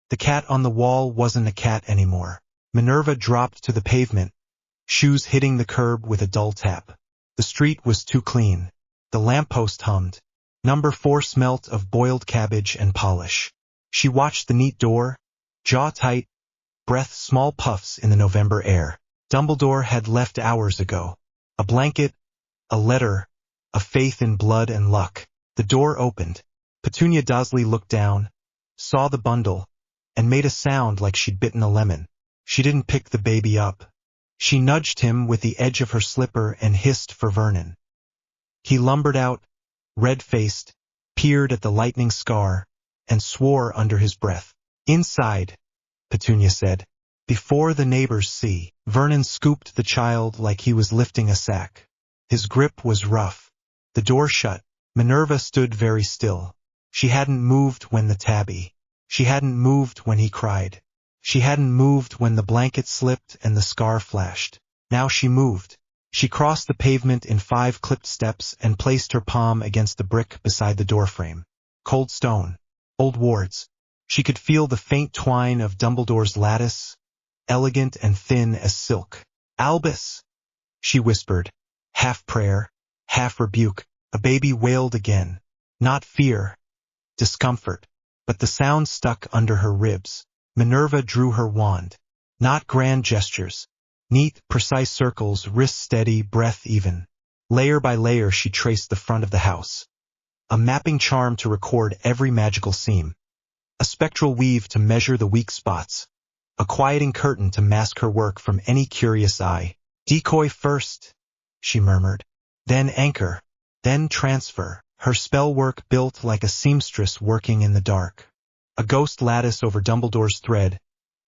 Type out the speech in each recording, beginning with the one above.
The cat on the wall wasn't a cat anymore. Minerva dropped to the pavement, shoes hitting the curb with a dull tap. The street was too clean. The lamppost hummed. Number 4 smelt of boiled cabbage and polish. She watched the neat door, jaw tight, breath small puffs in the November air. Dumbledore had left hours ago. A blanket, a letter, a faith in blood and luck. The door opened. Petunia Dursley looked down, saw the bundle, and made a sound like she'd bitten a lemon. She didn't pick the baby up. She nudged him with the edge of her slipper and hissed for Vernon. He lumbered out, red-faced, peered at the lightning scar, and swore under his breath. "Inside," Petunia said, "before the neighbors see." Vernon scooped the child like he was lifting a sack. His grip was rough. The door shut. Minerva stood very still. She hadn't moved when the tabby. She hadn't moved when he cried. She hadn't moved when the blanket slipped and the scar flashed. Now she moved. She crossed the pavement in 5 clipped steps and placed her palm against the brick beside the doorframe. Cold stone. Old wards. She could feel the faint twine of Dumbledore's lattice, elegant and thin as silk. "Albus," she whispered, half prayer, half rebuke. A baby wailed again. Not fear, discomfort, but the sound stuck under her ribs. Minerva drew her wand. Not grand gestures. Neat, precise circles, wrist steady, breath even. Layer by layer she traced the front of the house. A mapping charm to record every magical seam. A spectral weave to measure the weak spots. A quieting curtain to mask her work from any curious eye. "Decoy first," she murmured. "Then anchor. Then transfer." Her spell work built like a seamstress working in the dark. A ghost lattice over Dumbledore's thread,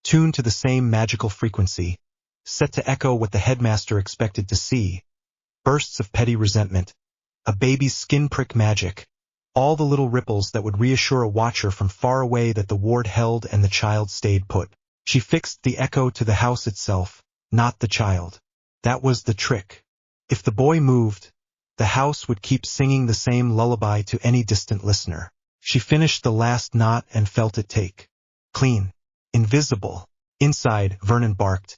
tuned to the same magical frequency, set to echo what the headmaster expected to see. Bursts of petty resentment, a baby's skin prick magic, all the little ripples that would reassure a watcher from far away that the ward held and the child stayed put. She fixed the echo to the house itself, not the child. That was the trick. If the boy moved, the house would keep singing the same lullaby to any distant listener. She finished the last knot and felt it take. Clean. Invisible. Inside, Vernon barked.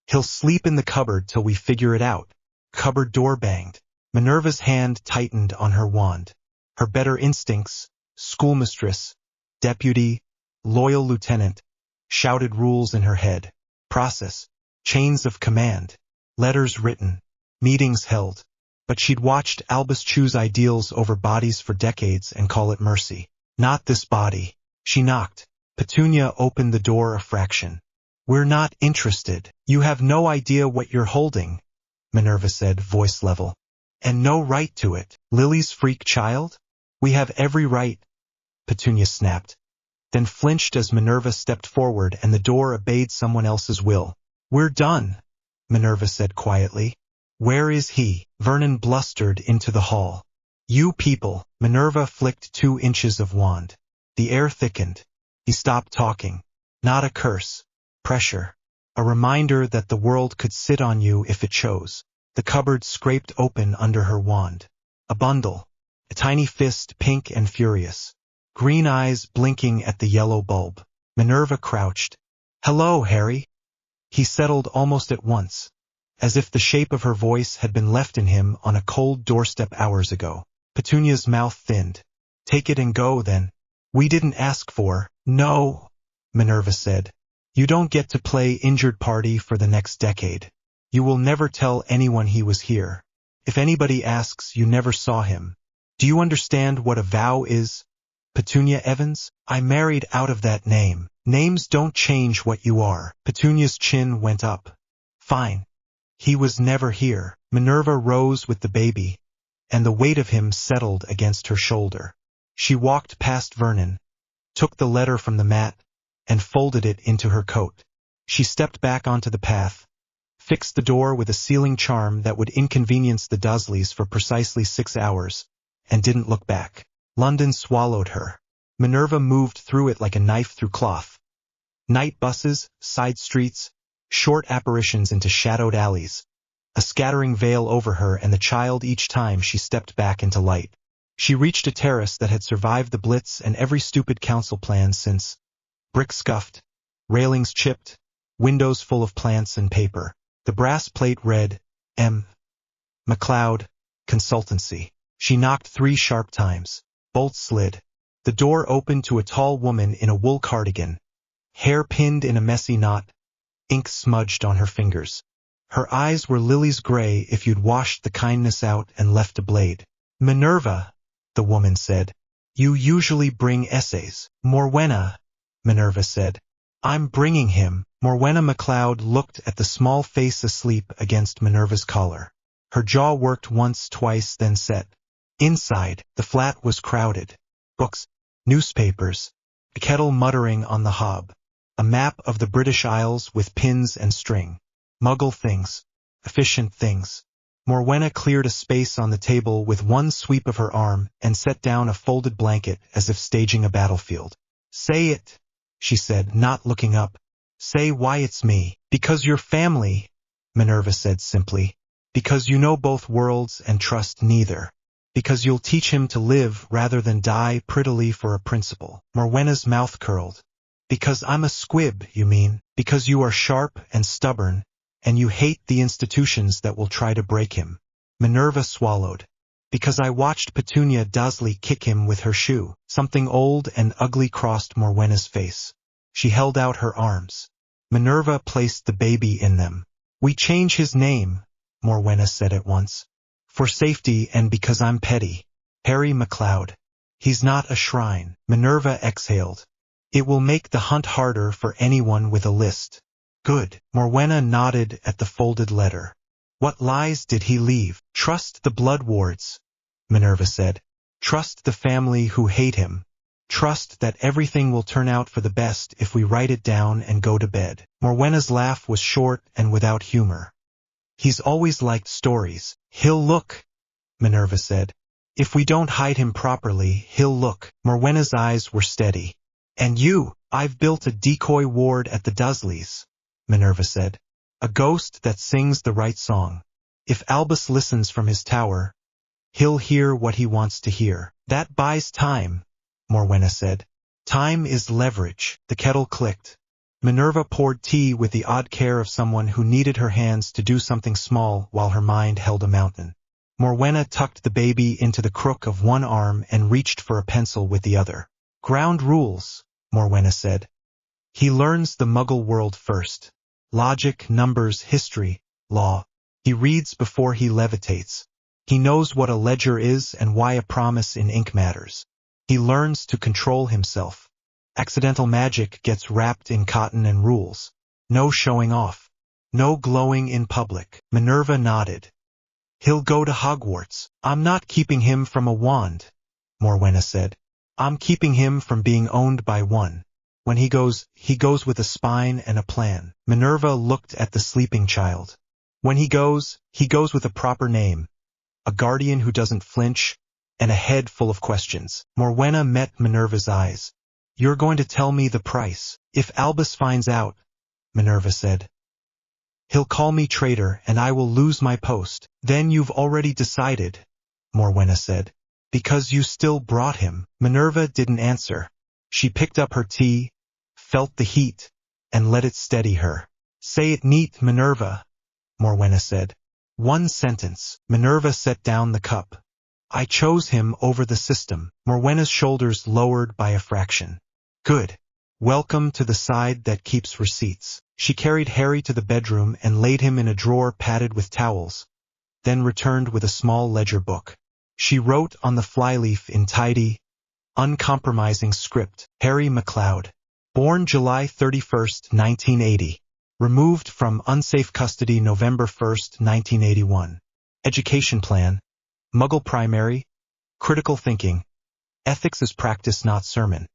"He'll sleep in the cupboard till we figure it out." Cupboard door banged. Minerva's hand tightened on her wand. Her better instincts, schoolmistress, deputy, loyal lieutenant, shouted rules in her head. Process. Chains of command. Letters written. Meetings held. But she'd watched Albus choose ideals over bodies for decades and call it mercy. "Not this body." She knocked. Petunia opened the door a fraction. "We're not interested. You have no idea what you're holding," Minerva said, voice level. "And no right to it. Lily's freak child? We have every right," Petunia snapped, then flinched as Minerva stepped forward and the door obeyed someone else's will. "We're done," Minerva said quietly. "Where is he?" Vernon blustered into the hall. "You people." Minerva flicked 2 inches of wand. The air thickened. He stopped talking. Not a curse. Pressure. A reminder that the world could sit on you if it chose. The cupboard scraped open under her wand. A bundle. A tiny fist, pink and furious. Green eyes blinking at the yellow bulb. Minerva crouched. "Hello, Harry." He settled almost at once, as if the shape of her voice had been left in him on a cold doorstep hours ago. Petunia's mouth thinned. "Take it and go, then." "We didn't ask for." "No," Minerva said. "You don't get to play injured party for the next decade. You will never tell anyone he was here. If anybody asks, you never saw him. Do you understand what a vow is, Petunia Evans? I married out of that name. Names don't change what you are." Petunia's chin went up. "Fine. He was never here." Minerva rose with the baby, and the weight of him settled against her shoulder. She walked past Vernon, took the letter from the mat, and folded it into her coat. She stepped back onto the path, fixed the door with a sealing charm that would inconvenience the Dursleys for precisely 6 hours, and didn't look back. London swallowed her. Minerva moved through it like a knife through cloth. Night buses, side streets, short apparitions into shadowed alleys, a scattering veil over her and the child each time she stepped back into light. She reached a terrace that had survived the Blitz and every stupid council plan since, Brick scuffed, railings chipped, windows full of plants and paper. The brass plate read, M. McLeod, Consultancy. She knocked 3 sharp times. Bolts slid. The door opened to a tall woman in a wool cardigan, hair pinned in a messy knot, ink smudged on her fingers. Her eyes were lilies gray if you'd washed the kindness out and left a blade. Minerva, the woman said. You usually bring essays. Morwenna, Minerva said. I'm bringing him. Morwenna McLeod looked at the small face asleep against Minerva's collar. Her jaw worked once, twice, then set. Inside, the flat was crowded. Books, newspapers, a kettle muttering on the hob, a map of the British Isles with pins and string. Muggle things, efficient things. Morwenna cleared a space on the table with one sweep of her arm and set down a folded blanket as if staging a battlefield. Say it, she said, not looking up. Say why it's me. Because you're family, Minerva said simply. Because you know both worlds and trust neither. Because you'll teach him to live rather than die prettily for a principle. Morwenna's mouth curled. Because I'm a squib, you mean? Because you are sharp and stubborn, and you hate the institutions that will try to break him. Minerva swallowed. Because I watched Petunia Dursley kick him with her shoe. Something old and ugly crossed Morwenna's face. She held out her arms. Minerva placed the baby in them. We change his name, Morwenna said at once. For safety and because I'm petty. Harry McLeod. He's not a shrine. Minerva exhaled. It will make the hunt harder for anyone with a list. Good. Morwenna nodded at the folded letter. What lies did he leave? Trust the blood wards, Minerva said. Trust the family who hate him. Trust that everything will turn out for the best if we write it down and go to bed. Morwenna's laugh was short and without humor. He's always liked stories. He'll look, Minerva said. If we don't hide him properly, he'll look. Morwenna's eyes were steady. And you, I've built a decoy ward at the Dursleys, Minerva said. A ghost that sings the right song. If Albus listens from his tower, he'll hear what he wants to hear. That buys time, Morwenna said. Time is leverage. The kettle clicked. Minerva poured tea with the odd care of someone who needed her hands to do something small while her mind held a mountain. Morwenna tucked the baby into the crook of one arm and reached for a pencil with the other. Ground rules, Morwenna said. He learns the Muggle world first. Logic, numbers, history, law. He reads before he levitates. He knows what a ledger is and why a promise in ink matters. He learns to control himself. Accidental magic gets wrapped in cotton and rules. No showing off. No glowing in public. Minerva nodded. He'll go to Hogwarts. I'm not keeping him from a wand, Morwenna said. I'm keeping him from being owned by one. When he goes with a spine and a plan. Minerva looked at the sleeping child. When he goes with a proper name. A guardian who doesn't flinch, and a head full of questions. Morwenna met Minerva's eyes. You're going to tell me the price. If Albus finds out, Minerva said. He'll call me traitor and I will lose my post. Then you've already decided, Morwenna said. Because you still brought him. Minerva didn't answer. She picked up her tea, felt the heat, and let it steady her. Say it neat, Minerva, Morwenna said. One sentence. Minerva set down the cup. I chose him over the system. Morwenna's shoulders lowered by a fraction. Good. Welcome to the side that keeps receipts. She carried Harry to the bedroom and laid him in a drawer padded with towels, then returned with a small ledger book. She wrote on the flyleaf in tidy, uncompromising script, Harry McLeod. Born July 31, 1980. Removed from unsafe custody November 1, 1981. Education plan. Muggle primary. Critical thinking. Ethics is practice, not sermon.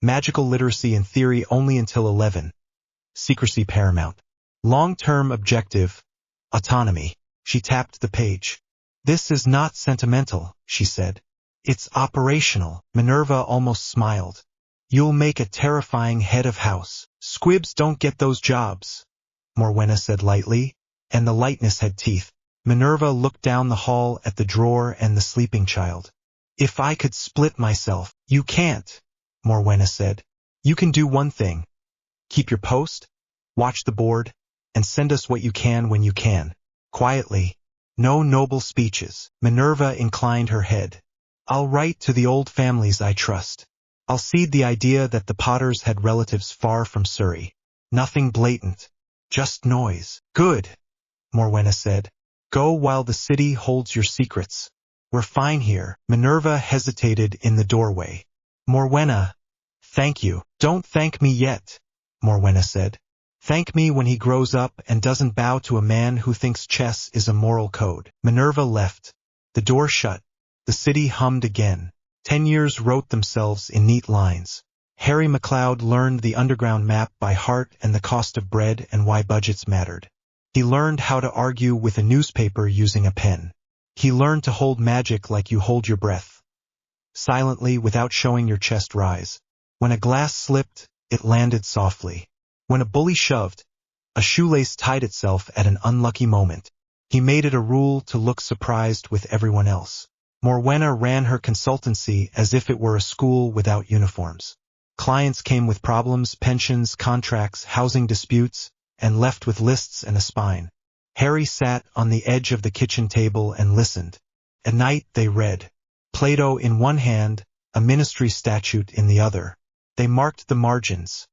Magical literacy in theory only until 11. Secrecy paramount. Long-term objective. Autonomy. She tapped the page. This is not sentimental, she said. It's operational. Minerva almost smiled. You'll make a terrifying head of house. Squibs don't get those jobs, Morwenna said lightly, and the lightness had teeth. Minerva looked down the hall at the drawer and the sleeping child. If I could split myself. You can't, Morwenna said. You can do one thing. Keep your post, watch the board, and send us what you can when you can. Quietly. No noble speeches. Minerva inclined her head. I'll write to the old families I trust. I'll seed the idea that the Potters had relatives far from Surrey. Nothing blatant. Just noise. Good, Morwenna said. Go while the city holds your secrets. We're fine here. Minerva hesitated in the doorway. Morwenna, thank you. Don't thank me yet, Morwenna said. Thank me when he grows up and doesn't bow to a man who thinks chess is a moral code. Minerva left. The door shut. The city hummed again. 10 years wrote themselves in neat lines. Harry MacLeod learned the underground map by heart and the cost of bread and why budgets mattered. He learned how to argue with a newspaper using a pen. He learned to hold magic like you hold your breath. Silently, without showing your chest rise. When a glass slipped, it landed softly. When a bully shoved, a shoelace tied itself at an unlucky moment. He made it a rule to look surprised with everyone else. Morwenna ran her consultancy as if it were a school without uniforms. Clients came with problems, pensions, contracts, housing disputes, and left with lists and a spine. Harry sat on the edge of the kitchen table and listened. At night they read. Plato in one hand, a ministry statute in the other. They marked the margins.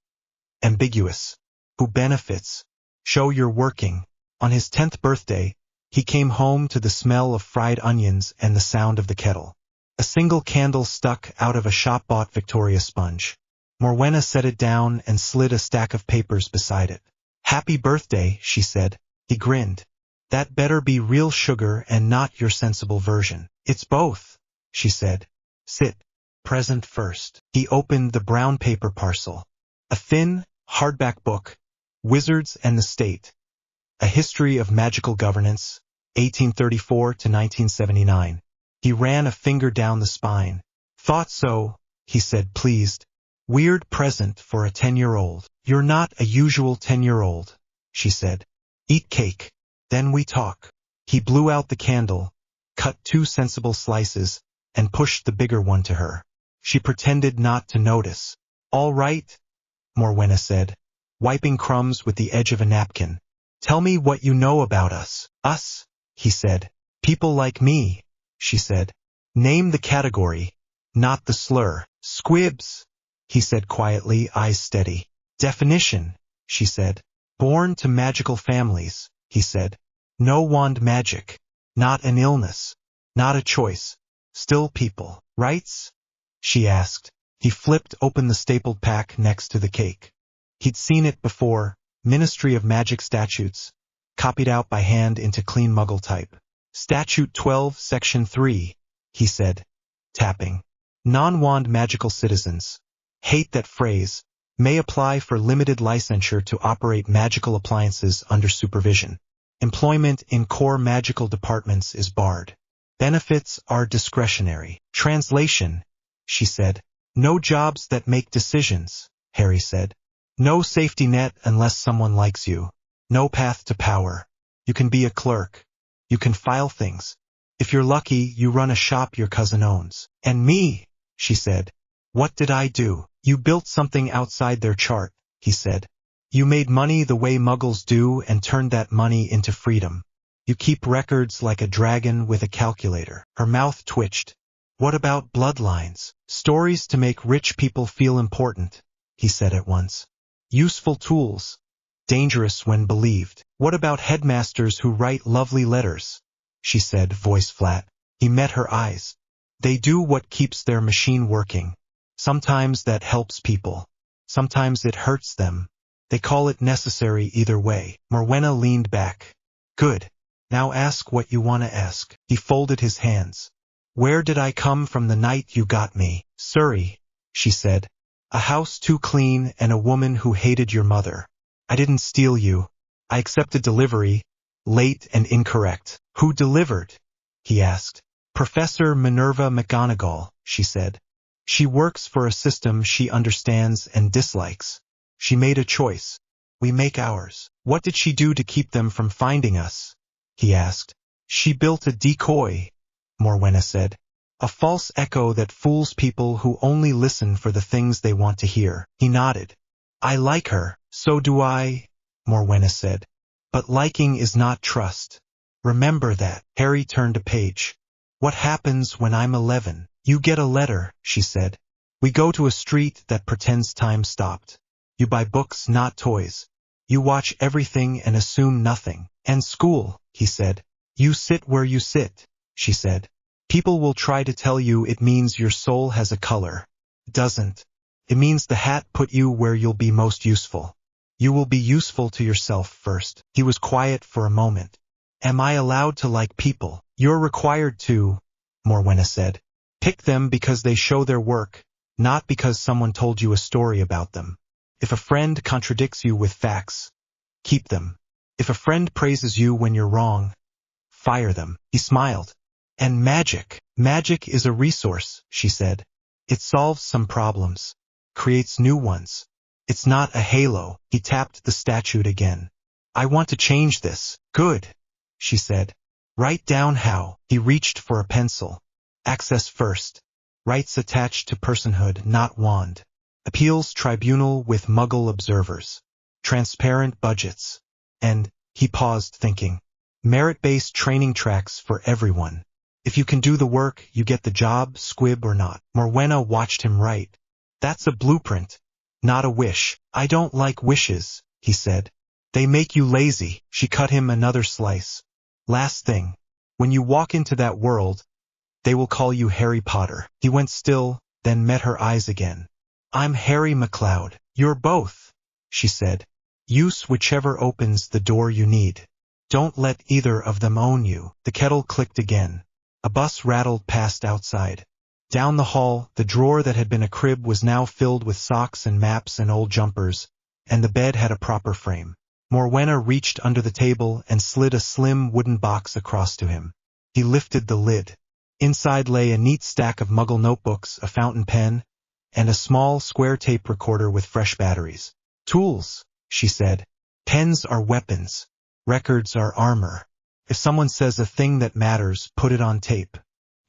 Ambiguous. Who benefits? Show you're working. On his 10th birthday, he came home to the smell of fried onions and the sound of the kettle. A single candle stuck out of a shop-bought Victoria sponge. Morwenna set it down and slid a stack of papers beside it. Happy birthday, she said. He grinned. That better be real sugar and not your sensible version. It's both, she said. Sit. Present first. He opened the brown paper parcel. A thin, hardback book. Wizards and the State. A History of Magical Governance, 1834 to 1979. He ran a finger down the spine. Thought so, he said, pleased. Weird present for a 10-year-old. You're not a usual 10-year-old, she said. Eat cake. Then we talk. He blew out the candle, cut 2 sensible slices, and pushed the bigger one to her. She pretended not to notice. All right, Morwenna said, wiping crumbs with the edge of a napkin. Tell me what you know about us. Us, he said. People like me, she said. Name the category, not the slur. Squibs, he said quietly, eyes steady. Definition, she said. Born to magical families, he said. No wand magic. Not an illness. Not a choice. Still people. Rights? She asked. He flipped open the stapled pack next to the cake. He'd seen it before, Ministry of Magic statutes, copied out by hand into clean Muggle type. Statute 12, Section 3, he said, tapping. Non-wand magical citizens. Hate that phrase. May apply for limited licensure to operate magical appliances under supervision. Employment in core magical departments is barred. Benefits are discretionary. Translation, she said. No jobs that make decisions, Harry said. No safety net unless someone likes you. No path to power. You can be a clerk. You can file things. If you're lucky, you run a shop your cousin owns. And me, she said. What did I do? You built something outside their chart, he said. You made money the way Muggles do and turned that money into freedom. You keep records like a dragon with a calculator. Her mouth twitched. What about bloodlines? Stories to make rich people feel important, he said at once. Useful tools. Dangerous when believed. What about headmasters who write lovely letters? She said, voice flat. He met her eyes. They do what keeps their machine working. Sometimes that helps people. Sometimes it hurts them. They call it necessary either way. Morwenna leaned back. Good. Now ask what you want to ask. He folded his hands. Where did I come from the night you got me? Surrey, she said. A house too clean and a woman who hated your mother. I didn't steal you. I accepted delivery, late and incorrect. Who delivered? He asked. Professor Minerva McGonagall, she said. She works for a system she understands and dislikes. She made a choice. We make ours. What did she do to keep them from finding us? He asked. She built a decoy, Morwenna said. A false echo that fools people who only listen for the things they want to hear. He nodded. I like her. So do I, Morwenna said. But liking is not trust. Remember that. Harry turned a page. What happens when I'm 11? You get a letter, she said. We go to a street that pretends time stopped. You buy books, not toys. You watch everything and assume nothing. And school, he said. You sit where you sit, she said. People will try to tell you it means your soul has a color. It doesn't. It means the hat put you where you'll be most useful. You will be useful to yourself first. He was quiet for a moment. Am I allowed to like people? You're required to, Morwenna said. Pick them because they show their work, not because someone told you a story about them. If a friend contradicts you with facts, keep them. If a friend praises you when you're wrong, fire them. He smiled. And magic. Magic is a resource, she said. It solves some problems, creates new ones. It's not a halo. He tapped the statue again. I want to change this. Good, she said. Write down how. He reached for a pencil. Access first. Rights attached to personhood, not wand. Appeals tribunal with Muggle observers. Transparent budgets. And, he paused thinking, merit-based training tracks for everyone. If you can do the work, you get the job, squib or not. Morwenna watched him write. That's a blueprint, not a wish. I don't like wishes, he said. They make you lazy. She cut him another slice. Last thing. When you walk into that world, they will call you Harry Potter. He went still, then met her eyes again. I'm Harry McLeod. You're both, she said. Use whichever opens the door you need. Don't let either of them own you. The kettle clicked again. A bus rattled past outside. Down the hall, the drawer that had been a crib was now filled with socks and maps and old jumpers, and the bed had a proper frame. Morwenna reached under the table and slid a slim wooden box across to him. He lifted the lid. Inside lay a neat stack of Muggle notebooks, a fountain pen, and a small square tape recorder with fresh batteries. Tools, she said. Pens are weapons. Records are armor. If someone says a thing that matters, put it on tape.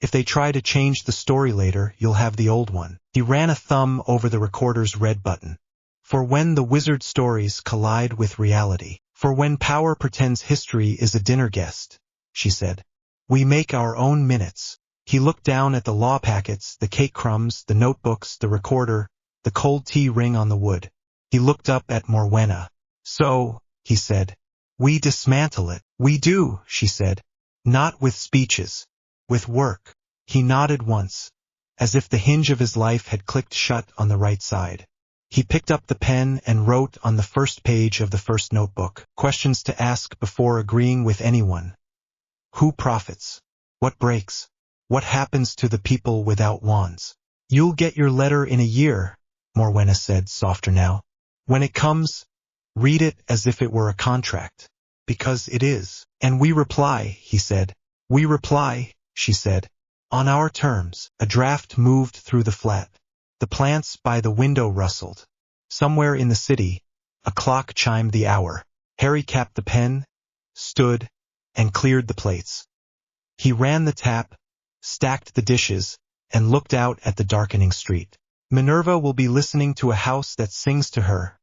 If they try to change the story later, you'll have the old one. He ran a thumb over the recorder's red button. For when the wizard stories collide with reality. For when power pretends history is a dinner guest, she said. We make our own minutes. He looked down at the law packets, the cake crumbs, the notebooks, the recorder, the cold tea ring on the wood. He looked up at Morwenna. So, he said, we dismantle it. We do, she said. Not with speeches. With work. He nodded once, as if the hinge of his life had clicked shut on the right side. He picked up the pen and wrote on the first page of the first notebook, questions to ask before agreeing with anyone. Who profits? What breaks? What happens to the people without wands? You'll get your letter in a year, Morwenna said, softer now. When it comes, read it as if it were a contract. Because it is. And we reply, he said. We reply, she said. On our terms. A draft moved through the flat. The plants by the window rustled. Somewhere in the city, a clock chimed the hour. Harry capped the pen, stood, and cleared the plates. He ran the tap, stacked the dishes, and looked out at the darkening street. Minerva will be listening to a house that sings to her,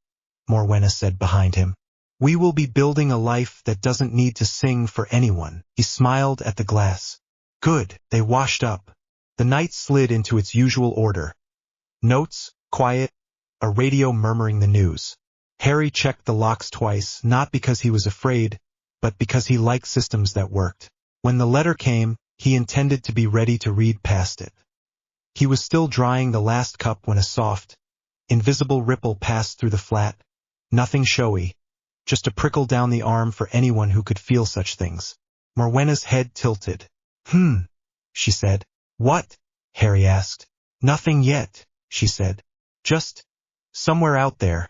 Morwenna said behind him. We will be building a life that doesn't need to sing for anyone. He smiled at the glass. Good, they washed up. The night slid into its usual order. Notes, quiet, a radio murmuring the news. Harry checked the locks twice, not because he was afraid, but because he liked systems that worked. When the letter came, he intended to be ready to read past it. He was still drying the last cup when a soft, invisible ripple passed through the flat. Nothing showy. Just a prickle down the arm for anyone who could feel such things. Morwenna's head tilted. She said. What? Harry asked. Nothing yet, she said. Just, somewhere out there,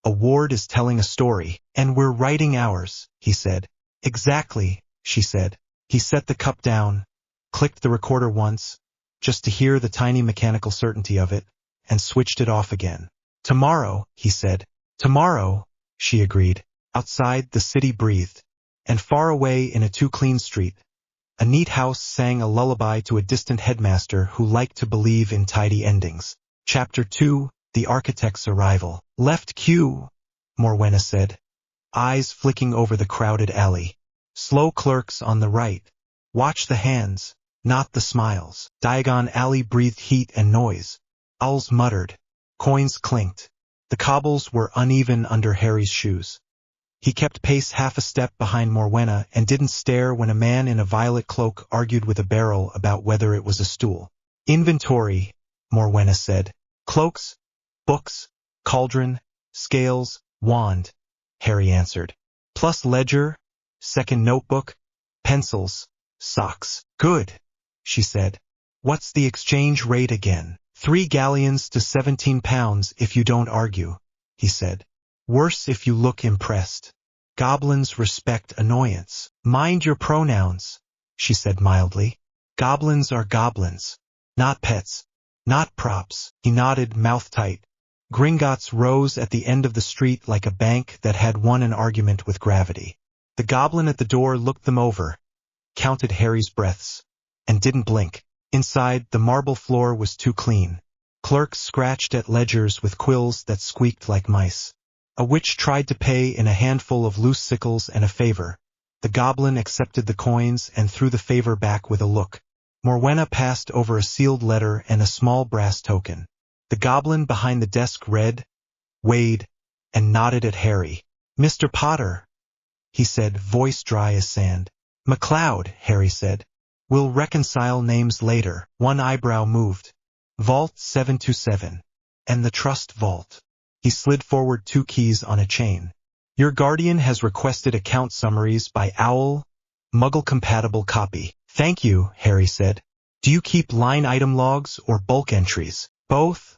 a ward is telling a story, and we're writing ours, he said. Exactly, she said. He set the cup down, clicked the recorder once, just to hear the tiny mechanical certainty of it, and switched it off again. Tomorrow, he said. Tomorrow, she agreed. Outside, the city breathed, and far away in a too-clean street, A neat house sang a lullaby to a distant headmaster who liked to believe in tidy endings. Chapter 2, The Architect's Arrival. Left queue, Morwenna said, eyes flicking over the crowded alley. Slow clerks on the right. Watch the hands, not the smiles. Diagon Alley breathed heat and noise. Owls muttered. Coins clinked. The cobbles were uneven under Harry's shoes. He kept pace half a step behind Morwenna and didn't stare when a man in a violet cloak argued with a barrel about whether it was a stool. Inventory, Morwenna said. Cloaks, books, cauldron, scales, wand, Harry answered. Plus ledger, second notebook, pencils, socks. Good, she said. What's the exchange rate again? 3 galleons to 17 pounds if you don't argue, he said. Worse if you look impressed. Goblins respect annoyance. Mind your pronouns, she said mildly. Goblins are goblins. Not pets. Not props. He nodded, mouth tight. Gringotts rose at the end of the street like a bank that had won an argument with gravity. The goblin at the door looked them over, counted Harry's breaths, and didn't blink. Inside, the marble floor was too clean. Clerks scratched at ledgers with quills that squeaked like mice. A witch tried to pay in a handful of loose sickles and a favor. The goblin accepted the coins and threw the favor back with a look. Morwenna passed over a sealed letter and a small brass token. The goblin behind the desk read, weighed, and nodded at Harry. Mr. Potter, he said, voice dry as sand. McLeod, Harry said. We'll reconcile names later. One eyebrow moved. Vault 727. And the trust vault. He slid forward 2 keys on a chain. Your guardian has requested account summaries by OWL, Muggle-compatible copy. Thank you, Harry said. Do you keep line item logs or bulk entries? Both,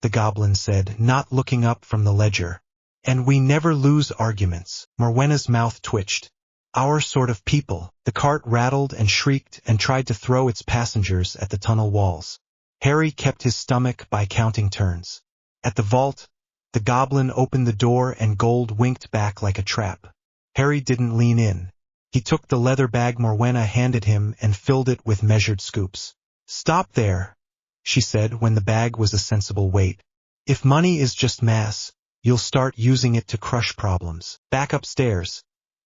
the goblin said, not looking up from the ledger. And we never lose arguments. Morwenna's mouth twitched. Our sort of people. The cart rattled and shrieked and tried to throw its passengers at the tunnel walls. Harry kept his stomach by counting turns. At the vault, the goblin opened the door and gold winked back like a trap. Harry didn't lean in. He took the leather bag Morwenna handed him and filled it with measured scoops. Stop there, she said when the bag was a sensible weight. If money is just mass, you'll start using it to crush problems. Back upstairs.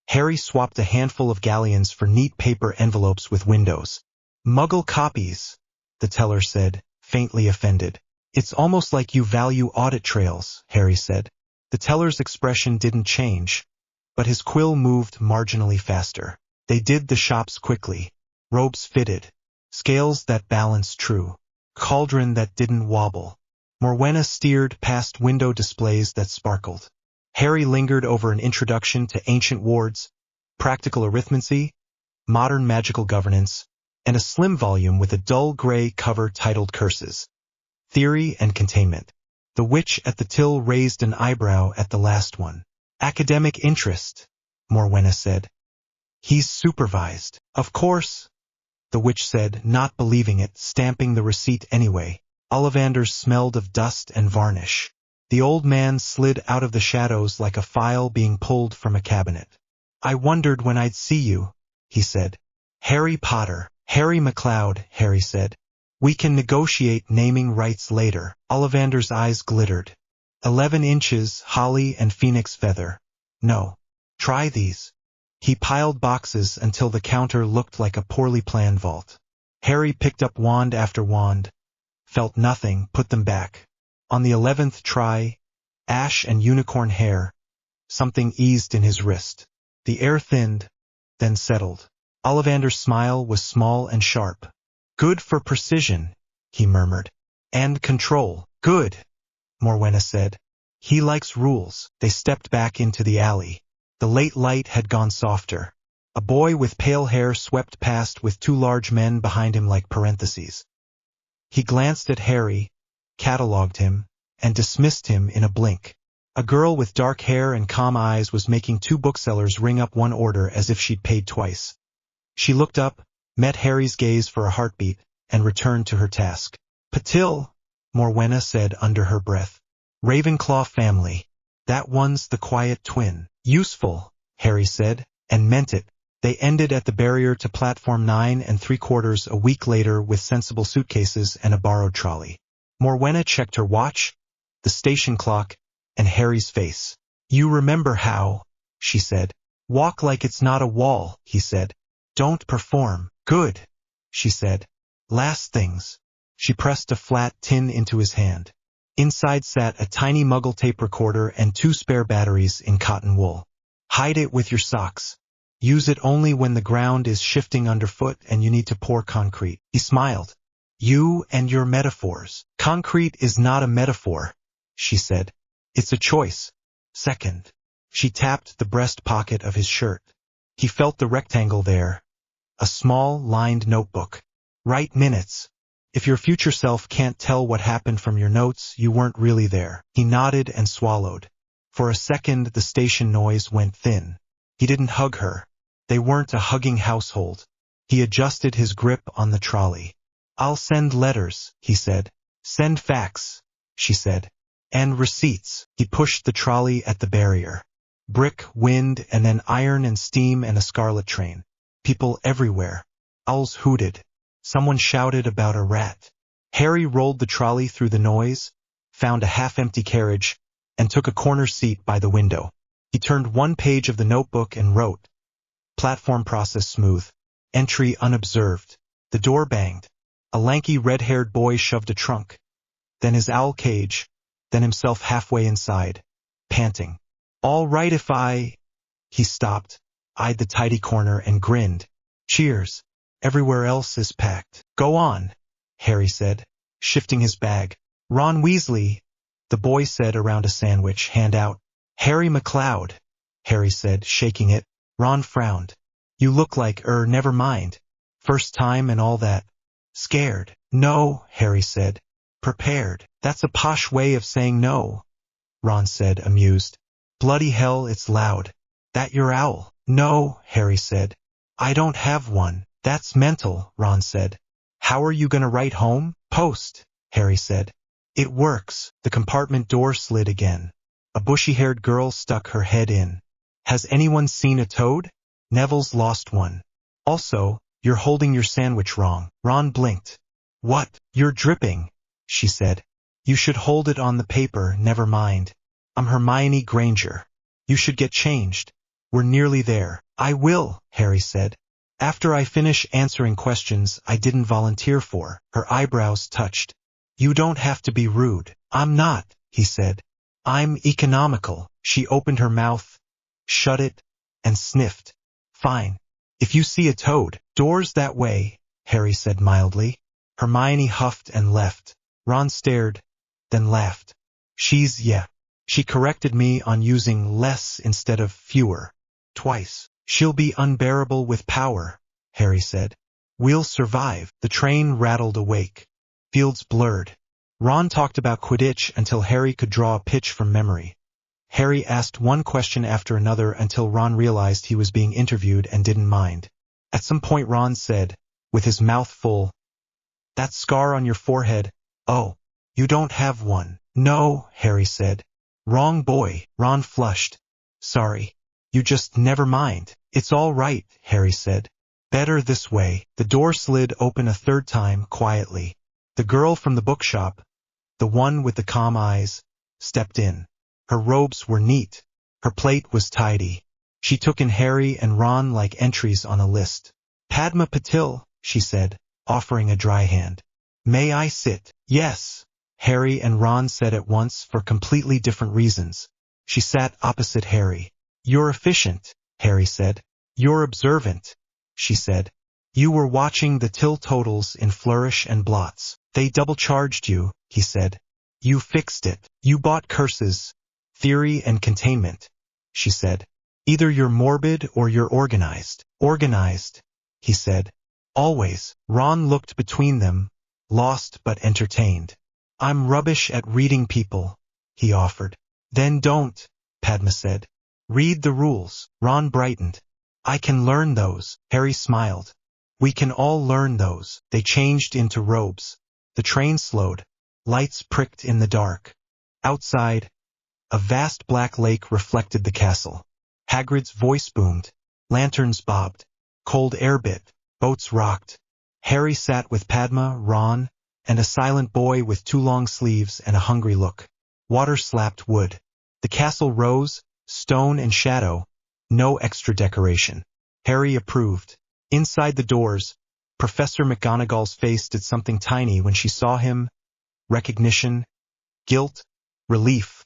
Harry swapped a handful of galleons for neat paper envelopes with windows. Muggle copies, the teller said, faintly offended. It's almost like you value audit trails, Harry said. The teller's expression didn't change, but his quill moved marginally faster. They did the shops quickly. Robes fitted. Scales that balanced true. Cauldron that didn't wobble. Morwenna steered past window displays that sparkled. Harry lingered over an introduction to ancient wards, practical arithmancy, modern magical governance, and a slim volume with a dull gray cover titled Curses, Theory and Containment. The witch at the till raised an eyebrow at the last one. Academic interest, Morwenna said. He's supervised. Of course, the witch said, not believing it, stamping the receipt anyway. Ollivander smelled of dust and varnish. The old man slid out of the shadows like a file being pulled from a cabinet. I wondered when I'd see you, he said. Harry Potter. Harry McLeod, Harry said. We can negotiate naming rights later. Ollivander's eyes glittered. 11 inches, holly and phoenix feather. No. Try these. He piled boxes until the counter looked like a poorly planned vault. Harry picked up wand after wand, felt nothing, put them back. On the 11th try, ash and unicorn hair, something eased in his wrist. The air thinned, then settled. Ollivander's smile was small and sharp. Good for precision, he murmured. And control. Good, Morwenna said. He likes rules. They stepped back into the alley. The late light had gone softer. A boy with pale hair swept past with 2 large men behind him like parentheses. He glanced at Harry, catalogued him, and dismissed him in a blink. A girl with dark hair and calm eyes was making 2 booksellers ring up one order as if she'd paid twice. She looked up, met Harry's gaze for a heartbeat, and returned to her task. Patil, Morwenna said under her breath. Ravenclaw family. That one's the quiet twin. Useful, Harry said, and meant it. They ended at the barrier to platform 9 3/4 a week later with sensible suitcases and a borrowed trolley. Morwenna checked her watch, the station clock, and Harry's face. You remember how, she said. Walk like it's not a wall, he said. Don't perform. Good, she said. Last things. She pressed a flat tin into his hand. Inside sat a tiny Muggle tape recorder and 2 spare batteries in cotton wool. Hide it with your socks. Use it only when the ground is shifting underfoot and you need to pour concrete. He smiled. You and your metaphors. Concrete is not a metaphor, she said. It's a choice. Second. She tapped the breast pocket of his shirt. He felt the rectangle there. A small, lined notebook. Write minutes. If your future self can't tell what happened from your notes, you weren't really there. He nodded and swallowed. For a second, the station noise went thin. He didn't hug her. They weren't a hugging household. He adjusted his grip on the trolley. I'll send letters, he said. Send fax, she said. And receipts. He pushed the trolley at the barrier. Brick, wind, and then iron and steam and a scarlet train. People everywhere. Owls hooted. Someone shouted about a rat. Harry rolled the trolley through the noise, found a half-empty carriage, and took a corner seat by the window. He turned one page of the notebook and wrote. Platform process smooth. Entry unobserved. The door banged. A lanky red-haired boy shoved a trunk. Then his owl cage. Then himself halfway inside, panting. All right if I... He stopped, eyed the tidy corner and grinned. Cheers. Everywhere else is packed. Go on, Harry said, shifting his bag. Ron Weasley, the boy said around a sandwich, hand out. Harry McLeod, Harry said, shaking it. Ron frowned. You look like, never mind. First time and all that. Scared. No, Harry said. Prepared. That's a posh way of saying no, Ron said, amused. Bloody hell, it's loud. That your owl? No, Harry said. I don't have one. That's mental, Ron said. How are you gonna write home? Post, Harry said. It works. The compartment door slid again. A bushy-haired girl stuck her head in. Has anyone seen a toad? Neville's lost one. Also, you're holding your sandwich wrong. Ron blinked. What? You're dripping, she said. You should hold it on the paper, never mind. I'm Hermione Granger. You should get changed. We're nearly there. I will, Harry said. After I finish answering questions I didn't volunteer for. Her eyebrows touched. You don't have to be rude. I'm not, he said. I'm economical. She opened her mouth, shut it, and sniffed. Fine. If you see a toad, doors that way, Harry said mildly. Hermione huffed and left. Ron stared, then laughed. Yeah. She corrected me on using less instead of fewer. Twice. She'll be unbearable with power, Harry said. We'll survive. The train rattled awake. Fields blurred. Ron talked about Quidditch until Harry could draw a pitch from memory. Harry asked one question after another until Ron realized he was being interviewed and didn't mind. At some point Ron said, with his mouth full, That scar on your forehead, oh, you don't have one. No, Harry said. Wrong boy. Ron flushed. Sorry. You just never mind. It's all right, Harry said. Better this way. The door slid open a third time, quietly. The girl from the bookshop, the one with the calm eyes, stepped in. Her robes were neat. Her plate was tidy. She took in Harry and Ron like entries on a list. Padma Patil, she said, offering a dry hand. May I sit? Yes, Harry and Ron said at once for completely different reasons. She sat opposite Harry. You're efficient, Harry said. You're observant, she said. You were watching the till totals in Flourish and Blots. They double-charged you, he said. You fixed it. You bought curses, theory and containment, she said. Either you're morbid or you're organized. Organized, he said. Always. Ron looked between them, lost but entertained. I'm rubbish at reading people, he offered. Then don't, Padma said. Read the rules. Ron brightened. I can learn those. Harry smiled. We can all learn those. They changed into robes. The train slowed. Lights pricked in the dark. Outside, a vast black lake reflected the castle. Hagrid's voice boomed. Lanterns bobbed. Cold air bit. Boats rocked. Harry sat with Padma, Ron, and a silent boy with two long sleeves and a hungry look. Water slapped wood. The castle rose, stone and shadow. No extra decoration. Harry approved. Inside the doors, Professor McGonagall's face did something tiny when she saw him. Recognition, guilt, relief,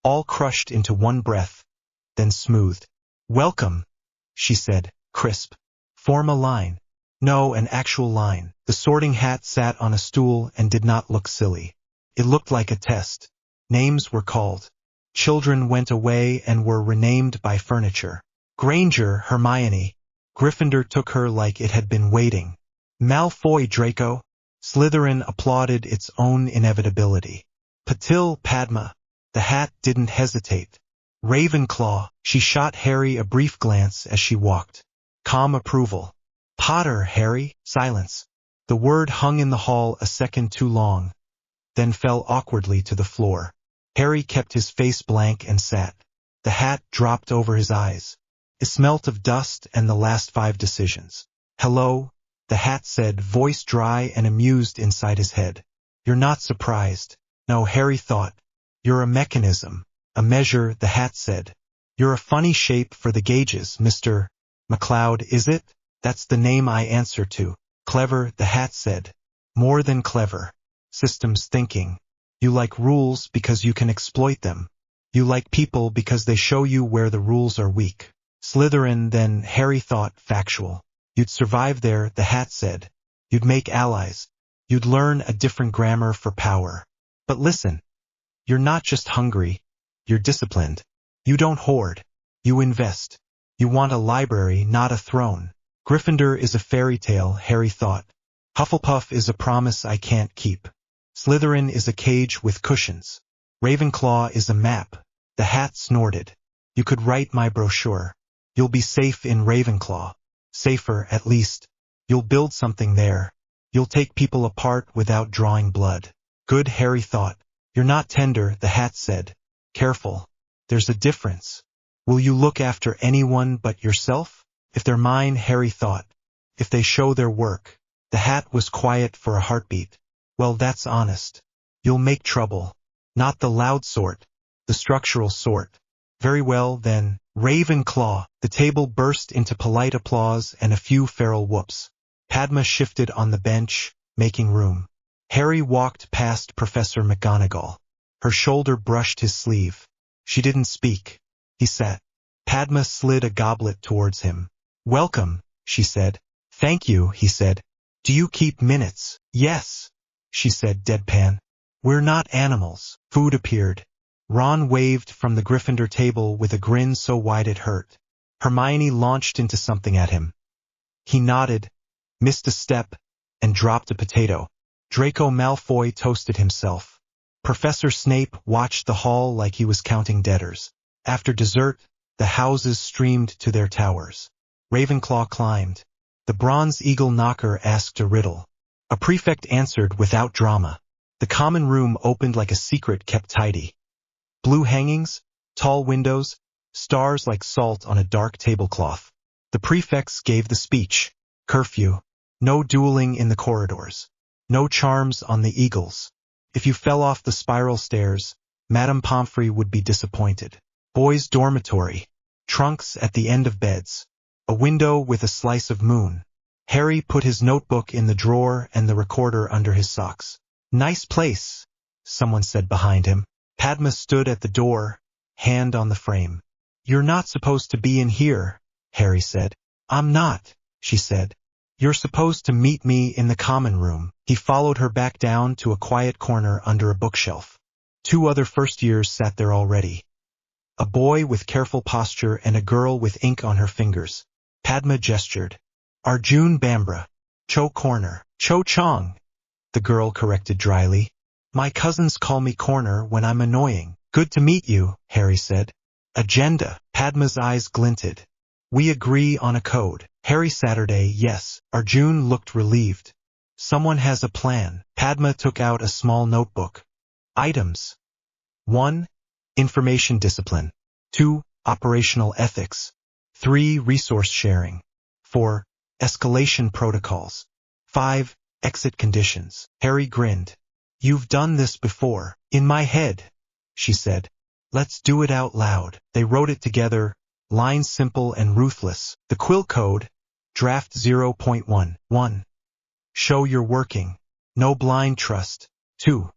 all crushed into one breath, then smoothed. "Welcome," she said, crisp. "Form a line." No, an actual line. The Sorting Hat sat on a stool and did not look silly. It looked like a test. Names were called. Children went away and were renamed by furniture. Granger, Hermione. Gryffindor took her like it had been waiting. Malfoy, Draco. Slytherin applauded its own inevitability. Patil, Padma. The hat didn't hesitate. Ravenclaw. She shot Harry a brief glance as she walked. Calm approval. Potter, Harry. Silence. The word hung in the hall a second too long, then fell awkwardly to the floor. Harry kept his face blank and sat. The hat dropped over his eyes. It smelt of dust and the last 5 decisions. "Hello," the hat said, voice dry and amused inside his head. "You're not surprised." No, Harry thought. "You're a mechanism, a measure," the hat said. "You're a funny shape for the gauges, Mr. McLeod, is it? That's the name I answer to." "Clever," the hat said. "More than clever. Systems thinking. You like rules because you can exploit them. You like people because they show you where the rules are weak." Slytherin, then, Harry thought, factual. "You'd survive there," the hat said. "You'd make allies. You'd learn a different grammar for power. But listen, you're not just hungry, you're disciplined. You don't hoard. You invest. You want a library, not a throne. Gryffindor is a fairy tale," Harry thought. "Hufflepuff is a promise I can't keep. Slytherin is a cage with cushions. Ravenclaw is a map." The hat snorted. "You could write my brochure. You'll be safe in Ravenclaw. Safer, at least. You'll build something there. You'll take people apart without drawing blood." "Good," Harry thought. "You're not tender," the hat said. "Careful. There's a difference. Will you look after anyone but yourself?" "If they're mine," Harry thought. "If they show their work." The hat was quiet for a heartbeat. "Well, that's honest. You'll make trouble. Not the loud sort, the structural sort." "Very well, then, Ravenclaw." The table burst into polite applause and a few feral whoops. Padma shifted on the bench, making room. Harry walked past Professor McGonagall. Her shoulder brushed his sleeve. She didn't speak. He sat. Padma slid a goblet towards him. "Welcome," she said. "Thank you," he said. "Do you keep minutes?" "Yes," she said, deadpan. "We're not animals." Food appeared. Ron waved from the Gryffindor table with a grin so wide it hurt. Hermione launched into something at him. He nodded, missed a step, and dropped a potato. Draco Malfoy toasted himself. Professor Snape watched the hall like he was counting debtors. After dessert, the houses streamed to their towers. Ravenclaw climbed. The Bronze Eagle Knocker asked a riddle. A prefect answered without drama. The common room opened like a secret kept tidy. Blue hangings, tall windows, stars like salt on a dark tablecloth. The prefects gave the speech. Curfew. No dueling in the corridors. No charms on the eagles. If you fell off the spiral stairs, Madame Pomfrey would be disappointed. Boys' dormitory. Trunks at the end of beds. A window with a slice of moon. Harry put his notebook in the drawer and the recorder under his socks. "Nice place," someone said behind him. Padma stood at the door, hand on the frame. "You're not supposed to be in here," Harry said. "I'm not," she said. "You're supposed to meet me in the common room." He followed her back down to a quiet corner under a bookshelf. 2 other first-years sat there already. A boy with careful posture and a girl with ink on her fingers. Padma gestured. "Arjun Bambra. Cho Corner." "Cho Chong," the girl corrected dryly. "My cousins call me Corner when I'm annoying." "Good to meet you," Harry said. "Agenda." Padma's eyes glinted. "We agree on a code." Harry Saturday, yes. Arjun looked relieved. "Someone has a plan." Padma took out a small notebook. Items. 1. Information discipline. 2. Operational ethics. 3. Resource sharing. 4. Escalation protocols. 5. Exit conditions. Harry grinned. You've done this before. In my head, she said. Let's do it out loud. They wrote it together, lines simple and ruthless. The quill code, draft 0.1. Show you're working. No blind trust. 2.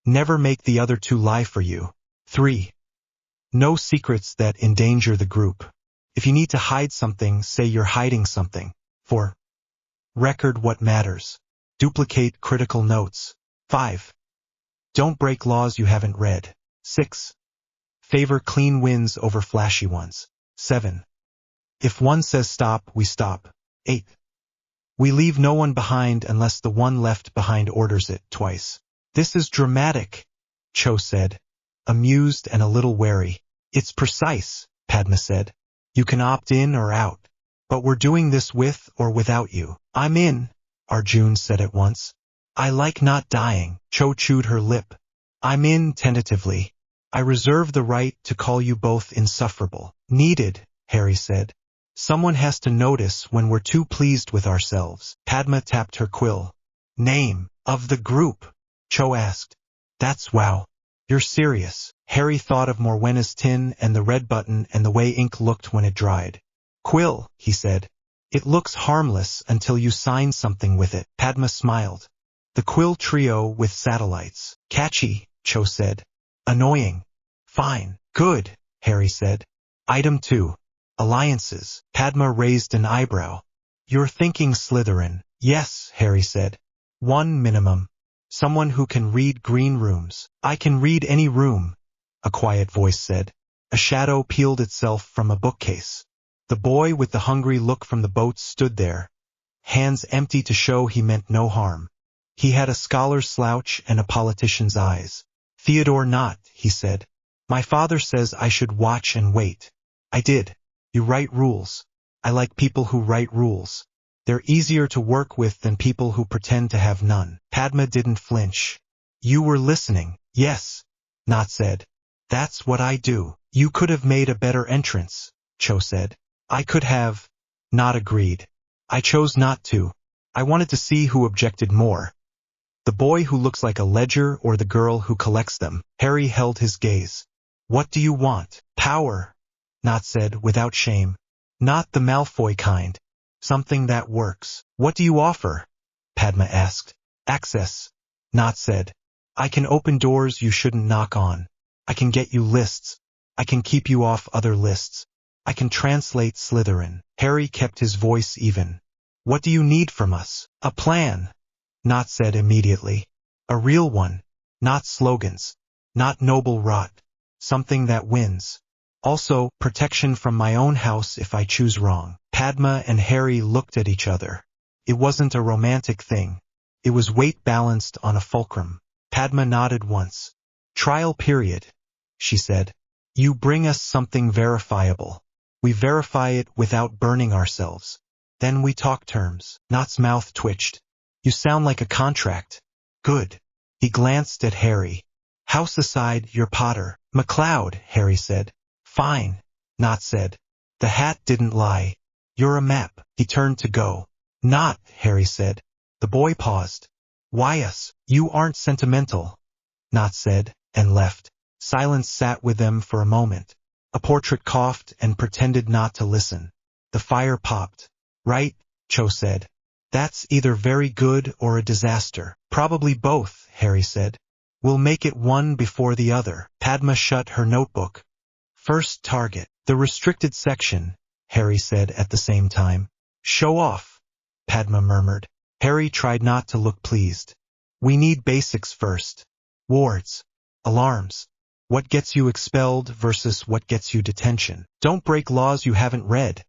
Never make the other two lie for you. 3. No secrets that endanger the group. If you need to hide something, say you're hiding something. 4. Record what matters. Duplicate critical notes. 5. Don't break laws you haven't read. 6. Favor clean wins over flashy ones. 7. If one says stop, we stop. 8. We leave no one behind unless the one left behind orders it twice. This is dramatic, Cho said, amused and a little wary. It's precise, Padma said. You can opt in or out. But we're doing this with or without you. I'm in, Arjun said at once. I like not dying. Cho chewed her lip. I'm in tentatively. I reserve the right to call you both insufferable. Needed, Harry said. Someone has to notice when we're too pleased with ourselves. Padma tapped her quill. Name of the group, Cho asked. That's wow. You're serious. Harry thought of Morwenna's tin and the red button and the way ink looked when it dried. Quill, he said. It looks harmless until you sign something with it. Padma smiled. The quill trio with satellites. Catchy, Cho said. Annoying. Fine. Good, Harry said. Item 2. Alliances. Padma raised an eyebrow. You're thinking Slytherin. Yes, Harry said. 1 minimum. Someone who can read green rooms. I can read any room, a quiet voice said. A shadow peeled itself from a bookcase. The boy with the hungry look from the boat stood there, hands empty to show he meant no harm. He had a scholar's slouch and a politician's eyes. Theodore not, he said. My father says I should watch and wait. I did. You write rules. I like people who write rules. They're easier to work with than people who pretend to have none. Padma didn't flinch. You were listening. Yes, Not said. That's what I do. You could have made a better entrance, Cho said. I could have. Not agreed. I chose not to. I wanted to see who objected more. The boy who looks like a ledger or the girl who collects them. Harry held his gaze. What do you want? Power, Not said without shame. Not the Malfoy kind. Something that works. What do you offer? Padma asked. Access, Not said. I can open doors you shouldn't knock on. I can get you lists. I can keep you off other lists. I can translate Slytherin. Harry kept his voice even. What do you need from us? A plan, Not said immediately. A real one. Not slogans. Not noble rot. Something that wins. Also, protection from my own house if I choose wrong. Padma and Harry looked at each other. It wasn't a romantic thing. It was weight balanced on a fulcrum. Padma nodded once. Trial period, she said. You bring us something verifiable. We verify it without burning ourselves. Then we talk terms. Not's mouth twitched. You sound like a contract. Good. He glanced at Harry. House aside, you're Potter. McLeod, Harry said. Fine, Not said. The hat didn't lie. You're a map. He turned to go. Not, Harry said. The boy paused. Why us? You aren't sentimental, Not said, and left. Silence sat with them for a moment. A portrait coughed and pretended not to listen. The fire popped. Right, Cho said. That's either very good or a disaster. Probably both, Harry said. We'll make it one before the other. Padma shut her notebook. First target. The restricted section, Harry said at the same time. Show off, Padma murmured. Harry tried not to look pleased. We need basics first. Wards. Alarms. What gets you expelled versus what gets you detention. Don't break laws you haven't read,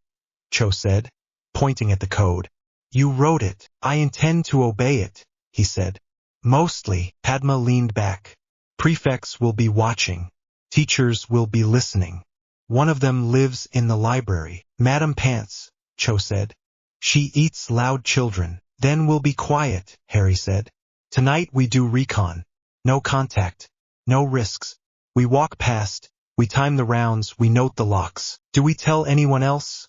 Cho said, pointing at the code. You wrote it. I intend to obey it, he said. Mostly. Padma leaned back. Prefects will be watching. Teachers will be listening. One of them lives in the library. Madam Pants, Cho said. She eats loud children. Then we'll be quiet, Harry said. Tonight we do recon. No contact. No risks. We walk past. We time the rounds. We note the locks. Do we tell anyone else?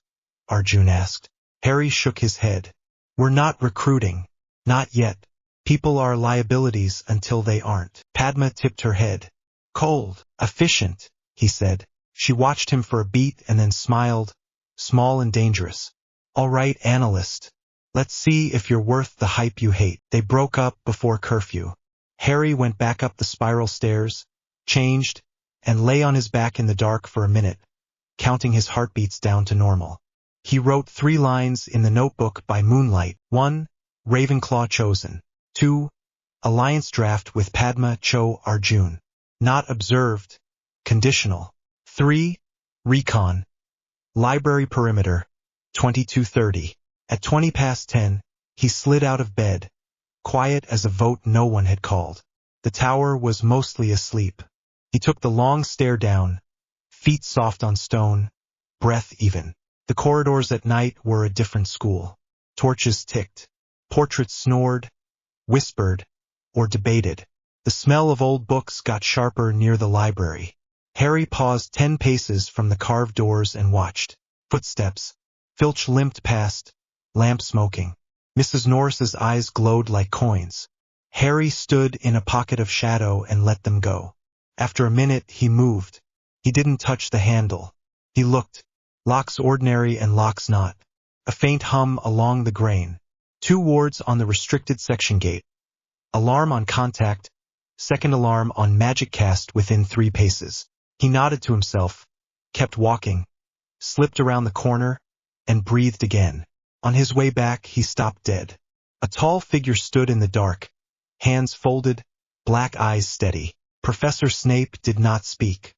Arjun asked. Harry shook his head. We're not recruiting. Not yet. People are liabilities until they aren't. Padma tipped her head. Cold, efficient, he said. She watched him for a beat and then smiled. Small and dangerous. All right, analyst. Let's see if you're worth the hype you hate. They broke up before curfew. Harry went back up the spiral stairs, changed, and lay on his back in the dark for a minute, counting his heartbeats down to normal. He wrote 3 lines in the notebook by moonlight. 1. Ravenclaw chosen. 2. Alliance draft with Padma Cho Arjun. Not observed. Conditional. 3. Recon. Library perimeter. 22:30. At 20 past 10, he slid out of bed, quiet as a vote no one had called. The tower was mostly asleep. He took the long stair down, feet soft on stone, breath even. The corridors at night were a different school. Torches ticked. Portraits snored, whispered, or debated. The smell of old books got sharper near the library. Harry paused 10 paces from the carved doors and watched. Footsteps. Filch limped past, lamp smoking. Mrs. Norris's eyes glowed like coins. Harry stood in a pocket of shadow and let them go. After a minute he moved. He didn't touch the handle. He looked. Locks ordinary and locks not. A faint hum along the grain. 2 wards on the restricted section gate. Alarm on contact. Second alarm on magic cast within 3 paces. He nodded to himself, kept walking, slipped around the corner, and breathed again. On his way back he stopped dead. A tall figure stood in the dark, hands folded, black eyes steady. Professor Snape did not speak.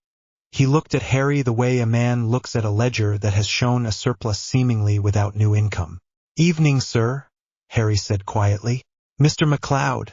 He looked at Harry the way a man looks at a ledger that has shown a surplus seemingly without new income. Evening, sir, Harry said quietly. Mr. McLeod,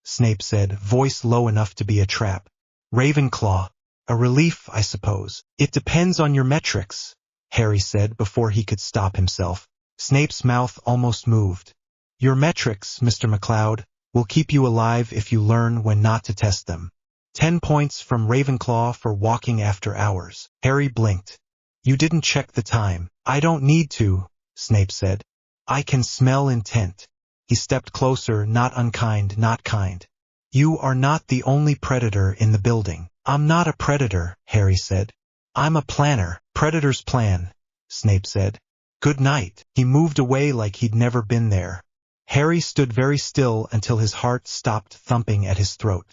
Snape said, voice low enough to be a trap. Ravenclaw. A relief, I suppose. It depends on your metrics, Harry said before he could stop himself. Snape's mouth almost moved. Your metrics, Mr. McLeod, will keep you alive if you learn when not to test them. 10 points from Ravenclaw for walking after hours. Harry blinked. You didn't check the time. I don't need to, Snape said. I can smell intent. He stepped closer, not unkind, not kind. You are not the only predator in the building. I'm not a predator, Harry said. I'm a planner. Predators plan, Snape said. Good night. He moved away like he'd never been there. Harry stood very still until his heart stopped thumping at his throat.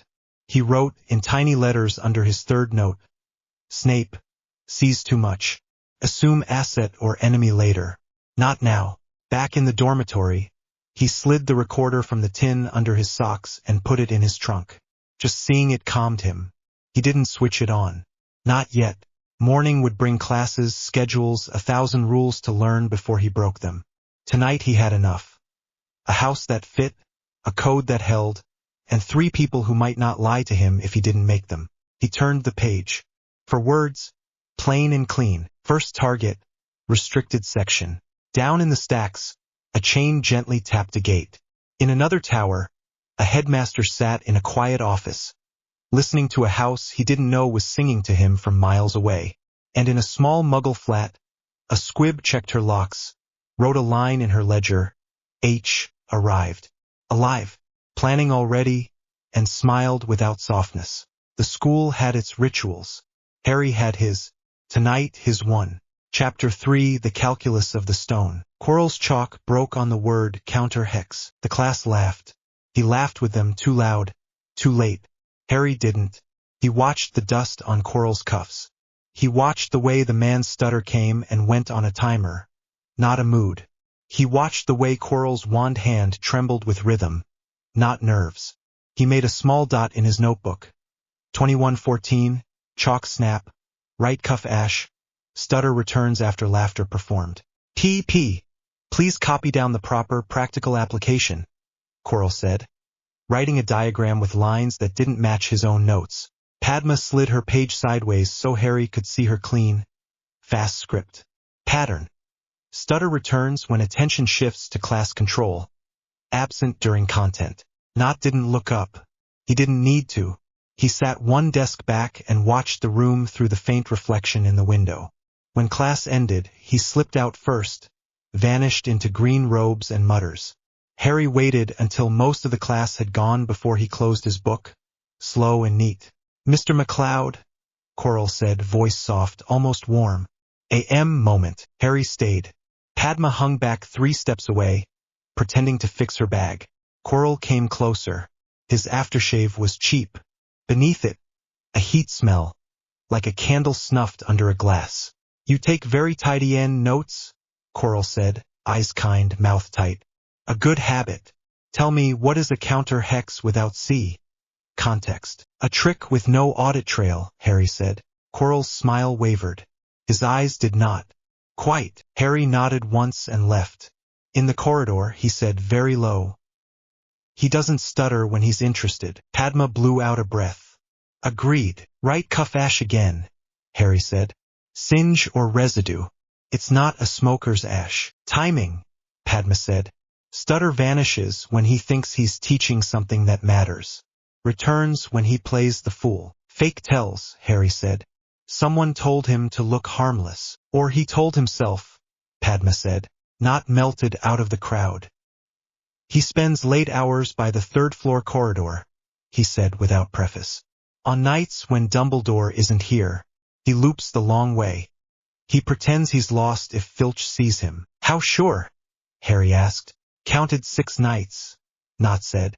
He wrote in tiny letters under his 3rd note. Snape, sees too much. Assume asset or enemy later. Not now. Back in the dormitory, he slid the recorder from the tin under his socks and put it in his trunk. Just seeing it calmed him. He didn't switch it on. Not yet. Morning would bring classes, schedules, 1,000 rules to learn before he broke them. Tonight he had enough. A house that fit, a code that held, and 3 people who might not lie to him if he didn't make them. He turned the page. For words, plain and clean. First target, restricted section. Down in the stacks, a chain gently tapped a gate. In another tower, a headmaster sat in a quiet office, listening to a house he didn't know was singing to him from miles away. And in a small muggle flat, a squib checked her locks, wrote a line in her ledger. H. arrived. Alive. Planning already, and smiled without softness. The school had its rituals. Harry had his. Tonight his one. Chapter 3, The Calculus of the Stone. Quirrell's chalk broke on the word counter-hex. The class laughed. He laughed with them too loud, too late. Harry didn't. He watched the dust on Quirrell's cuffs. He watched the way the man's stutter came and went on a timer, not a mood. He watched the way Quirrell's wand hand trembled with rhythm, not nerves. He made a small dot in his notebook. 2114, chalk snap, right cuff ash, stutter returns after laughter performed. P.P. Please copy down the proper practical application, Quirrell said, writing a diagram with lines that didn't match his own notes. Padma slid her page sideways so Harry could see her clean, fast script. Pattern. Stutter returns when attention shifts to class control. Absent during content. Not didn't look up. He didn't need to. He sat one desk back and watched the room through the faint reflection in the window. When class ended, he slipped out first, vanished into green robes and mutters. Harry waited until most of the class had gone before he closed his book, slow and neat. "Mr. McLeod," Quirrell said, voice soft, almost warm. Moment. Harry stayed. Padma hung back 3 steps away, pretending to fix her bag. Quirrell came closer. His aftershave was cheap. Beneath it, a heat smell, like a candle snuffed under a glass. "You take very tidy notes?" Quirrell said, eyes kind, mouth tight. "A good habit. Tell me, what is a counter hex without C? Context." "A trick with no audit trail," Harry said. Quirrell's smile wavered. His eyes did not. "Quite." Harry nodded once and left. In the corridor, he said very low, "He doesn't stutter when he's interested." Padma blew out a breath. "Agreed. Right cuff ash again," Harry said. "Singe or residue? It's not a smoker's ash." "Timing," Padma said. "Stutter vanishes when he thinks he's teaching something that matters. Returns when he plays the fool." "Fake tells," Harry said. "Someone told him to look harmless. Or he told himself," Padma said, not melted out of the crowd. "He spends late hours by the 3rd-floor corridor," he said without preface. "On nights when Dumbledore isn't here, he loops the long way. He pretends he's lost if Filch sees him." "How sure?" Harry asked. "Counted 6 nights," Nott said.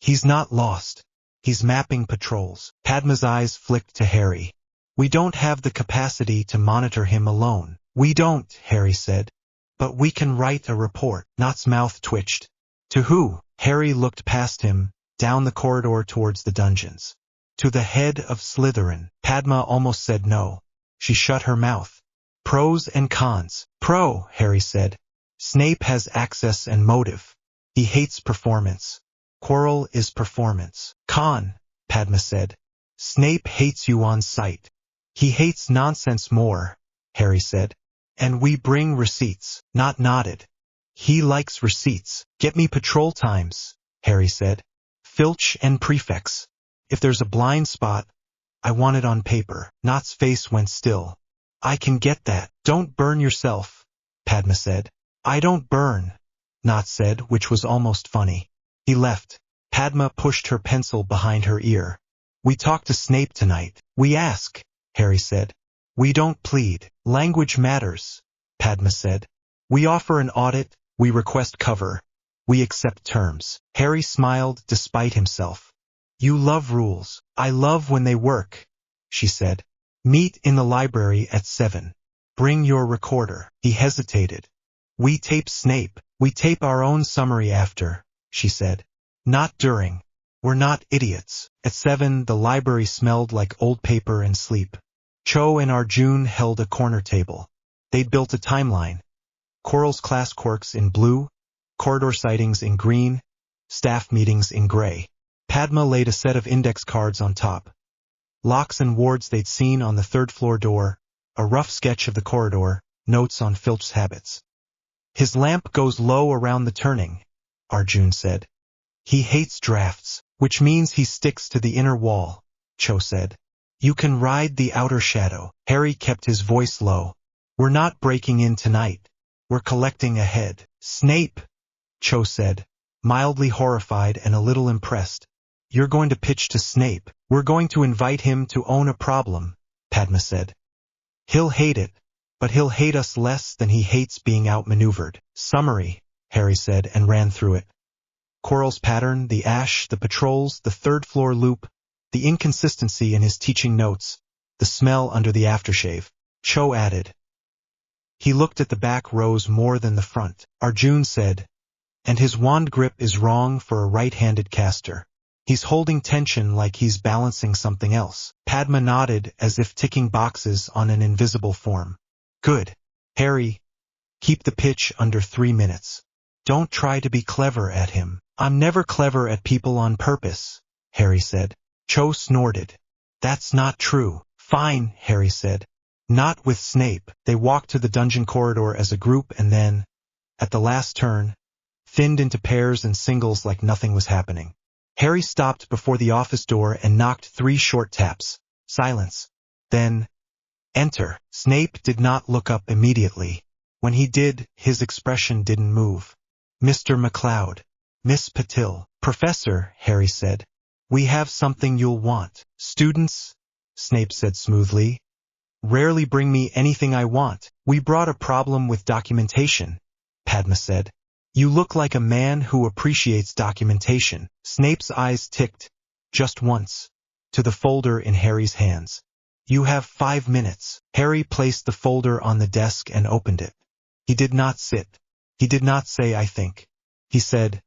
"He's not lost. He's mapping patrols." Padma's eyes flicked to Harry. "We don't have the capacity to monitor him alone." "We don't," Harry said. "But we can write a report." Nott's mouth twitched. "To who?" Harry looked past him, down the corridor towards the dungeons. "To the head of Slytherin." Padma almost said no. She shut her mouth. "Pros and cons." "Pro," Harry said. "Snape has access and motive. He hates performance. Quirrell is performance." "Con," Padma said. "Snape hates you on sight." "He hates nonsense more," Harry said. "And we bring receipts." Nott nodded. "He likes receipts." "Get me patrol times," Harry said. "Filch and prefects. If there's a blind spot, I want it on paper." Nott's face went still. "I can get that." "Don't burn yourself," Padma said. "I don't burn," Nott said, which was almost funny. He left. Padma pushed her pencil behind her ear. "We talked to Snape tonight." "We ask," Harry said. "We don't plead." "Language matters," Padma said. "We offer an audit, we request cover, we accept terms." Harry smiled despite himself. "You love rules." "I love when they work," she said. "Meet in the library at 7. Bring your recorder." He hesitated. "We tape Snape. We tape our own summary after," she said. "Not during. We're not idiots." At 7, the library smelled like old paper and sleep. Cho and Arjun held a corner table. They'd built a timeline. Quirrell's class quirks in blue, corridor sightings in green, staff meetings in gray. Padma laid a set of index cards on top. Locks and wards they'd seen on the 3rd-floor door, a rough sketch of the corridor, notes on Filch's habits. "His lamp goes low around the turning," Arjun said. "He hates drafts, which means he sticks to the inner wall," Cho said. "You can ride the outer shadow." Harry kept his voice low. "We're not breaking in tonight. We're collecting ahead." "Snape," Cho said, mildly horrified and a little impressed. "You're going to pitch to Snape." "We're going to invite him to own a problem," Padma said. "He'll hate it, but he'll hate us less than he hates being outmaneuvered." "Summary," Harry said and ran through it. Quirrell's pattern, the ash, the patrols, the 3rd-floor loop, the inconsistency in his teaching notes, the smell under the aftershave. Cho added. "He looked at the back rows more than the front." Arjun said, "And his wand grip is wrong for a right-handed caster. He's holding tension like he's balancing something else." Padma nodded as if ticking boxes on an invisible form. "Good. Harry, keep the pitch under 3 minutes. Don't try to be clever at him." "I'm never clever at people on purpose," Harry said. Cho snorted. "That's not true." "Fine," Harry said. "Not with Snape." They walked to the dungeon corridor as a group and then, at the last turn, thinned into pairs and singles like nothing was happening. Harry stopped before the office door and knocked 3 short taps. Silence. Then, "Enter." Snape did not look up immediately. When he did, his expression didn't move. Mr. McLeod. Miss Patil. Professor, Harry said. We have something you'll want. Students, Snape said smoothly, rarely bring me anything I want. We brought a problem with documentation, Padma said. You look like a man who appreciates documentation. Snape's eyes ticked, just once, to the folder in Harry's hands. You have 5 minutes. Harry placed the folder on the desk and opened it. He did not sit. He did not say, I think. He said,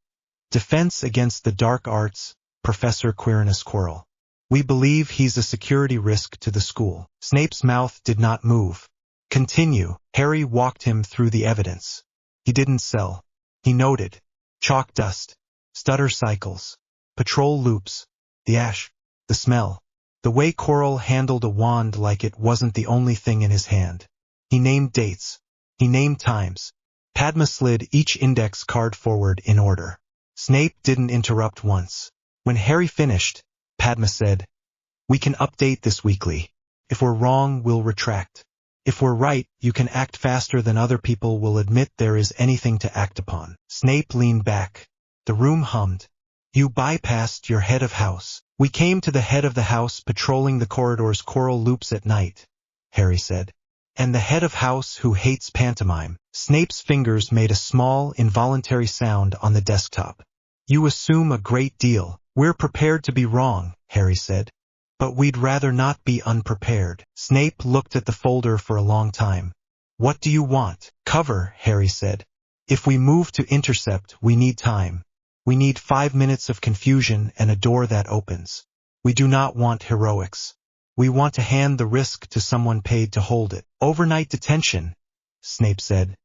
Defense against the Dark Arts, Professor Quirinus Quirrell. We believe he's a security risk to the school. Snape's mouth did not move. Continue. Harry walked him through the evidence. He didn't sell. He noted. Chalk dust. Stutter cycles. Patrol loops. The ash. The smell. The way Quirrell handled a wand like it wasn't the only thing in his hand. He named dates. He named times. Padma slid each index card forward in order. Snape didn't interrupt once. When Harry finished, Padma said, We can update this weekly. If we're wrong, we'll retract. If we're right, you can act faster than other people will admit there is anything to act upon. Snape leaned back. The room hummed. You bypassed your head of house. We came to the head of the house patrolling the corridors Quirrell loops at night, Harry said. And the head of house who hates pantomime. Snape's fingers made a small, involuntary sound on the desktop. You assume a great deal. We're prepared to be wrong, Harry said. But we'd rather not be unprepared. Snape looked at the folder for a long time. What do you want? Cover, Harry said. If we move to intercept, we need time. We need 5 minutes of confusion and a door that opens. We do not want heroics. We want to hand the risk to someone paid to hold it. Overnight detention, Snape said.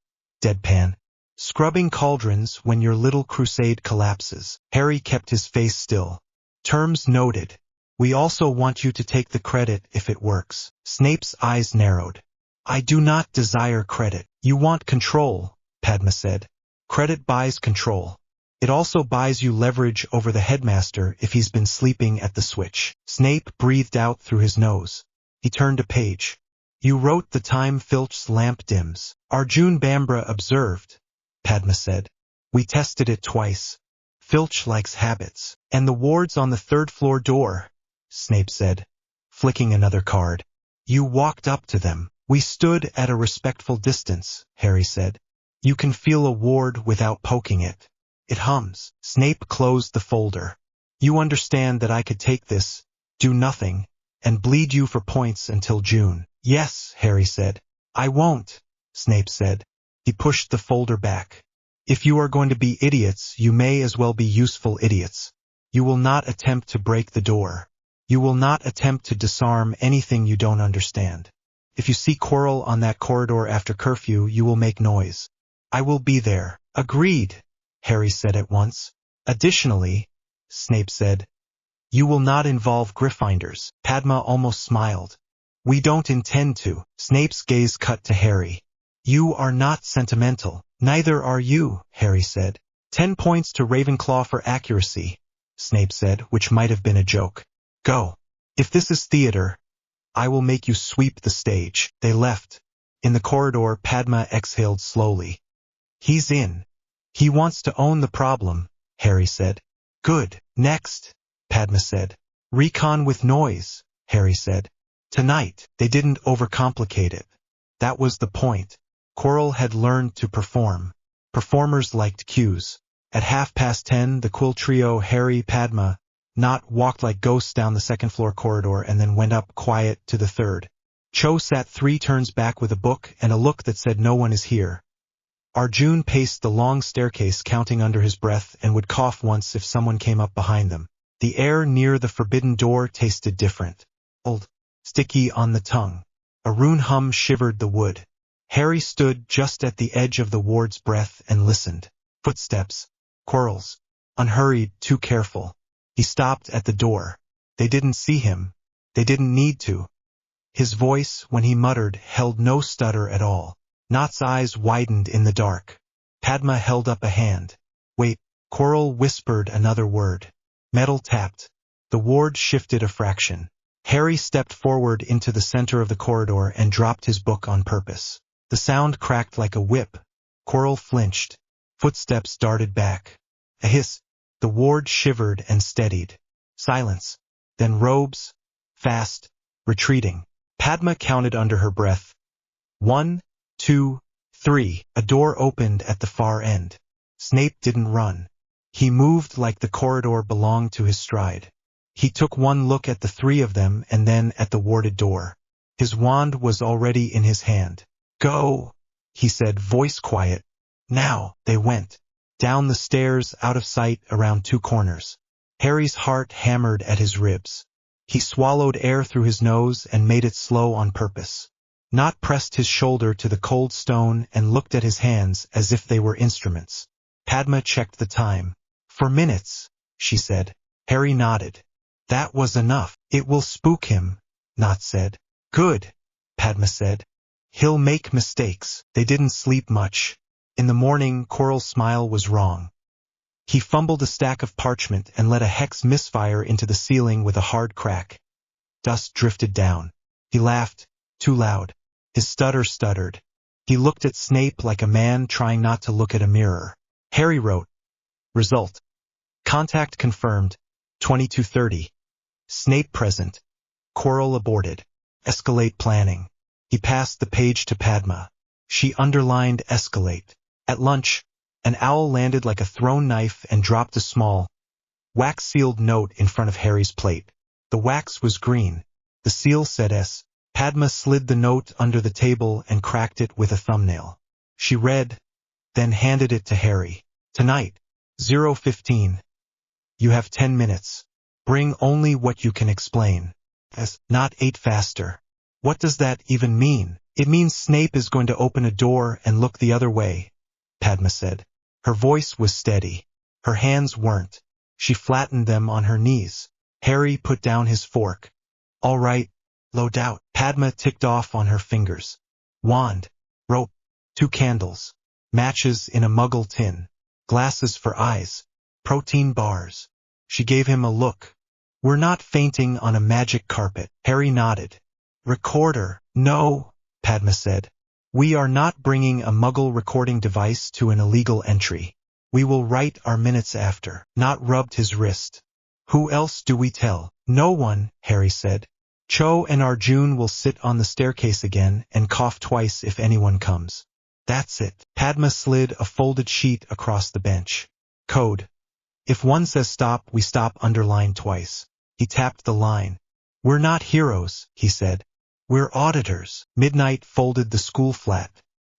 Deadpan. Scrubbing cauldrons when your little crusade collapses. Harry kept his face still. Terms noted. We also want you to take the credit if it works. Snape's eyes narrowed. I do not desire credit. You want control, Padma said. Credit buys control. It also buys you leverage over the headmaster if he's been sleeping at the switch. Snape breathed out through his nose. He turned a page. You wrote the time Filch's lamp dims. Arjun Bambra observed, Padma said. We tested it twice. Filch likes habits. And the ward's on the 3rd floor door, Snape said, flicking another card. You walked up to them. We stood at a respectful distance, Harry said. You can feel a ward without poking it. It hums. Snape closed the folder. You understand that I could take this, do nothing, and bleed you for points until June. Yes, Harry said. I won't, Snape said. He pushed the folder back. If you are going to be idiots, you may as well be useful idiots. You will not attempt to break the door. You will not attempt to disarm anything you don't understand. If you see Quirrell on that corridor after curfew, you will make noise. I will be there. Agreed, Harry said at once. Additionally, Snape said, you will not involve Gryffindors. Padma almost smiled. We don't intend to. Snape's gaze cut to Harry. You are not sentimental. Neither are you, Harry said. 10 points to Ravenclaw for accuracy, Snape said, which might have been a joke. Go. If this is theater, I will make you sweep the stage. They left. In the corridor, Padma exhaled slowly. He's in. He wants to own the problem, Harry said. Good. Next, Padma said. Recon with noise, Harry said. Tonight, they didn't overcomplicate it. That was the point. Quirrell had learned to perform. Performers liked cues. At 10:30, the Quill trio, Harry, Padma, Not walked like ghosts down the 2nd floor corridor and then went up quiet to the 3rd. Cho sat 3 turns back with a book and a look that said no one is here. Arjun paced the long staircase counting under his breath and would cough once if someone came up behind them. The air near the forbidden door tasted different. Old, sticky on the tongue. A rune hum shivered the wood. Harry stood just at the edge of the ward's breath and listened. Footsteps. Quirrell's. Unhurried, too careful. He stopped at the door. They didn't see him. They didn't need to. His voice, when he muttered, held no stutter at all. Nott's eyes widened in the dark. Padma held up a hand. Wait. Quirrell whispered another word. Metal tapped. The ward shifted a fraction. Harry stepped forward into the center of the corridor and dropped his book on purpose. The sound cracked like a whip. Coral flinched. Footsteps darted back. A hiss. The ward shivered and steadied. Silence. Then robes. Fast. Retreating. Padma counted under her breath. 1, 2, 3. A door opened at the far end. Snape didn't run. He moved like the corridor belonged to his stride. He took one look at the three of them and then at the warded door. His wand was already in his hand. Go, he said, voice quiet. Now. They went. Down the stairs, out of sight, around two corners. Harry's heart hammered at his ribs. He swallowed air through his nose and made it slow on purpose. Not pressed his shoulder to the cold stone and looked at his hands as if they were instruments. Padma checked the time. 4 minutes, she said. Harry nodded. That was enough. It will spook him, Not said. Good, Padma said. He'll make mistakes. They didn't sleep much. In the morning, Coral's smile was wrong. He fumbled a stack of parchment and let a hex misfire into the ceiling with a hard crack. Dust drifted down. He laughed, too loud. His stutter stuttered. He looked at Snape like a man trying not to look at a mirror. Harry wrote. Result. Contact confirmed. 2230. Snape present. Coral aborted. Escalate planning. He passed the page to Padma. She underlined escalate. At lunch, an owl landed like a thrown knife and dropped a small, wax-sealed note in front of Harry's plate. The wax was green. The seal said S. Padma slid the note under the table and cracked it with a thumbnail. She read, then handed it to Harry. Tonight, 0:15. You have 10 minutes. Bring only what you can explain. S. Not 8 faster. What does that even mean? It means Snape is going to open a door and look the other way, Padma said. Her voice was steady. Her hands weren't. She flattened them on her knees. Harry put down his fork. All right, low doubt. Padma ticked off on her fingers. Wand. Rope. 2 candles. Matches in a muggle tin. Glasses for eyes. Protein bars. She gave him a look. We're not fainting on a magic carpet. Harry nodded. Recorder. No, Padma said. We are not bringing a muggle recording device to an illegal entry. We will write our minutes after. Not rubbed his wrist. Who else do we tell? No one, Harry said. Cho and Arjun will sit on the staircase again and cough twice if anyone comes. That's it. Padma slid a folded sheet across the bench. Code. If one says stop, we stop, underlined twice. He tapped the line. We're not heroes, he said. We're auditors. Midnight folded the school flat.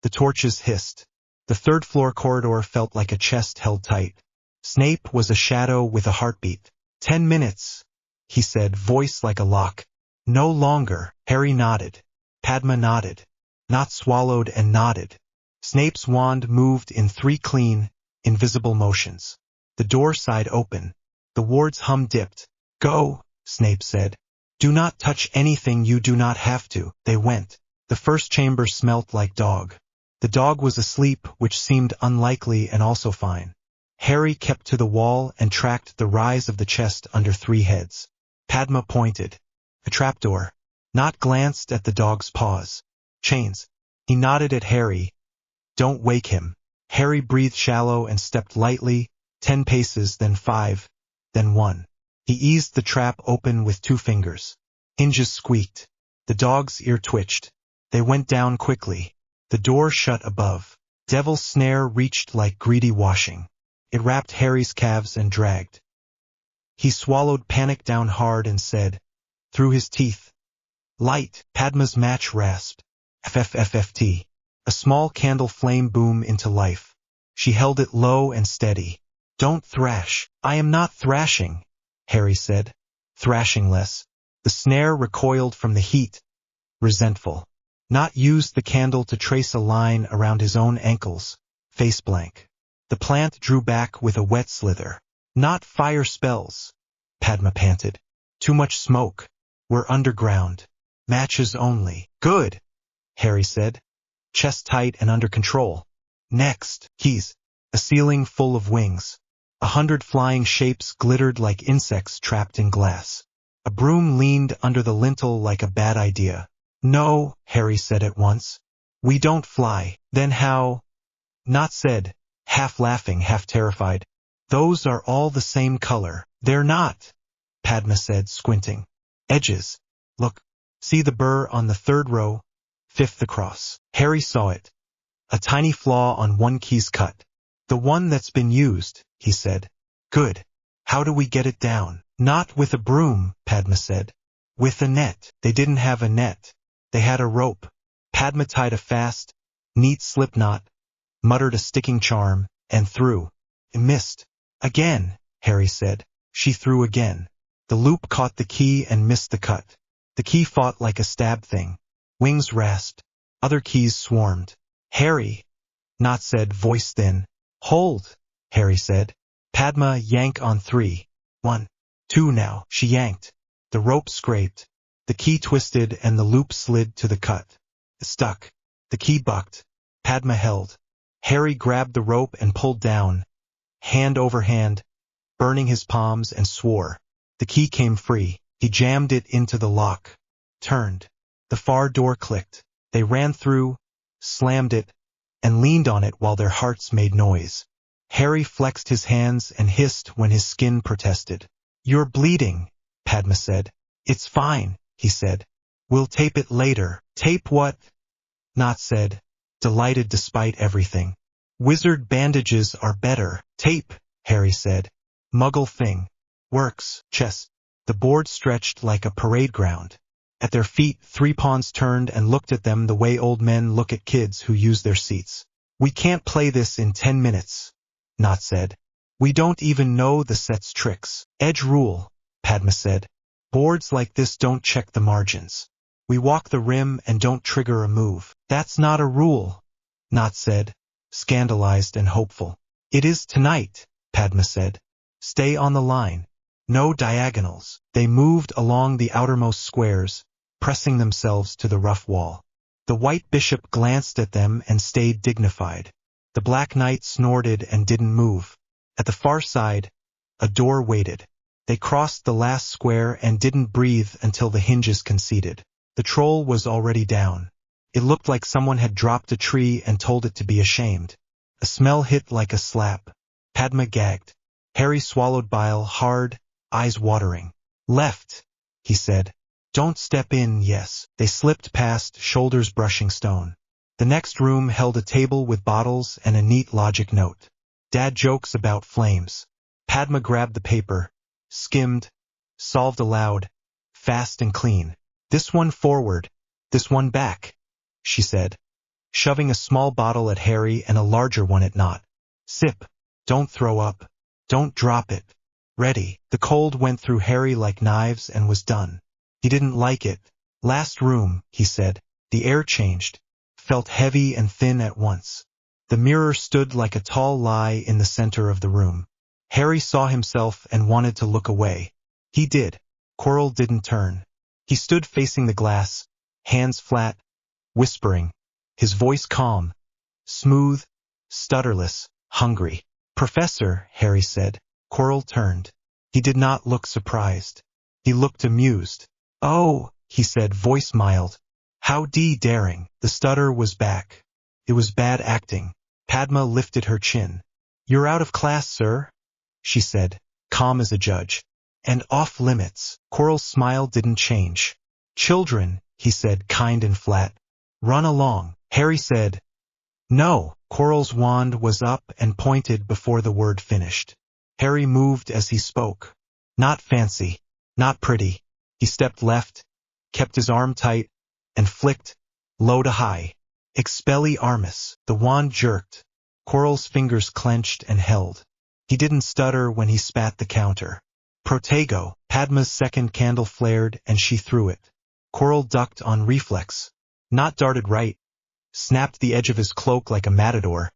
The torches hissed. The third-floor corridor felt like a chest held tight. Snape was a shadow with a heartbeat. 10 minutes, he said, voice like a lock. No longer. Harry nodded. Padma nodded. Not swallowed and nodded. Snape's wand moved in 3 clean, invisible motions. The door side open. The ward's hum dipped. Go, Snape said. Do not touch anything you do not have to. They went. The first chamber smelt like dog. The dog was asleep, which seemed unlikely and also fine. Harry kept to the wall and tracked the rise of the chest under 3 heads. Padma pointed. A trapdoor. Not glanced at the dog's paws. Chains. He nodded at Harry. Don't wake him. Harry breathed shallow and stepped lightly, 10 paces, then 5, then 1. He eased the trap open with 2 fingers. Hinges squeaked. The dog's ear twitched. They went down quickly. The door shut above. Devil's snare reached like greedy washing. It wrapped Harry's calves and dragged. He swallowed panic down hard and said, through his teeth, light. Padma's match rasped. FFFFT. A small candle flame boomed into life. She held it low and steady. Don't thrash. I am not thrashing, Harry said. Thrashing less. The snare recoiled from the heat. Resentful. Not used the candle to trace a line around his own ankles. Face blank. The plant drew back with a wet slither. Not fire spells, Padma panted. Too much smoke. We're underground. Matches only. Good, Harry said. Chest tight and under control. Next, keys. A ceiling full of wings. 100 flying shapes glittered like insects trapped in glass. A broom leaned under the lintel like a bad idea. No, Harry said at once. We don't fly. Then how? Not said, half laughing, half terrified. Those are all the same color. They're not, Padma said, squinting. Edges. Look. See the burr on the third row, fifth across. Harry saw it. A tiny flaw on one key's cut. The one that's been used, he said. Good. How do we get it down? Not with a broom, Padma said. With a net. They didn't have a net. They had a rope. Padma tied a fast, neat slip knot, muttered a sticking charm, and threw. It missed. Again, Harry said. She threw again. The loop caught the key and missed the cut. The key fought like a stab thing. Wings rasped. Other keys swarmed. Harry, Not said, voice thin. Hold, Harry said. Padma, yank on 3. 1, 2 now. She yanked. The rope scraped. The key twisted and the loop slid to the cut. It stuck. The key bucked. Padma held. Harry grabbed the rope and pulled down, hand over hand, burning his palms, and swore. The key came free. He jammed it into the lock. Turned. The far door clicked. They ran through, slammed it, and leaned on it while their hearts made noise. Harry flexed his hands and hissed when his skin protested. You're bleeding, Padma said. It's fine, he said. We'll tape it later. Tape what? Not said, delighted despite everything. Wizard bandages are better. Tape, Harry said. Muggle thing. Works. Chess. The board stretched like a parade ground. At their feet, 3 pawns turned and looked at them the way old men look at kids who use their seats. We can't play this in 10 minutes, Not said. We don't even know the set's tricks. Edge rule, Padma said. Boards like this don't check the margins. We walk the rim and don't trigger a move. That's not a rule, Not said, scandalized and hopeful. It is tonight, Padma said. Stay on the line. No diagonals. They moved along the outermost squares, pressing themselves to the rough wall. The white bishop glanced at them and stayed dignified. The black knight snorted and didn't move. At the far side, a door waited. They crossed the last square and didn't breathe until the hinges conceded. The troll was already down. It looked like someone had dropped a tree and told it to be ashamed. A smell hit like a slap. Padma gagged. Harry swallowed bile hard, eyes watering. Left, he said. Don't step in, yes. They slipped past, shoulders brushing stone. The next room held a table with bottles and a neat logic note. Dad jokes about flames. Padma grabbed the paper, skimmed, solved aloud, fast and clean. This one forward, this one back, she said, shoving a small bottle at Harry and a larger one at Not. Sip. Don't throw up. Don't drop it. Ready. The cold went through Harry like knives and was done. He didn't like it. Last room, he said. The air changed. Felt heavy and thin at once. The mirror stood like a tall lie in the center of the room. Harry saw himself and wanted to look away. He did. Quirrell didn't turn. He stood facing the glass, hands flat, whispering, his voice calm, smooth, stutterless, hungry. Professor, Harry said. Quirrell turned. He did not look surprised. He looked amused. Oh, he said, voice mild. How daring. The stutter was back. It was bad acting. Padma lifted her chin. You're out of class, sir, she said, calm as a judge. And off limits. Quirrell's smile didn't change. Children, he said, kind and flat. Run along. Harry said, no. Quirrell's wand was up and pointed before the word finished. Harry moved as he spoke. Not fancy, not pretty. He stepped left, kept his arm tight, and flicked, low to high. Expelliarmus. The wand jerked. Quirrell's fingers clenched and held. He didn't stutter when he spat the counter. Protego. Padma's second candle flared and she threw it. Quirrell ducked on reflex. Not darted right, snapped the edge of his cloak like a matador,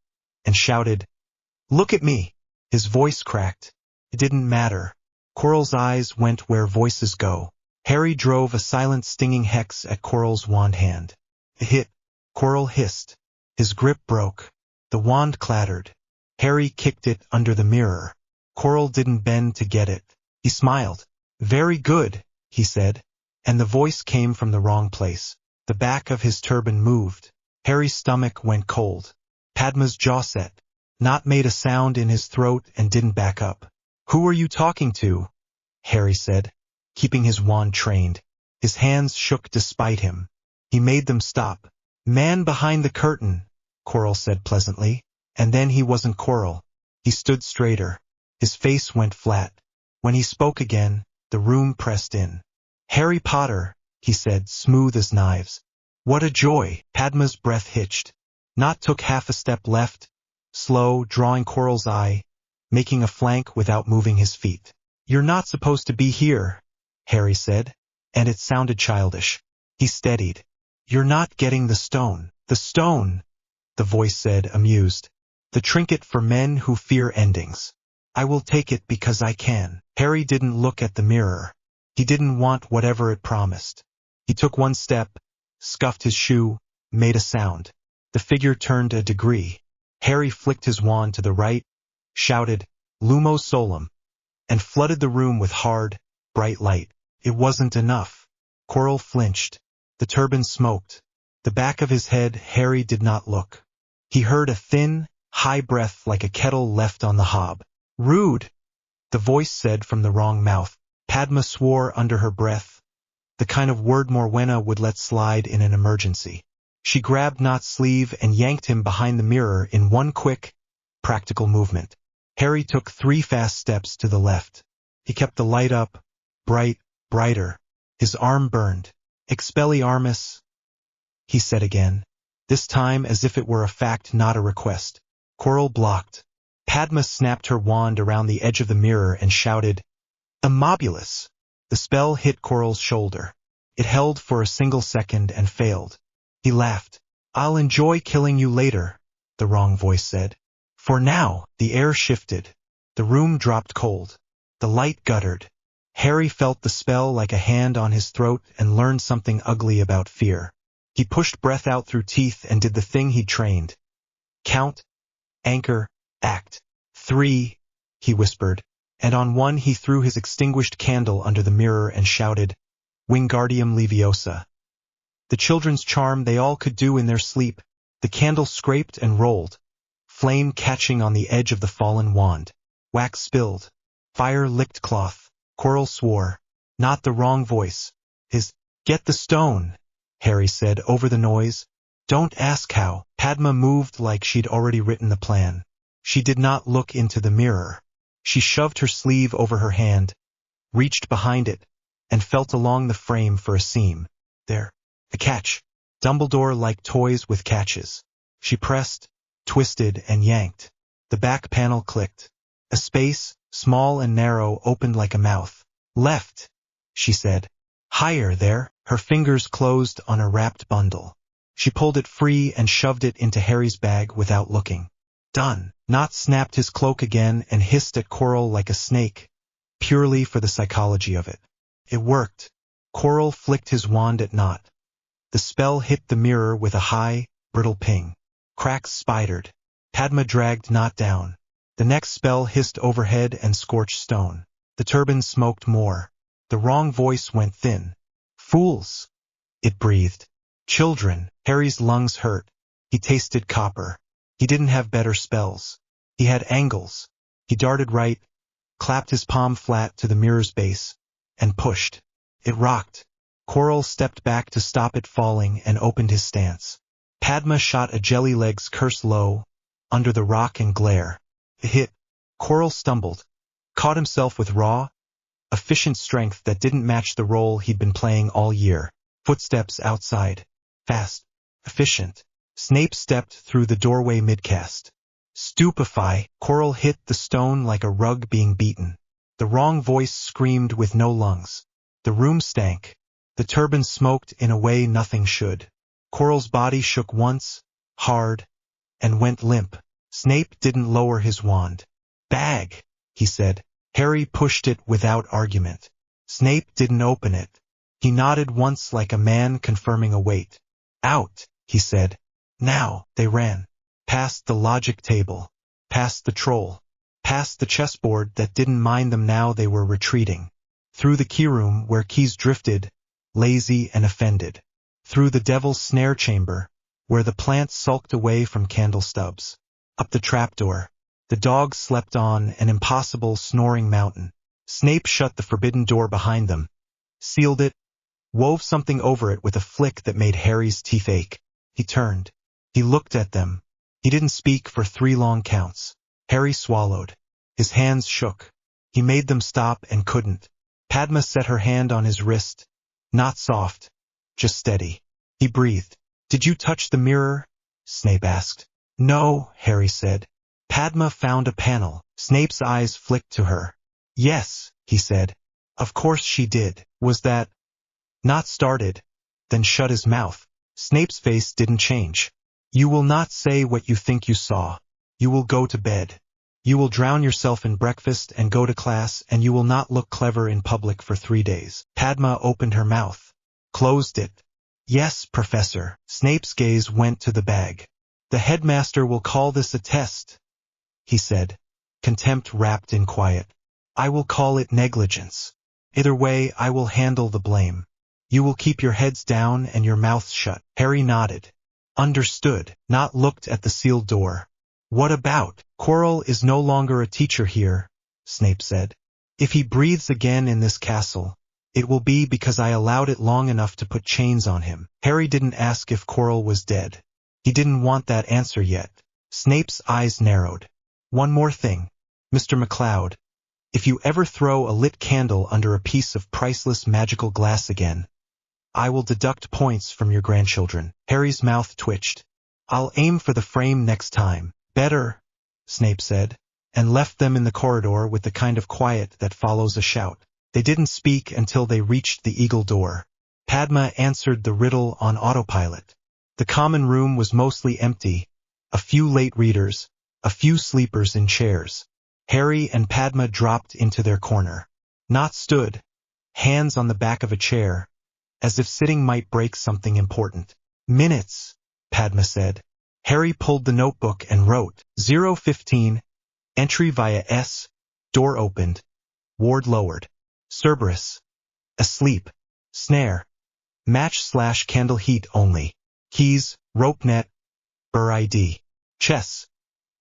and shouted, Look at me! His voice cracked. It didn't matter. Quirrell's eyes went where voices go. Harry drove a silent stinging hex at Quirrell's wand hand. It hit. Quirrell hissed. His grip broke. The wand clattered. Harry kicked it under the mirror. Quirrell didn't bend to get it. He smiled. Very good, he said, and the voice came from the wrong place. The back of his turban moved. Harry's stomach went cold. Padma's jaw set. Not made a sound in his throat and didn't back up. "Who are you talking to?" Harry said, keeping his wand trained. His hands shook despite him. He made them stop. "Man behind the curtain," Quirrell said pleasantly. And then he wasn't Quirrell. He stood straighter. His face went flat. When he spoke again, the room pressed in. "Harry Potter," he said, smooth as knives. "What a joy!" Padma's breath hitched. Not took half a step left, slow, drawing Quirrell's eye, making a flank without moving his feet. "You're not supposed to be here," Harry said, and it sounded childish. He steadied. "You're not getting the stone." "The stone," the voice said, amused. "The trinket for men who fear endings. I will take it because I can." Harry didn't look at the mirror. He didn't want whatever it promised. He took one step, scuffed his shoe, made a sound. The figure turned a degree. Harry flicked his wand to the right, shouted, "Lumo Solum," and flooded the room with hard, bright light. It wasn't enough. Quirrell flinched. The turban smoked. The back of his head, Harry did not look. He heard a thin, high breath like a kettle left on the hob. "Rude," the voice said from the wrong mouth. Padma swore under her breath, the kind of word Morwenna would let slide in an emergency. She grabbed Knott's sleeve and yanked him behind the mirror in one quick, practical movement. Harry took 3 fast steps to the left. He kept the light up, bright, brighter. His arm burned. "Expelliarmus," he said again, this time as if it were a fact, not a request. Quirrell blocked. Padma snapped her wand around the edge of the mirror and shouted, "Immobulus." The spell hit Quirrell's shoulder. It held for a single second and failed. He laughed. "I'll enjoy killing you later," the wrong voice said. "For now." The air shifted. The room dropped cold. The light guttered. Harry felt the spell like a hand on his throat and learned something ugly about fear. He pushed breath out through teeth and did the thing he'd trained. "Count, anchor, act. 3, he whispered, and on 1 he threw his extinguished candle under the mirror and shouted, "Wingardium Leviosa." The children's charm they all could do in their sleep. The candle scraped and rolled, flame catching on the edge of the fallen wand. Wax spilled. Fire licked cloth. Quirrell swore. Not the wrong voice. His, "Get the stone," Harry said over the noise. "Don't ask how." Padma moved like she'd already written the plan. She did not look into the mirror. She shoved her sleeve over her hand, reached behind it, and felt along the frame for a seam. There. A catch. Dumbledore liked toys with catches. She pressed, twisted, and yanked. The back panel clicked. A space, small and narrow, opened like a mouth. "Left," she said. "Higher there." Her fingers closed on a wrapped bundle. She pulled it free and shoved it into Harry's bag without looking. "Done." Knott snapped his cloak again and hissed at Quirrell like a snake, purely for the psychology of it. It worked. Quirrell flicked his wand at Knott. The spell hit the mirror with a high, brittle ping. Cracks spidered. Padma dragged Knott down. The next spell hissed overhead and scorched stone. The turban smoked more. The wrong voice went thin. "Fools," it breathed. "Children." Harry's lungs hurt. He tasted copper. He didn't have better spells. He had angles. He darted right, clapped his palm flat to the mirror's base, and pushed. It rocked. Quirrell stepped back to stop it falling and opened his stance. Padma shot a jelly-legs curse low, under the rock and glare. It hit. Quirrell stumbled, caught himself with raw, efficient strength that didn't match the role he'd been playing all year. Footsteps outside. Fast. Efficient. Snape stepped through the doorway midcast. Stupefy. Quirrell hit the stone like a rug being beaten. The wrong voice screamed with no lungs. The room stank. The turban smoked in a way nothing should. Quirrell's body shook once, hard, and went limp. Snape didn't lower his wand. "Bag," he said. Harry pushed it without argument. Snape didn't open it. He nodded once like a man confirming a wait. "Out," he said. Now. They ran. Past the logic table. Past the troll. Past the chessboard that didn't mind them. Now they were retreating. Through the keyroom where keys drifted, lazy and offended. Through the devil's snare chamber, where the plant sulked away from candle stubs. Up the trapdoor. The dogs slept on an impossible snoring mountain. Snape shut the forbidden door behind them, sealed it, wove something over it with a flick that made Harry's teeth ache. He turned. He looked at them. He didn't speak for 3 long counts. Harry swallowed. His hands shook. He made them stop and couldn't. Padma set her hand on his wrist. Not soft, just steady. He breathed. "Did you touch the mirror?" Snape asked. "No," Harry said. Padma found a panel. Snape's eyes flicked to her. "Yes," he said. "Of course she did. Was that—" "Not started." Then shut his mouth. Snape's face didn't change. "You will not say what you think you saw. You will go to bed. You will drown yourself in breakfast and go to class, and you will not look clever in public for 3 days." Padma opened her mouth. Closed it. "Yes, Professor." Snape's gaze went to the bag. "The headmaster will call this a test," he said, contempt wrapped in quiet. "I will call it negligence. Either way, I will handle the blame. You will keep your heads down and your mouths shut." Harry nodded. "Understood," not looked at the sealed door. "What about? Quirrell is no longer a teacher here," Snape said. "If he breathes again in this castle, it will be because I allowed it long enough to put chains on him." Harry didn't ask if Quirrell was dead. He didn't want that answer yet. Snape's eyes narrowed. "One more thing, Mr. McLeod. If you ever throw a lit candle under a piece of priceless magical glass again, I will deduct points from your grandchildren." Harry's mouth twitched. "I'll aim for the frame next time." "Better," Snape said, and left them in the corridor with the kind of quiet that follows a shout. They didn't speak until they reached the eagle door. Padma answered the riddle on autopilot. The common room was mostly empty, a few late readers, a few sleepers in chairs. Harry and Padma dropped into their corner. Not stood, hands on the back of a chair, as if sitting might break something important. "Minutes," Padma said. Harry pulled the notebook and wrote, 015, entry via S, door opened, ward lowered. Cerberus. Asleep. Snare. Match/candle heat only. Keys, rope net, Bur ID. Chess.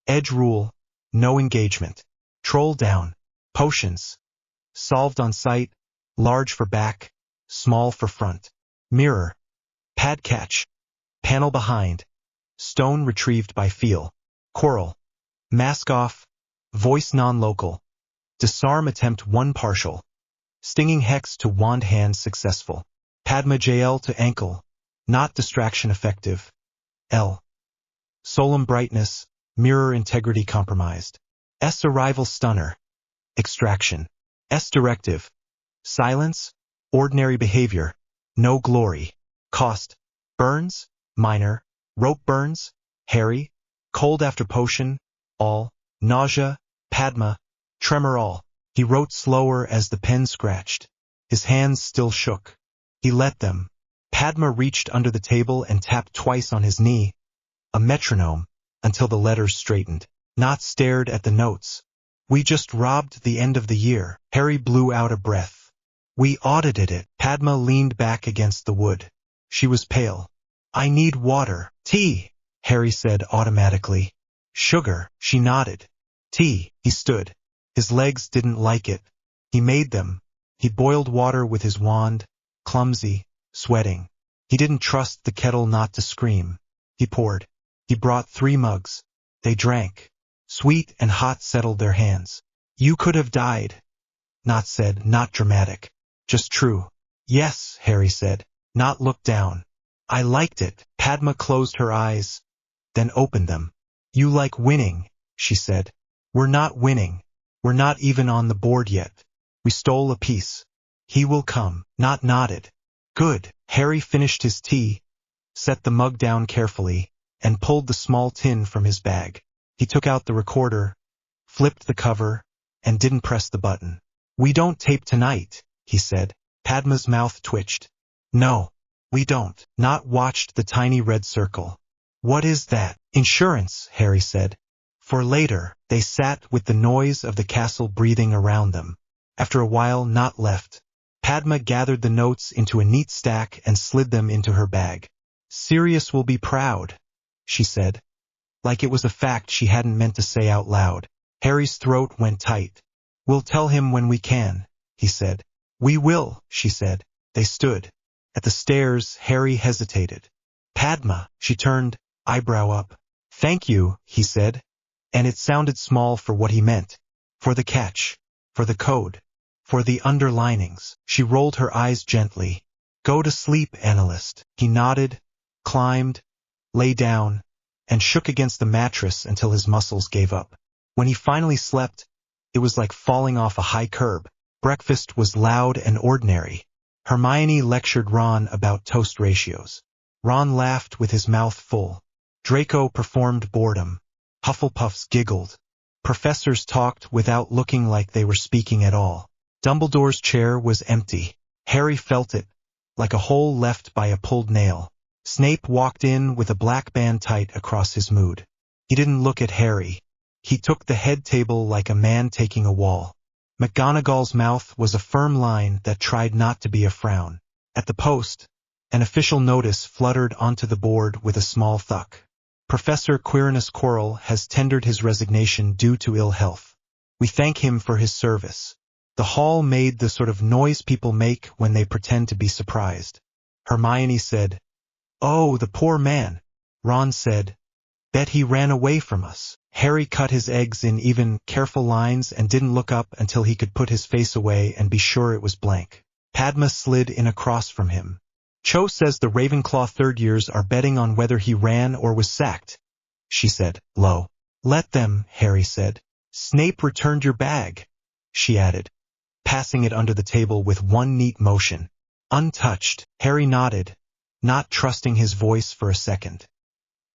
Edge rule, no engagement. Troll down. Potions. Solved on sight, large for back, small for front. Mirror. Pad catch. Panel behind. Stone retrieved by feel. Quirrell. Mask off. Voice non-local. Disarm attempt 1 partial. Stinging hex to wand hand successful. Padma JL to ankle. Not distraction effective. L. Solemn brightness. Mirror integrity compromised. S arrival stunner. Extraction. S directive. Silence. Ordinary behavior. No glory. Cost. Burns. Minor. Rope burns. Harry. Cold after potion. All. Nausea. Padma. Tremor all. He wrote slower as the pen scratched. His hands still shook. He let them. Padma reached under the table and tapped twice on his knee, a metronome, until the letters straightened. Not stared at the notes. "We just robbed the end of the year." Harry blew out a breath. "We audited it." Padma leaned back against the wood. She was pale. "I need water." "Tea," Harry said automatically. "Sugar," she nodded. "Tea." He stood. His legs didn't like it. He made them. He boiled water with his wand, clumsy, sweating. He didn't trust the kettle not to scream. He poured. He brought 3 mugs. They drank. Sweet and hot settled their hands. "You could have died." Not said, not dramatic. Just true. "Yes," Harry said, not looked down. "I liked it." Padma closed her eyes, then opened them. "You like winning," she said. "We're not winning. We're not even on the board yet. We stole a piece. He will come." Not nodded. "Good." Harry finished his tea, set the mug down carefully, and pulled the small tin from his bag. He took out the recorder, flipped the cover, and didn't press the button. "We don't tape tonight," he said. Padma's mouth twitched. "No, we don't." Not watched the tiny red circle. "What is that?" "Insurance," Harry said. "For later." They sat with the noise of the castle breathing around them. After a while, Not left. Padma gathered the notes into a neat stack and slid them into her bag. Sirius will be proud, she said, like it was a fact she hadn't meant to say out loud. Harry's throat went tight. We'll tell him when we can, he said. We will, she said. They stood. At the stairs, Harry hesitated. Padma, she turned, eyebrow up. Thank you, he said. And it sounded small for what he meant. For the catch. For the code. For the underlinings. She rolled her eyes gently. Go to sleep, analyst. He nodded, climbed, lay down, and shook against the mattress until his muscles gave up. When he finally slept, it was like falling off a high curb. Breakfast was loud and ordinary. Hermione lectured Ron about toast ratios. Ron laughed with his mouth full. Draco performed boredom. Hufflepuffs giggled. Professors talked without looking like they were speaking at all. Dumbledore's chair was empty. Harry felt it, like a hole left by a pulled nail. Snape walked in with a black band tight across his mood. He didn't look at Harry. He took the head table like a man taking a wall. McGonagall's mouth was a firm line that tried not to be a frown. At the post, an official notice fluttered onto the board with a small thunk. Professor Quirinus Quirrell has tendered his resignation due to ill health. We thank him for his service. The hall made the sort of noise people make when they pretend to be surprised. Hermione said, Oh, the poor man. Ron said, Bet he ran away from us. Harry cut his eggs in even, careful lines and didn't look up until he could put his face away and be sure it was blank. Padma slid in across from him. Cho says the Ravenclaw third years are betting on whether he ran or was sacked, she said, low. Let them, Harry said. Snape returned your bag, she added, passing it under the table with one neat motion. Untouched, Harry nodded, not trusting his voice for a second.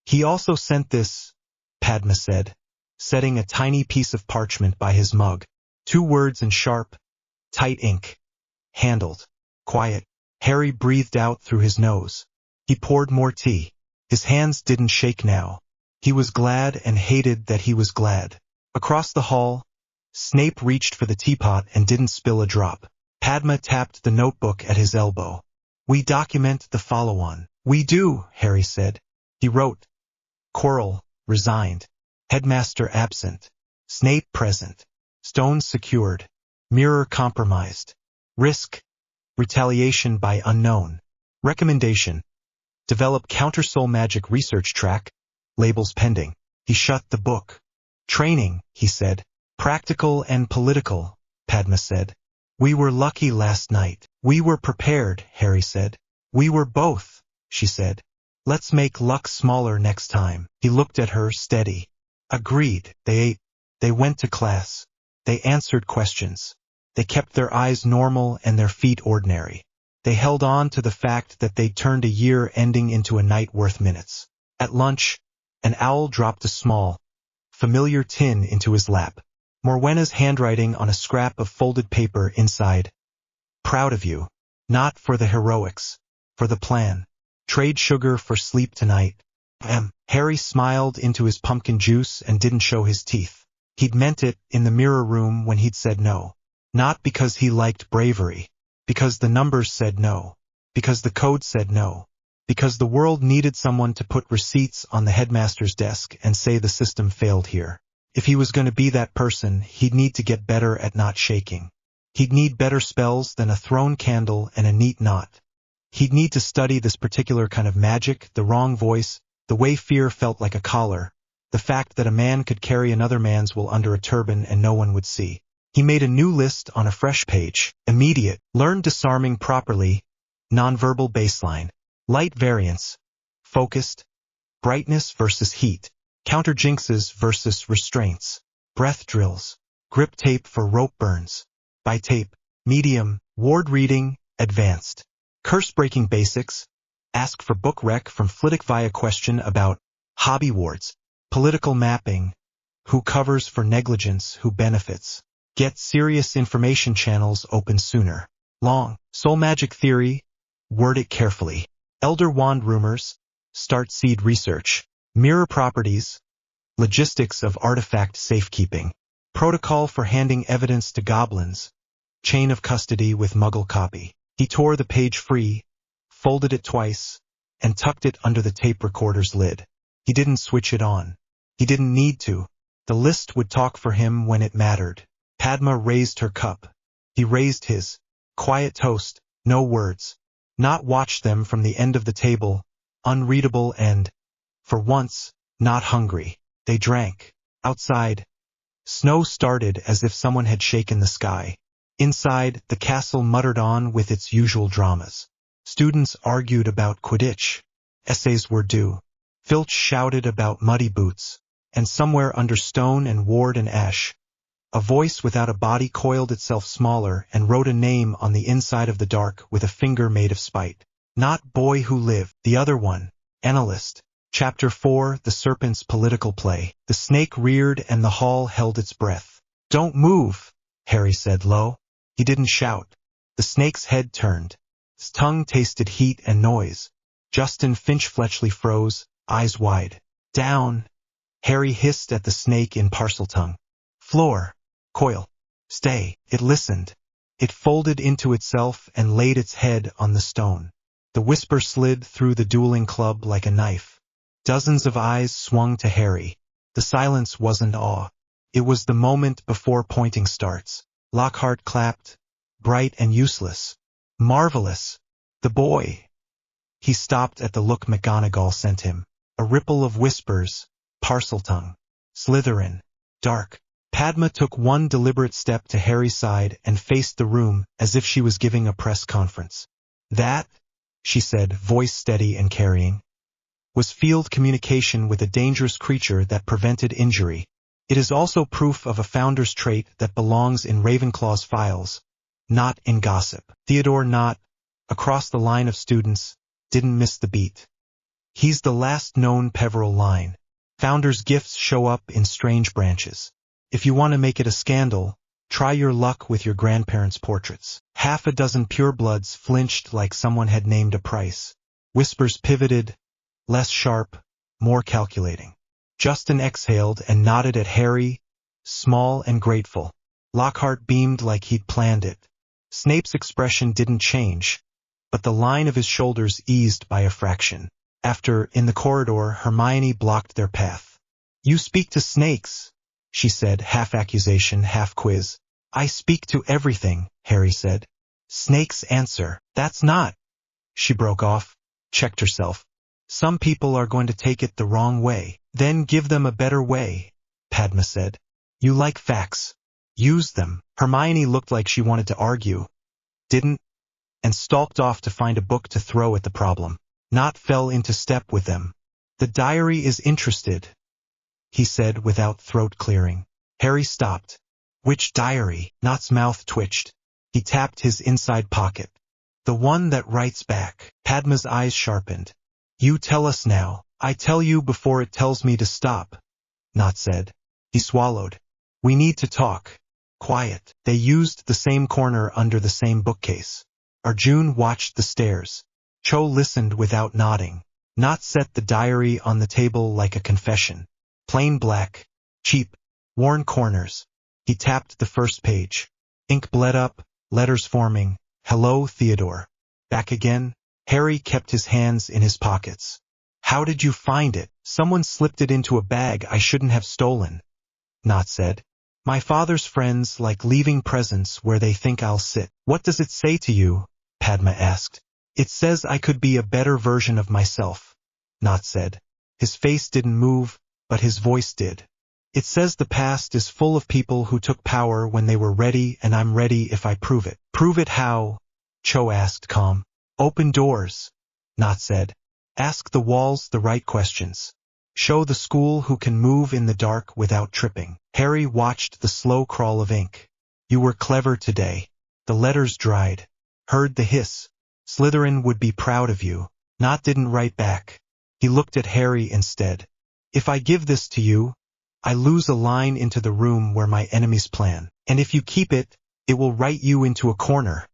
He also sent this, Padma said, setting a tiny piece of parchment by his mug. 2 words in sharp, tight ink. Handled. Quiet. Harry breathed out through his nose. He poured more tea. His hands didn't shake now. He was glad and hated that he was glad. Across the hall, Snape reached for the teapot and didn't spill a drop. Padma tapped the notebook at his elbow. We document the follow-on. We do, Harry said. He wrote. Quirrell, resigned. Headmaster absent. Snape present. Stones secured. Mirror compromised. Risk. Retaliation by unknown. Recommendation. Develop counter-soul magic research track. Labels pending. He shut the book. Training, he said. Practical and political, Padma said. We were lucky last night. We were prepared, Harry said. We were both, she said. Let's make luck smaller next time. He looked at her, steady. Agreed. They ate. They went to class. They answered questions. They kept their eyes normal and their feet ordinary. They held on to the fact that they'd turned a year ending into a night worth minutes. At lunch, an owl dropped a small, familiar tin into his lap. Morwenna's handwriting on a scrap of folded paper inside. Proud of you. Not for the heroics. For the plan. Trade sugar for sleep tonight. Harry smiled into his pumpkin juice and didn't show his teeth. He'd meant it in the mirror room when he'd said no. Not because he liked bravery. Because the numbers said no. Because the code said no. Because the world needed someone to put receipts on the headmaster's desk and say the system failed here. If he was going to be that person, he'd need to get better at not shaking. He'd need better spells than a thrown candle and a neat knot. He'd need to study this particular kind of magic, the wrong voice, the way fear felt like a collar, the fact that a man could carry another man's wool under a turban and no one would see. He made a new list on a fresh page. Immediate. Learn disarming properly. Nonverbal baseline. Light variance. Focused. Brightness versus heat. Counter jinxes versus restraints. Breath drills. Grip tape for rope burns. By tape. Medium. Ward reading. Advanced. Curse-breaking basics. Ask for book rec from Flitwick via question about hobby wards. Political mapping. Who covers for negligence, who benefits. Get serious information channels open sooner. Long. Soul magic theory. Word it carefully. Elder wand rumors. Start seed research. Mirror properties. Logistics of artifact safekeeping. Protocol for handing evidence to goblins. Chain of custody with muggle copy. He tore the page free, folded it twice, and tucked it under the tape recorder's lid. He didn't switch it on. He didn't need to. The list would talk for him when it mattered. Padma raised her cup. He raised his. Quiet toast, no words. Not watched them from the end of the table, unreadable and, for once, not hungry. They drank. Outside, snow started as if someone had shaken the sky. Inside, the castle muttered on with its usual dramas. Students argued about Quidditch. Essays were due. Filch shouted about muddy boots. And somewhere under stone and ward and ash, a voice without a body coiled itself smaller and wrote a name on the inside of the dark with a finger made of spite. Not Boy Who Lived, the other one. Analyst. Chapter 4, The Serpent's Political Play. The snake reared and the hall held its breath. Don't move, Harry said low. He didn't shout. The snake's head turned. His tongue tasted heat and noise. Justin Finch-Fletchley froze, eyes wide. Down. Harry hissed at the snake in Parseltongue. Floor. Coil. Stay. It listened. It folded into itself and laid its head on the stone. The whisper slid through the dueling club like a knife. Dozens of eyes swung to Harry. The silence wasn't awe. It was the moment before pointing starts. Lockhart clapped. Bright and useless. Marvelous. The boy. He stopped at the look McGonagall sent him. A ripple of whispers. Parseltongue. Slytherin. Dark. Padma took one deliberate step to Harry's side and faced the room as if she was giving a press conference. That, she said, voice steady and carrying, was field communication with a dangerous creature that prevented injury. It is also proof of a founder's trait that belongs in Ravenclaw's files, not in gossip. Theodore Knott, across the line of students, didn't miss the beat. He's the last known Peveril line. Founders' gifts show up in strange branches. If you want to make it a scandal, try your luck with your grandparents' portraits. Half a dozen purebloods flinched like someone had named a price. Whispers pivoted, less sharp, more calculating. Justin exhaled and nodded at Harry, small and grateful. Lockhart beamed like he'd planned it. Snape's expression didn't change, but the line of his shoulders eased by a fraction. After, in the corridor, Hermione blocked their path. You speak to snakes, she said, half accusation, half quiz. I speak to everything, Harry said. Snakes answer. That's not. She broke off, checked herself. Some people are going to take it the wrong way. Then give them a better way, Padma said. You like facts. Use them. Hermione looked like she wanted to argue, didn't, and stalked off to find a book to throw at the problem. Knott fell into step with them. The diary is interested, he said without throat clearing. Harry stopped. Which diary? Knott's mouth twitched. He tapped his inside pocket. The one that writes back. Padma's eyes sharpened. You tell us now. I tell you before it tells me to stop, Knott said. He swallowed. We need to talk. Quiet. They used the same corner under the same bookcase. Arjun watched the stairs. Cho listened without nodding. Knott set the diary on the table like a confession. Plain black, cheap, worn corners. He tapped the first page. Ink bled up, letters forming. Hello, Theodore. Back again? Harry kept his hands in his pockets. How did you find it? Someone slipped it into a bag I shouldn't have stolen, Knott said. My father's friends like leaving presents where they think I'll sit. What does it say to you? Padma asked. It says I could be a better version of myself, Knott said. His face didn't move, but his voice did. It says the past is full of people who took power when they were ready, and I'm ready if I prove it. Prove it how? Cho asked, calm. Open doors, Knott said. Ask the walls the right questions. Show the school who can move in the dark without tripping. Harry watched the slow crawl of ink. You were clever today. The letters dried. Heard the hiss. Slytherin would be proud of you. Knott didn't write back. He looked at Harry instead. If I give this to you, I lose a line into the room where my enemies plan. And if you keep it, it will write you into a corner,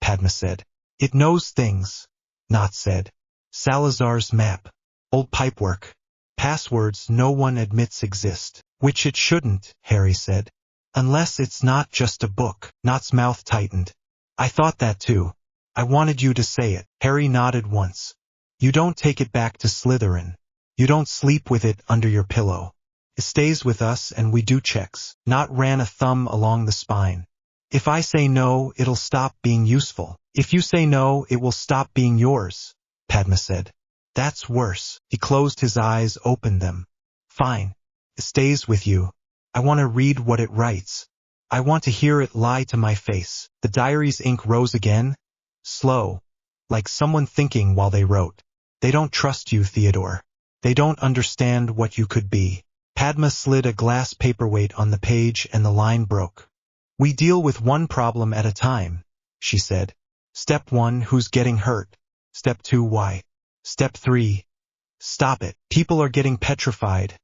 Padma said. It knows things, Knott said. Salazar's map. Old pipework. Passwords no one admits exist. Which it shouldn't, Harry said. Unless it's not just a book. Knott's mouth tightened. I thought that too. I wanted you to say it. Harry nodded once. You don't take it back to Slytherin. You don't sleep with it under your pillow. It stays with us and we do checks, not ran a thumb along the spine. If I say no, it'll stop being useful. If you say no, it will stop being yours, Padma said. That's worse. He closed his eyes, opened them. Fine. It stays with you. I want to read what it writes. I want to hear it lie to my face. The diary's ink rose again, slow, like someone thinking while they wrote. They don't trust you, Theodore. They don't understand what you could be. Padma slid a glass paperweight on the page and the line broke. We deal with one problem at a time, she said. Step 1, who's getting hurt? Step 2, why? Step 3, stop it. People are getting petrified,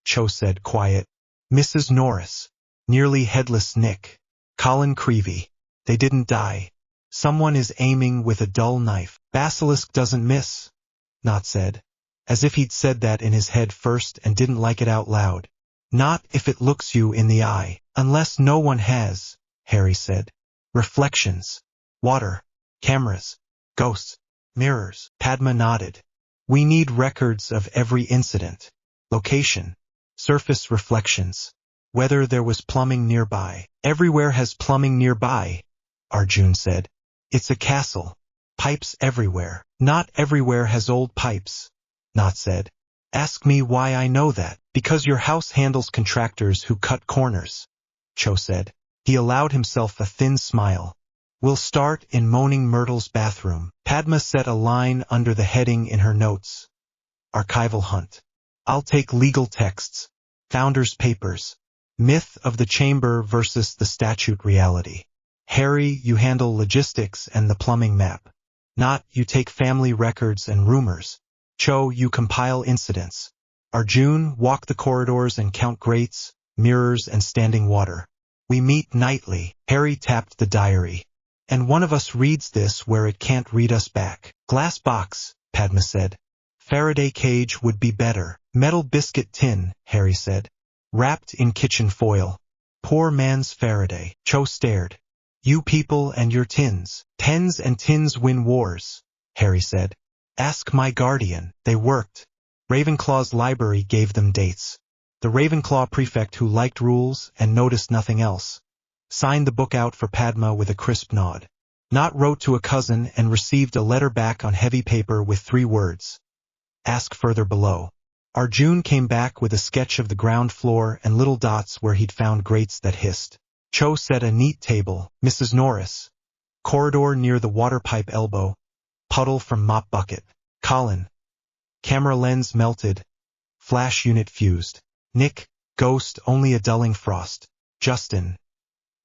Cho said, quiet. Mrs. Norris. Nearly headless Nick. Colin Creevy. They didn't die. Someone is aiming with a dull knife. Basilisk doesn't miss, Nott said, as if he'd said that in his head first and didn't like it out loud. Not if it looks you in the eye. Unless no one has, Harry said. Reflections. Water. Cameras. Ghosts. Mirrors. Padma nodded. We need records of every incident. Location. Surface reflections. Whether there was plumbing nearby. Everywhere has plumbing nearby, Arjun said. It's a castle. Pipes everywhere. Not everywhere has old pipes, Nott said. Ask me why I know that. Because your house handles contractors who cut corners, Cho said. He allowed himself a thin smile. We'll start in Moaning Myrtle's bathroom. Padma set a line under the heading in her notes. Archival hunt. I'll take legal texts. Founders' papers. Myth of the chamber versus the statute reality. Harry, you handle logistics and the plumbing map. Nott, you take family records and rumors. Cho, you compile incidents. Arjun, walk the corridors and count grates, mirrors and standing water. We meet nightly. Harry tapped the diary. And one of us reads this where it can't read us back. Glass box, Padma said. Faraday cage would be better. Metal biscuit tin, Harry said. Wrapped in kitchen foil. Poor man's Faraday. Cho stared. You people and your tins. Pens and tins win wars, Harry said. Ask my guardian. They worked. Ravenclaw's library gave them dates. The Ravenclaw prefect who liked rules and noticed nothing else signed the book out for Padma with a crisp nod. Nott wrote to a cousin and received a letter back on heavy paper with 3 words. Ask further below. Arjun came back with a sketch of the ground floor and little dots where he'd found grates that hissed. Cho set a neat table. Mrs. Norris. Corridor near the water pipe elbow. Puddle from mop bucket. Colin. Camera lens melted. Flash unit fused. Nick. Ghost only a dulling frost. Justin.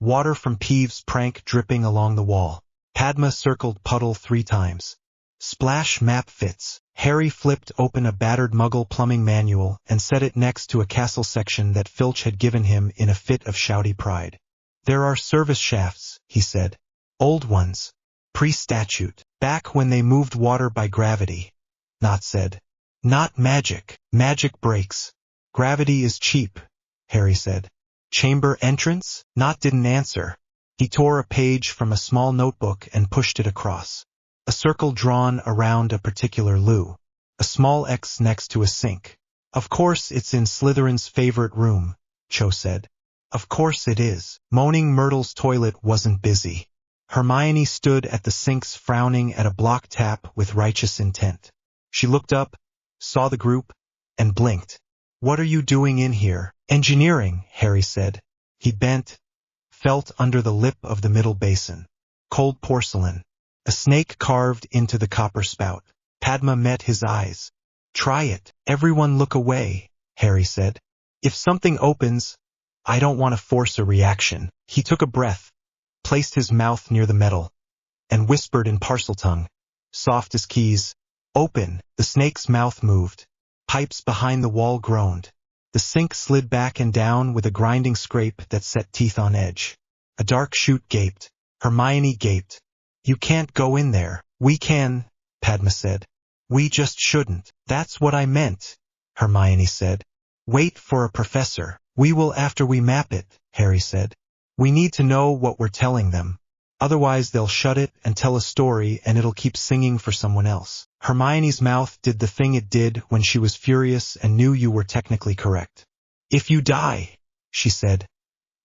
Water from Peeves' prank dripping along the wall. Padma circled puddle 3 times. Splash map fits. Harry flipped open a battered Muggle plumbing manual and set it next to a castle section that Filch had given him in a fit of shouty pride. There are service shafts, he said. Old ones. Pre-statute. Back when they moved water by gravity, Nott said. Not magic. Magic breaks. Gravity is cheap, Harry said. Chamber entrance? Nott didn't answer. He tore a page from a small notebook and pushed it across. A circle drawn around a particular loo. A small X next to a sink. Of course it's in Slytherin's favorite room, Cho said. Of course it is. Moaning Myrtle's toilet wasn't busy. Hermione stood at the sinks frowning at a block tap with righteous intent. She looked up, saw the group, and blinked. What are you doing in here? Engineering, Harry said. He bent, felt under the lip of the middle basin. Cold porcelain. A snake carved into the copper spout. Padma met his eyes. Try it. Everyone look away, Harry said. If something opens, I don't want to force a reaction. He took a breath, placed his mouth near the metal, and whispered in Parseltongue, soft as keys, open. The snake's mouth moved. Pipes behind the wall groaned. The sink slid back and down with a grinding scrape that set teeth on edge. A dark chute gaped. Hermione gaped. You can't go in there. We can, Padma said. We just shouldn't. That's what I meant, Hermione said. Wait for a professor. We will after we map it, Harry said. We need to know what we're telling them. Otherwise they'll shut it and tell a story and it'll keep singing for someone else. Hermione's mouth did the thing it did when she was furious and knew you were technically correct. If you die, she said,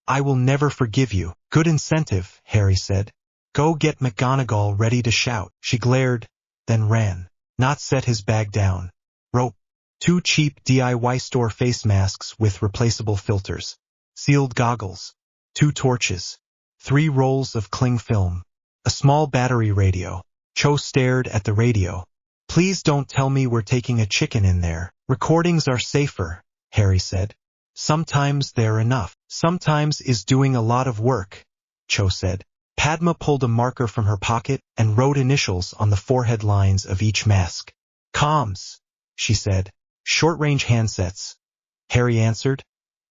I will never forgive you. Good incentive, Harry said. Go get McGonagall ready to shout. She glared, then ran. Not set his bag down. Rope. 2 cheap DIY store face masks with replaceable filters. Sealed goggles. 2 torches. 3 rolls of cling film. A small battery radio. Cho stared at the radio. Please don't tell me we're taking a chicken in there. Recordings are safer, Harry said. Sometimes they're enough. Sometimes is doing a lot of work, Cho said. Padma pulled a marker from her pocket and wrote initials on the forehead lines of each mask. Comms, she said. Short-range handsets, Harry answered,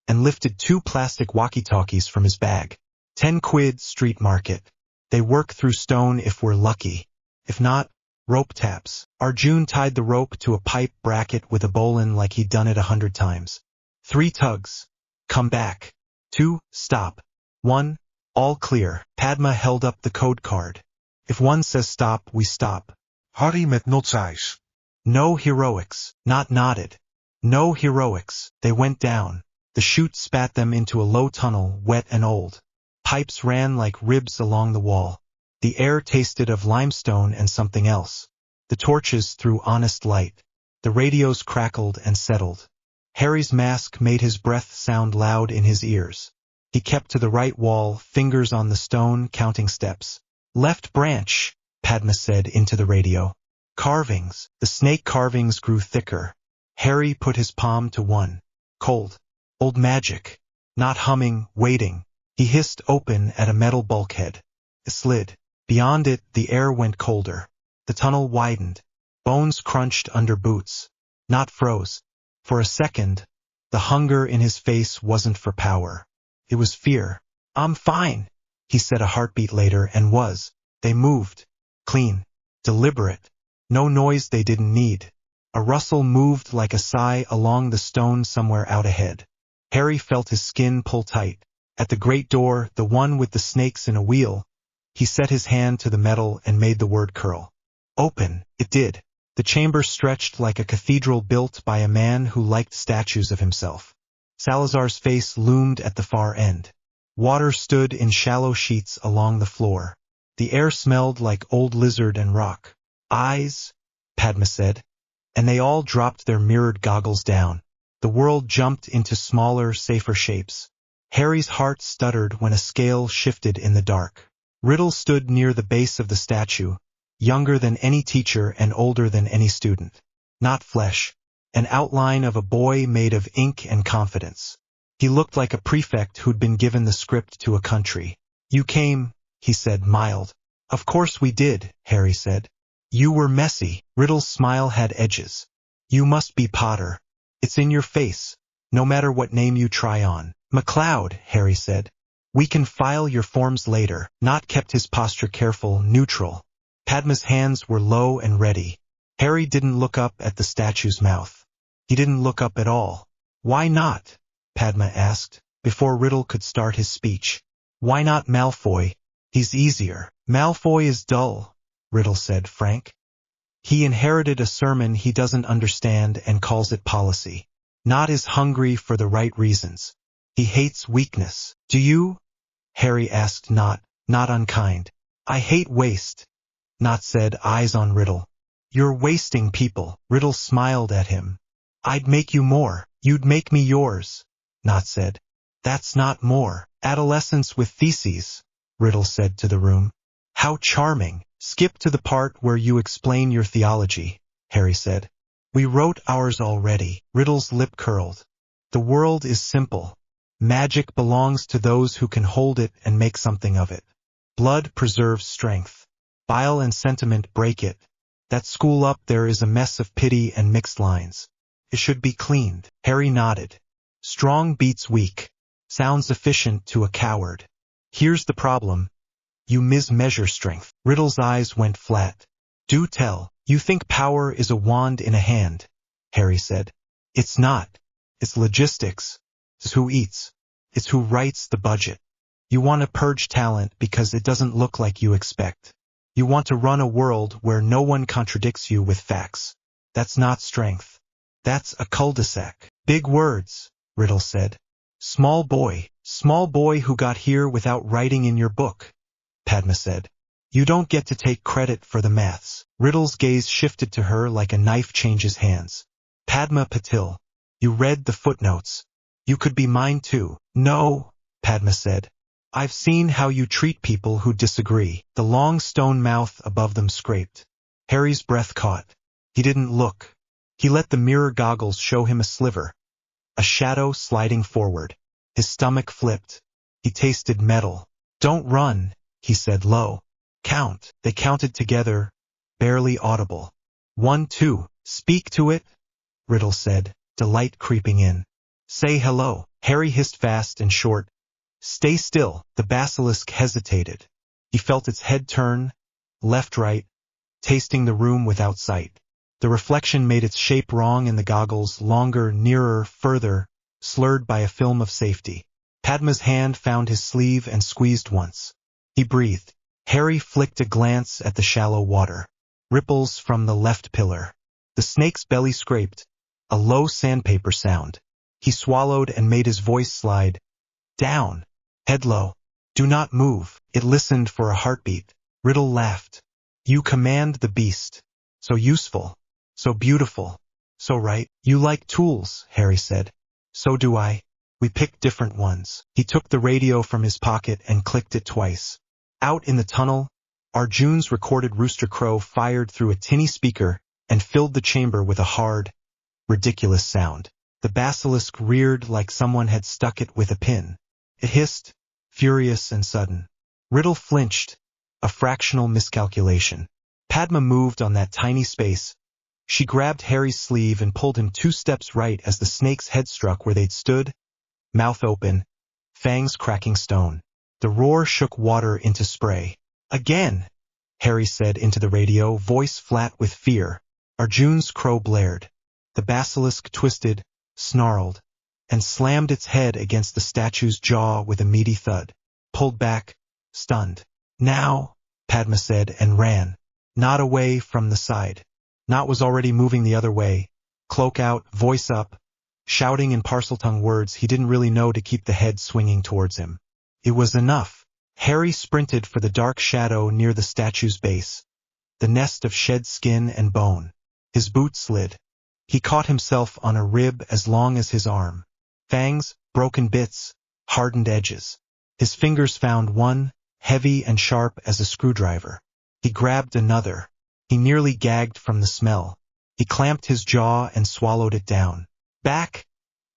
and lifted 2 plastic walkie-talkies from his bag. 10 quid street market. They work through stone if we're lucky. If not, rope taps. Arjun tied the rope to a pipe bracket with a bowline like he'd done it 100 times. 3 tugs. Come back. 2, stop. 1, all clear. Padma held up the code card. If 1 says stop, we stop. Harry met notsize. No heroics. Not nodded. No heroics. They went down. The chute spat them into a low tunnel, wet and old. Pipes ran like ribs along the wall. The air tasted of limestone and something else. The torches threw honest light. The radios crackled and settled. Harry's mask made his breath sound loud in his ears. He kept to the right wall, fingers on the stone, counting steps. Left branch, Padma said into the radio. Carvings. The snake carvings grew thicker. Harry put his palm to one. Cold. Old magic. Not humming, waiting. He hissed open at a metal bulkhead. It slid. Beyond it, the air went colder. The tunnel widened. Bones crunched under boots. Not froze. For a second, the hunger in his face wasn't for power. It was fear. I'm fine, he said a heartbeat later, and was. They moved. Clean. Deliberate. No noise they didn't need. A rustle moved like a sigh along the stone somewhere out ahead. Harry felt his skin pull tight. At the great door, the one with the snakes in a wheel, he set his hand to the metal and made the word curl. Open. It did. The chamber stretched like a cathedral built by a man who liked statues of himself. Salazar's face loomed at the far end. Water stood in shallow sheets along the floor. The air smelled like old lizard and rock. Eyes, Padma said, and they all dropped their mirrored goggles down. The world jumped into smaller, safer shapes. Harry's heart stuttered when a scale shifted in the dark. Riddle stood near the base of the statue, younger than any teacher and older than any student. Not flesh, an outline of a boy made of ink and confidence. He looked like a prefect who'd been given the script to a country. You came, he said, mild. Of course we did, Harry said. You were messy. Riddle's smile had edges. You must be Potter. It's in your face, no matter what name you try on. McLeod, Harry said. We can file your forms later. Not kept his posture careful, neutral. Padma's hands were low and ready. Harry didn't look up at the statue's mouth. He didn't look up at all. Why not? Padma asked, before Riddle could start his speech. Why not Malfoy? He's easier. Malfoy is dull, Riddle said, frank. He inherited a sermon he doesn't understand and calls it policy. Not is hungry for the right reasons. He hates weakness. Do you? Harry asked, not unkind. I hate waste. Not said, eyes on Riddle. You're wasting people. Riddle smiled at him. I'd make you more. You'd make me yours. Not said. That's not more. Adolescence with theses, Riddle said to the room. How charming. Skip to the part where you explain your theology, Harry said. We wrote ours already. Riddle's lip curled. The world is simple. Magic belongs to those who can hold it and make something of it. Blood preserves strength. Bile and sentiment break it. That school up there is a mess of pity and mixed lines. It should be cleaned. Harry nodded. Strong beats weak. Sounds efficient to a coward. Here's the problem. You mismeasure strength. Riddle's eyes went flat. Do tell. You think power is a wand in a hand, Harry said. It's not. It's logistics. It's who eats. It's who writes the budget. You want to purge talent because it doesn't look like you expect. You want to run a world where no one contradicts you with facts. That's not strength. That's a cul-de-sac. Big words, Riddle said. Small boy who got here without writing in your book, Padma said. You don't get to take credit for the maths. Riddle's gaze shifted to her like a knife changes hands. Padma Patil, you read the footnotes. You could be mine too. No, Padma said. I've seen how you treat people who disagree. The long stone mouth above them scraped. Harry's breath caught. He didn't look. He let the mirror goggles show him a sliver. A shadow sliding forward. His stomach flipped. He tasted metal. Don't run, he said low. Count. They counted together, barely audible. 1, 2. Speak to it, Riddle said, delight creeping in. Say hello. Harry hissed fast and short. Stay still. The basilisk hesitated. He felt its head turn, left-right, tasting the room without sight. The reflection made its shape wrong in the goggles, longer, nearer, further, slurred by a film of safety. Padma's hand found his sleeve and squeezed once. He breathed. Harry flicked a glance at the shallow water. Ripples from the left pillar. The snake's belly scraped. A low sandpaper sound. He swallowed and made his voice slide. Down. Head low. Do not move. It listened for a heartbeat. Riddle laughed. You command the beast. So useful. So beautiful. So right. You like tools, Harry said. So do I. We picked different ones. He took the radio from his pocket and clicked it twice. Out in the tunnel, Arjun's recorded rooster crow fired through a tinny speaker and filled the chamber with a hard, ridiculous sound. The basilisk reared like someone had stuck it with a pin. It hissed, furious and sudden. Riddle flinched, a fractional miscalculation. Padma moved on that tiny space. She grabbed Harry's sleeve and pulled him 2 steps right as the snake's head struck where they'd stood, mouth open, fangs cracking stone. The roar shook water into spray. Again, Harry said into the radio, voice flat with fear. Arjun's crow blared. The basilisk twisted, snarled, and slammed its head against the statue's jaw with a meaty thud. Pulled back, stunned. Now, Padma said and ran. Not away from the side. Not was already moving the other way. Cloak out, voice up, shouting in Parseltongue words he didn't really know to keep the head swinging towards him. It was enough. Harry sprinted for the dark shadow near the statue's base, the nest of shed skin and bone. His boot slid. He caught himself on a rib as long as his arm. Fangs, broken bits, hardened edges. His fingers found one, heavy and sharp as a screwdriver. He grabbed another. He nearly gagged from the smell. He clamped his jaw and swallowed it down. Back,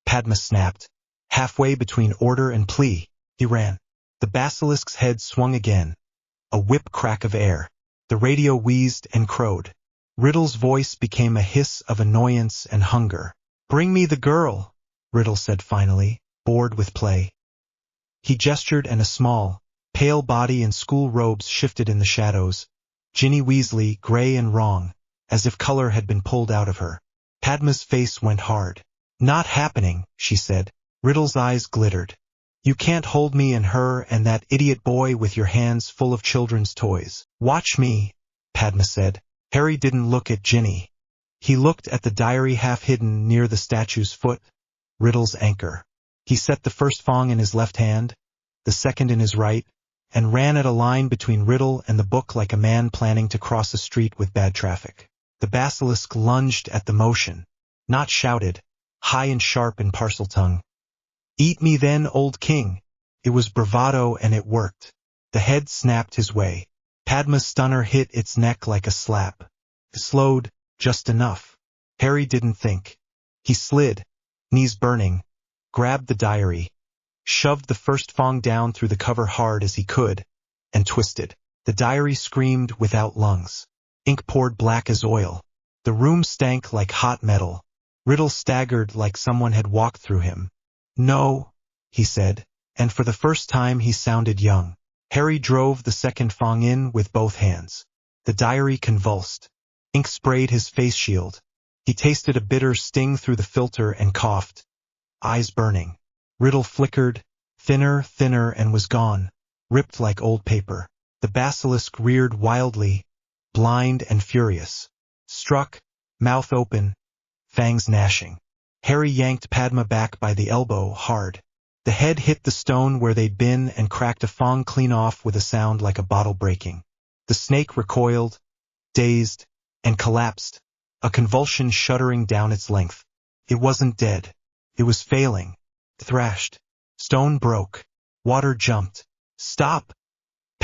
Padma snapped. Halfway between order and plea, he ran. The basilisk's head swung again. A whip crack of air. The radio wheezed and crowed. Riddle's voice became a hiss of annoyance and hunger. Bring me the girl, Riddle said finally, bored with play. He gestured and a small, pale body in school robes shifted in the shadows. Ginny Weasley, gray and wrong, as if color had been pulled out of her. Padma's face went hard. Not happening, she said. Riddle's eyes glittered. You can't hold me and her and that idiot boy with your hands full of children's toys. Watch me, Padma said. Harry didn't look at Ginny. He looked at the diary half hidden near the statue's foot, Riddle's anchor. He set the first fong in his left hand, the second in his right, and ran at a line between Riddle and the book like a man planning to cross a street with bad traffic. The basilisk lunged at the motion, not shouted, high and sharp in Parseltongue. Eat me then, old king. It was bravado and it worked. The head snapped his way. Padma's stunner hit its neck like a slap. It slowed, just enough. Harry didn't think. He slid, knees burning, grabbed the diary, shoved the first fong down through the cover hard as he could, and twisted. The diary screamed without lungs. Ink poured black as oil. The room stank like hot metal. Riddle staggered like someone had walked through him. No, he said, and for the first time he sounded young. Harry drove the second fong in with both hands. The diary convulsed. Ink sprayed his face shield. He tasted a bitter sting through the filter and coughed. Eyes burning. Riddle flickered, thinner, and was gone, ripped like old paper. The basilisk reared wildly, blind and furious. Struck, mouth open, fangs gnashing. Harry yanked Padma back by the elbow hard. The head hit the stone where they'd been and cracked a fang clean off with a sound like a bottle breaking. The snake recoiled, dazed, and collapsed, a convulsion shuddering down its length. It wasn't dead. It was failing. Thrashed. Stone broke. Water jumped. Stop!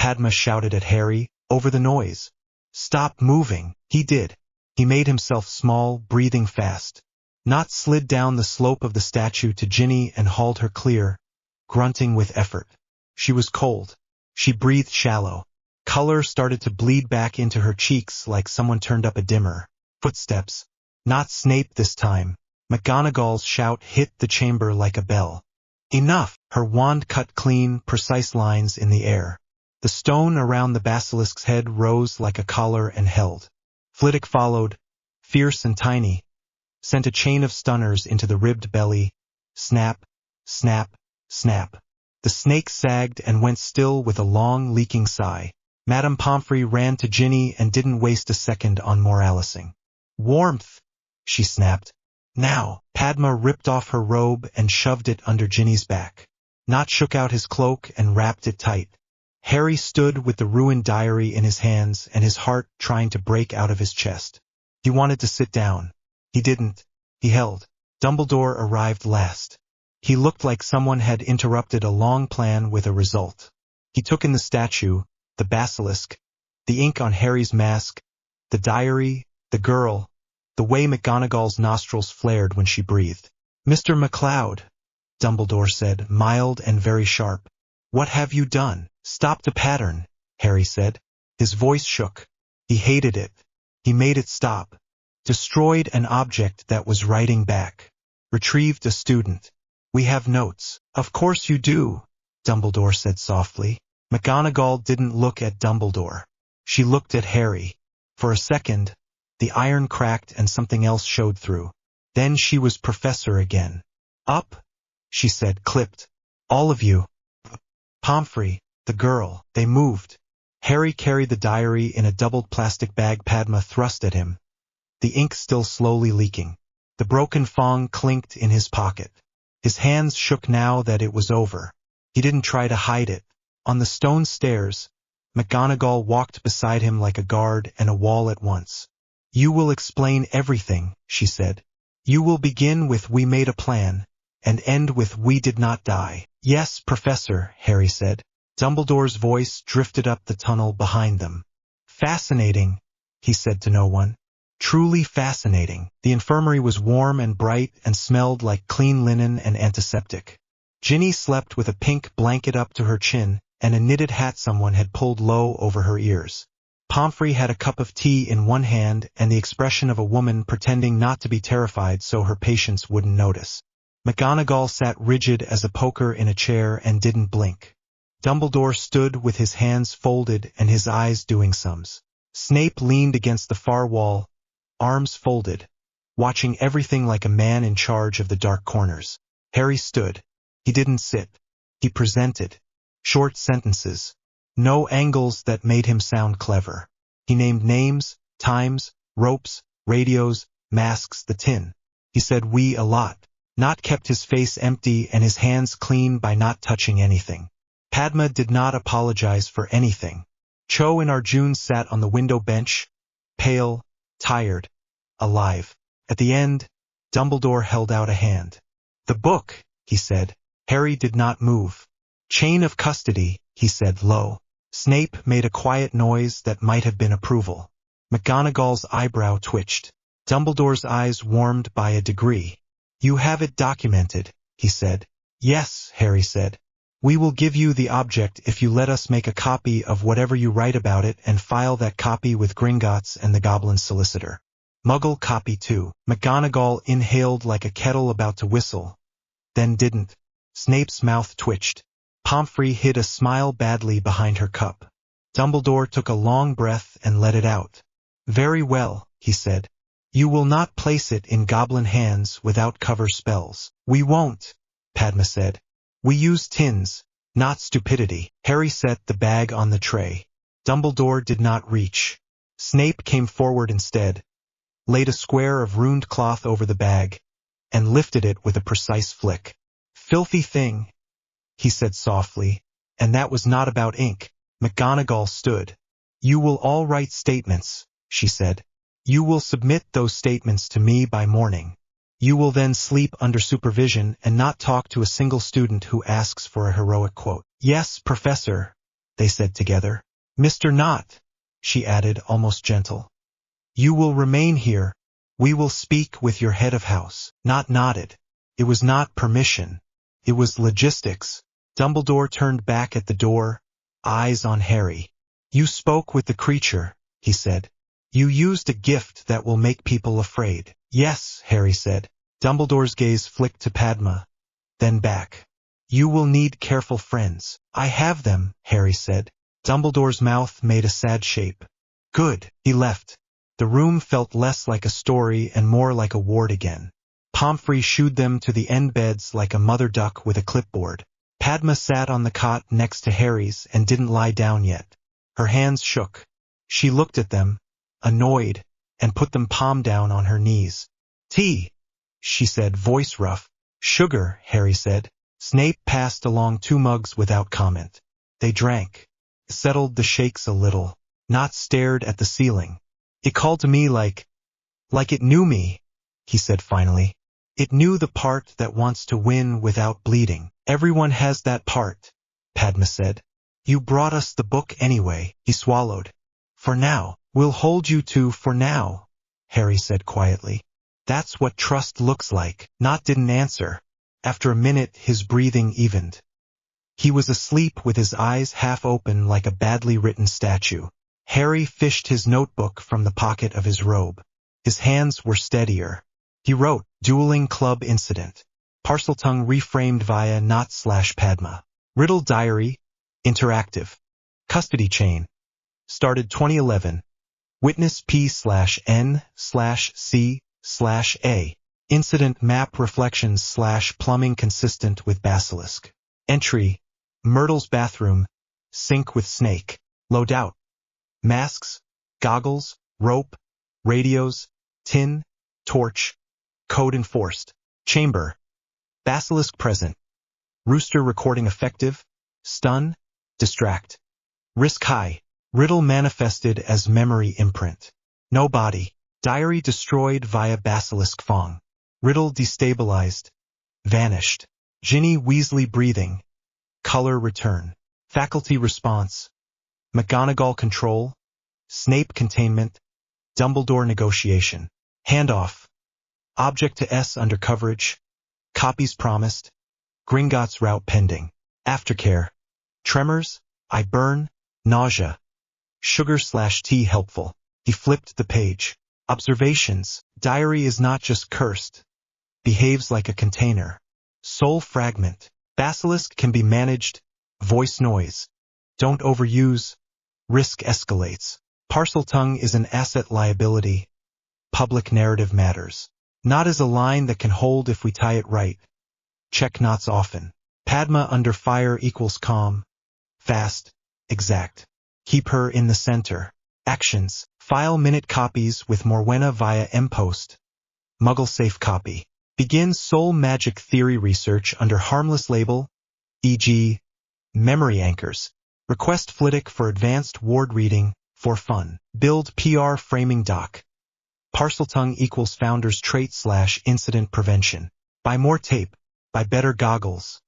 Padma shouted at Harry, over the noise. Stop moving. He did. He made himself small, breathing fast. Not slid down the slope of the statue to Ginny and hauled her clear, grunting with effort. She was cold. She breathed shallow. Color started to bleed back into her cheeks like someone turned up a dimmer. Footsteps. Not Snape this time. McGonagall's shout hit the chamber like a bell. Enough! Her wand cut clean, precise lines in the air. The stone around the basilisk's head rose like a collar and held. Flitwick followed, fierce and tiny, sent a chain of stunners into the ribbed belly. Snap, snap, snap. The snake sagged and went still with a long, leaking sigh. Madame Pomfrey ran to Ginny and didn't waste a second on moralicing. Warmth, she snapped. Now. Padma ripped off her robe and shoved it under Ginny's back. Nott shook out his cloak and wrapped it tight. Harry stood with the ruined diary in his hands and his heart trying to break out of his chest. He wanted to sit down. He didn't. He held. Dumbledore arrived last. He looked like someone had interrupted a long plan with a result. He took in the statue, the basilisk, the ink on Harry's mask, the diary, the girl, the way McGonagall's nostrils flared when she breathed. Mr. McLeod, Dumbledore said, mild and very sharp. What have you done? Stopped a pattern, Harry said. His voice shook. He hated it. He made it stop. Destroyed an object that was writing back. Retrieved a student. We have notes. Of course you do, Dumbledore said softly. McGonagall didn't look at Dumbledore. She looked at Harry. For a second, the iron cracked and something else showed through. Then she was professor again. Up, she said, clipped. All of you. Pomfrey, the girl, they moved. Harry carried the diary in a doubled plastic bag. Padma thrust at him, the ink still slowly leaking. The broken fang clinked in his pocket. His hands shook now that it was over. He didn't try to hide it. On the stone stairs, McGonagall walked beside him like a guard and a wall at once. You will explain everything, she said. You will begin with we made a plan, and end with we did not die. Yes, Professor, Harry said. Dumbledore's voice drifted up the tunnel behind them. Fascinating, he said to no one. Truly fascinating. The infirmary was warm and bright and smelled like clean linen and antiseptic. Ginny slept with a pink blanket up to her chin and a knitted hat someone had pulled low over her ears. Pomfrey had a cup of tea in one hand and the expression of a woman pretending not to be terrified so her patients wouldn't notice. McGonagall sat rigid as a poker in a chair and didn't blink. Dumbledore stood with his hands folded and his eyes doing sums. Snape leaned against the far wall, arms folded, watching everything like a man in charge of the dark corners. Harry stood. He didn't sit. He presented. Short sentences. No angles that made him sound clever. He named names, times, ropes, radios, masks, the tin. He said we a lot. Nott kept his face empty and his hands clean by not touching anything. Padma did not apologize for anything. Cho and Arjun sat on the window bench, pale, tired, alive. At the end, Dumbledore held out a hand. The book, he said. Harry did not move. Chain of custody, he said low. Snape made a quiet noise that might have been approval. McGonagall's eyebrow twitched. Dumbledore's eyes warmed by a degree. You have it documented, he said. Yes, Harry said. We will give you the object if you let us make a copy of whatever you write about it and file that copy with Gringotts and the Goblin solicitor. Muggle copy too. McGonagall inhaled like a kettle about to whistle, then didn't. Snape's mouth twitched. Pomfrey hid a smile badly behind her cup. Dumbledore took a long breath and let it out. Very well, he said. You will not place it in goblin hands without cover spells. We won't, Padma said. We use tins, not stupidity. Harry set the bag on the tray. Dumbledore did not reach. Snape came forward instead, laid a square of ruined cloth over the bag, and lifted it with a precise flick. "Filthy thing," he said softly, "and that was not about ink." McGonagall stood. "You will all write statements," she said. "You will submit those statements to me by morning. You will then sleep under supervision and not talk to a single student who asks for a heroic quote." "Yes, Professor," they said together. "Mr. Knott," she added, almost gentle. "You will remain here. We will speak with your head of house." Knott nodded. It was not permission. It was logistics. Dumbledore turned back at the door, eyes on Harry. "You spoke with the creature," he said. "You used a gift that will make people afraid." "Yes," Harry said. Dumbledore's gaze flicked to Padma, then back. "You will need careful friends." "I have them," Harry said. Dumbledore's mouth made a sad shape. "Good." He left. The room felt less like a story and more like a ward again. Pomfrey shooed them to the end beds like a mother duck with a clipboard. Padma sat on the cot next to Harry's and didn't lie down yet. Her hands shook. She looked at them, annoyed, and put them palm down on her knees. "Tea," she said, voice rough. "Sugar," Harry said. Snape passed along 2 mugs without comment. They drank. Settled the shakes a little. Knott stared at the ceiling. "It called to me like it knew me," he said finally. "It knew the part that wants to win without bleeding." "Everyone has that part," Padma said. "You brought us the book anyway." He swallowed. "For now. We'll hold you to for now," Harry said quietly. "That's what trust looks like." Knott didn't answer. After a minute his breathing evened. He was asleep with his eyes half open like a badly written statue. Harry fished his notebook from the pocket of his robe. His hands were steadier. He wrote, "Dueling Club Incident. Parseltongue reframed via Knott/Padma. Riddle Diary, Interactive. Custody Chain. Started 2011. Witness P/N/C/A. Incident Map Reflections/Plumbing Consistent with Basilisk. Entry, Myrtle's bathroom, sink with snake. Loadout, masks, goggles, rope, radios, tin, torch, code enforced. Chamber, basilisk present. Rooster recording effective, stun, distract. Risk high, riddle manifested as memory imprint. No body, diary destroyed via basilisk fong. Riddle destabilized, vanished. Ginny Weasley breathing, color return. Faculty response, McGonagall control, Snape containment, Dumbledore negotiation. Handoff, object to S under coverage, copies promised, Gringotts route pending. Aftercare, tremors, I burn, nausea. Sugar/tea helpful. He flipped the page. Observations, diary is not just cursed. Behaves like a container. Soul fragment. Basilisk can be managed. Voice noise. Don't overuse. Risk escalates. Parseltongue is an asset liability. Public narrative matters. Knot is a line that can hold if we tie it right. Check knots often. Padma under fire equals calm. Fast. Exact. Keep her in the center. Actions. File minute copies with Morwenna via mpost. Muggle safe copy. Begin soul magic theory research under harmless label, e.g. memory anchors. Request Flitwick for advanced ward reading, for fun. Build PR framing doc. Parseltongue equals founder's trait/incident prevention. Buy more tape. Buy better goggles.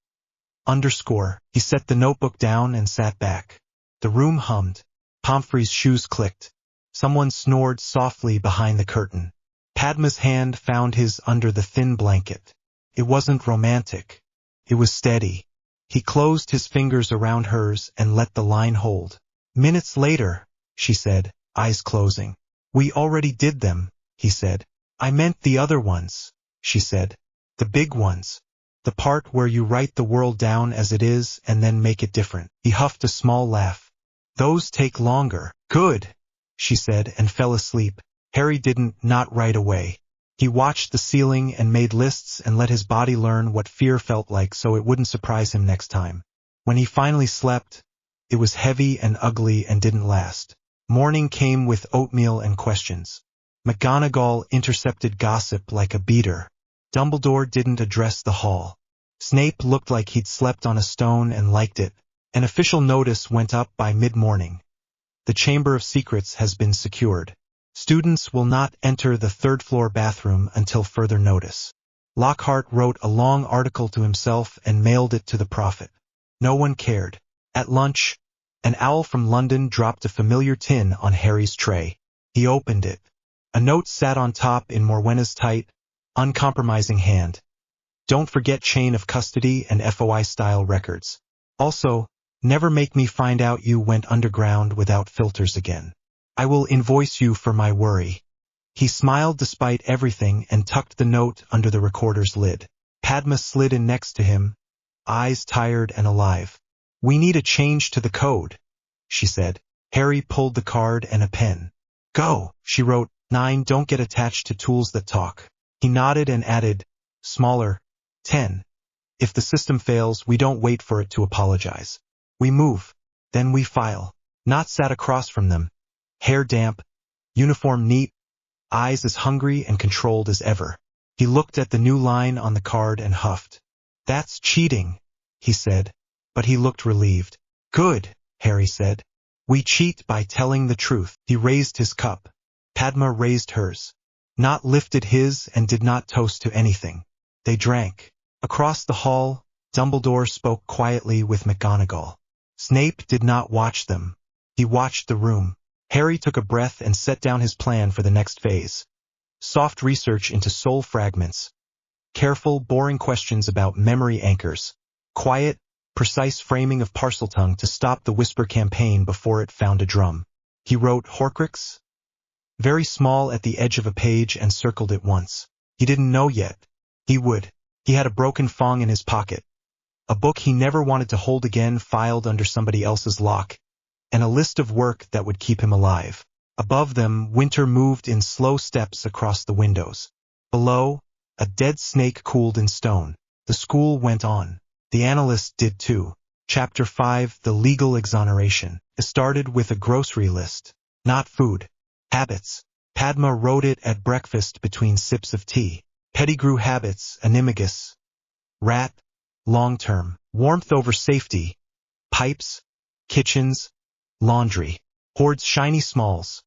Underscore. He set the notebook down and sat back. The room hummed. Pomfrey's shoes clicked. Someone snored softly behind the curtain. Padma's hand found his under the thin blanket. It wasn't romantic. It was steady. He closed his fingers around hers and let the line hold. Minutes later, she said, eyes closing. We already did them, he said. I meant the other ones, she said. The big ones. The part where you write the world down as it is and then make it different. He huffed a small laugh. Those take longer. Good, she said and fell asleep. Harry didn't, not right away. He watched the ceiling and made lists and let his body learn what fear felt like so it wouldn't surprise him next time. When he finally slept, It was heavy and ugly and didn't last. Morning came with oatmeal and questions. McGonagall intercepted gossip like a beater. Dumbledore didn't address the hall. Snape looked like he'd slept on a stone and liked it. An official notice went up by mid-morning. The Chamber of Secrets has been secured. Students will not enter the third-floor bathroom until further notice. Lockhart wrote a long article to himself and mailed it to the prophet. No one cared. At lunch, an owl from London dropped a familiar tin on Harry's tray. He opened it. A note sat on top in Morwenna's tight, uncompromising hand. Don't forget chain of custody and FOI-style records. Also, never make me find out you went underground without filters again. I will invoice you for my worry. He smiled despite everything and tucked the note under the recorder's lid. Padma slid in next to him, eyes tired and alive. We need a change to the code, she said. Harry pulled the card and a pen. Go, she wrote. 9. Don't get attached to tools that talk. He nodded and added, smaller. 10. If the system fails, we don't wait for it to apologize. We move. Then we file. Not sat across from them. Hair damp, uniform neat, eyes as hungry and controlled as ever. He looked at the new line on the card and huffed. That's cheating, he said, but he looked relieved. Good, Harry said. We cheat by telling the truth. He raised his cup. Padma raised hers. Not lifted his and did not toast to anything. They drank. Across the hall, Dumbledore spoke quietly with McGonagall. Snape did not watch them. He watched the room. Harry took a breath and set down his plan for the next phase. Soft research into soul fragments. Careful, boring questions about memory anchors. Quiet, precise framing of Parseltongue to stop the whisper campaign before it found a drum. He wrote Horcrux, very small at the edge of a page, and circled it once. He didn't know yet. He would. He had a broken Fong in his pocket. A book he never wanted to hold again filed under somebody else's lock, and a list of work that would keep him alive. Above them, winter moved in slow steps across the windows. Below, a dead snake cooled in stone. The school went on. The analyst did too. Chapter 5, The Legal Exoneration. It started with a grocery list. Not food. Habits. Padma wrote it at breakfast between sips of tea. Pettigrew habits, animagus. Rat. Long-term. Warmth over safety. Pipes. Kitchens. Laundry. Hoards shiny smalls.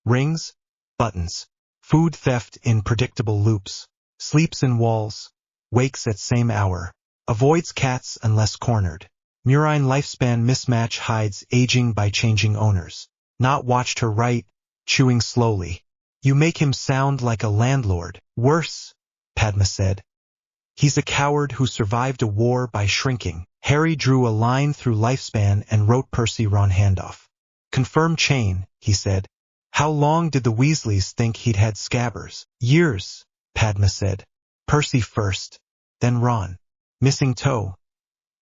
Rings. Buttons. Food theft in predictable loops. Sleeps in walls. Wakes at same hour. Avoids cats unless cornered. Murine lifespan mismatch hides aging by changing owners. Not watched her write, chewing slowly. You make him sound like a landlord. Worse, Padma said. He's a coward who survived a war by shrinking. Harry drew a line through lifespan and wrote Percy Ron Handoff. Confirm chain, he said. How long did the Weasleys think he'd had scabbers? Years, Padma said. Percy first, then Ron. Missing toe.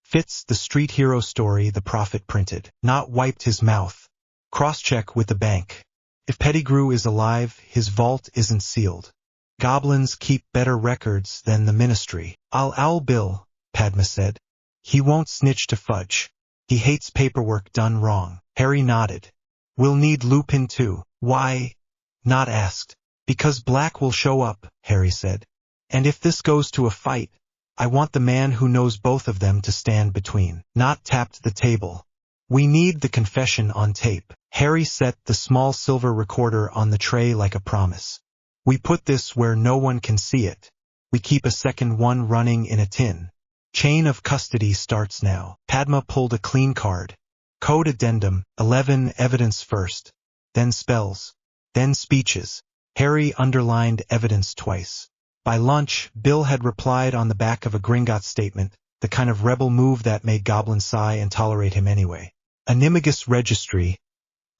Fits the street hero story the prophet printed. Not wiped his mouth. Cross-check with the bank. If Pettigrew is alive, his vault isn't sealed. Goblins keep better records than the ministry. I'll owl Bill, Padma said. He won't snitch to Fudge. He hates paperwork done wrong. Harry nodded. We'll need Lupin too. Why? Not asked. Because Black will show up, Harry said. And if this goes to a fight, I want the man who knows both of them to stand between. Not tapped the table. We need the confession on tape. Harry set the small silver recorder on the tray like a promise. We put this where no one can see it. We keep a second one running in a tin. Chain of custody starts now. Padma pulled a clean card. Code addendum, 11 evidence first. Then spells. Then speeches. Harry underlined evidence twice. By lunch, Bill had replied on the back of a Gringotts statement, the kind of rebel move that made goblins sigh and tolerate him anyway. Animagus registry.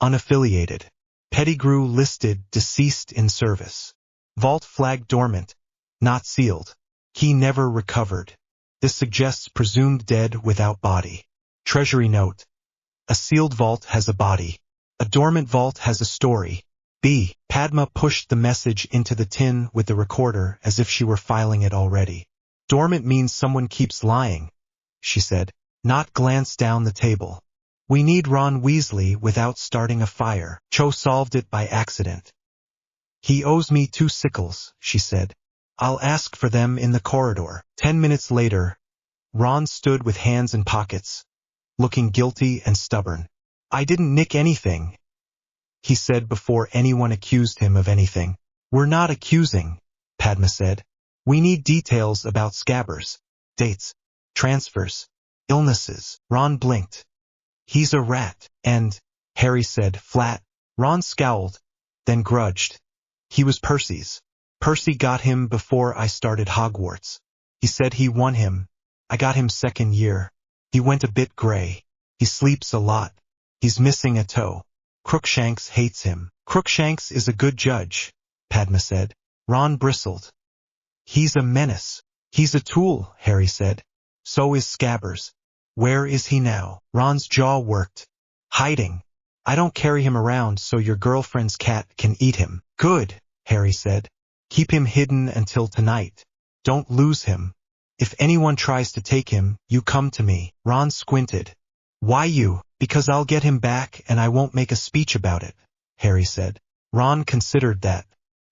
Unaffiliated. Pettigrew listed deceased in service. Vault flag dormant. Not sealed. Key never recovered. This suggests presumed dead without body. Treasury note. A sealed vault has a body. A dormant vault has a story. B. Padma pushed the message into the tin with the recorder as if she were filing it already. Dormant means someone keeps lying, she said. Not glance down the table. We need Ron Weasley without starting a fire. Cho solved it by accident. He owes me 2 sickles, she said. I'll ask for them in the corridor. 10 minutes later, Ron stood with hands in pockets, looking guilty and stubborn. I didn't nick anything, he said before anyone accused him of anything. We're not accusing, Padma said. We need details about Scabbers, dates, transfers, illnesses. Ron blinked. He's a rat, and, Harry said flat. Ron scowled, then grudged. He was Percy's. Percy got him before I started Hogwarts. He said he won him. I got him 2nd year. He went a bit gray. He sleeps a lot. He's missing a toe. Crookshanks hates him. Crookshanks is a good judge, Padma said. Ron bristled. He's a menace. He's a tool, Harry said. So is Scabbers. Where is he now? Ron's jaw worked. Hiding. I don't carry him around so your girlfriend's cat can eat him. Good, Harry said. Keep him hidden until tonight. Don't lose him. If anyone tries to take him, you come to me. Ron squinted. Why you? Because I'll get him back and I won't make a speech about it, Harry said. Ron considered that.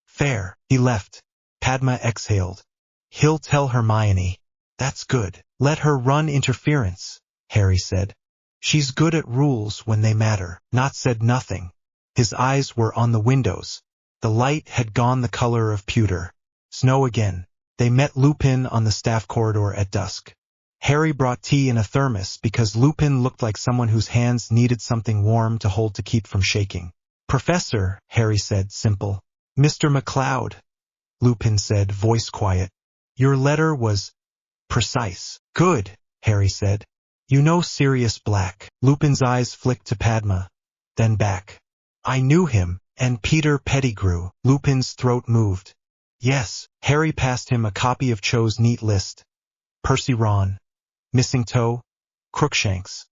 Fair. He left. Padma exhaled. He'll tell Hermione. That's good. Let her run interference, Harry said. She's good at rules when they matter. Not said nothing. His eyes were on the windows. The light had gone the color of pewter. Snow again. They met Lupin on the staff corridor at dusk. Harry brought tea in a thermos because Lupin looked like someone whose hands needed something warm to hold to keep from shaking. Professor, Harry said, simple. Mr. McCloud, Lupin said, voice quiet. Your letter was precise. Good, Harry said. You know Sirius Black. Lupin's eyes flicked to Padma, then back. I knew him, and Peter Pettigrew. Lupin's throat moved. Yes. Harry passed him a copy of Cho's neat list. Percy Ron. Missing toe. Crookshanks.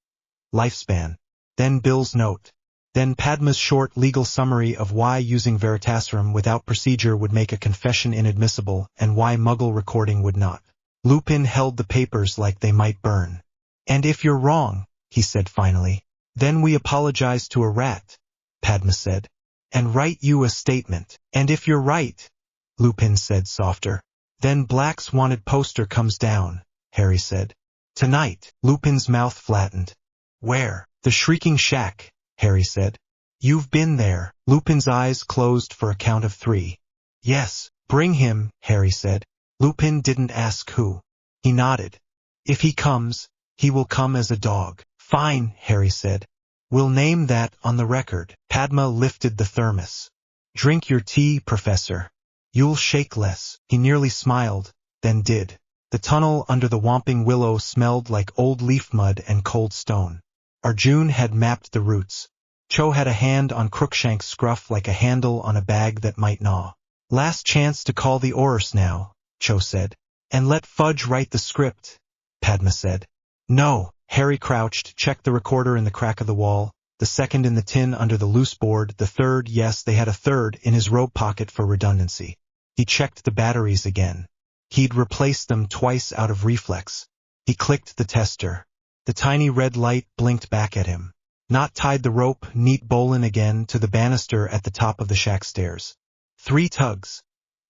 Lifespan. Then Bill's note. Then Padma's short legal summary of why using Veritaserum without procedure would make a confession inadmissible and why Muggle recording would not. Lupin held the papers like they might burn. And if you're wrong, he said finally, then we apologize to a rat, Padma said, and write you a statement. And if you're right, Lupin said softer, then Black's wanted poster comes down, Harry said. Tonight. Lupin's mouth flattened. Where? The Shrieking Shack, Harry said. You've been there. Lupin's eyes closed for a count of 3. Yes, bring him, Harry said. Lupin didn't ask who. He nodded. If he comes, he will come as a dog. Fine, Harry said. We'll name that on the record. Padma lifted the thermos. Drink your tea, Professor. You'll shake less. He nearly smiled, then did. The tunnel under the Whomping Willow smelled like old leaf mud and cold stone. Arjun had mapped the routes. Cho had a hand on Crookshank's scruff like a handle on a bag that might gnaw. Last chance to call the Aurors now, Cho said. And let Fudge write the script, Padma said. No. Harry crouched, checked the recorder in the crack of the wall, the second in the tin under the loose board, the third, yes, they had a third, in his robe pocket for redundancy. He checked the batteries again. He'd replaced them twice out of reflex. He clicked the tester. The tiny red light blinked back at him. Not tied the rope, neat bowline again, to the banister at the top of the shack stairs. 3 tugs.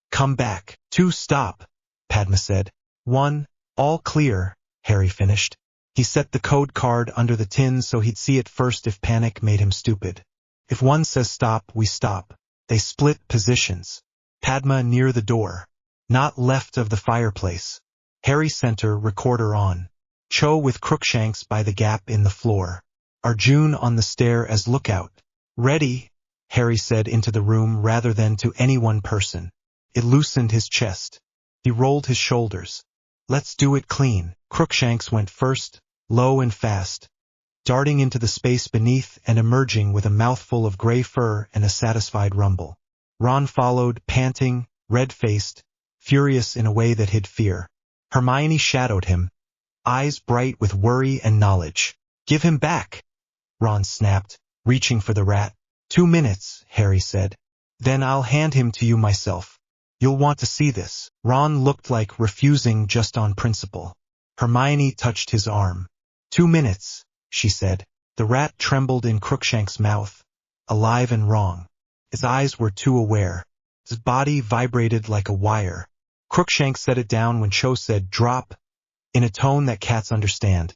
Come back. 2 stop, Padma said. 1, all clear, Harry finished. He set the code card under the tin so he'd see it first if panic made him stupid. If 1 says stop, we stop. They split positions. Padma near the door. Not left of the fireplace. Harry center, recorder on. Cho with Crookshanks by the gap in the floor. Arjun on the stair as lookout. Ready, Harry said into the room rather than to any one person. It loosened his chest. He rolled his shoulders. Let's do it clean. Crookshanks went first, low and fast, darting into the space beneath and emerging with a mouthful of gray fur and a satisfied rumble. Ron followed, panting, red-faced, furious in a way that hid fear. Hermione shadowed him, eyes bright with worry and knowledge. Give him back, Ron snapped, reaching for the rat. 2 minutes, Harry said. Then I'll hand him to you myself. You'll want to see this. Ron looked like refusing just on principle. Hermione touched his arm. 2 minutes, she said. The rat trembled in Crookshank's mouth, alive and wrong. His eyes were too aware. His body vibrated like a wire. Crookshank set it down when Cho said, "Drop," in a tone that cats understand,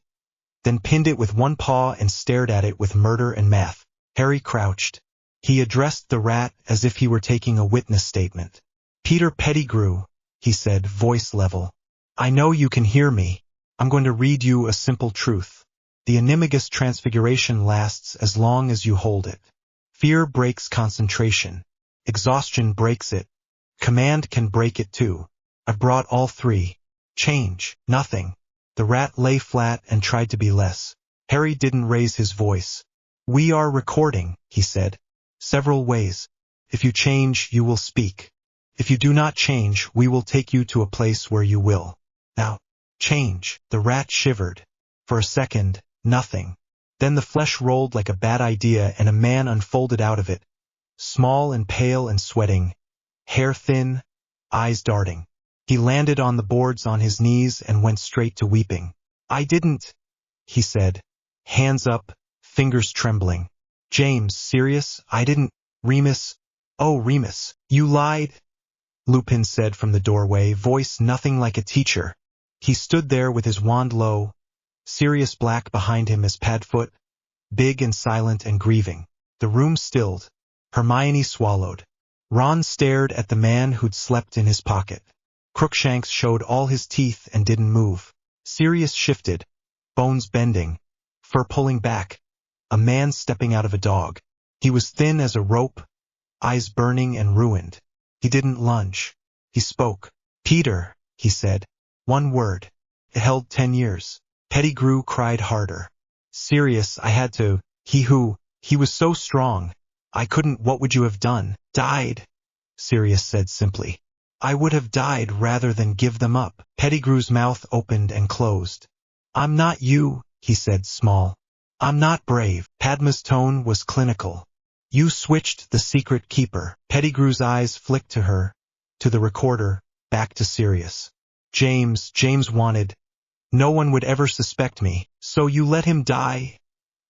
then pinned it with one paw and stared at it with murder and math. Harry crouched. He addressed the rat as if he were taking a witness statement. "Peter Pettigrew," he said, voice level. "I know you can hear me. I'm going to read you a simple truth. The animagus transfiguration lasts as long as you hold it. Fear breaks concentration. Exhaustion breaks it. Command can break it too. I've brought all three. Change, nothing." The rat lay flat and tried to be less. Harry didn't raise his voice. "We are recording," he said. "Several ways. If you change, you will speak. If you do not change, we will take you to a place where you will. Now, change." The rat shivered. For a second, nothing. Then the flesh rolled like a bad idea and a man unfolded out of it. Small and pale and sweating. Hair thin, eyes darting. He landed on the boards on his knees and went straight to weeping. "I didn't," he said. Hands up, fingers trembling. "James, serious? I didn't. Remus. Oh, Remus, you lied," Lupin said from the doorway, voice nothing like a teacher. He stood there with his wand low, Sirius Black behind him as Padfoot, big and silent and grieving. The room stilled. Hermione swallowed. Ron stared at the man who'd slept in his pocket. Crookshanks showed all his teeth and didn't move. Sirius shifted, bones bending, fur pulling back. A man stepping out of a dog. He was thin as a rope, eyes burning and ruined. He didn't lunge. He spoke. "Peter," he said. One word. It held 10 years. Pettigrew cried harder. "Sirius, I had to. He was so strong. I couldn't. What would you have done?" "Died," Sirius said simply. "I would have died rather than give them up." Pettigrew's mouth opened and closed. "I'm not you," he said small. "I'm not brave." Padma's tone was clinical. "You switched the secret keeper." Pettigrew's eyes flicked to her, to the recorder, back to Sirius. James wanted. No one would ever suspect me. So you let him die?"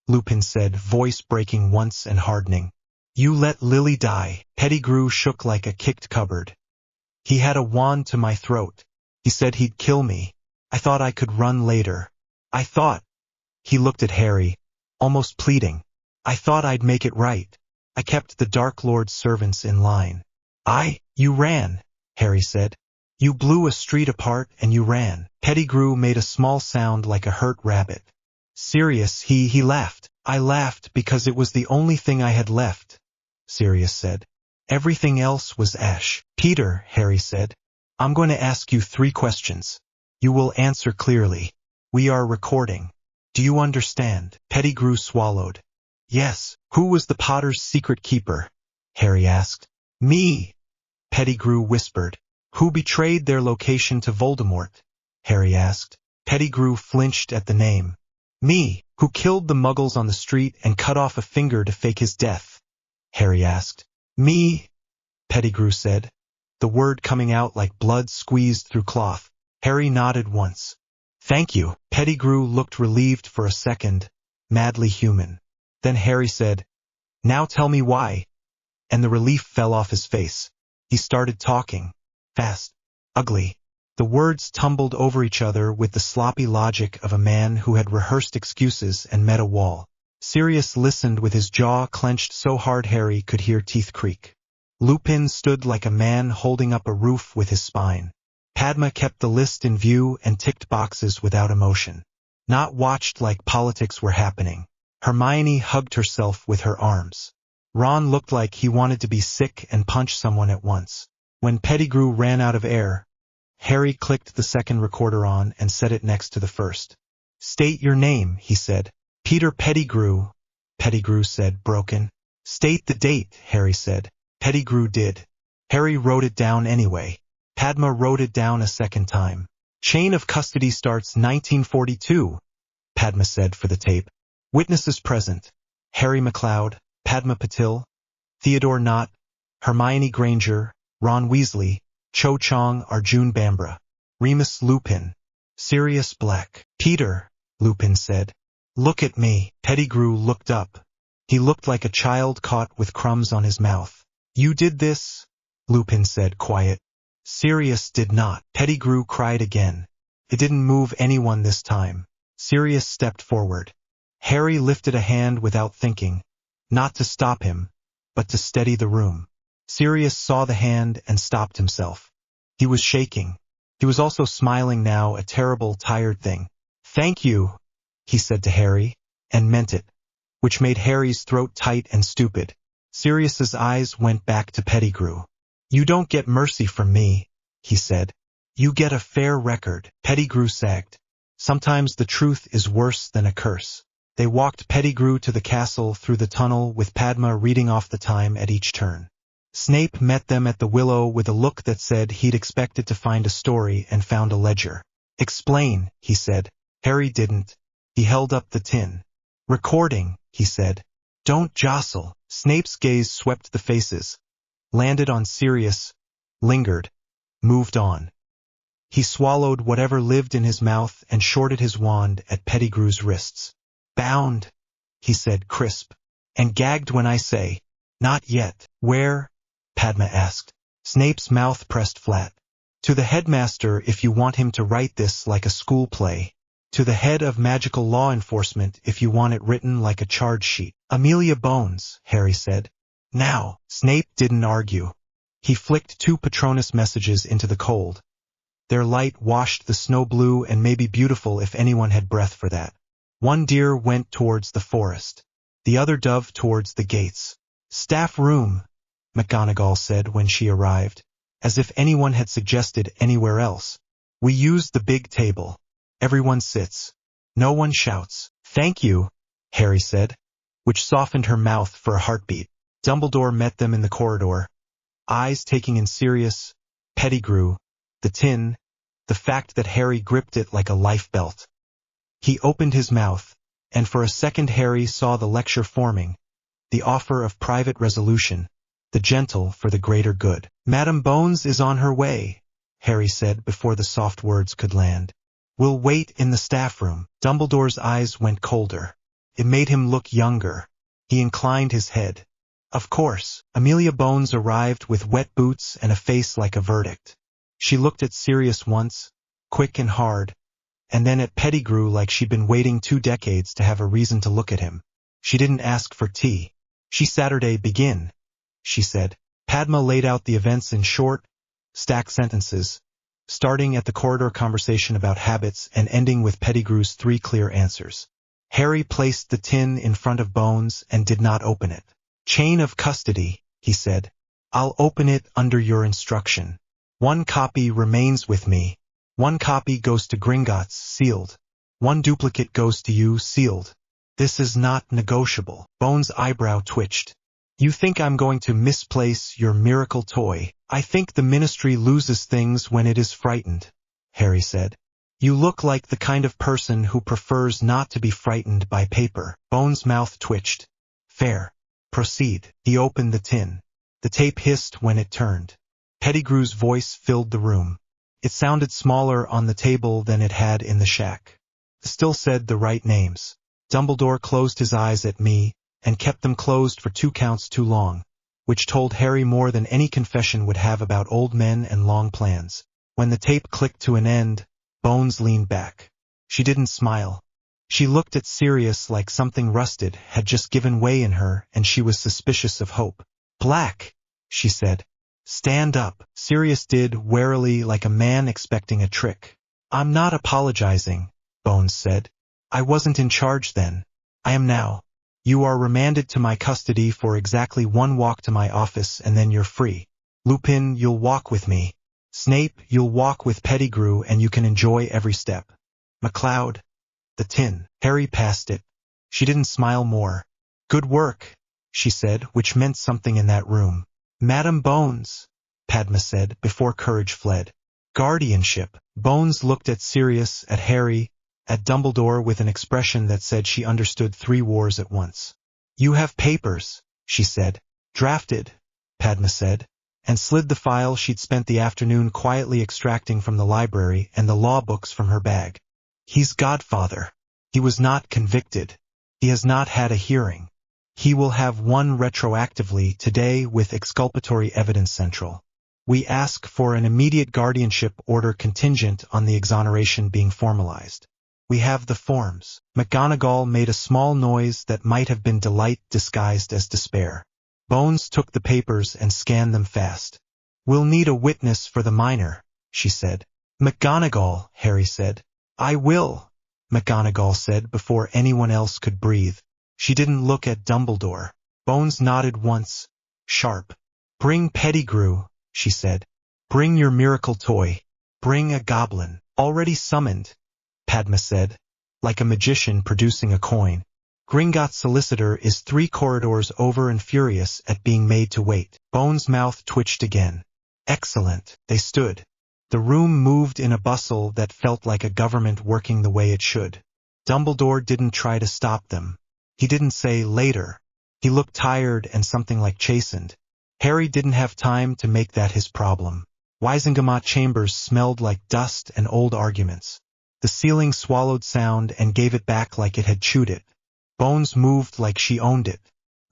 Lupin said, voice breaking once and hardening. "You let Lily die." Pettigrew shook like a kicked cupboard. "He had a wand to my throat. He said he'd kill me. I thought I could run later. I thought," he looked at Harry, almost pleading, "I thought I'd make it right. I kept the Dark Lord's servants in line." You ran," Harry said. "You blew a street apart and you ran." Pettigrew made a small sound like a hurt rabbit. "Sirius, he laughed." "I laughed because it was the only thing I had left," Sirius said. "Everything else was ash." "Peter," Harry said, "I'm going to ask you 3 questions. You will answer clearly. We are recording. Do you understand?" Pettigrew swallowed. "Yes." "Who was the Potter's secret keeper?" Harry asked. "Me," Pettigrew whispered. "Who betrayed their location to Voldemort?" Harry asked. Pettigrew flinched at the name. "Me." "Who killed the Muggles on the street and cut off a finger to fake his death?" Harry asked. "Me," Pettigrew said, the word coming out like blood squeezed through cloth. Harry nodded once. "Thank you." Pettigrew looked relieved for a second, madly human. Then Harry said, "Now tell me why." And the relief fell off his face. He started talking. Fast. Ugly. The words tumbled over each other with the sloppy logic of a man who had rehearsed excuses and met a wall. Sirius listened with his jaw clenched so hard Harry could hear teeth creak. Lupin stood like a man holding up a roof with his spine. Padma kept the list in view and ticked boxes without emotion. Not watched like politics were happening. Hermione hugged herself with her arms. Ron looked like he wanted to be sick and punch someone at once. When Pettigrew ran out of air, Harry clicked the second recorder on and set it next to the first. "State your name," he said. "Peter Pettigrew," Pettigrew said, broken. "State the date," Harry said. Pettigrew did. Harry wrote it down anyway. Padma wrote it down a second time. "Chain of custody starts 1942, Padma said for the tape. "Witnesses present: Harry McLeod, Padma Patil, Theodore Knott, Hermione Granger, Ron Weasley, Cho Chang, Arjun Bambra, Remus Lupin, Sirius Black." "Peter," Lupin said. Look at me. Pettigrew looked up. He looked like a child caught with crumbs on his mouth. You did this? Lupin said, quiet. Sirius did not. Pettigrew cried again. It didn't move anyone this time. Sirius stepped forward. Harry lifted a hand without thinking, not to stop him, but to steady the room. Sirius saw the hand and stopped himself. He was shaking. He was also smiling now, a terrible, tired thing. Thank you, he said to Harry, and meant it, which made Harry's throat tight and stupid. Sirius's eyes went back to Pettigrew. You don't get mercy from me, he said. You get a fair record. Pettigrew sagged. Sometimes the truth is worse than a curse. They walked Pettigrew to the castle through the tunnel with Padma reading off the time at each turn. Snape met them at the Willow with a look that said he'd expected to find a story and found a ledger. Explain, he said. Harry didn't. He held up the tin. Recording, he said. Don't jostle. Snape's gaze swept the faces, landed on Sirius, lingered, moved on. He swallowed whatever lived in his mouth and shorted his wand at Pettigrew's wrists. Bound, he said crisp, and gagged when I say, not yet. Where? Padma asked. Snape's mouth pressed flat. To the headmaster if you want him to write this like a school play. To the head of magical law enforcement if you want it written like a charge sheet. Amelia Bones, Harry said. Now. Snape didn't argue. He flicked 2 Patronus messages into the cold. Their light washed the snow blue and may be beautiful if anyone had breath for that. One deer went towards the forest. The other dove towards the gates. Staff room, McGonagall said when she arrived, as if anyone had suggested anywhere else. We use the big table. Everyone sits. No one shouts. Thank you, Harry said, which softened her mouth for a heartbeat. Dumbledore met them in the corridor, eyes taking in Sirius, Pettigrew, the tin, the fact that Harry gripped it like a life belt. He opened his mouth, and for a second Harry saw the lecture forming, the offer of private resolution, the gentle for the greater good. Madam Bones is on her way, Harry said before the soft words could land. We'll wait in the staff room. Dumbledore's eyes went colder. It made him look younger. He inclined his head. Of course. Amelia Bones arrived with wet boots and a face like a verdict. She looked at Sirius once, quick and hard, and then at Pettigrew like she'd been waiting 2 decades to have a reason to look at him. She didn't ask for tea. Saturday begin, she said. Padma laid out the events in short, stacked sentences, starting at the corridor conversation about habits and ending with Pettigrew's 3 clear answers. Harry placed the tin in front of Bones and did not open it. Chain of custody, he said. I'll open it under your instruction. 1 copy remains with me. 1 copy goes to Gringotts, sealed. 1 duplicate goes to you, sealed. This is not negotiable. Bones' eyebrow twitched. You think I'm going to misplace your miracle toy? I think the Ministry loses things when it is frightened, Harry said. You look like the kind of person who prefers not to be frightened by paper. Bones' mouth twitched. Fair. Proceed. He opened the tin. The tape hissed when it turned. Pettigrew's voice filled the room. It sounded smaller on the table than it had in the shack. It still said the right names. Dumbledore closed his eyes at me, and kept them closed for 2 counts too long, which told Harry more than any confession would have about old men and long plans. When the tape clicked to an end, Bones leaned back. She didn't smile. She looked at Sirius like something rusted had just given way in her, and she was suspicious of hope. Black, she said. Stand up. Sirius did, warily, like a man expecting a trick. I'm not apologizing, Bones said. I wasn't in charge then. I am now. You are remanded to my custody for exactly 1 walk to my office and then you're free. Lupin, you'll walk with me. Snape, you'll walk with Pettigrew and you can enjoy every step. MacLeod. The tin. Harry passed it. She didn't smile more. Good work, she said, which meant something in that room. Madam Bones, Padma said, before courage fled. Guardianship. Bones looked at Sirius, at Harry, at Dumbledore with an expression that said she understood 3 wars at once. You have papers, she said. Drafted, Padma said, and slid the file she'd spent the afternoon quietly extracting from the library and the law books from her bag. He's godfather. He was not convicted. He has not had a hearing. He will have one retroactively today with exculpatory evidence central. We ask for an immediate guardianship order contingent on the exoneration being formalized. We have the forms. McGonagall made a small noise that might have been delight disguised as despair. Bones took the papers and scanned them fast. We'll need a witness for the minor, she said. McGonagall, Harry said. I will, McGonagall said before anyone else could breathe. She didn't look at Dumbledore. Bones nodded once. Sharp. Bring Pettigrew, she said. Bring your miracle toy. Bring a goblin. Already summoned, Padma said, like a magician producing a coin. Gringotts' solicitor is 3 corridors over and furious at being made to wait. Bones' mouth twitched again. Excellent. They stood. The room moved in a bustle that felt like a government working the way it should. Dumbledore didn't try to stop them. He didn't say later. He looked tired and something like chastened. Harry didn't have time to make that his problem. Wizengamot chambers smelled like dust and old arguments. The ceiling swallowed sound and gave it back like it had chewed it. Bones moved like she owned it.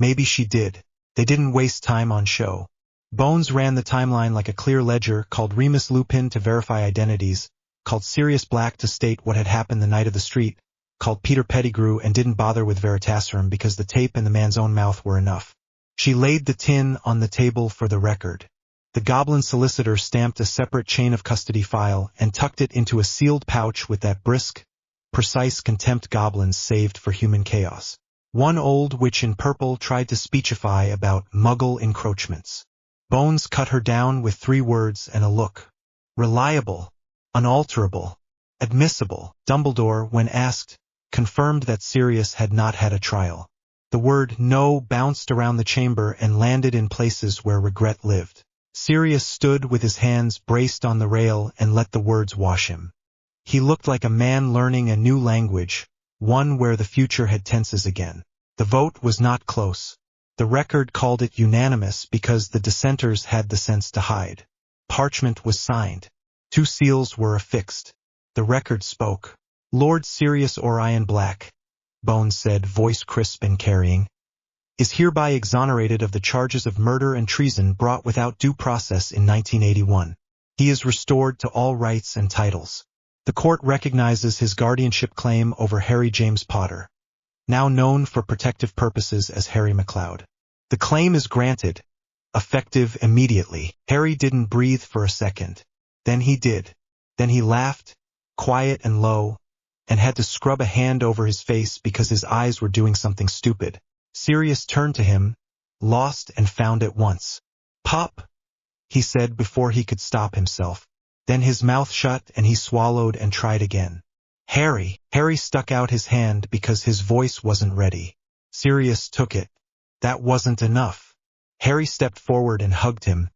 Maybe she did. They didn't waste time on show. Bones ran the timeline like a clear ledger, called Remus Lupin to verify identities, called Sirius Black to state what had happened the night of the street, called Peter Pettigrew and didn't bother with Veritaserum because the tape and the man's own mouth were enough. She laid the tin on the table for the record. The goblin solicitor stamped a separate chain of custody file and tucked it into a sealed pouch with that brisk, precise contempt goblins saved for human chaos. One old witch in purple tried to speechify about Muggle encroachments. Bones cut her down with 3 words and a look. Reliable, unalterable, admissible. Dumbledore, when asked, confirmed that Sirius had not had a trial. The word no bounced around the chamber and landed in places where regret lived. Sirius stood with his hands braced on the rail and let the words wash him. He looked like a man learning a new language, one where the future had tenses again. The vote was not close. The record called it unanimous because the dissenters had the sense to hide. Parchment was signed. 2 seals were affixed. The record spoke. Lord Sirius Orion Black, Bones said, voice crisp and carrying, is hereby exonerated of the charges of murder and treason brought without due process in 1981. He is restored to all rights and titles. The court recognizes his guardianship claim over Harry James Potter, now known for protective purposes as Harry McLeod. The claim is granted, effective immediately. Harry didn't breathe for a second. Then he did. Then he laughed, quiet and low, and had to scrub a hand over his face because his eyes were doing something stupid. Sirius turned to him, lost and found at once. Pop, he said before he could stop himself. Then his mouth shut and he swallowed and tried again. Harry. Harry stuck out his hand because his voice wasn't ready. Sirius took it. That wasn't enough. Harry stepped forward and hugged him,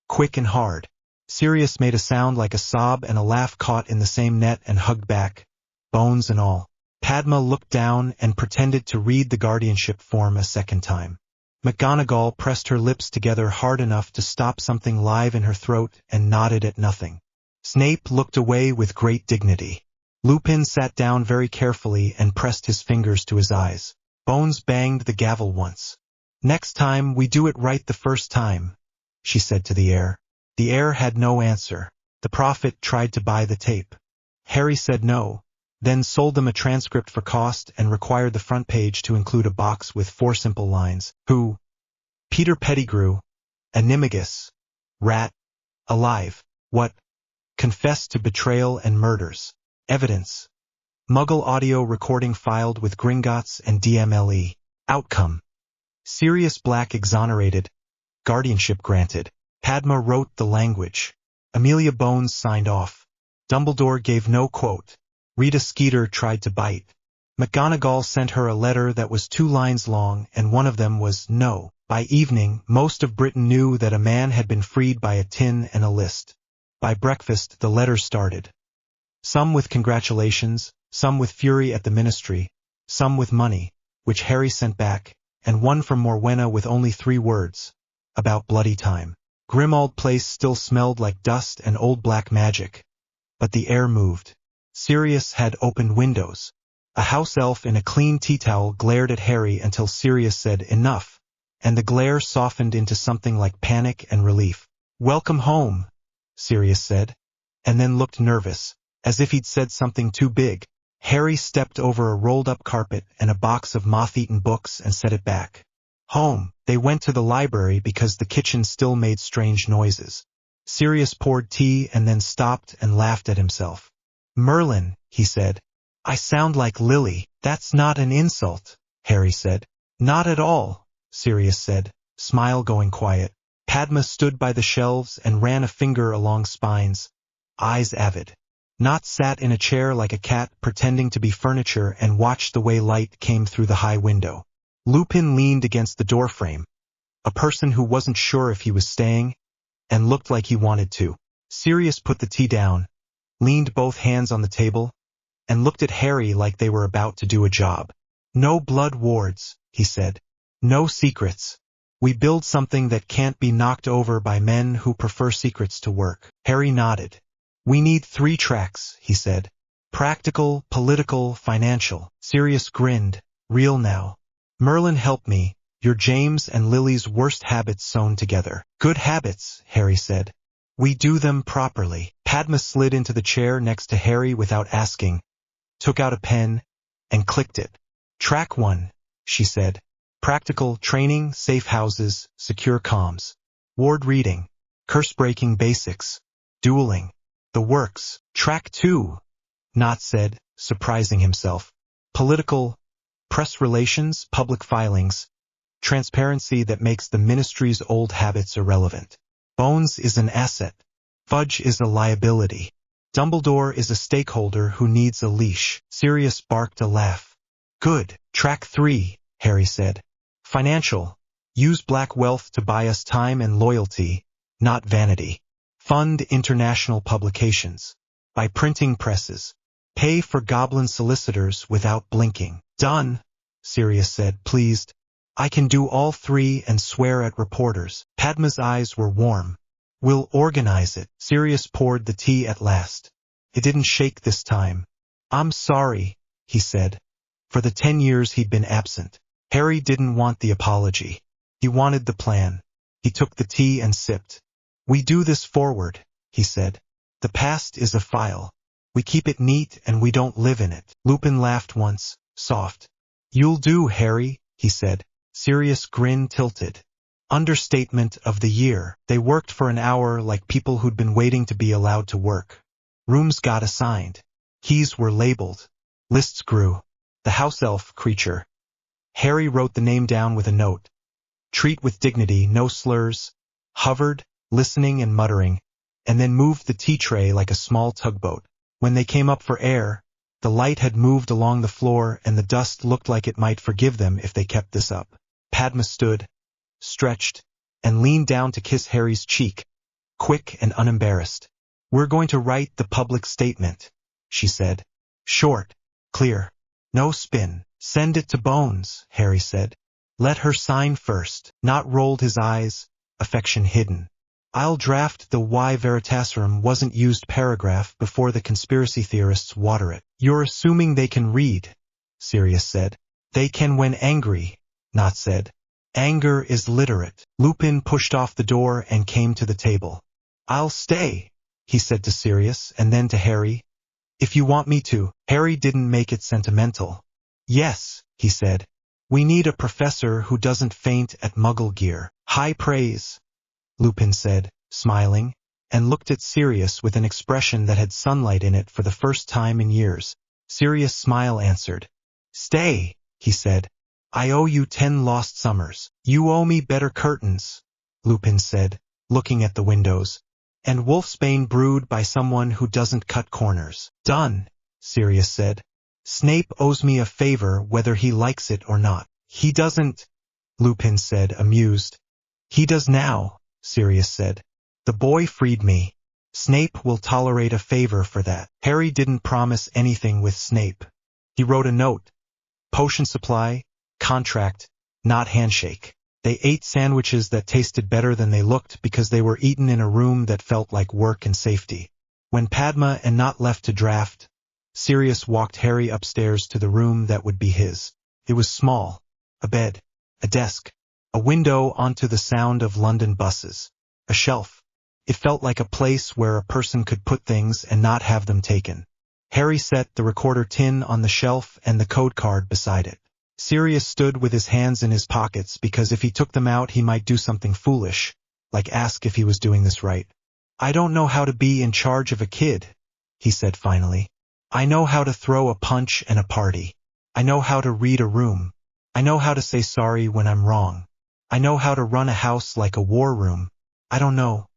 quick and hard. Sirius made a sound like a sob and a laugh caught in the same net and hugged back, bones and all. Padma looked down and pretended to read the guardianship form a second time. McGonagall pressed her lips together hard enough to stop something live in her throat and nodded at nothing. Snape looked away with great dignity. Lupin sat down very carefully and pressed his fingers to his eyes. Bones banged the gavel once. Next time we do it right the first time, she said to the heir. The heir had no answer. The prophet tried to buy the tape. Harry said no, then sold them a transcript for cost and required the front page to include a box with 4 simple lines. Who? Peter Pettigrew, Animagus, rat, alive. What? Confessed to betrayal and murders. Evidence. Muggle audio recording filed with Gringotts and DMLE. Outcome. Sirius Black exonerated. Guardianship granted. Padma wrote the language. Amelia Bones signed off. Dumbledore gave no quote. Rita Skeeter tried to bite. McGonagall sent her a letter that was 2 lines long, and one of them was no. By evening, most of Britain knew that a man had been freed by a tin and a list. By breakfast, the letters started. Some with congratulations, some with fury at the ministry, some with money, which Harry sent back, and one from Morwenna with only 3 words. About bloody time. Grimmauld Place still smelled like dust and old black magic. But the air moved. Sirius had opened windows. A house elf in a clean tea towel glared at Harry until Sirius said enough, and the glare softened into something like panic and relief. "Welcome home," Sirius said, and then looked nervous, as if he'd said something too big. Harry stepped over a rolled-up carpet and a box of moth-eaten books and set it back. Home. They went to the library because the kitchen still made strange noises. Sirius poured tea and then stopped and laughed at himself. "Merlin," he said. "I sound like Lily." "That's not an insult," Harry said. "Not at all," Sirius said, smile going quiet. Padma stood by the shelves and ran a finger along spines, eyes avid. Not sat in a chair like a cat pretending to be furniture and watched the way light came through the high window. Lupin leaned against the doorframe, a person who wasn't sure if he was staying, and looked like he wanted to. Sirius put the tea down, leaned both hands on the table, and looked at Harry like they were about to do a job. "No blood wards," he said. "No secrets. We build something that can't be knocked over by men who prefer secrets to work." Harry nodded. "We need 3 tracks," he said. "Practical, political, financial." Sirius grinned. "Real now. Merlin, help me. You're James and Lily's worst habits sewn together." "Good habits," Harry said. "We do them properly." Padma slid into the chair next to Harry without asking, took out a pen, and clicked it. "Track 1, she said. "Practical, training, safe houses, secure comms. Ward reading, curse-breaking basics, dueling. The works." "Track 2, Knott said, surprising himself. "Political, press relations, public filings, transparency that makes the ministry's old habits irrelevant. Bones is an asset. Fudge is a liability. Dumbledore is a stakeholder who needs a leash." Sirius barked a laugh. "Good." "Track 3, Harry said. "Financial. Use black wealth to buy us time and loyalty, not vanity. Fund international publications. By printing presses. Pay for goblin solicitors without blinking." "Done," Sirius said, pleased. "I can do all 3 and swear at reporters." Padma's eyes were warm. "We'll organize it." Sirius poured the tea at last. It didn't shake this time. "I'm sorry," he said, for the 10 years he'd been absent. Harry didn't want the apology. He wanted the plan. He took the tea and sipped. "We do this forward," he said. "The past is a file. We keep it neat and we don't live in it." Lupin laughed once, soft. "You'll do, Harry," he said. Sirius' grin tilted. Understatement of the year. They worked for an hour like people who'd been waiting to be allowed to work. Rooms got assigned. Keys were labeled. Lists grew. The house elf creature. Harry wrote the name down with a note. Treat with dignity, no slurs. Hovered, listening and muttering, and then moved the tea tray like a small tugboat. When they came up for air, the light had moved along the floor and the dust looked like it might forgive them if they kept this up. Padma stood, stretched, and leaned down to kiss Harry's cheek, quick and unembarrassed. "We're going to write the public statement," she said. "Short, clear, no spin." "Send it to Bones," Harry said. "Let her sign first." Knott rolled his eyes, affection hidden. "I'll draft the why Veritaserum wasn't used paragraph before the conspiracy theorists water it." "You're assuming they can read," Sirius said. "They can when angry," Knott said. "Anger is literate." Lupin pushed off the door and came to the table. "I'll stay," he said to Sirius and then to Harry. "If you want me to." Harry didn't make it sentimental. "Yes," he said. "We need a professor who doesn't faint at Muggle gear." "High praise," Lupin said, smiling, and looked at Sirius with an expression that had sunlight in it for the first time in years. Sirius' smile answered. "Stay," he said. "I owe you 10 lost summers." "You owe me better curtains," Lupin said, looking at the windows. "And wolfsbane brewed by someone who doesn't cut corners." "Done," Sirius said. "Snape owes me a favor whether he likes it or not." "He doesn't," Lupin said, amused. "He does now," Sirius said. "The boy freed me. Snape will tolerate a favor for that." Harry didn't promise anything with Snape. He wrote a note. Potion supply, contract, not handshake. They ate sandwiches that tasted better than they looked because they were eaten in a room that felt like work and safety. When Padma and Knott left to draft, Sirius walked Harry upstairs to the room that would be his. It was small. A bed, a desk, a window onto the sound of London buses, a shelf. It felt like a place where a person could put things and not have them taken. Harry set the recorder tin on the shelf and the code card beside it. Sirius stood with his hands in his pockets because if he took them out he might do something foolish, like ask if he was doing this right. "I don't know how to be in charge of a kid," he said finally. "I know how to throw a punch and a party. I know how to read a room. I know how to say sorry when I'm wrong. I know how to run a house like a war room. I don't know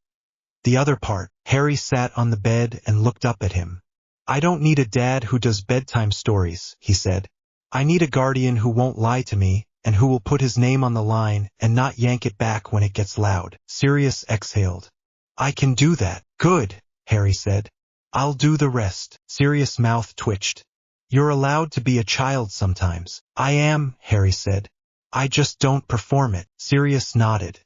the other part." Harry sat on the bed and looked up at him. "I don't need a dad who does bedtime stories," he said. "I need a guardian who won't lie to me, and who will put his name on the line and not yank it back when it gets loud." Sirius exhaled. "I can do that." "Good," Harry said. "I'll do the rest." Sirius' mouth twitched. "You're allowed to be a child sometimes." "I am," Harry said. "I just don't perform it." Sirius nodded.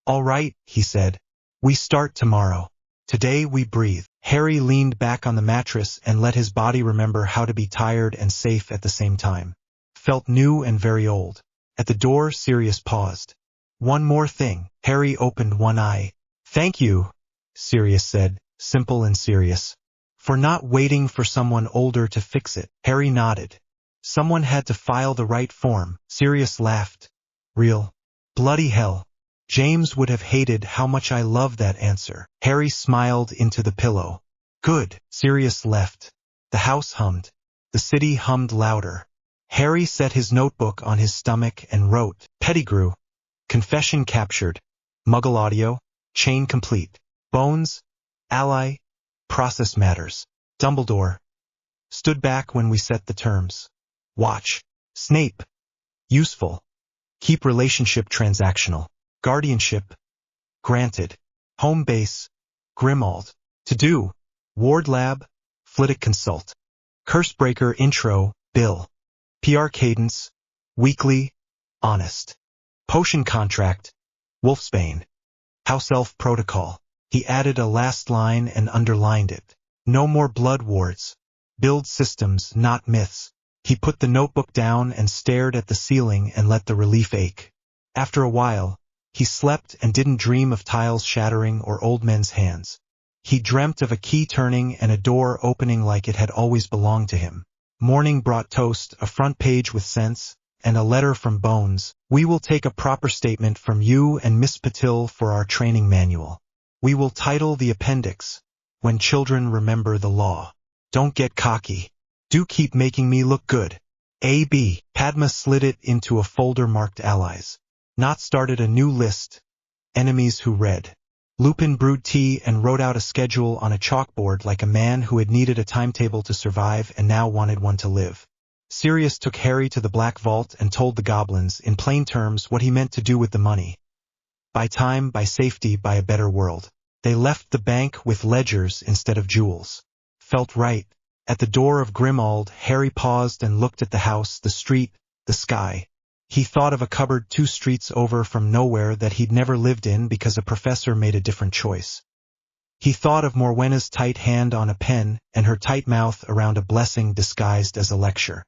"All right," he said. "We start tomorrow. Today we breathe." Harry leaned back on the mattress and let his body remember how to be tired and safe at the same time. Felt new and very old. At the door, Sirius paused. "One more thing." Harry opened one eye. "Thank you," Sirius said, simple and serious. "For not waiting for someone older to fix it." Harry nodded. "Someone had to file the right form." Sirius laughed. "Real bloody hell. James would have hated how much I love that answer." Harry smiled into the pillow. "Good." Sirius left. The house hummed. The city hummed louder. Harry set his notebook on his stomach and wrote, "Pettigrew. Confession captured. Muggle audio. Chain complete. Bones. Ally. Process matters. Dumbledore. Stood back when we set the terms. Watch. Snape. Useful. Keep relationship transactional. Guardianship. Granted. Home base. Grimmauld. To do. Ward lab. Flitwick consult. Cursebreaker intro. Bill. PR cadence. Weekly. Honest. Potion contract. Wolfsbane. House elf protocol." He added a last line and underlined it. "No more blood wards. Build systems, not myths." He put the notebook down and stared at the ceiling and let the relief ache. After a while, he slept and didn't dream of tiles shattering or old men's hands. He dreamt of a key turning and a door opening like it had always belonged to him. Morning brought toast, a front page with sense, and a letter from Bones. "We will take a proper statement from you and Miss Patil for our training manual. We will title the appendix, 'When Children Remember the Law.' Don't get cocky. Do keep making me look good. A.B." Padma slid it into a folder marked Allies. Not started a new list. Enemies who read. Lupin brewed tea and wrote out a schedule on a chalkboard like a man who had needed a timetable to survive and now wanted one to live. Sirius took Harry to the Black Vault and told the goblins, in plain terms, what he meant to do with the money. Buy time, buy safety, buy a better world. They left the bank with ledgers instead of jewels. Felt right. At the door of Grimmauld, Harry paused and looked at the house, the street, the sky. He thought of a cupboard 2 streets over from nowhere that he'd never lived in because a professor made a different choice. He thought of Morwenna's tight hand on a pen and her tight mouth around a blessing disguised as a lecture.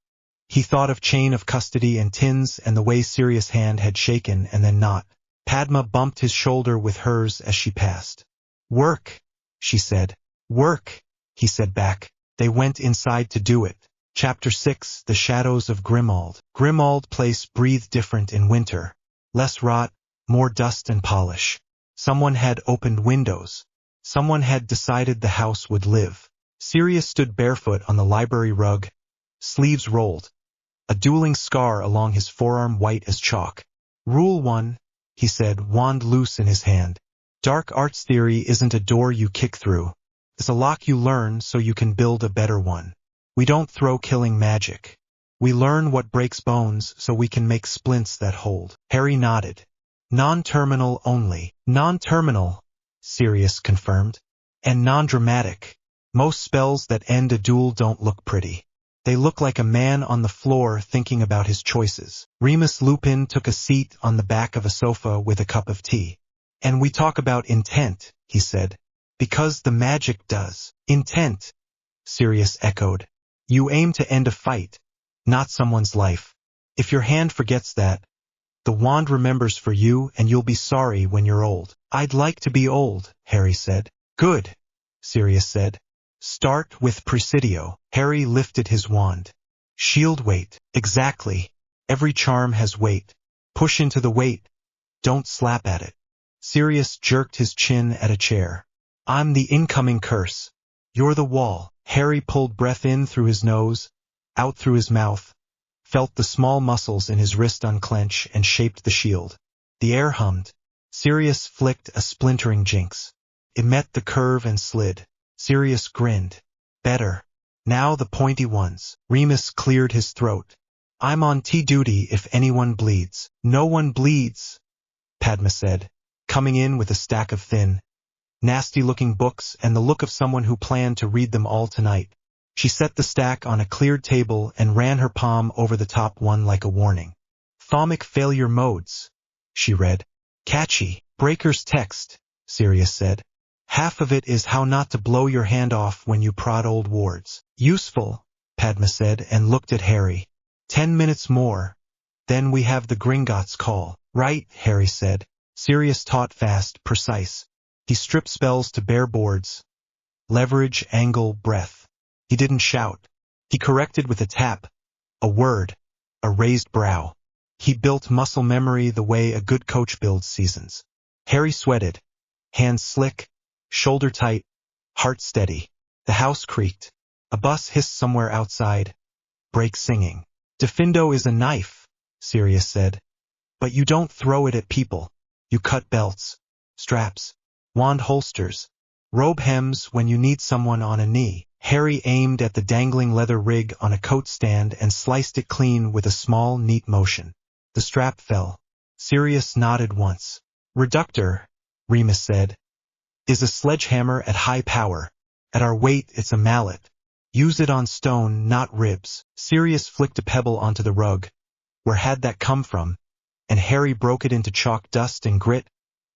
He thought of chain of custody and tins and the way Sirius' hand had shaken and then not. Padma bumped his shoulder with hers as she passed. "Work," she said. "Work," he said back. They went inside to do it. Chapter 6, The Shadows of Grimmauld. Grimmauld Place breathed different in winter. Less rot, more dust and polish. Someone had opened windows. Someone had decided the house would live. Sirius stood barefoot on the library rug, sleeves rolled, a dueling scar along his forearm white as chalk. "Rule 1, he said, wand loose in his hand. "Dark arts theory isn't a door you kick through. It's a lock you learn so you can build a better one. We don't throw killing magic. We learn what breaks bones so we can make splints that hold." Harry nodded. "Non-terminal only." "Non-terminal," Sirius confirmed. "And non-dramatic. Most spells that end a duel don't look pretty. They look like a man on the floor thinking about his choices." Remus Lupin took a seat on the back of a sofa with a cup of tea. "And we talk about intent," he said. "Because the magic does." "Intent," Sirius echoed. You aim to end a fight, not someone's life. If your hand forgets that, the wand remembers for you and you'll be sorry when you're old. I'd like to be old, Harry said. Good, Sirius said. Start with Presidio. Harry lifted his wand. Shield weight. Exactly. Every charm has weight. Push into the weight. Don't slap at it. Sirius jerked his chin at a chair. I'm the incoming curse. You're the wall. Harry pulled breath in through his nose, out through his mouth, felt the small muscles in his wrist unclench and shaped the shield. The air hummed. Sirius flicked a splintering jinx. It met the curve and slid. Sirius grinned. Better. Now the pointy ones. Remus cleared his throat. I'm on duty if anyone bleeds. No one bleeds, Padma said, coming in with a stack of thin, nasty-looking books and the look of someone who planned to read them all tonight. She set the stack on a cleared table and ran her palm over the top one like a warning. Thaumic failure modes, she read. Catchy. Breaker's text, Sirius said. Half of it is how not to blow your hand off when you prod old wards. Useful, Padma said and looked at Harry. 10 minutes more. Then we have the Gringotts call. Right, Harry said. Sirius taught fast, precise. He stripped spells to bare boards. Leverage, angle, breath. He didn't shout. He corrected with a tap. A word. A raised brow. He built muscle memory the way a good coach builds seasons. Harry sweated. Hands slick, shoulder tight, heart steady. The house creaked. A bus hissed somewhere outside. Brake singing. Defindo is a knife, Sirius said. But you don't throw it at people. You cut belts, straps, wand holsters, robe hems when you need someone on a knee. Harry aimed at the dangling leather rig on a coat stand and sliced it clean with a small, neat motion. The strap fell. Sirius nodded once. Reductor, Remus said, is a sledgehammer at high power. At our weight, it's a mallet. Use it on stone, not ribs. Sirius flicked a pebble onto the rug. Where had that come from? And Harry broke it into chalk dust and grit,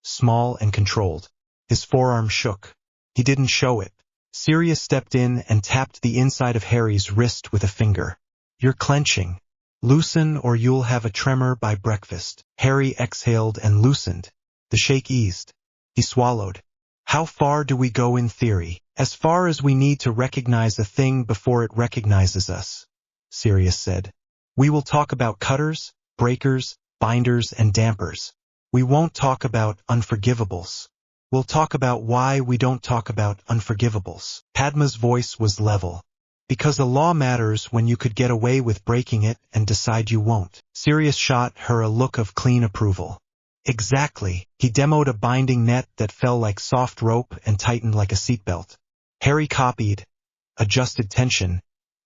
small and controlled. His forearm shook. He didn't show it. Sirius stepped in and tapped the inside of Harry's wrist with a finger. You're clenching. Loosen or you'll have a tremor by breakfast. Harry exhaled and loosened. The shake eased. He swallowed. How far do we go in theory? As far as we need to recognize a thing before it recognizes us, Sirius said. We will talk about cutters, breakers, binders, and dampers. We won't talk about unforgivables. We'll talk about why we don't talk about unforgivables. Padma's voice was level. Because the law matters when you could get away with breaking it and decide you won't. Sirius shot her a look of clean approval. Exactly. He demoed a binding net that fell like soft rope and tightened like a seatbelt. Harry copied, adjusted tension,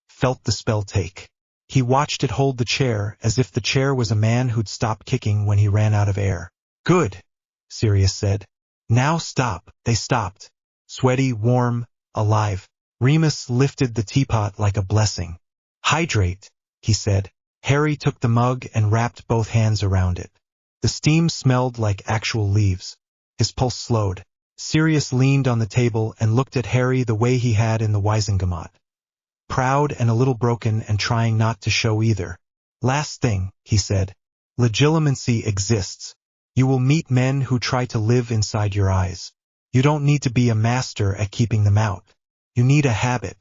felt the spell take. He watched it hold the chair as if the chair was a man who'd stopped kicking when he ran out of air. Good, Sirius said. Now stop. They stopped. Sweaty, warm, alive. Remus lifted the teapot like a blessing. Hydrate, he said. Harry took the mug and wrapped both hands around it. The steam smelled like actual leaves. His pulse slowed. Sirius leaned on the table and looked at Harry the way he had in the Wisengamot. Proud and a little broken and trying not to show either. Last thing, he said. Legitimacy exists. You will meet men who try to live inside your eyes. You don't need to be a master at keeping them out. You need a habit.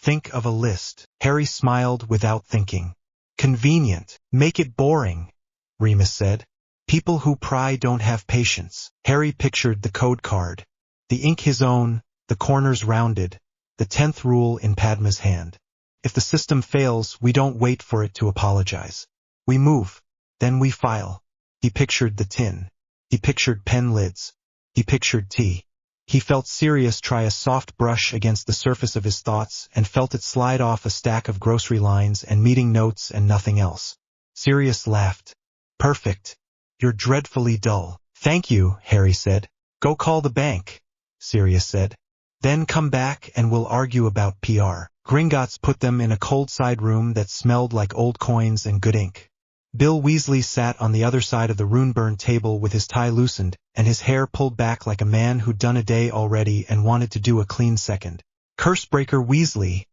Think of a list. Harry smiled without thinking. Convenient. Make it boring, Remus said. People who pry don't have patience. Harry pictured the code card. The ink his own, the corners rounded, the 10th rule in Padma's hand. If the system fails, we don't wait for it to apologize. We move. Then we file. He pictured the tin. He pictured pen lids. He pictured tea. He felt Sirius try a soft brush against the surface of his thoughts and felt it slide off a stack of grocery lines and meeting notes and nothing else. Sirius laughed. Perfect. You're dreadfully dull. Thank you, Harry said. Go call the bank, Sirius said. Then come back and we'll argue about PR. Gringotts put them in a cold side room that smelled like old coins and good ink. Bill Weasley sat on the other side of the rune-burned table with his tie loosened and his hair pulled back like a man who'd done a day already and wanted to do a clean second. Cursebreaker Weasley,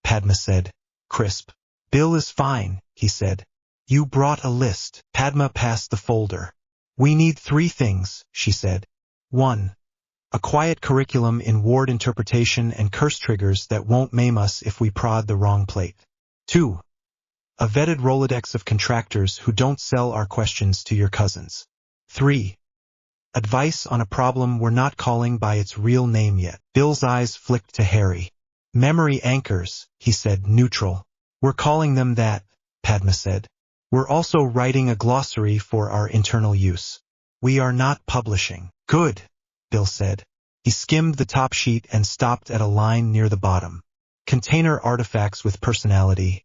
Padma said. crisp. Bill is fine, he said. You brought a list. Padma passed the folder. We need 3 things, she said. 1. A quiet curriculum in ward interpretation and curse triggers that won't maim us if we prod the wrong plate. 2. A vetted Rolodex of contractors who don't sell our questions to your cousins. 3. Advice on a problem we're not calling by its real name yet. Bill's eyes flicked to Harry. Memory anchors, he said, neutral. We're calling them that, Padma said. We're also writing a glossary for our internal use. We are not publishing. Good, Bill said. He skimmed the top sheet and stopped at a line near the bottom. Container artifacts with personality.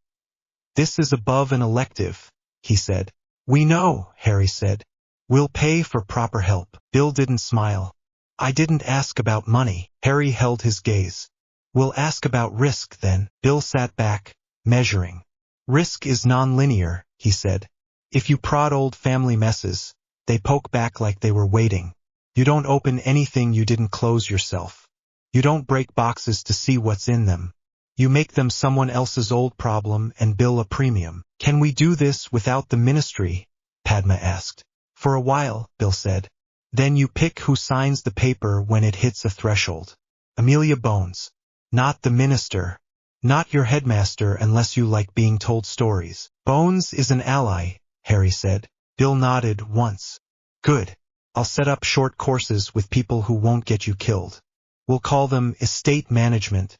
This is above an elective, he said. We know, Harry said. We'll pay for proper help. Bill didn't smile. I didn't ask about money. Harry held his gaze. We'll ask about risk then. Bill sat back, measuring. Risk is non-linear, he said. If you prod old family messes, they poke back like they were waiting. You don't open anything you didn't close yourself. You don't break boxes to see what's in them. You make them someone else's old problem and bill a premium. Can we do this without the ministry? Padma asked. For a while, Bill said. Then you pick who signs the paper when it hits a threshold. Amelia Bones. Not the minister. Not your headmaster unless you like being told stories. Bones is an ally, Harry said. Bill nodded once. Good. I'll set up short courses with people who won't get you killed. We'll call them estate management,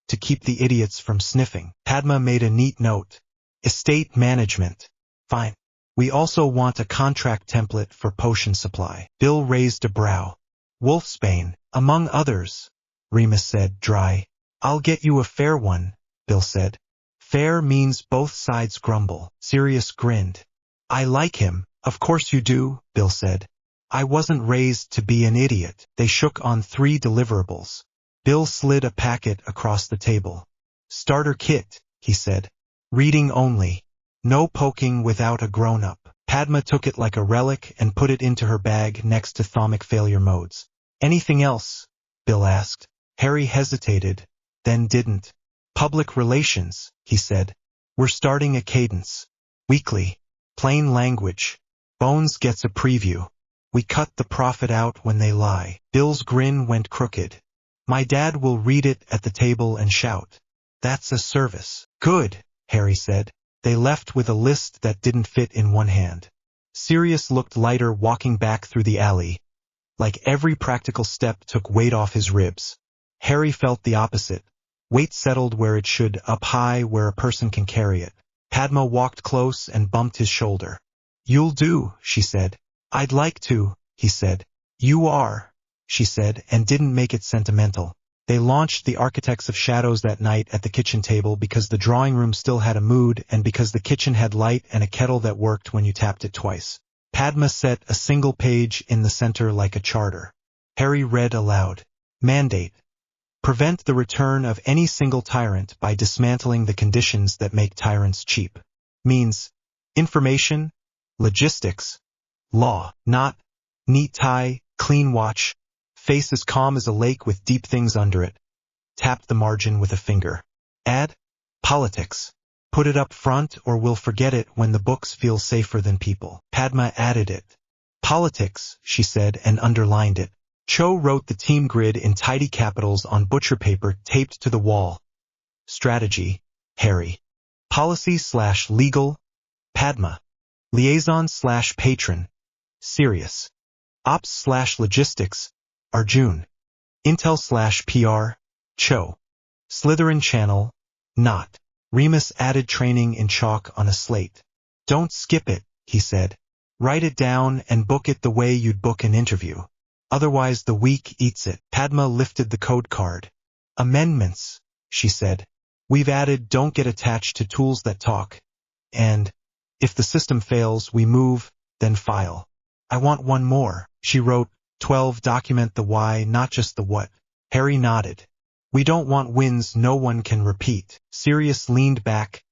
to keep the idiots from sniffing. Padma made a neat note. Estate management. Fine. We also want a contract template for potion supply. Bill raised a brow. Wolfsbane, among others, Remus said, dry. I'll get you a fair one, Bill said. Fair means both sides grumble. Sirius grinned. I like him. Of course you do, Bill said. I wasn't raised to be an idiot. They shook on 3 deliverables. Bill slid a packet across the table. Starter kit, he said. Reading only. No poking without a grown-up. Padma took it like a relic and put it into her bag next to thermic failure modes. Anything else? Bill asked. Harry hesitated, then didn't. Public relations, he said. We're starting a cadence. Weekly. Plain language. Bones gets a preview. We cut the prophet out when they lie. Bill's grin went crooked. My dad will read it at the table and shout. That's a service. Good, Harry said. They left with a list that didn't fit in one hand. Sirius looked lighter walking back through the alley. Like every practical step took weight off his ribs. Harry felt the opposite. Weight settled where it should, up high where a person can carry it. Padma walked close and bumped his shoulder. You'll do, she said. I'd like to, he said. You are, she said, and didn't make it sentimental. They launched the Architects of Shadows that night at the kitchen table because the drawing room still had a mood and because the kitchen had light and a kettle that worked when you tapped it twice. Padma set a single page in the center like a charter. Harry read aloud. Mandate. Prevent the return of any single tyrant by dismantling the conditions that make tyrants cheap. Means information, logistics, law, not neat tie, clean watch, face as calm as a lake with deep things under it. Tapped the margin with a finger. Add politics. Put it up front or we'll forget it when the books feel safer than people. Padma added it. Politics, she said, and underlined it. Cho wrote the team grid in tidy capitals on butcher paper taped to the wall. Strategy, Harry. Policy/legal, Padma. Liaison/patron, Sirius. Ops/logistics, Arjun. Intel/PR, Cho. Slytherin channel, not. Remus added training in chalk on a slate. Don't skip it, he said. Write it down and book it the way you'd book an interview. Otherwise the week eats it. Padma lifted the code card. Amendments, she said. We've added don't get attached to tools that talk. And, if the system fails, we move, then file. I want one more. She wrote, 12 document the why, not just the what. Harry nodded. We don't want wins no one can repeat. Sirius leaned back,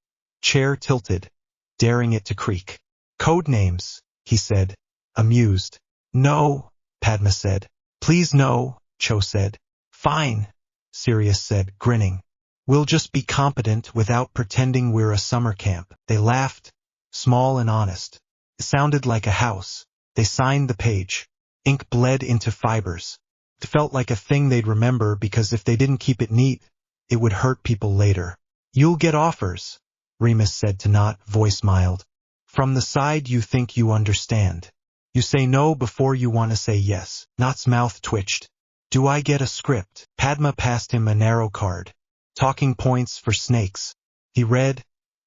chair tilted, daring it to creak. Code names, he said, amused. No, Padma said. Please no, Cho said. Fine, Sirius said, grinning. We'll just be competent without pretending we're a summer camp. They laughed, small and honest. It sounded like a house. They signed the page. Ink bled into fibers. It felt like a thing they'd remember because if they didn't keep it neat, it would hurt people later. You'll get offers, Remus said to Not, voice mild. From the side you think you understand. You say no before you want to say yes. Not's mouth twitched. Do I get a script? Padma passed him a narrow card. Talking points for snakes. He read,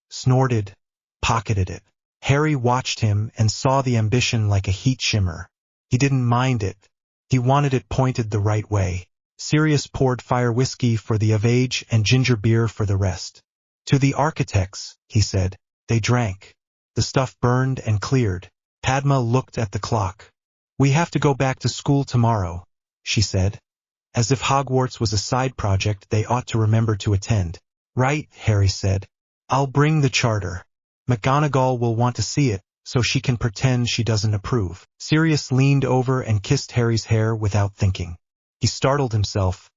snorted, pocketed it. Harry watched him and saw the ambition like a heat shimmer. He didn't mind it. He wanted it pointed the right way. Sirius poured fire whiskey for the of age and ginger beer for the rest. To the architects, he said. They drank. The stuff burned and cleared. Padma looked at the clock. We have to go back to school tomorrow, she said. As if Hogwarts was a side project they ought to remember to attend. Right, Harry said. I'll bring the charter. McGonagall will want to see it, so she can pretend she doesn't approve. Sirius leaned over and kissed Harry's hair without thinking. He startled himself,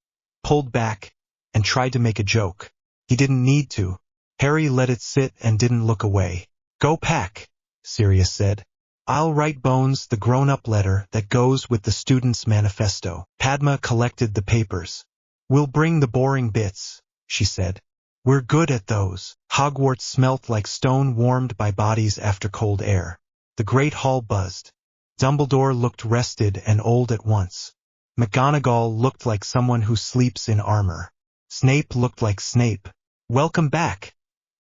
pulled back, and tried to make a joke. He didn't need to. Harry let it sit and didn't look away. Go pack, Sirius said. I'll write Bones the grown-up letter that goes with the student's manifesto. Padma collected the papers. We'll bring the boring bits, she said. We're good at those. Hogwarts smelt like stone warmed by bodies after cold air. The great hall buzzed. Dumbledore looked rested and old at once. McGonagall looked like someone who sleeps in armor. Snape looked like Snape. Welcome back,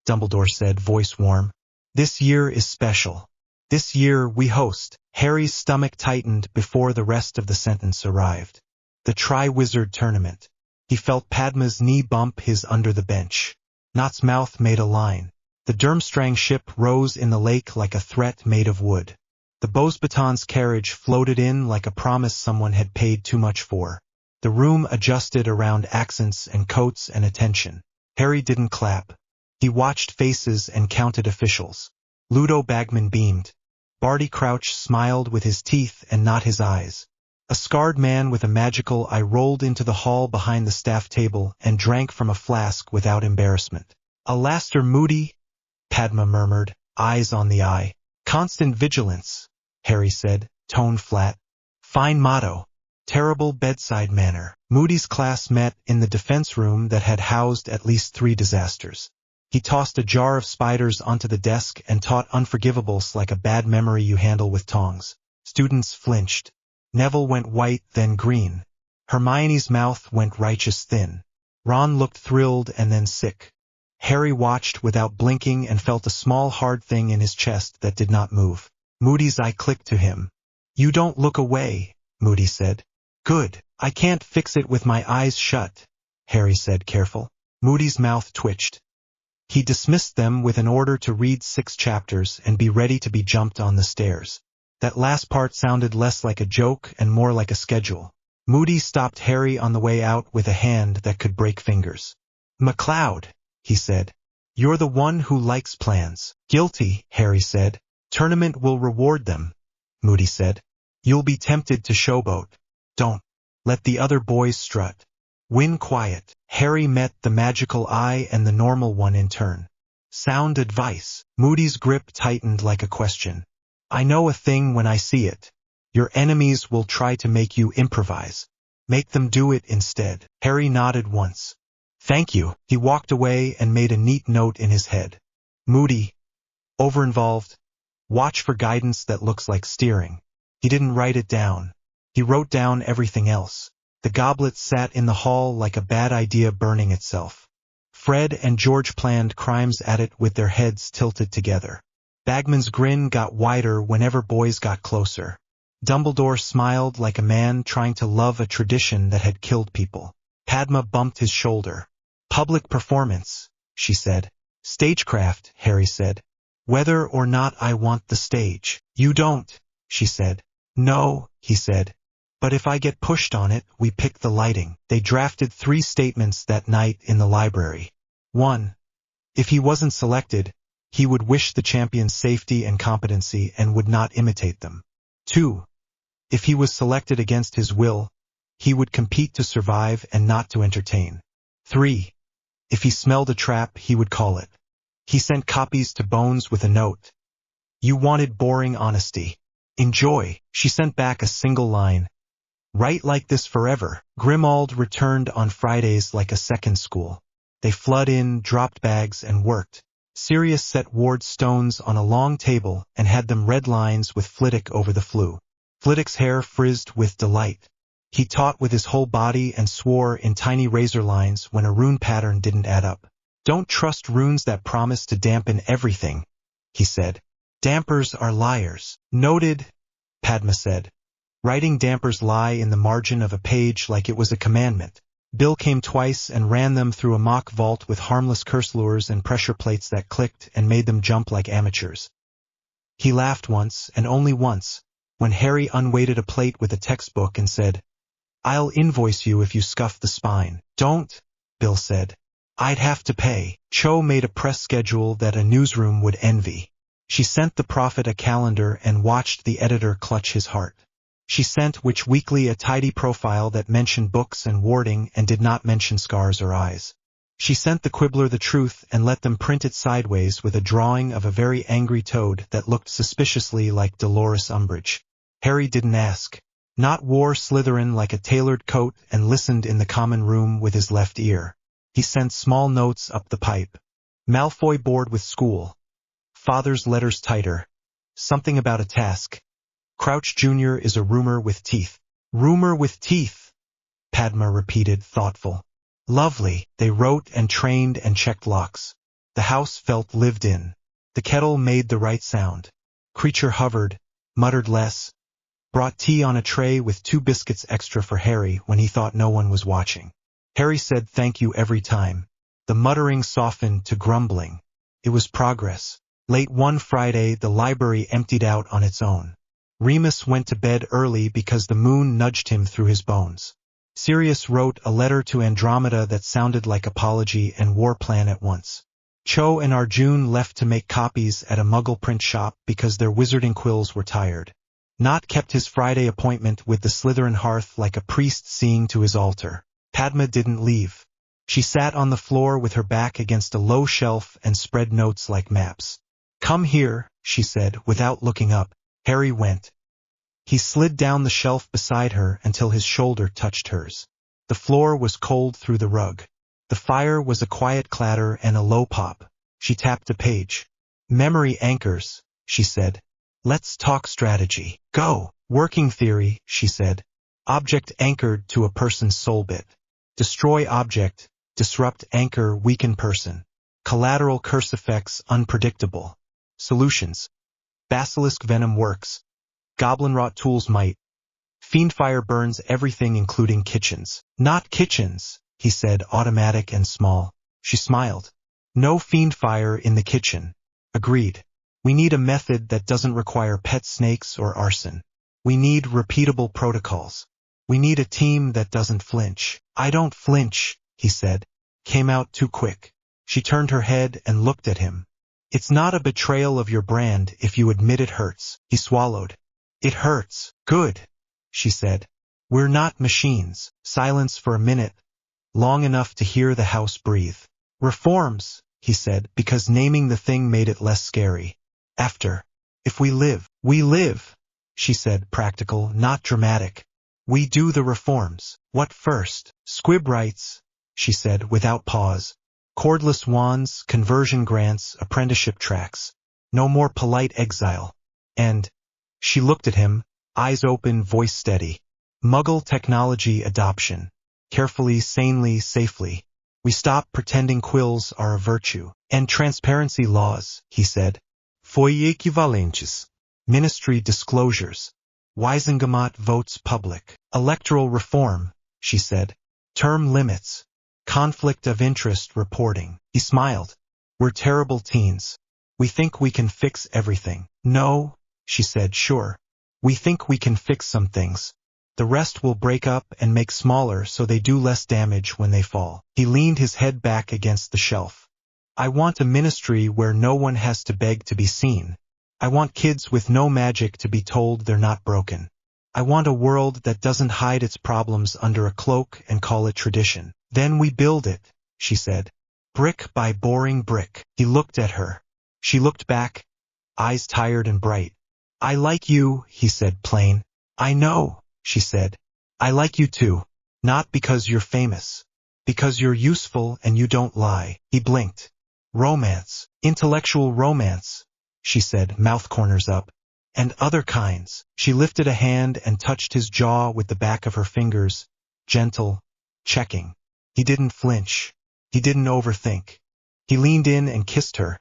Dumbledore said, voice warm. This year is special. This year we host. Harry's stomach tightened before the rest of the sentence arrived. The Tri-Wizard Tournament. He felt Padma's knee bump his under the bench. Not's mouth made a line. The Durmstrang ship rose in the lake like a threat made of wood. The Beauxbatons carriage floated in like a promise someone had paid too much for. The room adjusted around accents and coats and attention. Harry didn't clap. He watched faces and counted officials. Ludo Bagman beamed. Barty Crouch smiled with his teeth and not his eyes. A scarred man with a magical eye rolled into the hall behind the staff table and drank from a flask without embarrassment. Alastair Moody, Padma murmured, eyes on the eye. Constant vigilance, Harry said, tone flat. Fine motto. Terrible bedside manner. Moody's class met in the defense room that had housed at least 3 disasters. He tossed a jar of spiders onto the desk and taught unforgivables like a bad memory you handle with tongs. Students flinched. Neville went white, then green. Hermione's mouth went righteous thin. Ron looked thrilled and then sick. Harry watched without blinking and felt a small hard thing in his chest that did not move. Moody's eye clicked to him. You don't look away, Moody said. Good. I can't fix it with my eyes shut, Harry said, careful. Moody's mouth twitched. He dismissed them with an order to read 6 chapters and be ready to be jumped on the stairs. That last part sounded less like a joke and more like a schedule. Moody stopped Harry on the way out with a hand that could break fingers. McLeod, he said. You're the one who likes plans. Guilty, Harry said. Tournament will reward them, Moody said. You'll be tempted to showboat. Don't. Let the other boys strut. Win quiet. Harry met the magical eye and the normal one in turn. Sound advice. Moody's grip tightened like a question. I know a thing when I see it. Your enemies will try to make you improvise. Make them do it instead. Harry nodded once. Thank you. He walked away and made a neat note in his head. Moody. Overinvolved. Watch for guidance that looks like steering. He didn't write it down. He wrote down everything else. The goblet sat in the hall like a bad idea burning itself. Fred and George planned crimes at it with their heads tilted together. Bagman's grin got wider whenever boys got closer. Dumbledore smiled like a man trying to love a tradition that had killed people. Padma bumped his shoulder. Public performance, she said. Stagecraft, Harry said. Whether or not I want the stage. You don't, she said. No, he said. But if I get pushed on it, we pick the lighting. They drafted 3 statements that night in the library. 1. If he wasn't selected, he would wish the champions safety and competency and would not imitate them. 2. If he was selected against his will, he would compete to survive and not to entertain. 3. If he smelled a trap, he would call it. He sent copies to Bones with a note. You wanted boring honesty. Enjoy. She sent back a single line. Write like this forever. Grimald returned on Fridays like a second school. They flood in, dropped bags, and worked. Sirius set Ward's stones on a long table and had them red lines with Flitwick over the flue. Flitwick's hair frizzed with delight. He taught with his whole body and swore in tiny razor lines when a rune pattern didn't add up. Don't trust runes that promise to dampen everything, he said. Dampers are liars. Noted, Padma said. Writing dampers lie in the margin of a page like it was a commandment. Bill came twice and ran them through a mock vault with harmless curse lures and pressure plates that clicked and made them jump like amateurs. He laughed once, and only once, when Harry unweighted a plate with a textbook and said, I'll invoice you if you scuff the spine. Don't, Bill said. I'd have to pay. Cho made a press schedule that a newsroom would envy. She sent the prophet a calendar and watched the editor clutch his heart. She sent Witch Weekly a tidy profile that mentioned books and warding and did not mention scars or eyes. She sent the Quibbler the truth and let them print it sideways with a drawing of a very angry toad that looked suspiciously like Dolores Umbridge. Harry didn't ask. Not wore Slytherin like a tailored coat and listened in the common room with his left ear. He sent small notes up the pipe. Malfoy bored with school. Father's letters tighter. Something about a task. Crouch Jr. is a rumor with teeth. Rumor with teeth, Padma repeated, thoughtful. Lovely. They wrote and trained and checked locks. The house felt lived in. The kettle made the right sound. Creature hovered, muttered less. Brought tea on a tray with 2 biscuits extra for Harry when he thought no one was watching. Harry said thank you every time. The muttering softened to grumbling. It was progress. Late one Friday, the library emptied out on its own. Remus went to bed early because the moon nudged him through his bones. Sirius wrote a letter to Andromeda that sounded like apology and war plan at once. Cho and Arjun left to make copies at a Muggle print shop because their wizarding quills were tired. Nott kept his Friday appointment with the Slytherin hearth like a priest seeing to his altar. Padma didn't leave. She sat on the floor with her back against a low shelf and spread notes like maps. Come here, she said, without looking up. Harry went. He slid down the shelf beside her until his shoulder touched hers. The floor was cold through the rug. The fire was a quiet clatter and a low pop. She tapped a page. Memory anchors, she said. Let's talk strategy. Go. Working theory, she said. Object anchored to a person's soul bit. Destroy object. Disrupt anchor, weaken person. Collateral curse effects unpredictable. Solutions. Basilisk venom works. Goblin rot tools might. Fiendfire burns everything including kitchens. Not kitchens, he said, automatic and small. She smiled. No fiendfire in the kitchen. Agreed. We need a method that doesn't require pet snakes or arson. We need repeatable protocols. We need a team that doesn't flinch. I don't flinch, he said. Came out too quick. She turned her head and looked at him. It's not a betrayal of your brand if you admit it hurts. He swallowed. It hurts. Good, she said. We're not machines. Silence for a minute, long enough to hear the house breathe. Reforms, he said, because naming the thing made it less scary. After. If we live, she said, practical, not dramatic. We do the reforms. What first? Squib rights, she said, without pause. Cordless wands, conversion grants, apprenticeship tracks. No more polite exile. And, she looked at him, eyes open, voice steady. Muggle technology adoption. Carefully, sanely, safely. We stop pretending quills are a virtue. And transparency laws, he said. Foi equivalentes. Ministry disclosures. Wisengamot votes public. Electoral reform, she said. Term limits. Conflict of interest reporting. He smiled. We're terrible teens. We think we can fix everything. No, she said, sure. We think we can fix some things. The rest will break up and make smaller so they do less damage when they fall. He leaned his head back against the shelf. I want a ministry where no one has to beg to be seen. I want kids with no magic to be told they're not broken. I want a world that doesn't hide its problems under a cloak and call it tradition. Then we build it, she said. Brick by boring brick. He looked at her. She looked back, eyes tired and bright. I like you, he said plain. I know, she said. I like you too. Not because you're famous. Because you're useful and you don't lie. He blinked. Romance. Intellectual romance, she said, mouth corners up. And other kinds. She lifted a hand and touched his jaw with the back of her fingers. Gentle. Checking. He didn't flinch. He didn't overthink. He leaned in and kissed her.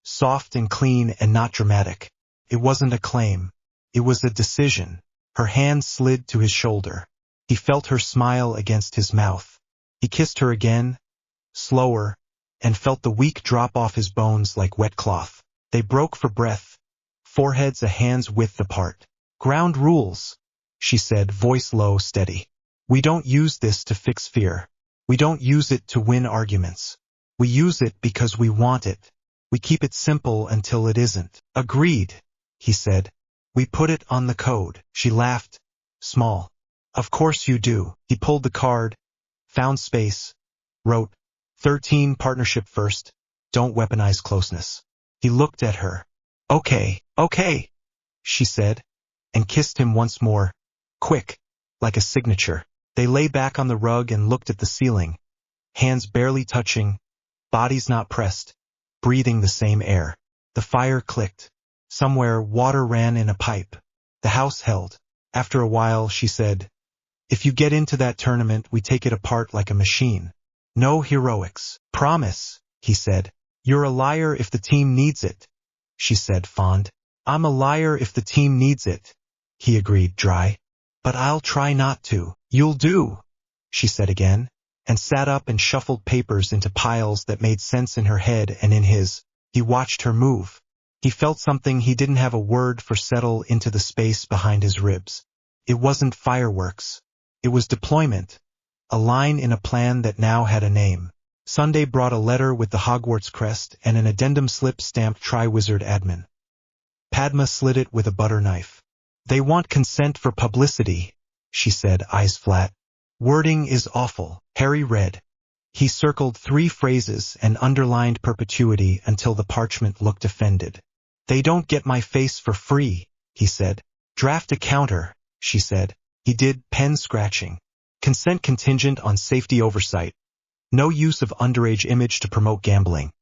Soft and clean and not dramatic. It wasn't a claim. It was a decision. Her hand slid to his shoulder. He felt her smile against his mouth. He kissed her again, slower, and felt the weak drop off his bones like wet cloth. They broke for breath, foreheads a hand's width apart. Ground rules, she said, voice low, steady. We don't use this to fix fear. We don't use it to win arguments. We use it because we want it. We keep it simple until it isn't. Agreed, he said. We put it on the code. She laughed. Small. Of course you do. He pulled the card, found space, wrote, 13 partnership first, don't weaponize closeness. He looked at her. Okay, she said, and kissed him once more, quick, like a signature. They lay back on the rug and looked at the ceiling, hands barely touching, bodies not pressed, breathing the same air. The fire clicked. Somewhere water ran in a pipe. The house held. After a while she said, if you get into that tournament, we take it apart like a machine. No heroics. Promise, he said. You're a liar if the team needs it, she said, fond. I'm a liar if the team needs it, he agreed, dry. But I'll try not to. You'll do, she said again, and sat up and shuffled papers into piles that made sense in her head and in his. He watched her move. He felt something he didn't have a word for settle into the space behind his ribs. It wasn't fireworks. It was deployment, a line in a plan that now had a name. Sunday brought a letter with the Hogwarts crest and an addendum slip stamped Triwizard Admin. Padma slid it with a butter knife. They want consent for publicity, she said, eyes flat. Wording is awful. Harry read. He circled 3 phrases and underlined perpetuity until the parchment looked offended. They don't get my face for free, he said. Draft a counter, she said. He did, pen scratching. Consent contingent on safety oversight. No use of underage image to promote gambling.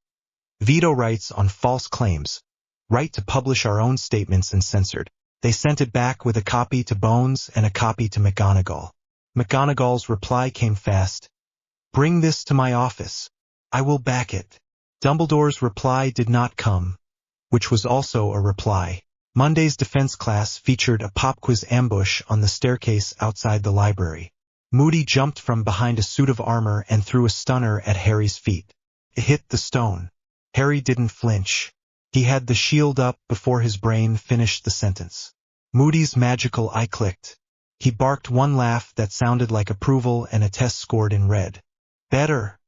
Veto rights on false claims. Right to publish our own statements uncensored. They sent it back with a copy to Bones and a copy to McGonagall. McGonagall's reply came fast. Bring this to my office. I will back it. Dumbledore's reply did not come, which was also a reply. Monday's defense class featured a pop quiz ambush on the staircase outside the library. Moody jumped from behind a suit of armor and threw a stunner at Harry's feet. It hit the stone. Harry didn't flinch. He had the shield up before his brain finished the sentence. Moody's magical eye clicked. He barked one laugh that sounded like approval and a test scored in red. Better,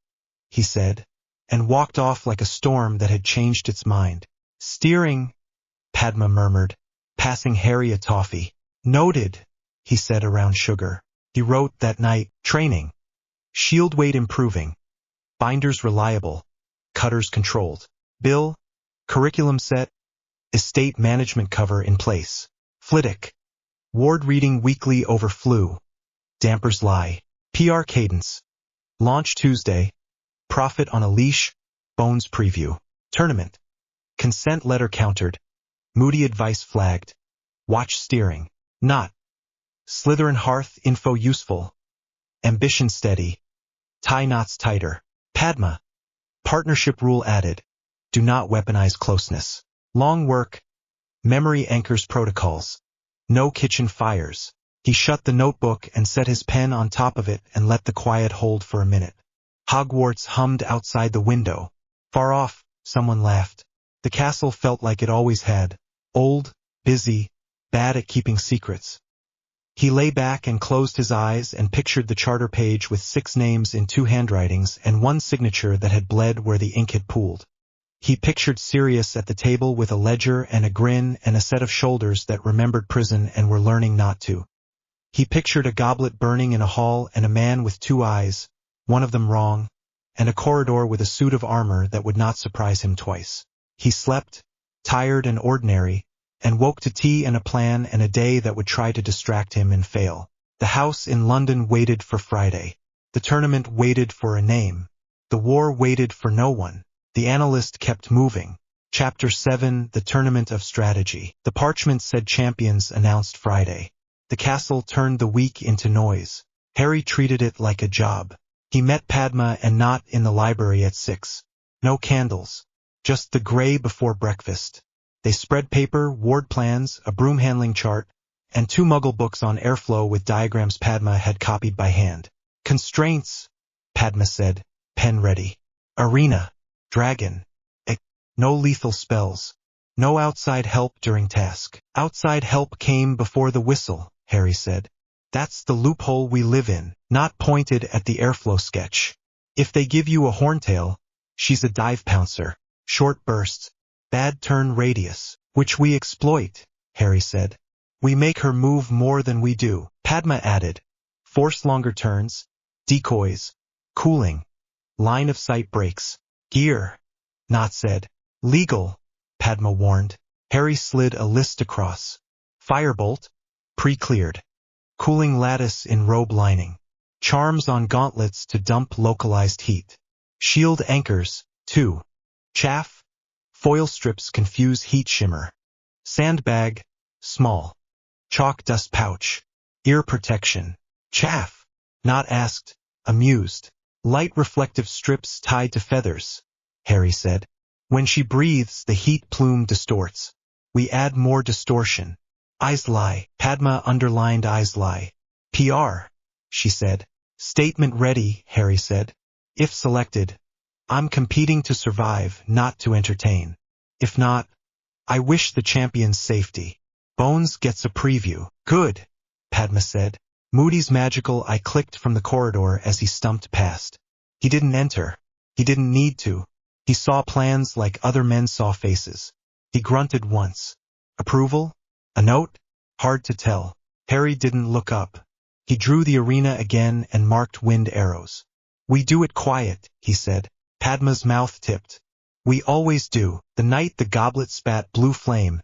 he said, and walked off like a storm that had changed its mind. Steering, Padma murmured, passing Harry a toffee. Noted, he said around sugar. He wrote that night, training. Shield weight improving. Binders reliable. Cutters controlled. Bill, curriculum set. Estate management cover in place. Flitwick. Ward reading weekly over flu. Dampers lie. PR cadence. Launch Tuesday. Profit on a leash. Bones preview. Tournament. Consent letter countered. Moody advice flagged. Watch steering. Not. Slytherin hearth info useful. Ambition steady. Tie knots tighter. Padma. Partnership rule added. Do not weaponize closeness. Long work. Memory anchors protocols. No kitchen fires. He shut the notebook and set his pen on top of it and let the quiet hold for a minute. Hogwarts hummed outside the window. Far off, someone laughed. The castle felt like it always had. Old, busy, bad at keeping secrets. He lay back and closed his eyes and pictured the charter page with 6 names in 2 handwritings and 1 signature that had bled where the ink had pooled. He pictured Sirius at the table with a ledger and a grin and a set of shoulders that remembered prison and were learning not to. He pictured a goblet burning in a hall and a man with 2 eyes, one of them wrong, and a corridor with a suit of armor that would not surprise him twice. He slept, tired and ordinary, and woke to tea and a plan and a day that would try to distract him and fail. The house in London waited for Friday. The tournament waited for a name. The war waited for no one. The analyst kept moving. Chapter 7, The Tournament of Strategy. The parchment said champions announced Friday. The castle turned the week into noise. Harry treated it like a job. He met Padma and not in the library at 6. No candles. Just the gray before breakfast. They spread paper, ward plans, a broom handling chart, and 2 Muggle books on airflow with diagrams Padma had copied by hand. Constraints, Padma said, pen ready. Arena, dragon. No lethal spells. No outside help during task. Outside help came before the whistle, Harry said. That's the loophole we live in, not pointed at the airflow sketch. If they give you a horntail, she's a dive pouncer. Short bursts. Bad turn radius, which we exploit, Harry said. We make her move more than we do, Padma added. Force longer turns, decoys, cooling, line of sight breaks, gear, not said. Legal, Padma warned. Harry slid a list across. Firebolt, pre-cleared. Cooling lattice in robe lining. Charms on gauntlets to dump localized heat. Shield anchors, 2. Chaff, foil strips confuse heat shimmer. Sandbag, small. Chalk dust pouch. Ear protection. Chaff, not asked, amused. Light reflective strips tied to feathers, Harry said. When she breathes, the heat plume distorts. We add more distortion. Eyes lie. Padma underlined eyes lie. PR, she said. Statement ready, Harry said. If selected, I'm competing to survive, not to entertain. If not, I wish the champion's safety. Bones gets a preview. Good, Padma said. Moody's magical eye clicked from the corridor as he stumped past. He didn't enter. He didn't need to. He saw plans like other men saw faces. He grunted once. Approval? A note? Hard to tell. Harry didn't look up. He drew the arena again and marked wind arrows. We do it quiet, he said. Padma's mouth tipped. We always do. The night the goblet spat blue flame.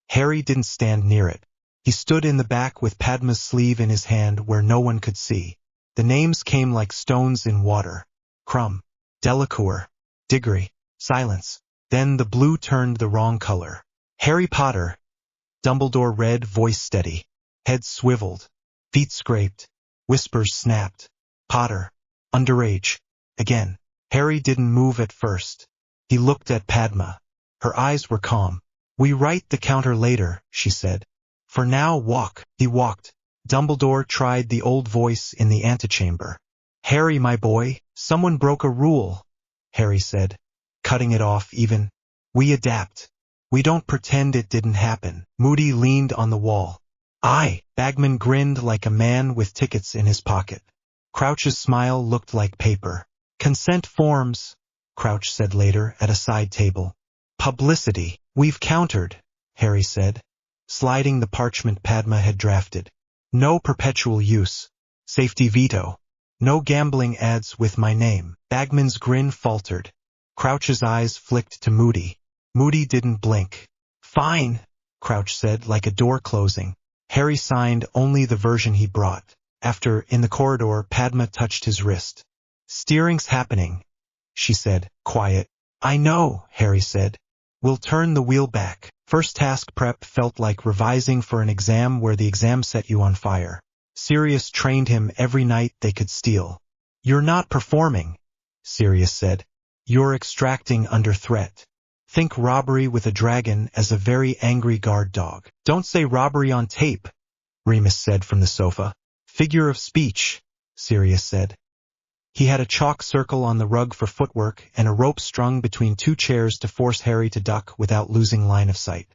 Harry didn't stand near it. He stood in the back with Padma's sleeve in his hand where no one could see. The names came like stones in water. Crumb. Delacour. Diggory. Silence. Then the blue turned the wrong color. Harry Potter. Dumbledore read, voice steady. Head swiveled. Feet scraped. Whispers snapped. Potter. Underage. Again. Harry didn't move at first. He looked at Padma. Her eyes were calm. We write the counter later, she said. For now, walk. He walked. Dumbledore tried the old voice in the antechamber. Harry, my boy, someone broke a rule, Harry said, cutting it off even. We adapt. We don't pretend it didn't happen. Moody leaned on the wall. Aye. Bagman grinned like a man with tickets in his pocket. Crouch's smile looked like paper. Consent forms, Crouch said later at a side table. Publicity. We've countered, Harry said, sliding the parchment Padma had drafted. No perpetual use. Safety veto. No gambling ads with my name. Bagman's grin faltered. Crouch's eyes flicked to Moody. Moody didn't blink. Fine, Crouch said like a door closing. Harry signed only the version he brought. After, in the corridor, Padma touched his wrist. Steering's happening, she said, quiet. I know, Harry said. We'll turn the wheel back. First task prep felt like revising for an exam where the exam set you on fire. Sirius trained him every night they could steal. You're not performing, Sirius said. You're extracting under threat. Think robbery with a dragon as a very angry guard dog. Don't say robbery on tape, Remus said from the sofa. Figure of speech, Sirius said. He had a chalk circle on the rug for footwork and a rope strung between 2 chairs to force Harry to duck without losing line of sight.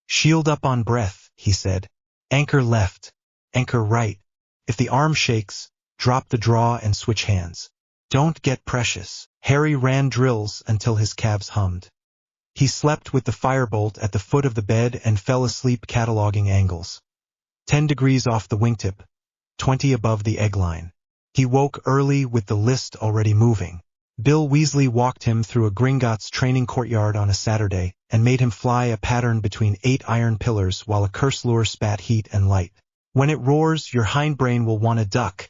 Shield up on breath, he said. Anchor left. Anchor right. If the arm shakes, drop the draw and switch hands. Don't get precious. Harry ran drills until his calves hummed. He slept with the firebolt at the foot of the bed and fell asleep cataloging angles. 10 degrees off the wingtip, 20 above the egg line. He woke early with the list already moving. Bill Weasley walked him through a Gringotts training courtyard on a Saturday and made him fly a pattern between 8 iron pillars while a curse lure spat heat and light. When it roars, your hindbrain will want to duck,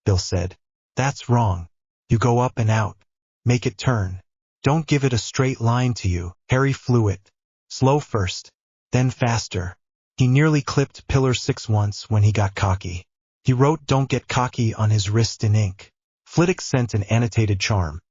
Bill said. That's wrong. You go up and out. Make it turn. Don't give it a straight line to you. Harry flew it. Slow first, then faster. He nearly clipped Pillar 6 once when he got cocky. He wrote "Don't get cocky" on his wrist in ink. Flitwick sent an annotated charm.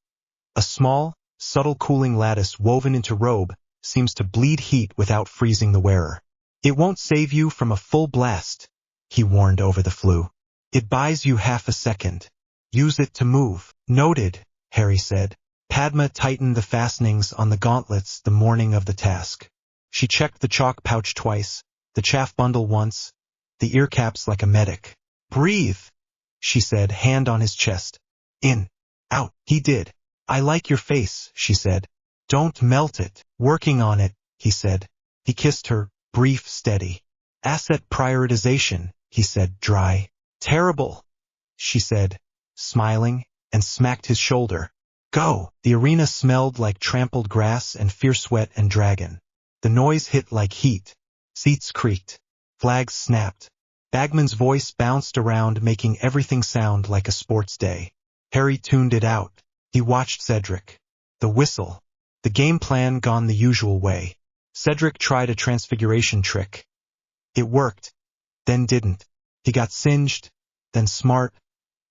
A small, subtle cooling lattice woven into robe seems to bleed heat without freezing the wearer. It won't save you from a full blast, he warned over the flue. It buys you half a second. Use it to move. Noted, Harry said. Padma tightened the fastenings on the gauntlets the morning of the task. She checked the chalk pouch twice, the chaff bundle once, the ear caps like a medic. Breathe, she said, hand on his chest. In, out. He did. I like your face, she said. Don't melt it. Working on it, he said. He kissed her, brief, steady. Asset prioritization, he said, dry. Terrible, she said, smiling, and smacked his shoulder. Go. The arena smelled like trampled grass and fierce sweat and dragon. The noise hit like heat. Seats creaked. Flags snapped. Bagman's voice bounced around, making everything sound like a sports day. Harry tuned it out. He watched Cedric. The whistle. The game plan gone the usual way. Cedric tried a transfiguration trick. It worked, then didn't. He got singed, then smart,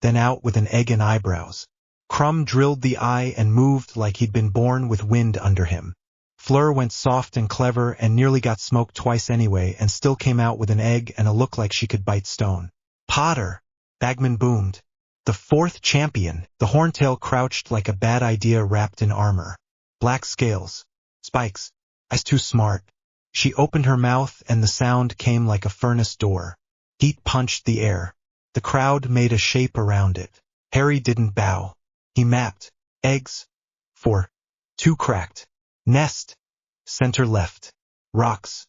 then out with an egg and eyebrows. Crumb drilled the eye and moved like he'd been born with wind under him. Fleur went soft and clever and nearly got smoked twice anyway and still came out with an egg and a look like she could bite stone. Potter! Bagman boomed. The 4th champion. The horntail crouched like a bad idea wrapped in armor. Black scales. Spikes. Eyes too smart. She opened her mouth and the sound came like a furnace door. Heat punched the air. The crowd made a shape around it. Harry didn't bow. He mapped. Eggs. 4. 2 cracked. Nest. Center left. Rocks.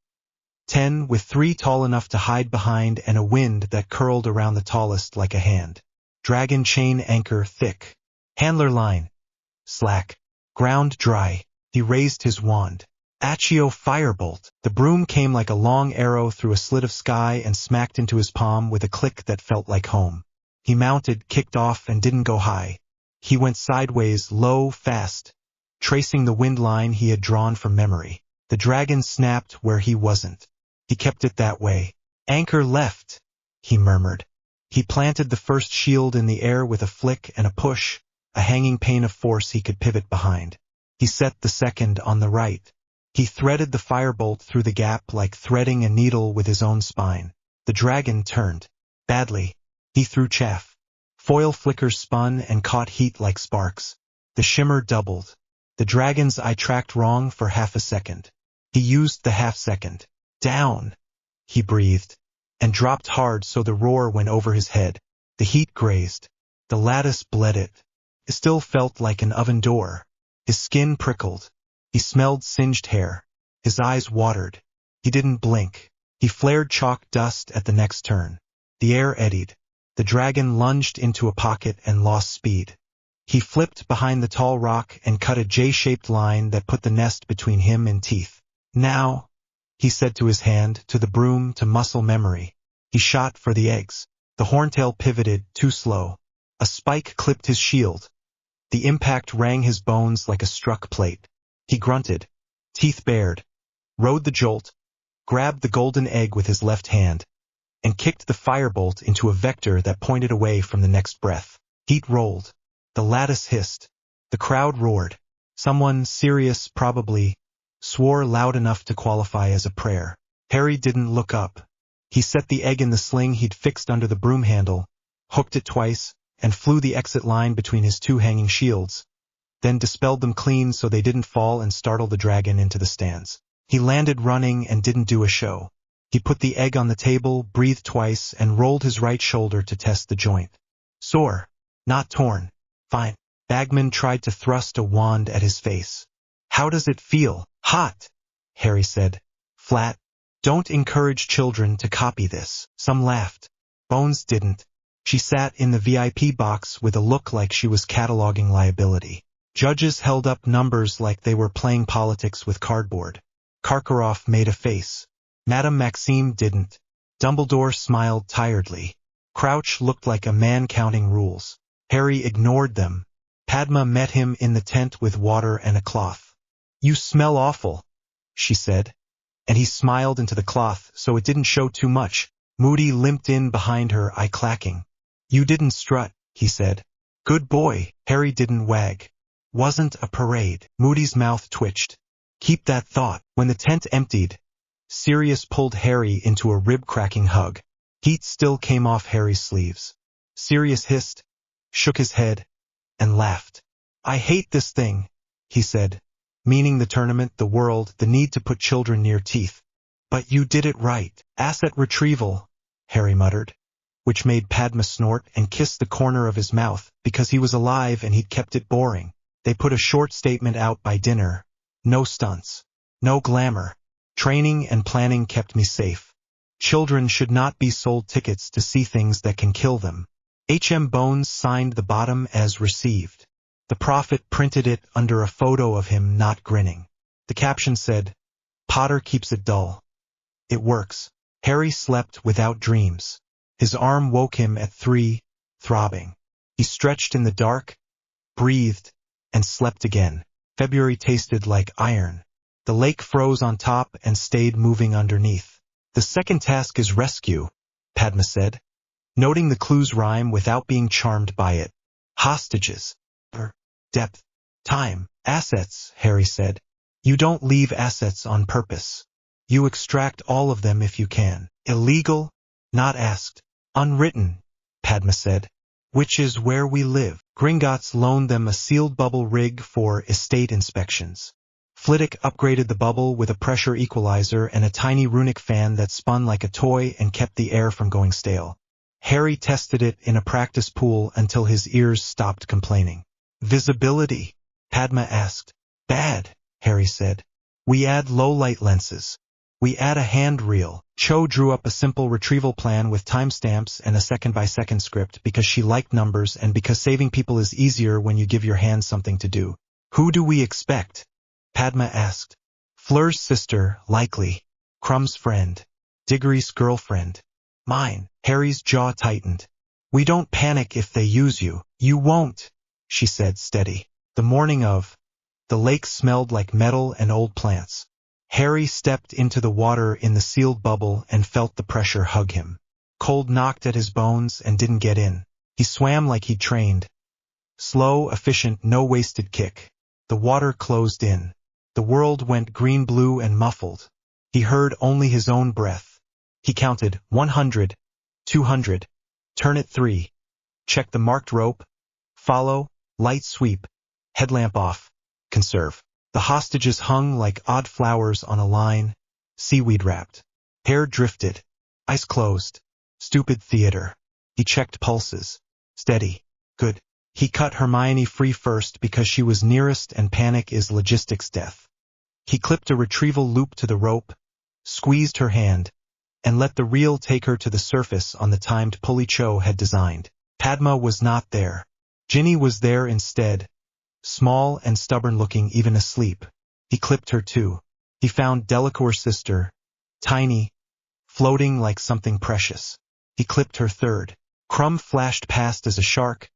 10 with 3 tall enough to hide behind and a wind that curled around the tallest like a hand. Dragon chain anchor thick. Handler line. Slack. Ground dry. He raised his wand. Accio firebolt. The broom came like a long arrow through a slit of sky and smacked into his palm with a click that felt like home. He mounted, kicked off, and didn't go high. He went sideways, low, fast, tracing the wind line he had drawn from memory. The dragon snapped where he wasn't. He kept it that way. Anchor left, he murmured. He planted the first shield in the air with a flick and a push, a hanging pane of force he could pivot behind. He set the second on the right. He threaded the firebolt through the gap like threading a needle with his own spine. The dragon turned. Badly. He threw chaff. Foil flickers spun and caught heat like sparks. The shimmer doubled. The dragon's eye tracked wrong for half a second. He used the half second. Down, he breathed, and dropped hard so the roar went over his head. The heat grazed. The lattice bled it. It still felt like an oven door. His skin prickled. He smelled singed hair. His eyes watered. He didn't blink. He flared chalk dust at the next turn. The air eddied. The dragon lunged into a pocket and lost speed. He flipped behind the tall rock and cut a J-shaped line that put the nest between him and teeth. Now, he said to his hand, to the broom, to muscle memory. He shot for the eggs. The horntail pivoted, too slow. A spike clipped his shield. The impact rang his bones like a struck plate. He grunted, teeth bared, rode the jolt, grabbed the golden egg with his left hand, and kicked the firebolt into a vector that pointed away from the next breath. Heat rolled. The lattice hissed. The crowd roared. Someone, serious probably, swore loud enough to qualify as a prayer. Harry didn't look up. He set the egg in the sling he'd fixed under the broom handle, hooked it twice, and flew the exit line between his 2 hanging shields, then dispelled them clean so they didn't fall and startle the dragon into the stands. He landed running and didn't do a show. He put the egg on the table, breathed twice, and rolled his right shoulder to test the joint. Sore. Not torn. Fine. Bagman tried to thrust a wand at his face. How does it feel? Hot, Harry said. Flat. Don't encourage children to copy this. Some laughed. Bones didn't. She sat in the VIP box with a look like she was cataloging liability. Judges held up numbers like they were playing politics with cardboard. Karkaroff made a face. Madame Maxime didn't. Dumbledore smiled tiredly. Crouch looked like a man counting rules. Harry ignored them. Padma met him in the tent with water and a cloth. "You smell awful," she said. And he smiled into the cloth so it didn't show too much. Moody limped in behind her, eye clacking. "You didn't strut," he said. "Good boy." Harry didn't wag. "Wasn't a parade." Moody's mouth twitched. "Keep that thought." When the tent emptied, Sirius pulled Harry into a rib-cracking hug. Heat still came off Harry's sleeves. Sirius hissed, shook his head, and laughed. "I hate this thing," he said, meaning the tournament, the world, the need to put children near teeth. "But you did it right." "Asset retrieval," Harry muttered, which made Padma snort and kiss the corner of his mouth, because he was alive and he'd kept it boring. They put a short statement out by dinner. "No stunts. No glamour. Training and planning kept me safe. Children should not be sold tickets to see things that can kill them." H.M. Bones signed the bottom as received. The prophet printed it under a photo of him not grinning. The caption said, "Potter keeps it dull. It works." Harry slept without dreams. His arm woke him at 3, throbbing. He stretched in the dark, breathed, and slept again. February tasted like iron. The lake froze on top and stayed moving underneath. "The second task is rescue," Padma said, noting the clue's rhyme without being charmed by it. "Hostages. Depth. Time. Assets," Harry said. "You don't leave assets on purpose. You extract all of them if you can. Illegal, not asked. Unwritten," Padma said. "Which is where we live." Gringotts loaned them a sealed bubble rig for estate inspections. Flitwick upgraded the bubble with a pressure equalizer and a tiny runic fan that spun like a toy and kept the air from going stale. Harry tested it in a practice pool until his ears stopped complaining. "Visibility?" Padma asked. "Bad," Harry said. "We add low-light lenses. We add a hand reel." Cho drew up a simple retrieval plan with timestamps and a second-by-second script because she liked numbers and because saving people is easier when you give your hands something to do. "Who do we expect?" Padma asked. "Fleur's sister, likely. Crumb's friend. Diggory's girlfriend. Mine." Harry's jaw tightened. "We don't panic if they use you." "You won't," she said, steady. The morning of. The lake smelled like metal and old plants. Harry stepped into the water in the sealed bubble and felt the pressure hug him. Cold knocked at his bones and didn't get in. He swam like he'd trained. Slow, efficient, no wasted kick. The water closed in. The world went green, blue, and muffled. He heard only his own breath. He counted 100, 200, turn it 3, check the marked rope, follow, light sweep, headlamp off, conserve. The hostages hung like odd flowers on a line, seaweed wrapped. Hair drifted, eyes closed. Stupid theater. He checked pulses. Steady. Good. He cut Hermione free first because she was nearest and panic is logistics death. He clipped a retrieval loop to the rope, squeezed her hand, and let the reel take her to the surface on the timed pulley Cho had designed. Padma was not there. Ginny was there instead. Small and stubborn-looking, even asleep. He clipped her too. He found Delacour's sister, tiny, floating like something precious. He clipped her third. Crumb flashed past as a shark,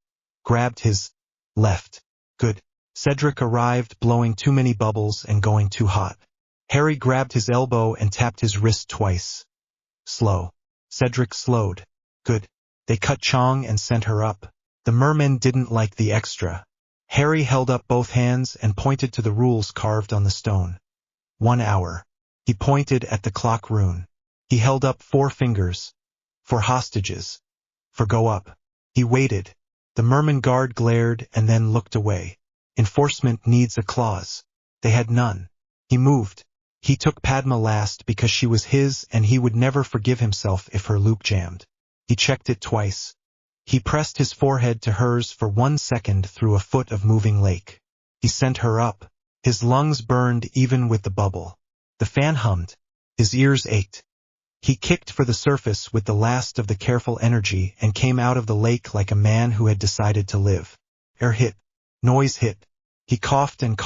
grabbed his left. Good. Cedric arrived, blowing too many bubbles and going too hot. Harry grabbed his elbow and tapped his wrist twice. Slow. Cedric slowed. Good. They cut Chong and sent her up. The mermen didn't like the extra. Harry held up both hands and pointed to the rules carved on the stone. 1 hour. He pointed at the clock rune. He held up 4 fingers. For hostages. For go up. He waited. The merman guard glared and then looked away. Enforcement needs a clause. They had none. He moved. He took Padma last because she was his and he would never forgive himself if her loop jammed. He checked it twice. He pressed his forehead to hers for 1 second through a foot of moving lake. He sent her up. His lungs burned even with the bubble. The fan hummed. His ears ached. He kicked for the surface with the last of the careful energy and came out of the lake like a man who had decided to live. Air hit. Noise hit. He coughed and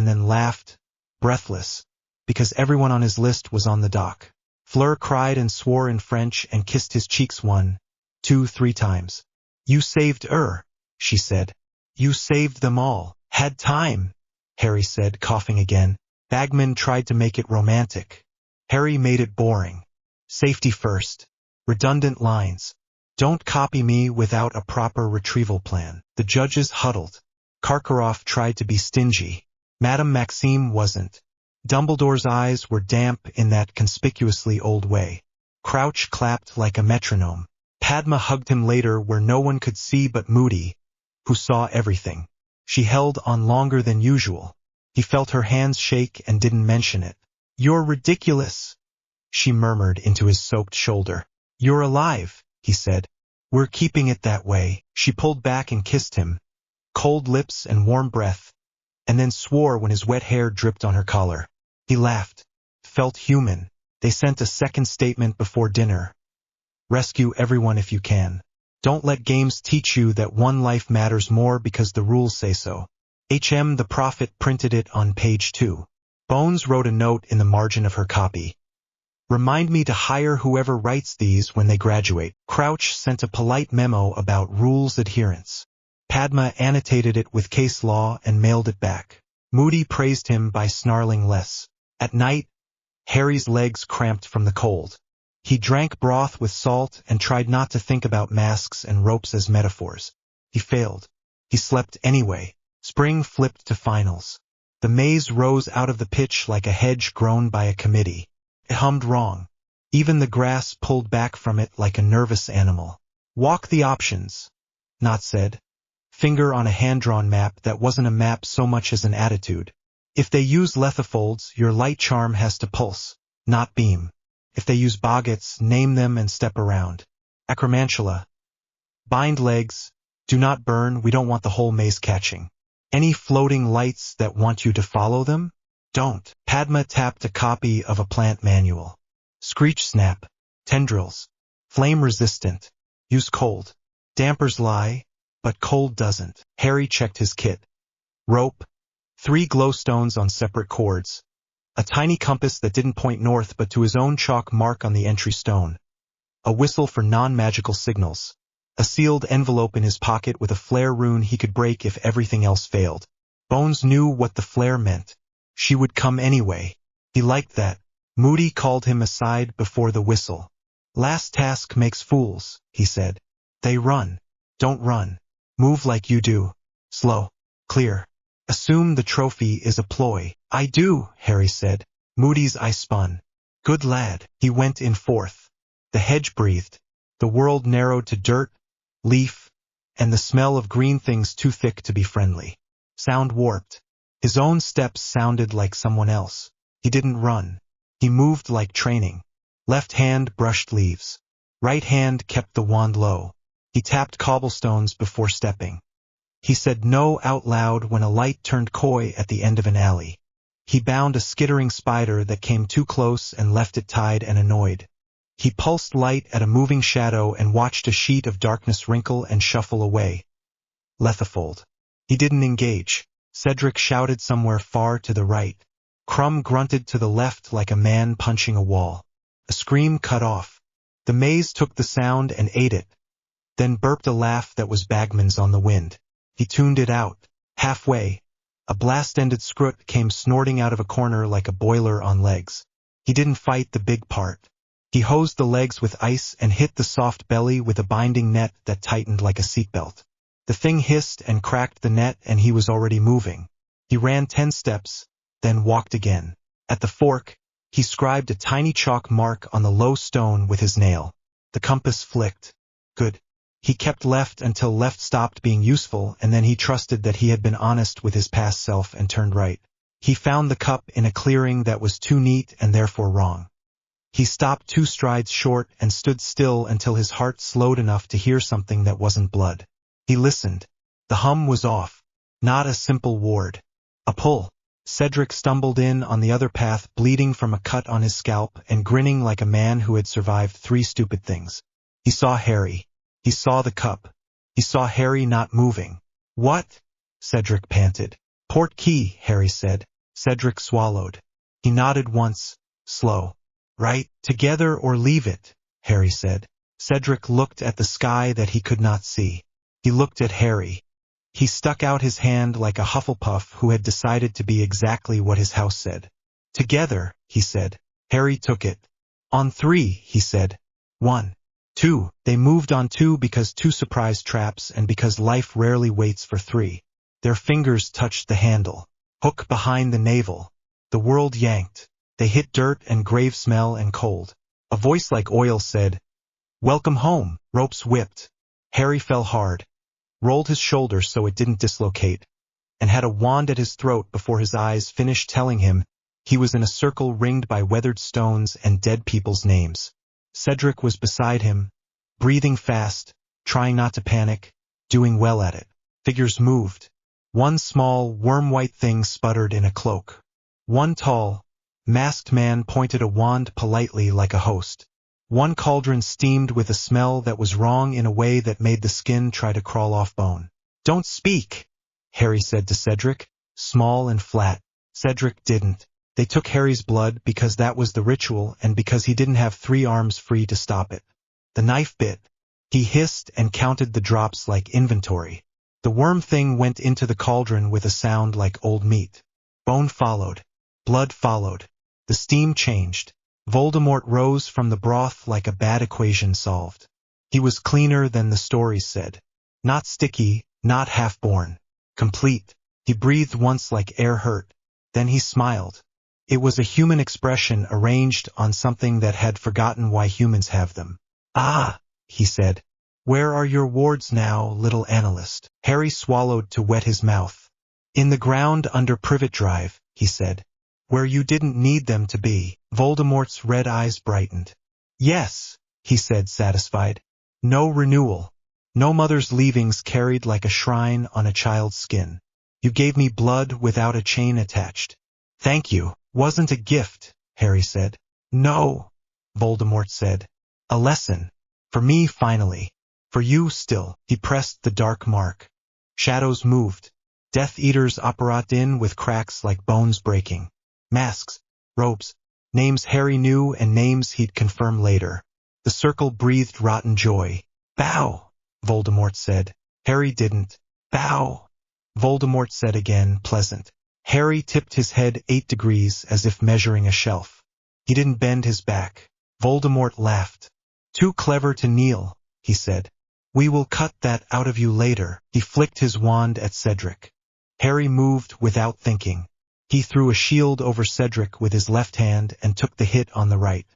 then laughed, breathless, because everyone on his list was on the dock. Fleur cried and swore in French and kissed his cheeks 1, 2, 3 times. "You saved her," she said. "You saved them all." "Had time," Harry said, coughing again. Bagman tried to make it romantic. Harry made it boring. Safety first. Redundant lines. Don't copy me without a proper retrieval plan. The judges huddled. Karkaroff tried to be stingy. Madame Maxime wasn't. Dumbledore's eyes were damp in that conspicuously old way. Crouch clapped like a metronome. Padma hugged him later where no one could see but Moody, who saw everything. She held on longer than usual. He felt her hands shake and didn't mention it. "You're ridiculous," she murmured into his soaked shoulder. "You're alive," he said. "We're keeping it that way." She pulled back and kissed him, cold lips and warm breath, and then swore when his wet hair dripped on her collar. He laughed. Felt human. They sent a second statement before dinner. "Rescue everyone if you can. Don't let games teach you that one life matters more because the rules say so." H.M. the Prophet printed it on page 2. Bones wrote a note in the margin of her copy. "Remind me to hire whoever writes these when they graduate." Crouch sent a polite memo about rules adherence. Padma annotated it with case law and mailed it back. Moody praised him by snarling less. At night, Harry's legs cramped from the cold. He drank broth with salt and tried not to think about masks and ropes as metaphors. He failed. He slept anyway. Spring flipped to finals. The maze rose out of the pitch like a hedge grown by a committee. It hummed wrong. Even the grass pulled back from it like a nervous animal. "Walk the options," Not said. Finger on a hand-drawn map that wasn't a map so much as an attitude. If they use lethifolds, your light charm has to pulse, not beam. If they use boggats, name them and step around. Acromantula. Bind legs. Do not burn, we don't want the whole maze catching. Any floating lights that want you to follow them? Don't. Padma tapped a copy of a plant manual. Screech snap. Tendrils. Flame resistant. Use cold. Dampers lie, but cold doesn't. Harry checked his kit. Rope. 3 glowstones on separate cords. A tiny compass that didn't point north but to his own chalk mark on the entry stone. A whistle for non-magical signals. A sealed envelope in his pocket with a flare rune he could break if everything else failed. Bones knew what the flare meant. She would come anyway. He liked that. Moody called him aside before the whistle. Last task makes fools, he said. They run. Don't run. Move like you do. Slow. Clear. Assume the trophy is a ploy. I do, Harry said. Moody's eye spun. Good lad. He went in fourth. The hedge breathed. The world narrowed to dirt, leaf, and the smell of green things too thick to be friendly. Sound warped. His own steps sounded like someone else. He didn't run. He moved like training. Left hand brushed leaves. Right hand kept the wand low. He tapped cobblestones before stepping. He said no out loud when a light turned coy at the end of an alley. He bound a skittering spider that came too close and left it tied and annoyed. He pulsed light at a moving shadow and watched a sheet of darkness wrinkle and shuffle away. Lethifold. He didn't engage. Cedric shouted somewhere far to the right. Crumb grunted to the left like a man punching a wall. A scream cut off. The maze took the sound and ate it, then burped a laugh that was Bagman's on the wind. He tuned it out. Halfway, a blast-ended scrut came snorting out of a corner like a boiler on legs. He didn't fight the big part. He hosed the legs with ice and hit the soft belly with a binding net that tightened like a seatbelt. The thing hissed and cracked the net and he was already moving. He ran 10 steps, then walked again. At the fork, he scribed a tiny chalk mark on the low stone with his nail. The compass flicked. Good. He kept left until left stopped being useful, and then he trusted that he had been honest with his past self and turned right. He found the cup in a clearing that was too neat and therefore wrong. He stopped 2 strides short and stood still until his heart slowed enough to hear something that wasn't blood. He listened. The hum was off. Not a simple ward. A pull. Cedric stumbled in on the other path, bleeding from a cut on his scalp and grinning like a man who had survived 3 stupid things. He saw Harry. He saw the cup. He saw Harry not moving. What? Cedric panted. Portkey, Harry said. Cedric swallowed. He nodded once, slow. Right, together or leave it, Harry said. Cedric looked at the sky that he could not see. He looked at Harry. He stuck out his hand like a Hufflepuff who had decided to be exactly what his house said. Together, he said. Harry took it. On 3, he said. 1. 2. They moved on 2 because 2 surprise traps and because life rarely waits for 3. Their fingers touched the handle. Hook behind the navel. The world yanked. They hit dirt and grave smell and cold. A voice like oil said, "Welcome home." Ropes whipped. Harry fell hard, rolled his shoulder so it didn't dislocate, and had a wand at his throat before his eyes finished telling him he was in a circle ringed by weathered stones and dead people's names. Cedric was beside him, breathing fast, trying not to panic, doing well at it. Figures moved. One small, worm-white thing sputtered in a cloak. One tall, masked man pointed a wand politely like a host. One cauldron steamed with a smell that was wrong in a way that made the skin try to crawl off bone. "Don't speak," Harry said to Cedric, small and flat. Cedric didn't. They took Harry's blood because that was the ritual and because he didn't have 3 arms free to stop it. The knife bit. He hissed and counted the drops like inventory. The worm thing went into the cauldron with a sound like old meat. Bone followed. Blood followed. The steam changed. Voldemort rose from the broth like a bad equation solved. He was cleaner than the stories said. Not sticky, not half-born. Complete. He breathed once like air hurt. Then he smiled. It was a human expression arranged on something that had forgotten why humans have them. "Ah," he said. "Where are your wards now, little analyst?" Harry swallowed to wet his mouth. "In the ground under Privet Drive," he said. "Where you didn't need them to be." Voldemort's red eyes brightened. "Yes," he said, satisfied. "No renewal. No mother's leavings carried like a shrine on a child's skin. You gave me blood without a chain attached." "Thank you." "Wasn't a gift," Harry said. "No," Voldemort said. "A lesson. For me, finally. For you, still." He pressed the dark mark. Shadows moved. Death Eaters apparat in with cracks like bones breaking. Masks, robes, names Harry knew and names he'd confirm later. The circle breathed rotten joy. "Bow," Voldemort said. Harry didn't. "Bow," Voldemort said again, pleasant. Harry tipped his head 8 degrees as if measuring a shelf. He didn't bend his back. Voldemort laughed. "Too clever to kneel," he said. "We will cut that out of you later." He flicked his wand at Cedric. Harry moved without thinking. He threw a shield over Cedric with his left hand and took the hit on the right.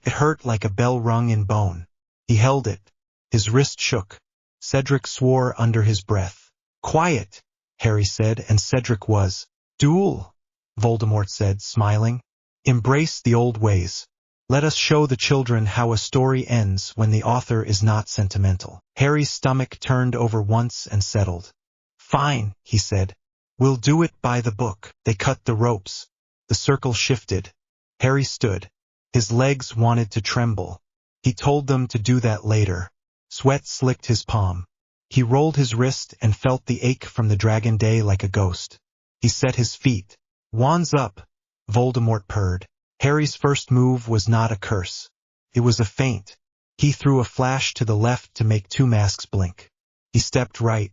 It hurt like a bell rung in bone. He held it. His wrist shook. Cedric swore under his breath. "Quiet," Harry said, and Cedric was. "Duel," Voldemort said, smiling. "Embrace the old ways. Let us show the children how a story ends when the author is not sentimental." Harry's stomach turned over once and settled. "Fine," he said. "We'll do it by the book." They cut the ropes. The circle shifted. Harry stood. His legs wanted to tremble. He told them to do that later. Sweat slicked his palm. He rolled his wrist and felt the ache from the dragon day like a ghost. He set his feet. "Wands up," Voldemort purred. Harry's first move was not a curse. It was a feint. He threw a flash to the left to make 2 masks blink. He stepped right.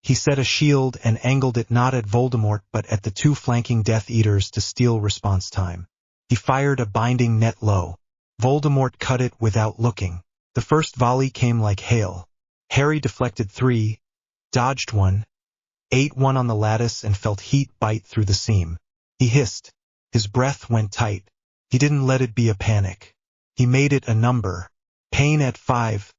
He set a shield and angled it not at Voldemort but at the 2 flanking Death Eaters to steal response time. He fired a binding net low. Voldemort cut it without looking. The first volley came like hail. Harry deflected 3, dodged 1, ate 1 on the lattice and felt heat bite through the seam. He hissed. His breath went tight. He didn't let it be a panic. He made it a number. Pain at 5.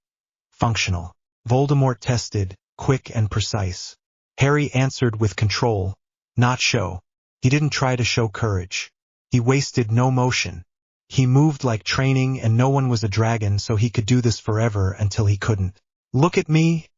Functional. Voldemort tested, quick and precise. Harry answered with control, not show. He didn't try to show courage. He wasted no motion. He moved like training and no one was a dragon so he could do this forever until he couldn't. "Look at me,"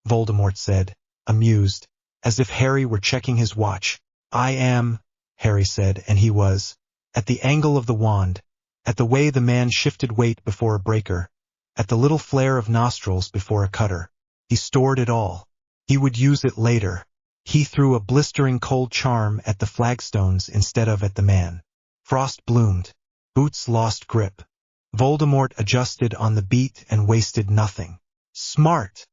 Voldemort said, amused, as if Harry were checking his watch. "I am," Harry said, and he was. At the angle of the wand, at the way the man shifted weight before a breaker, at the little flare of nostrils before a cutter. He stored it all. He would use it later. He threw a blistering cold charm at the flagstones instead of at the man. Frost bloomed. Boots lost grip. Voldemort adjusted on the beat and wasted nothing. Smart,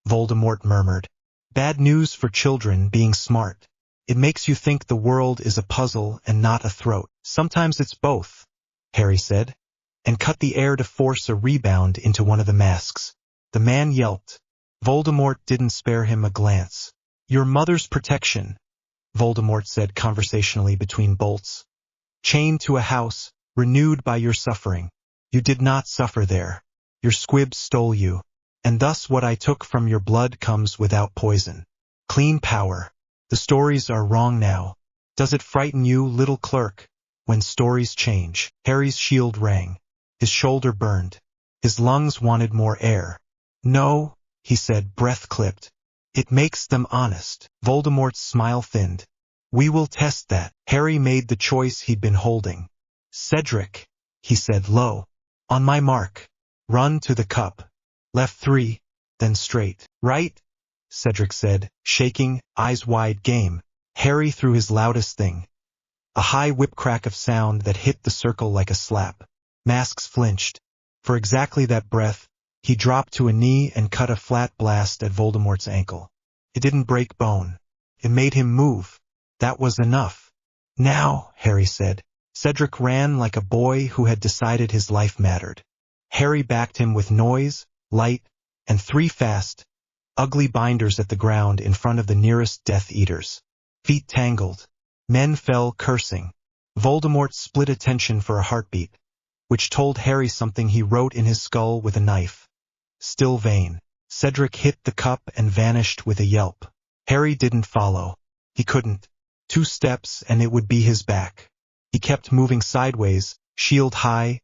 Voldemort murmured. Bad news for children being smart. It makes you think the world is a puzzle and not a throat. Sometimes it's both, Harry said, and cut the air to force a rebound into one of the masks. The man yelped. Voldemort didn't spare him a glance. Your mother's protection, Voldemort said conversationally between bolts. Chained to a house, renewed by your suffering. You did not suffer there. Your squibs stole you. And thus what I took from your blood comes without poison. Clean power. The stories are wrong now. Does it frighten you, little clerk? When stories change. Harry's shield rang. His shoulder burned. His lungs wanted more air. No, he said, breath clipped. It makes them honest. Voldemort's smile thinned. We will test that. Harry made the choice he'd been holding. Cedric, he said low. On my mark. Run to the cup. Left 3, then straight. Right? Cedric said, shaking, eyes wide. Game. Harry threw his loudest thing. A high whip crack of sound that hit the circle like a slap. Masks flinched. For exactly that breath, he dropped to a knee and cut a flat blast at Voldemort's ankle. It didn't break bone. It made him move. That was enough. Now, Harry said. Cedric ran like a boy who had decided his life mattered. Harry backed him with noise, light, and 3 fast, ugly binders at the ground in front of the nearest Death Eaters. Feet tangled. Men fell cursing. Voldemort split attention for a heartbeat, which told Harry something he wrote in his skull with a knife. Still vain. Cedric hit the cup and vanished with a yelp. Harry didn't follow. He couldn't. 2 steps and it would be his back. He kept moving sideways, shield high,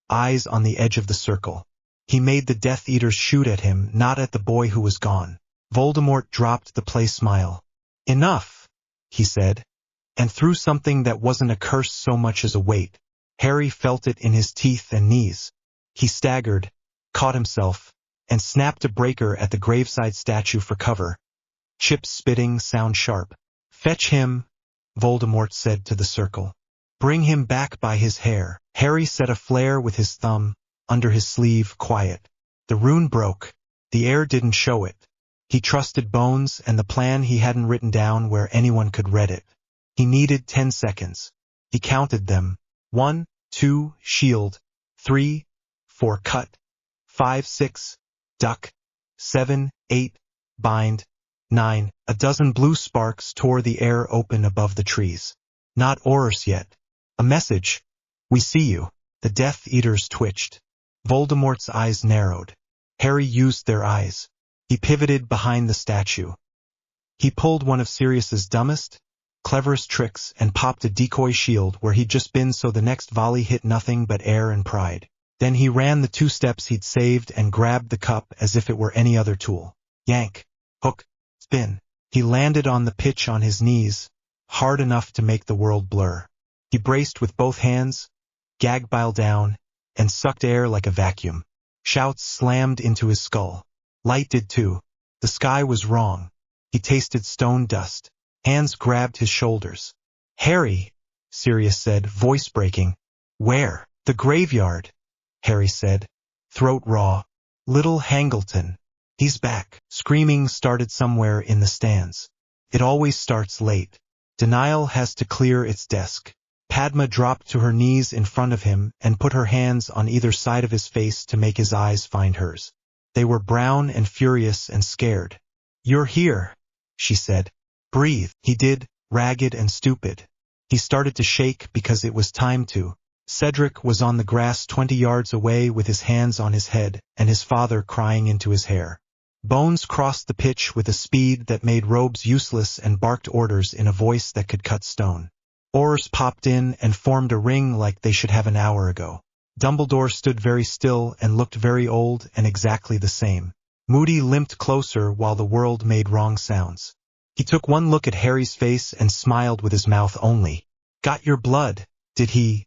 eyes on the edge of the circle. He made the Death Eaters shoot at him, not at the boy who was gone. Voldemort dropped the play smile. Enough, he said, and threw something that wasn't a curse so much as a weight. Harry felt it in his teeth and knees. He staggered, caught himself, and snapped a breaker at the graveside statue for cover. Chips spitting, sound sharp. Fetch him, Voldemort said to the circle. Bring him back by his hair. Harry set a flare with his thumb, under his sleeve, quiet. The rune broke. The air didn't show it. He trusted Bones and the plan he hadn't written down where anyone could read it. He needed 10 seconds. He counted them. 1, 2, shield. 3, 4, cut. 5, 6, duck. 7, 8, bind. 9, a dozen blue sparks tore the air open above the trees. Not Aurors yet. A message. We see you. The Death Eaters twitched. Voldemort's eyes narrowed. Harry used their eyes. He pivoted behind the statue. He pulled one of Sirius's dumbest, cleverest tricks and popped a decoy shield where he'd just been so the next volley hit nothing but air and pride. Then he ran the 2 steps he'd saved and grabbed the cup as if it were any other tool. Yank. Hook. Spin. He landed on the pitch on his knees, hard enough to make the world blur. He braced with both hands, gag bile down, and sucked air like a vacuum. Shouts slammed into his skull. Light did too. The sky was wrong. He tasted stone dust. Hands grabbed his shoulders. Harry, Sirius said, voice breaking. Where? The graveyard, Harry said, throat raw. Little Hangleton. He's back. Screaming started somewhere in the stands. It always starts late. Denial has to clear its desk. Padma dropped to her knees in front of him and put her hands on either side of his face to make his eyes find hers. They were brown and furious and scared. You're here, she said. Breathe. He did, ragged and stupid. He started to shake because it was time to. Cedric was on the grass 20 yards away with his hands on his head and his father crying into his hair. Bones crossed the pitch with a speed that made robes useless and barked orders in a voice that could cut stone. Aurors popped in and formed a ring like they should have an hour ago. Dumbledore stood very still and looked very old and exactly the same. Moody limped closer while the world made wrong sounds. He took one look at Harry's face and smiled with his mouth only. Got your blood, did he?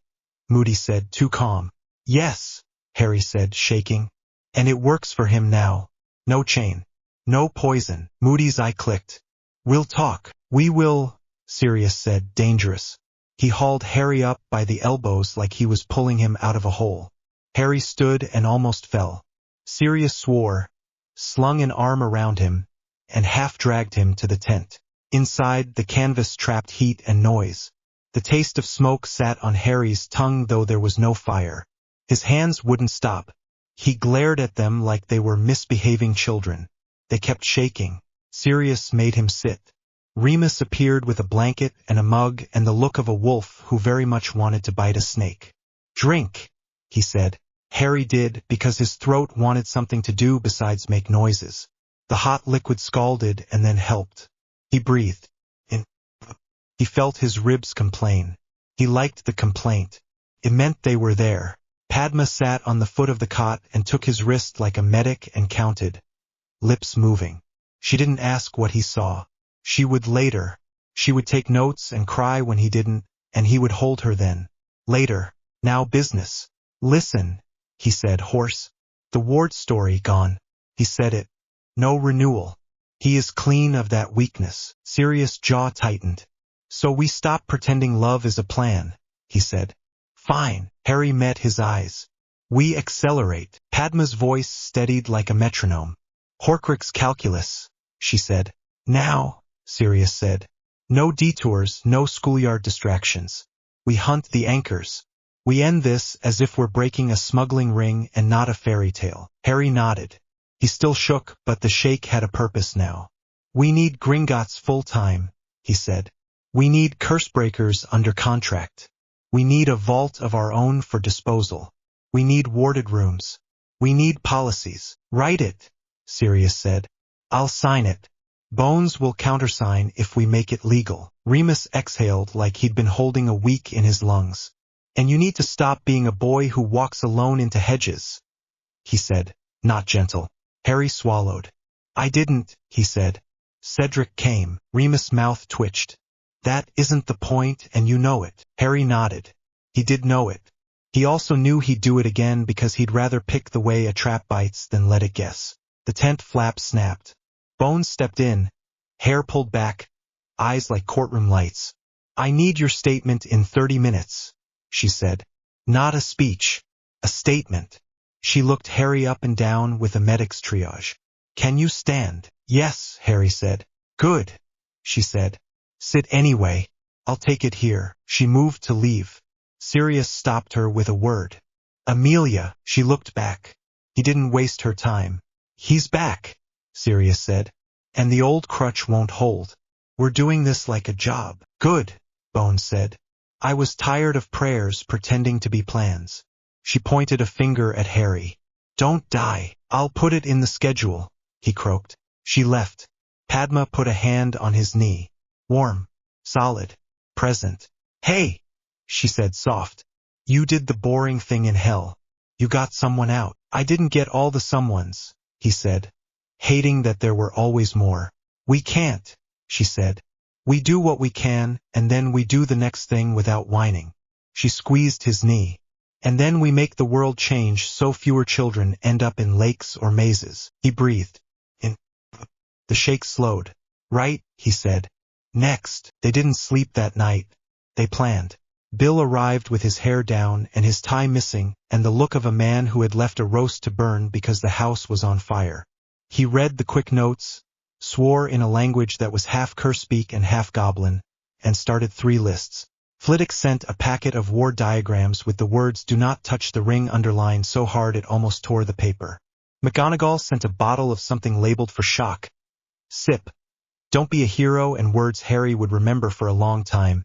Moody said, too calm. Yes, Harry said, shaking. And it works for him now. No chain. No poison. Moody's eye clicked. We'll talk. We will, Sirius said, dangerous. He hauled Harry up by the elbows like he was pulling him out of a hole. Harry stood and almost fell. Sirius swore, slung an arm around him, and half-dragged him to the tent. Inside, the canvas trapped heat and noise. The taste of smoke sat on Harry's tongue though there was no fire. His hands wouldn't stop. He glared at them like they were misbehaving children. They kept shaking. Sirius made him sit. Remus appeared with a blanket and a mug and the look of a wolf who very much wanted to bite a snake. Drink, he said. Harry did, because his throat wanted something to do besides make noises. The hot liquid scalded and then helped. He breathed. He felt his ribs complain. He liked the complaint. It meant they were there. Padma sat on the foot of the cot and took his wrist like a medic and counted. Lips moving. She didn't ask what he saw. She would later. She would take notes and cry when he didn't, and he would hold her then. Later. Now business. Listen, he said hoarse. The ward story gone. He said it. No renewal. He is clean of that weakness. Sirius' jaw tightened. So we stop pretending love is a plan, he said. Fine. Harry met his eyes. We accelerate. Padma's voice steadied like a metronome. Horcrux calculus, she said. Now, Sirius said. No detours, no schoolyard distractions. We hunt the anchors. We end this as if we're breaking a smuggling ring and not a fairy tale. Harry nodded. He still shook, but the shake had a purpose now. We need Gringotts full-time, he said. We need Cursebreakers under contract. We need a vault of our own for disposal. We need warded rooms. We need policies. Write it, Sirius said. I'll sign it. Bones will countersign if we make it legal. Remus exhaled like he'd been holding a week in his lungs. And you need to stop being a boy who walks alone into hedges, he said, not gentle. Harry swallowed. I didn't, he said. Cedric came. Remus' mouth twitched. That isn't the point, and you know it. Harry nodded. He did know it. He also knew he'd do it again because he'd rather pick the way a trap bites than let it guess. The tent flap snapped. Bones stepped in, hair pulled back, eyes like courtroom lights. I need your statement in 30 minutes, she said. Not a speech. A statement. She looked Harry up and down with a medic's triage. Can you stand? Yes, Harry said. Good, she said. Sit anyway. I'll take it here. She moved to leave. Sirius stopped her with a word. Amelia, she looked back. He didn't waste her time. He's back, Sirius said. And the old crutch won't hold. We're doing this like a job. Good, Bones said. I was tired of prayers pretending to be plans. She pointed a finger at Harry. Don't die. I'll put it in the schedule, he croaked. She left. Padma put a hand on his knee. Warm, solid, present. Hey, she said soft. You did the boring thing in hell. You got someone out. I didn't get all the someones, he said, hating that there were always more. We can't, she said. We do what we can, and then we do the next thing without whining. She squeezed his knee. And then we make the world change so fewer children end up in lakes or mazes. He breathed. The shake slowed. Right, he said. Next. They didn't sleep that night. They planned. Bill arrived with his hair down and his tie missing and the look of a man who had left a roast to burn because the house was on fire. He read the quick notes, swore in a language that was half curse-speak and half goblin, and started 3 lists. Flitwick sent a packet of war diagrams with the words "Do not touch the ring" underlined so hard it almost tore the paper. McGonagall sent a bottle of something labeled for shock. Sip. Don't be a hero, and words Harry would remember for a long time.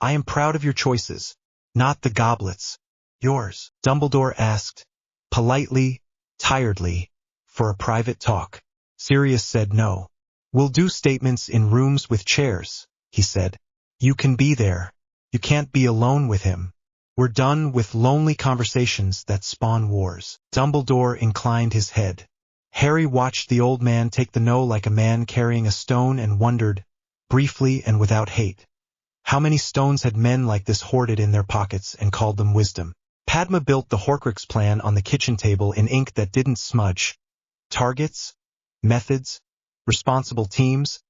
I am proud of your choices, not the goblets. Yours. Dumbledore asked, politely, tiredly, for a private talk. Sirius said no. We'll do statements in rooms with chairs, he said. You can be there. You can't be alone with him. We're done with lonely conversations that spawn wars. Dumbledore inclined his head. Harry watched the old man take the no like a man carrying a stone and wondered, briefly and without hate, how many stones had men like this hoarded in their pockets and called them wisdom. Padma built the Horcrux plan on the kitchen table in ink that didn't smudge. Targets, methods, responsible teams,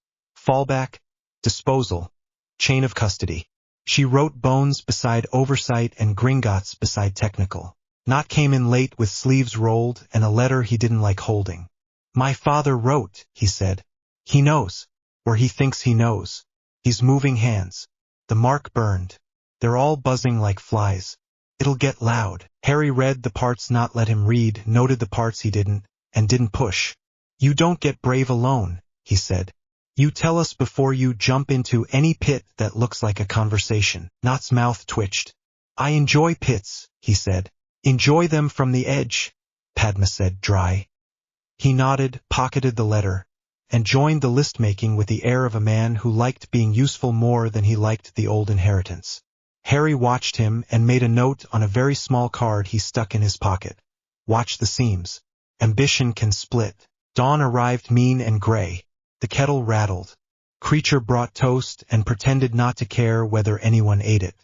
fallback, disposal, chain of custody. She wrote Bones beside oversight and Gringotts beside technical. Not came in late with sleeves rolled and a letter he didn't like holding. My father wrote, he said. He knows. Or he thinks he knows. He's moving hands. The mark burned. They're all buzzing like flies. It'll get loud. Harry read the parts not let him read, noted the parts he didn't, and didn't push. You don't get brave alone, he said. You tell us before you jump into any pit that looks like a conversation. Nott's mouth twitched. I enjoy pits, he said. Enjoy them from the edge, Padma said, dry. He nodded, pocketed the letter, and joined the list-making with the air of a man who liked being useful more than he liked the old inheritance. Harry watched him and made a note on a very small card he stuck in his pocket. Watch the seams. Ambition can split. Dawn arrived mean and gray. The kettle rattled. Creature brought toast and pretended not to care whether anyone ate it.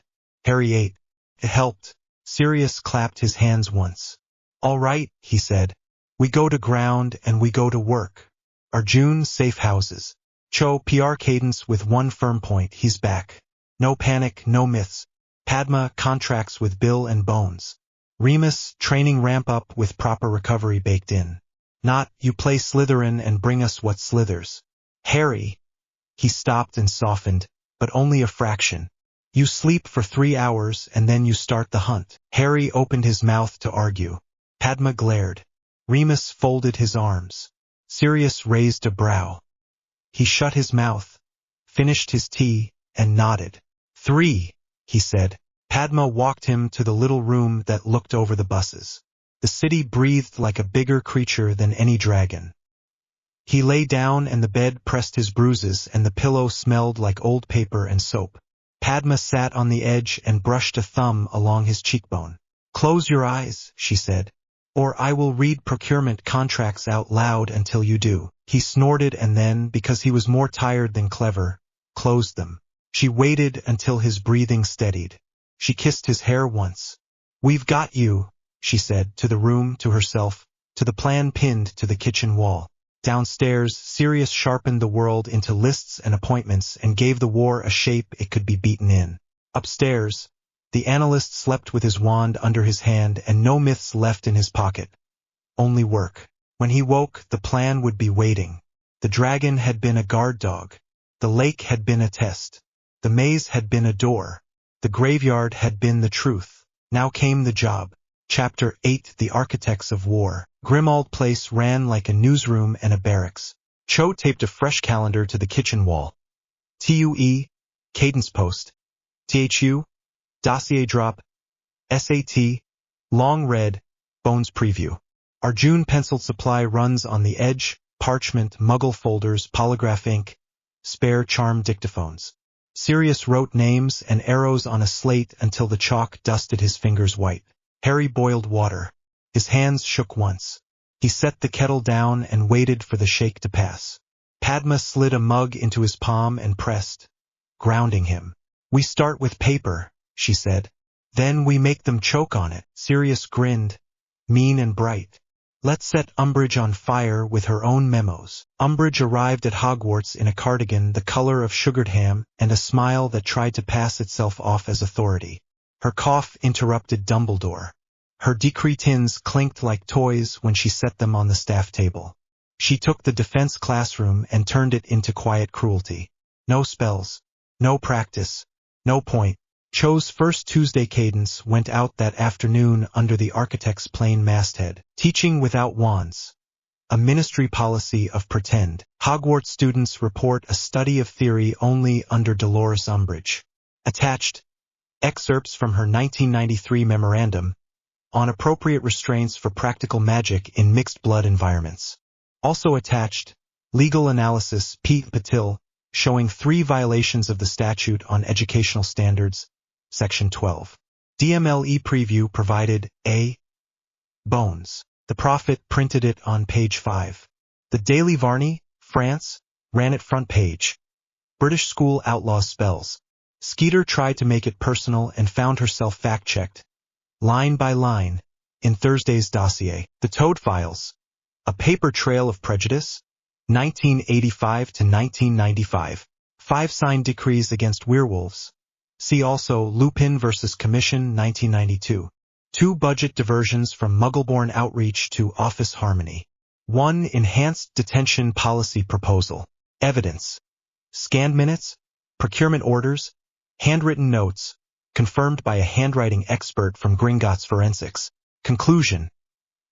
Harry ate. It helped. Sirius clapped his hands once. All right, he said. We go to ground and we go to work. Arjun safe houses. Cho PR cadence with one firm point, he's back. No panic, no myths. Padma contracts with Bill and Bones. Remus training ramp up with proper recovery baked in. Not, you play Slytherin and bring us what slithers. Harry. He stopped and softened, but only a fraction. You sleep for 3 hours and then you start the hunt. Harry opened his mouth to argue. Padma glared. Remus folded his arms. Sirius raised a brow. He shut his mouth, finished his tea, and nodded. 3, he said. Padma walked him to the little room that looked over the buses. The city breathed like a bigger creature than any dragon. He lay down and the bed pressed his bruises and the pillow smelled like old paper and soap. Padma sat on the edge and brushed a thumb along his cheekbone. Close your eyes, she said, or I will read procurement contracts out loud until you do. He snorted and then, because he was more tired than clever, closed them. She waited until his breathing steadied. She kissed his hair once. We've got you, she said, to the room, to herself, to the plan pinned to the kitchen wall. Downstairs, Sirius sharpened the world into lists and appointments and gave the war a shape it could be beaten in. Upstairs, the analyst slept with his wand under his hand and no myths left in his pocket. Only work. When he woke, the plan would be waiting. The dragon had been a guard dog. The lake had been a test. The maze had been a door. The graveyard had been the truth. Now came the job. Chapter 8: The Architects of War. Grimmauld Place ran like a newsroom and a barracks. Cho taped a fresh calendar to the kitchen wall. TUE, cadence post. THU, dossier drop. SAT, long read, Bones preview. Arjun penciled supply runs on the edge, parchment, muggle folders, polygraph ink, spare charm dictaphones. Sirius wrote names and arrows on a slate until the chalk dusted his fingers white. Harry boiled water. His hands shook once. He set the kettle down and waited for the shake to pass. Padma slid a mug into his palm and pressed, grounding him. We start with paper, she said. Then we make them choke on it. Sirius grinned, mean and bright. Let's set Umbridge on fire with her own memos. Umbridge arrived at Hogwarts in a cardigan the color of sugared ham and a smile that tried to pass itself off as authority. Her cough interrupted Dumbledore. Her decretins clinked like toys when she set them on the staff table. She took the defense classroom and turned it into quiet cruelty. No spells. No practice. No point. Cho's first Tuesday cadence went out that afternoon under the architect's plain masthead. Teaching without wands. A ministry policy of pretend. Hogwarts students report a study of theory only under Dolores Umbridge. Attached, excerpts from her 1993 memorandum on appropriate restraints for practical magic in mixed blood environments. Also attached, legal analysis Pete Patil, showing 3 violations of the statute on educational standards, Section 12. DMLE preview provided A. Bones. The Prophet printed it on page 5. The Daily Varney, France, ran it front page. British school outlaws spells. Skeeter tried to make it personal and found herself fact-checked, line by line, in Thursday's dossier. The Toad Files. A paper trail of prejudice? 1985 to 1995. 5 signed decrees against werewolves. See also Lupin vs. Commission 1992. 2 budget diversions from Muggleborn Outreach to Office Harmony. 1 enhanced detention policy proposal. Evidence. Scanned minutes, procurement orders, handwritten notes, confirmed by a handwriting expert from Gringotts Forensics. Conclusion.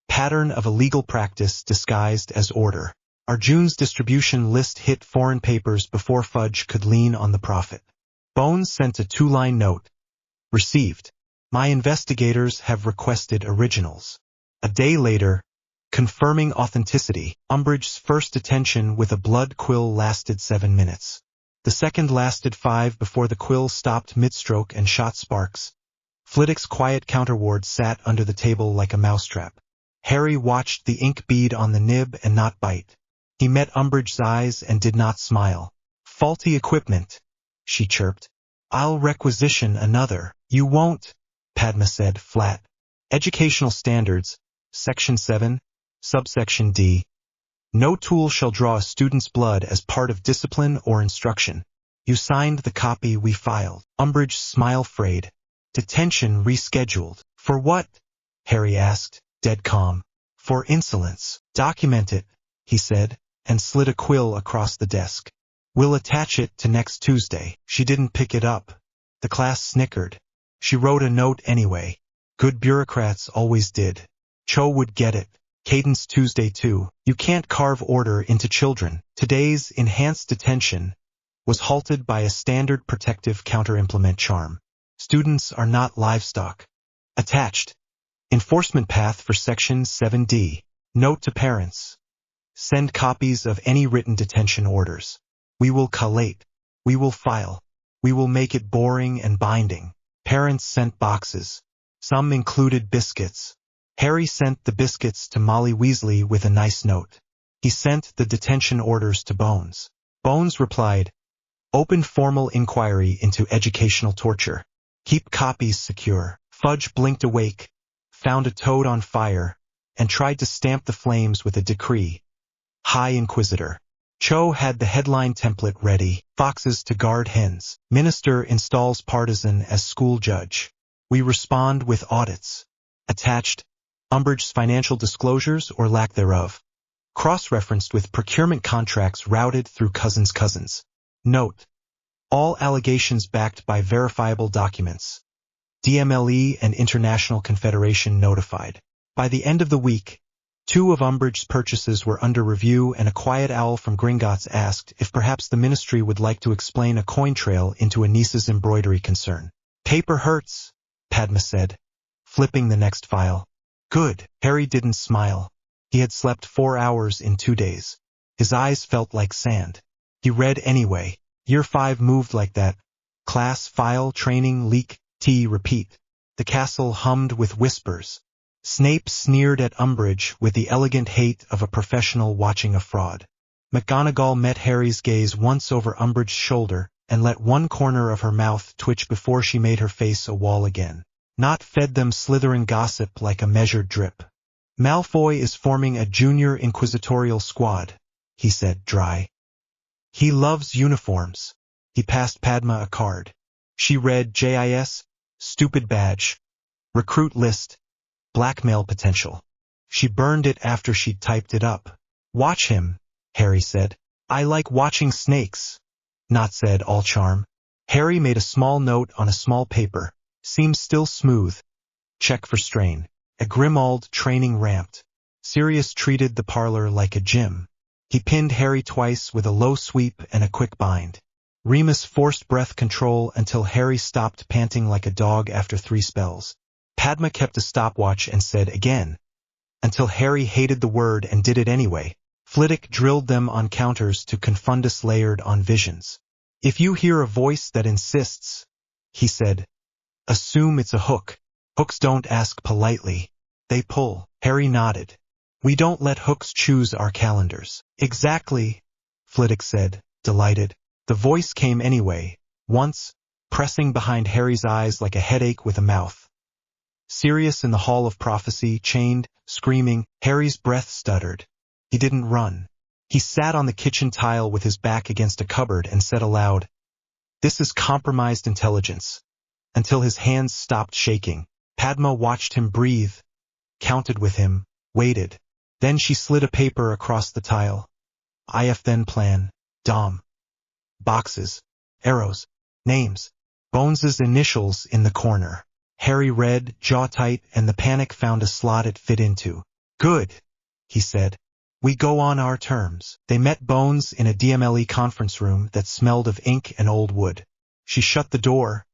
Pattern of illegal practice disguised as order. Arjun's distribution list hit foreign papers before Fudge could lean on the profit. Bones sent a 2-line note. Received. My investigators have requested originals. A day later, confirming authenticity, Umbridge's first detention with a blood quill lasted 7 minutes. The second lasted 5 before the quill stopped mid-stroke and shot sparks. Flitwick's quiet counterward sat under the table like a mousetrap. Harry watched the ink bead on the nib and not bite. He met Umbridge's eyes and did not smile. Faulty equipment, she chirped. I'll requisition another. You won't, Padma said flat. Educational Standards, Section 7, Subsection D. No tool shall draw a student's blood as part of discipline or instruction. You signed the copy we filed. Umbridge's smile frayed. Detention rescheduled. For what? Harry asked, dead calm. For insolence. Document it, he said, and slid a quill across the desk. We'll attach it to next Tuesday. She didn't pick it up. The class snickered. She wrote a note anyway. Good bureaucrats always did. Cho would get it. Cadence Tuesday too. You can't carve order into children. Today's enhanced detention was halted by a standard protective counter-implement charm. Students are not livestock. Attached. Enforcement path for Section 7D. Note to parents. Send copies of any written detention orders. We will collate. We will file. We will make it boring and binding. Parents sent boxes. Some included biscuits. Harry sent the biscuits to Molly Weasley with a nice note. He sent the detention orders to Bones. Bones replied, Open formal inquiry into educational torture. Keep copies secure. Fudge blinked awake, found a toad on fire, and tried to stamp the flames with a decree. High Inquisitor. Cho had the headline template ready. Foxes to guard hens. Minister installs partisan as school judge. We respond with audits. Attached. Umbridge's financial disclosures or lack thereof. Cross-referenced with procurement contracts routed through cousins. Note. All allegations backed by verifiable documents. DMLE and International Confederation notified. By the end of the week, 2 of Umbridge's purchases were under review, and a quiet owl from Gringotts asked if perhaps the ministry would like to explain a coin trail into a niece's embroidery concern. Paper hurts, Padma said, flipping the next file. Good. Harry didn't smile. He had slept 4 hours in 2 days. His eyes felt like sand. He read anyway. Year 5 moved like that. Class, file, training, leak, repeat. The castle hummed with whispers. Snape sneered at Umbridge with the elegant hate of a professional watching a fraud. McGonagall met Harry's gaze once over Umbridge's shoulder and let one corner of her mouth twitch before she made her face a wall again. Not fed them Slytherin gossip like a measured drip. Malfoy is forming a junior inquisitorial squad, he said, dry. He loves uniforms. He passed Padma a card. She read JIS, stupid badge, recruit list, blackmail potential. She burned it after she'd typed it up. Watch him, Harry said. I like watching snakes. Not said, all charm. Harry made a small note on a small paper. Seems still smooth. Check for strain. A Grimmauld training ramped. Sirius treated the parlor like a gym. He pinned Harry twice with a low sweep and a quick bind. Remus forced breath control until Harry stopped panting like a dog after 3 spells. Padma kept a stopwatch and said again, until Harry hated the word and did it anyway. Flitwick drilled them on counters to confundus layered on visions. If you hear a voice that insists, he said, assume it's a hook. Hooks don't ask politely. They pull. Harry nodded. We don't let hooks choose our calendars. Exactly, Flitwick said, delighted. The voice came anyway, once, pressing behind Harry's eyes like a headache with a mouth. Sirius in the Hall of Prophecy, chained, screaming. Harry's breath stuttered. He didn't run. He sat on the kitchen tile with his back against a cupboard and said aloud, "This is compromised intelligence," until his hands stopped shaking. Padma watched him breathe, counted with him, waited. Then she slid a paper across the tile. IF then plan, Dom. Boxes, arrows, names, Bones's initials in the corner. Harry read, jaw tight, and the panic found a slot it fit into. "Good," he said. "We go on our terms." They met Bones in a DMLE conference room that smelled of ink and old wood. She shut the door,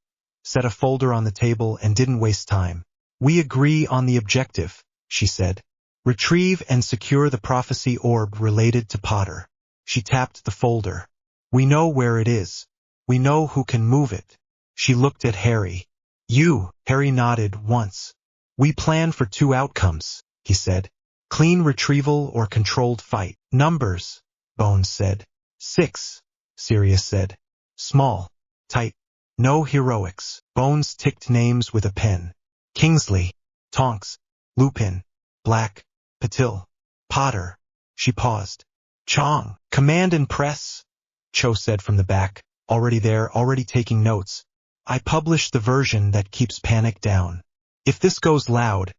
set a folder on the table, and didn't waste time. "We agree on the objective," she said. "Retrieve and secure the prophecy orb related to Potter." She tapped the folder. "We know where it is. We know who can move it." She looked at Harry. "You," Harry nodded once. "We plan for 2 outcomes," he said. "Clean retrieval or controlled fight." "Numbers," Bones said. 6, Sirius said. "Small, tight, no heroics." Bones ticked names with a pen. "Kingsley, Tonks, Lupin, Black, Patil, Potter." She paused. "Chong." "Command and press," Cho said from the back. "Already there, already taking notes. I published the version that keeps panic down. If this goes loud,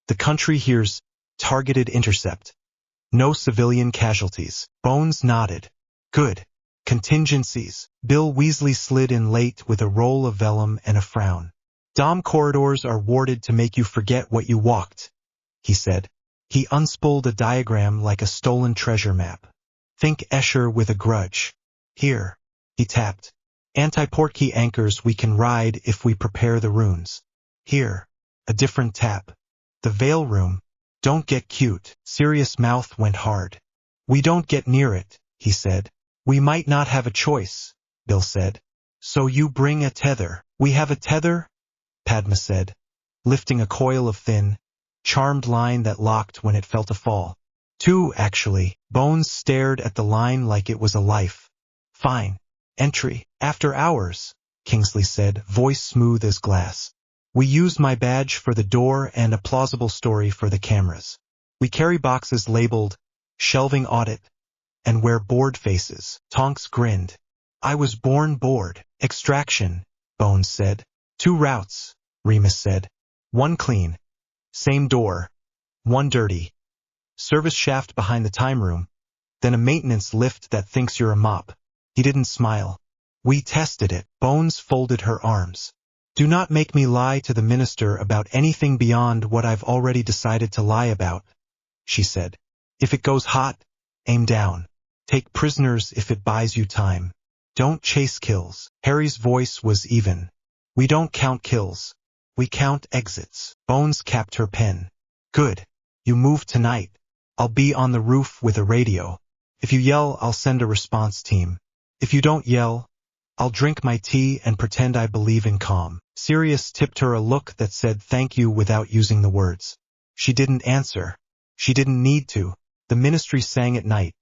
the country hears targeted intercept. No civilian casualties." Bones nodded. "Good. Contingencies." Bill Weasley slid in late with a roll of vellum and a frown. "Dom corridors are warded to make you forget what you walked," he said. He unspooled a diagram like a stolen treasure map. "Think Escher with a grudge. Here." He tapped. "Anti-portkey anchors we can ride if we prepare the runes. Here." A different tap. "The Veil Room. Don't get cute." Sirius' mouth went hard. "We don't get near it," he said. "We might not have a choice," Bill said. "So you bring a tether." "We have a tether," Padma said, lifting a coil of thin, charmed line that locked when it felt a fall. "2, actually." Bones stared at the line like it was a life. "Fine. Entry. After hours," Kingsley said, voice smooth as glass. "We use my badge for the door and a plausible story for the cameras. We carry boxes labeled Shelving Audit and wear bored faces." Tonks grinned. "I was born bored." "Extraction," Bones said. 2 routes, Remus said. 1 clean. Same door. 1 dirty. Service shaft behind the time room. Then a maintenance lift that thinks you're a mop." He didn't smile. "We tested it." Bones folded her arms. "Do not make me lie to the minister about anything beyond what I've already decided to lie about," she said. "If it goes hot, aim down. Take prisoners if it buys you time. Don't chase kills." Harry's voice was even. "We don't count kills. We count exits." Bones capped her pen. "Good. You move tonight. I'll be on the roof with a radio. If you yell, I'll send a response team. If you don't yell, I'll drink my tea and pretend I believe in calm." Sirius tipped her a look that said thank you without using the words. She didn't answer. She didn't need to. The ministry sang at night.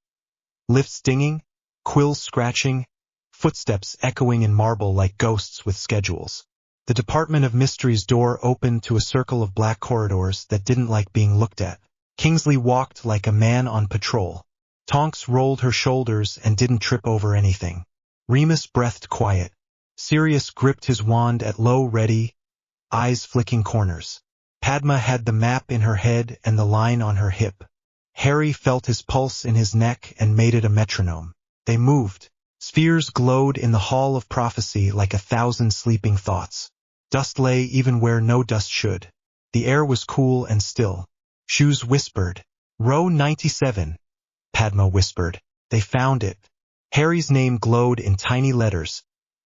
Lifts dinging, quills scratching, footsteps echoing in marble like ghosts with schedules. The Department of Mystery's door opened to a circle of black corridors that didn't like being looked at. Kingsley walked like a man on patrol. Tonks rolled her shoulders and didn't trip over anything. Remus breathed quiet. Sirius gripped his wand at low ready, eyes flicking corners. Padma had the map in her head and the line on her hip. Harry felt his pulse in his neck and made it a metronome. They moved. Spheres glowed in the hall of prophecy like 1,000 sleeping thoughts. Dust lay even where no dust should. The air was cool and still. Shoes whispered. "Row 97, Padma whispered. They found it. Harry's name glowed in tiny letters,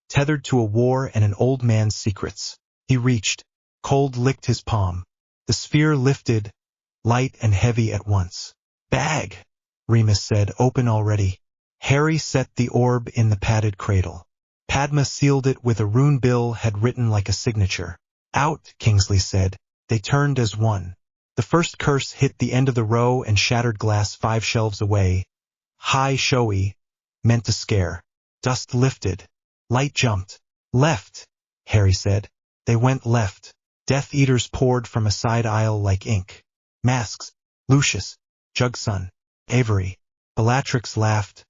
tethered to a war and an old man's secrets. He reached. Cold licked his palm. The sphere lifted, light and heavy at once. "Bag," Remus said, "open already." Harry set the orb in the padded cradle. Padma sealed it with a rune Bill had written like a signature. "Out," Kingsley said. They turned as one. The first curse hit the end of the row and shattered glass 5 shelves away. High, showy, meant to scare. Dust lifted. Light jumped. "Left," Harry said. They went left. Death Eaters poured from a side aisle like ink. Masks. Lucius. Jugson. Avery. Bellatrix laughed,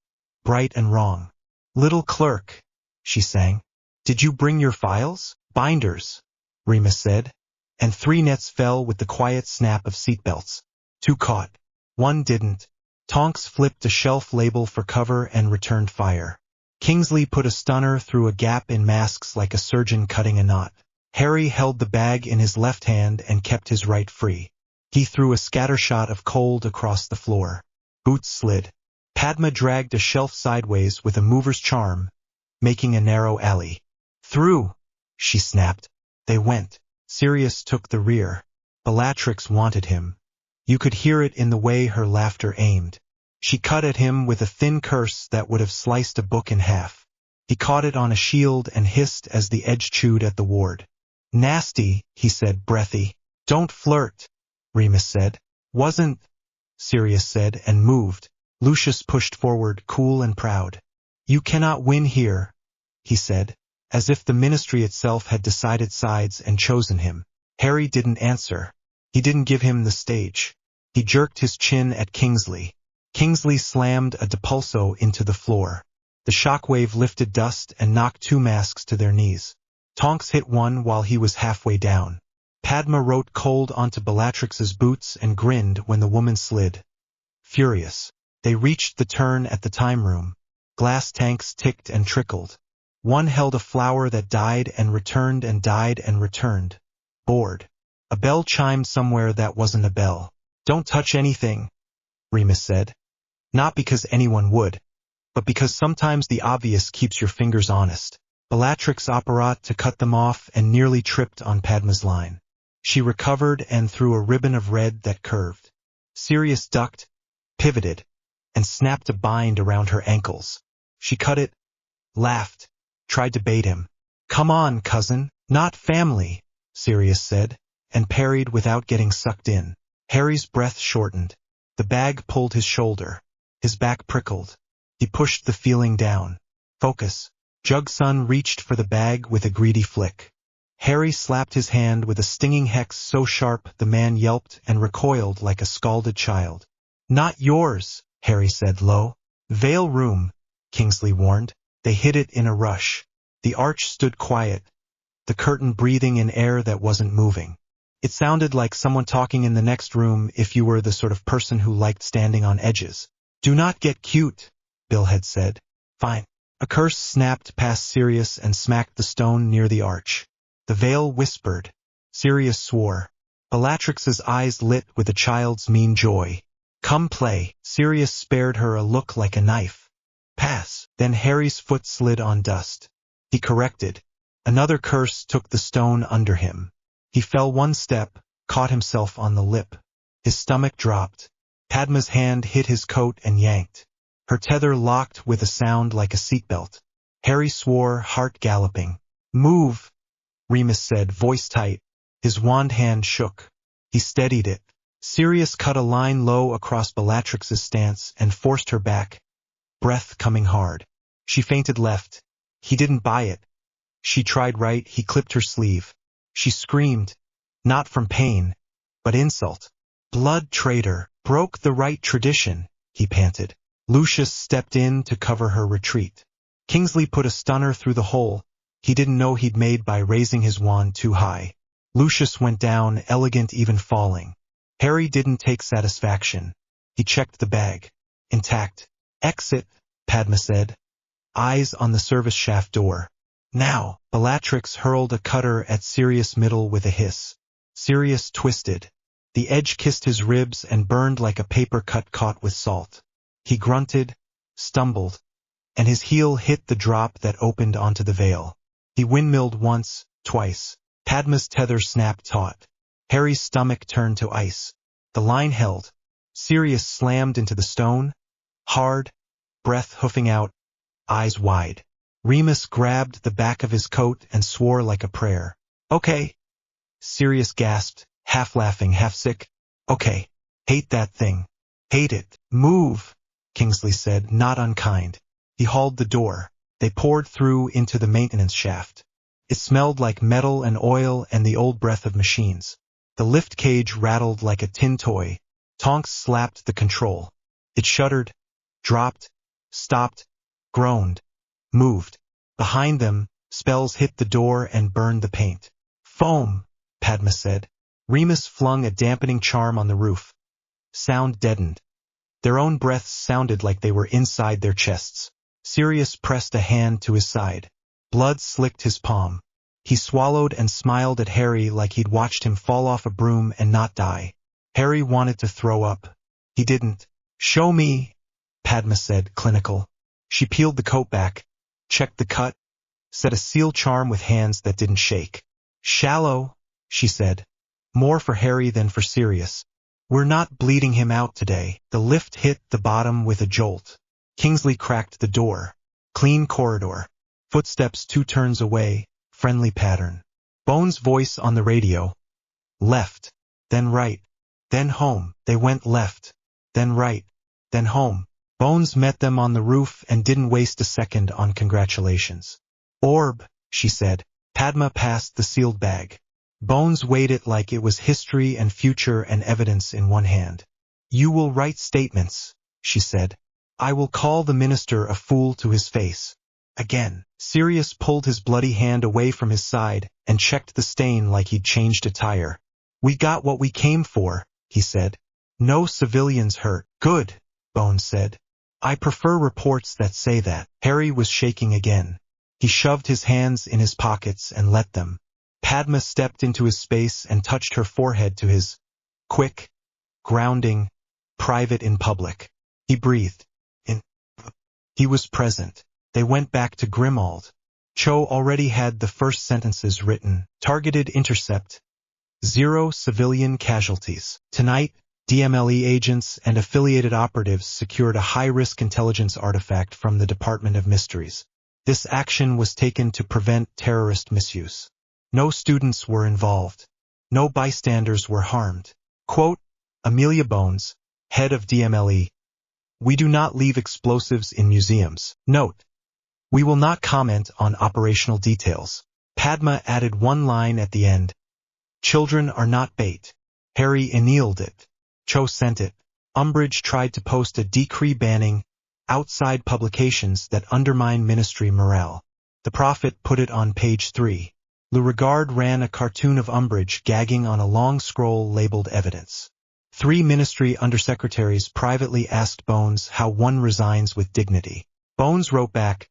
bright and wrong. Little clerk, she sang. Did you bring your files? Binders, Remus said, and 3 nets fell with the quiet snap of seatbelts. 2 caught. 1 didn't. Tonks flipped a shelf label for cover and returned fire. Kingsley put a stunner through a gap in masks like a surgeon cutting a knot. Harry held the bag in his left hand and kept his right free. He threw a scattershot of cold across the floor. Boots slid. Padma dragged a shelf sideways with a mover's charm, making a narrow alley. Through, she snapped. They went. Sirius took the rear. Bellatrix wanted him. You could hear it in the way her laughter aimed. She cut at him with a thin curse that would have sliced a book in half. He caught it on a shield and hissed as the edge chewed at the ward. Nasty, he said, breathy. Don't flirt, Remus said. Wasn't, Sirius said, and moved. Lucius pushed forward, cool and proud. You cannot win here, he said, as if the ministry itself had decided sides and chosen him. Harry didn't answer. He didn't give him the stage. He jerked his chin at Kingsley. Kingsley slammed a depulso into the floor. The shockwave lifted dust and knocked 2 masks to their knees. Tonks hit one while he was halfway down. Padma wrote cold onto Bellatrix's boots and grinned when the woman slid. Furious. They reached the turn at the time room. Glass tanks ticked and trickled. One held a flower that died and returned and died and returned. Bored. A bell chimed somewhere that wasn't a bell. Don't touch anything, Remus said. Not because anyone would, but because sometimes the obvious keeps your fingers honest. Bellatrix operated to cut them off and nearly tripped on Padma's line. She recovered and threw a ribbon of red that curved. Sirius ducked, pivoted, and snapped a bind around her ankles. She cut it, laughed, tried to bait him. Come on, cousin, not family, Sirius said, and parried without getting sucked in. Harry's breath shortened. The bag pulled his shoulder. His back prickled. He pushed the feeling down. Focus. Jugsun reached for the bag with a greedy flick. Harry slapped his hand with a stinging hex so sharp the man yelped and recoiled like a scalded child. Not yours, Harry said low. Veil room, Kingsley warned. They hit it in a rush. The arch stood quiet, the curtain breathing in air that wasn't moving. It sounded like someone talking in the next room if you were the sort of person who liked standing on edges. Do not get cute, Bill had said. Fine. A curse snapped past Sirius and smacked the stone near the arch. The veil whispered. Sirius swore. Bellatrix's eyes lit with a child's mean joy. Come play. Sirius spared her a look like a knife. Pass. Then Harry's foot slid on dust. He corrected. Another curse took the stone under him. He fell 1 step, caught himself on the lip. His stomach dropped. Padma's hand hit his coat and yanked. Her tether locked with a sound like a seatbelt. Harry swore, heart galloping. Move, Remus said, voice tight. His wand hand shook. He steadied it. Sirius cut a line low across Bellatrix's stance and forced her back, breath coming hard. She feinted left. He didn't buy it. She tried right. He clipped her sleeve. She screamed, not from pain, but insult. Blood traitor, broke the right tradition, he panted. Lucius stepped in to cover her retreat. Kingsley put a stunner through the hole he didn't know he'd made by raising his wand too high. Lucius went down, elegant even falling. Harry didn't take satisfaction. He checked the bag. Intact. Exit, Padma said. Eyes on the service shaft door. Now, Bellatrix hurled a cutter at Sirius' middle with a hiss. Sirius twisted. The edge kissed his ribs and burned like a paper cut caught with salt. He grunted, stumbled, and his heel hit the drop that opened onto the veil. He windmilled once, twice. Padma's tether snapped taut. Harry's stomach turned to ice. The line held. Sirius slammed into the stone, hard, breath hoofing out, eyes wide. Remus grabbed the back of his coat and swore like a prayer. Okay. Sirius gasped, half laughing, half sick. Okay. Hate that thing. Hate it. Move, Kingsley said, not unkind. He hauled the door. They poured through into the maintenance shaft. It smelled like metal and oil and the old breath of machines. The lift cage rattled like a tin toy. Tonks slapped the control. It shuddered, dropped, stopped, groaned, moved. Behind them, spells hit the door and burned the paint. Foam, Padma said. Remus flung a dampening charm on the roof. Sound deadened. Their own breaths sounded like they were inside their chests. Sirius pressed a hand to his side. Blood slicked his palm. He swallowed and smiled at Harry like he'd watched him fall off a broom and not die. Harry wanted to throw up. He didn't. Show me, Padma said, clinical. She peeled the coat back, checked the cut, set a seal charm with hands that didn't shake. Shallow, she said. More for Harry than for Sirius. We're not bleeding him out today. The lift hit the bottom with a jolt. Kingsley cracked the door. Clean corridor. Footsteps 2 turns away, friendly pattern. Bones' voice on the radio. Left, then right, then home. They went left, then right, then home. Bones met them on the roof and didn't waste a second on congratulations. Orb, she said. Padma passed the sealed bag. Bones weighed it like it was history and future and evidence in one hand. You will write statements, she said. I will call the minister a fool to his face. Again, Sirius pulled his bloody hand away from his side and checked the stain like he'd changed a tire. We got what we came for, he said. No civilians hurt. Good, Bones said. I prefer reports that say that. Harry was shaking again. He shoved his hands in his pockets and let them. Padma stepped into his space and touched her forehead to his. Quick, grounding, private in public. He breathed. He was present. They went back to Grimald. Cho already had the first sentences written. Targeted intercept. 0 civilian casualties. Tonight, DMLE agents and affiliated operatives secured a high-risk intelligence artifact from the Department of Mysteries. This action was taken to prevent terrorist misuse. No students were involved. No bystanders were harmed. Quote, Amelia Bones, head of DMLE. We do not leave explosives in museums. Note, we will not comment on operational details. Padma added one line at the end. Children are not bait. Harry annealed it. Cho sent it. Umbridge tried to post a decree banning outside publications that undermine ministry morale. The Prophet put it on page 3. Le Regard ran a cartoon of Umbridge gagging on a long scroll labeled evidence. 3 ministry undersecretaries privately asked Bones how one resigns with dignity. Bones wrote back,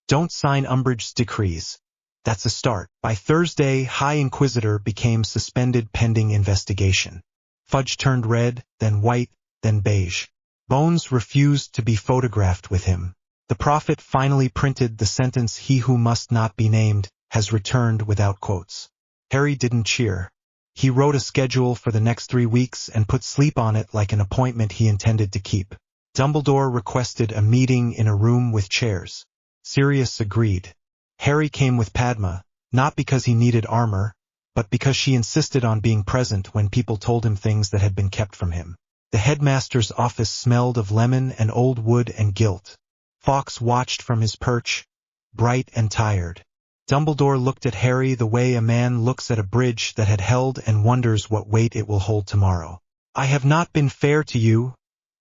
don't sign Umbridge's decrees. That's a start. By Thursday, High Inquisitor became suspended pending investigation. Fudge turned red, then white, then beige. Bones refused to be photographed with him. The Prophet finally printed the sentence, he who must not be named has returned, without quotes. Harry didn't cheer. He wrote a schedule for the next 3 weeks and put sleep on it like an appointment he intended to keep. Dumbledore requested a meeting in a room with chairs. Sirius agreed. Harry came with Padma, not because he needed armor, but because she insisted on being present when people told him things that had been kept from him. The headmaster's office smelled of lemon and old wood and gilt. Fawkes watched from his perch, bright and tired. Dumbledore looked at Harry the way a man looks at a bridge that had held and wonders what weight it will hold tomorrow. I have not been fair to you,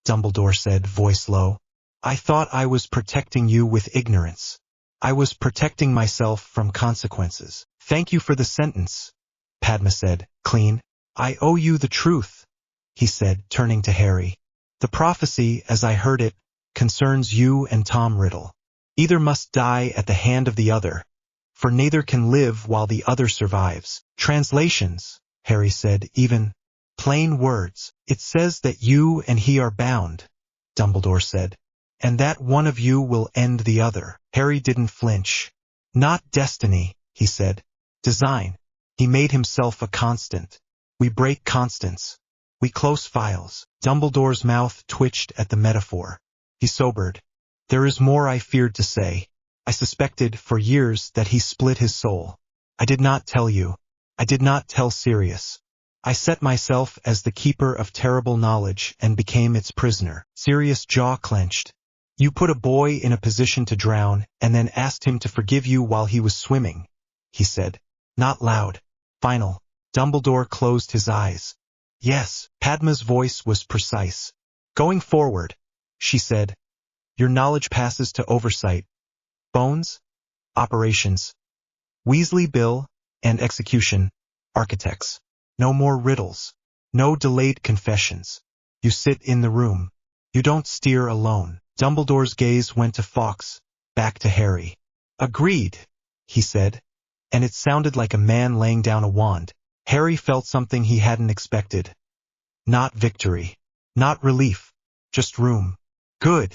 Dumbledore said, voice low. I thought I was protecting you with ignorance. I was protecting myself from consequences. Thank you for the sentence, Padma said, clean. I owe you the truth, he said, turning to Harry. The prophecy, as I heard it, concerns you and Tom Riddle. Either must die at the hand of the other, for neither can live while the other survives. Translations, Harry said, even. Plain words. It says that you and he are bound, Dumbledore said, and that one of you will end the other. Harry didn't flinch. Not destiny, he said. Design. He made himself a constant. We break constants. We close files. Dumbledore's mouth twitched at the metaphor. He sobered. There is more I feared to say. I suspected for years that he split his soul. I did not tell you. I did not tell Sirius. I set myself as the keeper of terrible knowledge and became its prisoner. Sirius' jaw clenched. You put a boy in a position to drown and then asked him to forgive you while he was swimming, he said. Not loud. Final. Dumbledore closed his eyes. Yes, Padma's voice was precise. Going forward, she said, Your knowledge passes to oversight. Bones, operations. Weasley bill, and execution, architects. No more riddles. No delayed confessions. You sit in the room. You don't steer alone. Dumbledore's gaze went to Fawkes, back to Harry. Agreed, he said, and it sounded like a man laying down a wand. Harry felt something he hadn't expected. Not victory. Not relief. Just room. Good,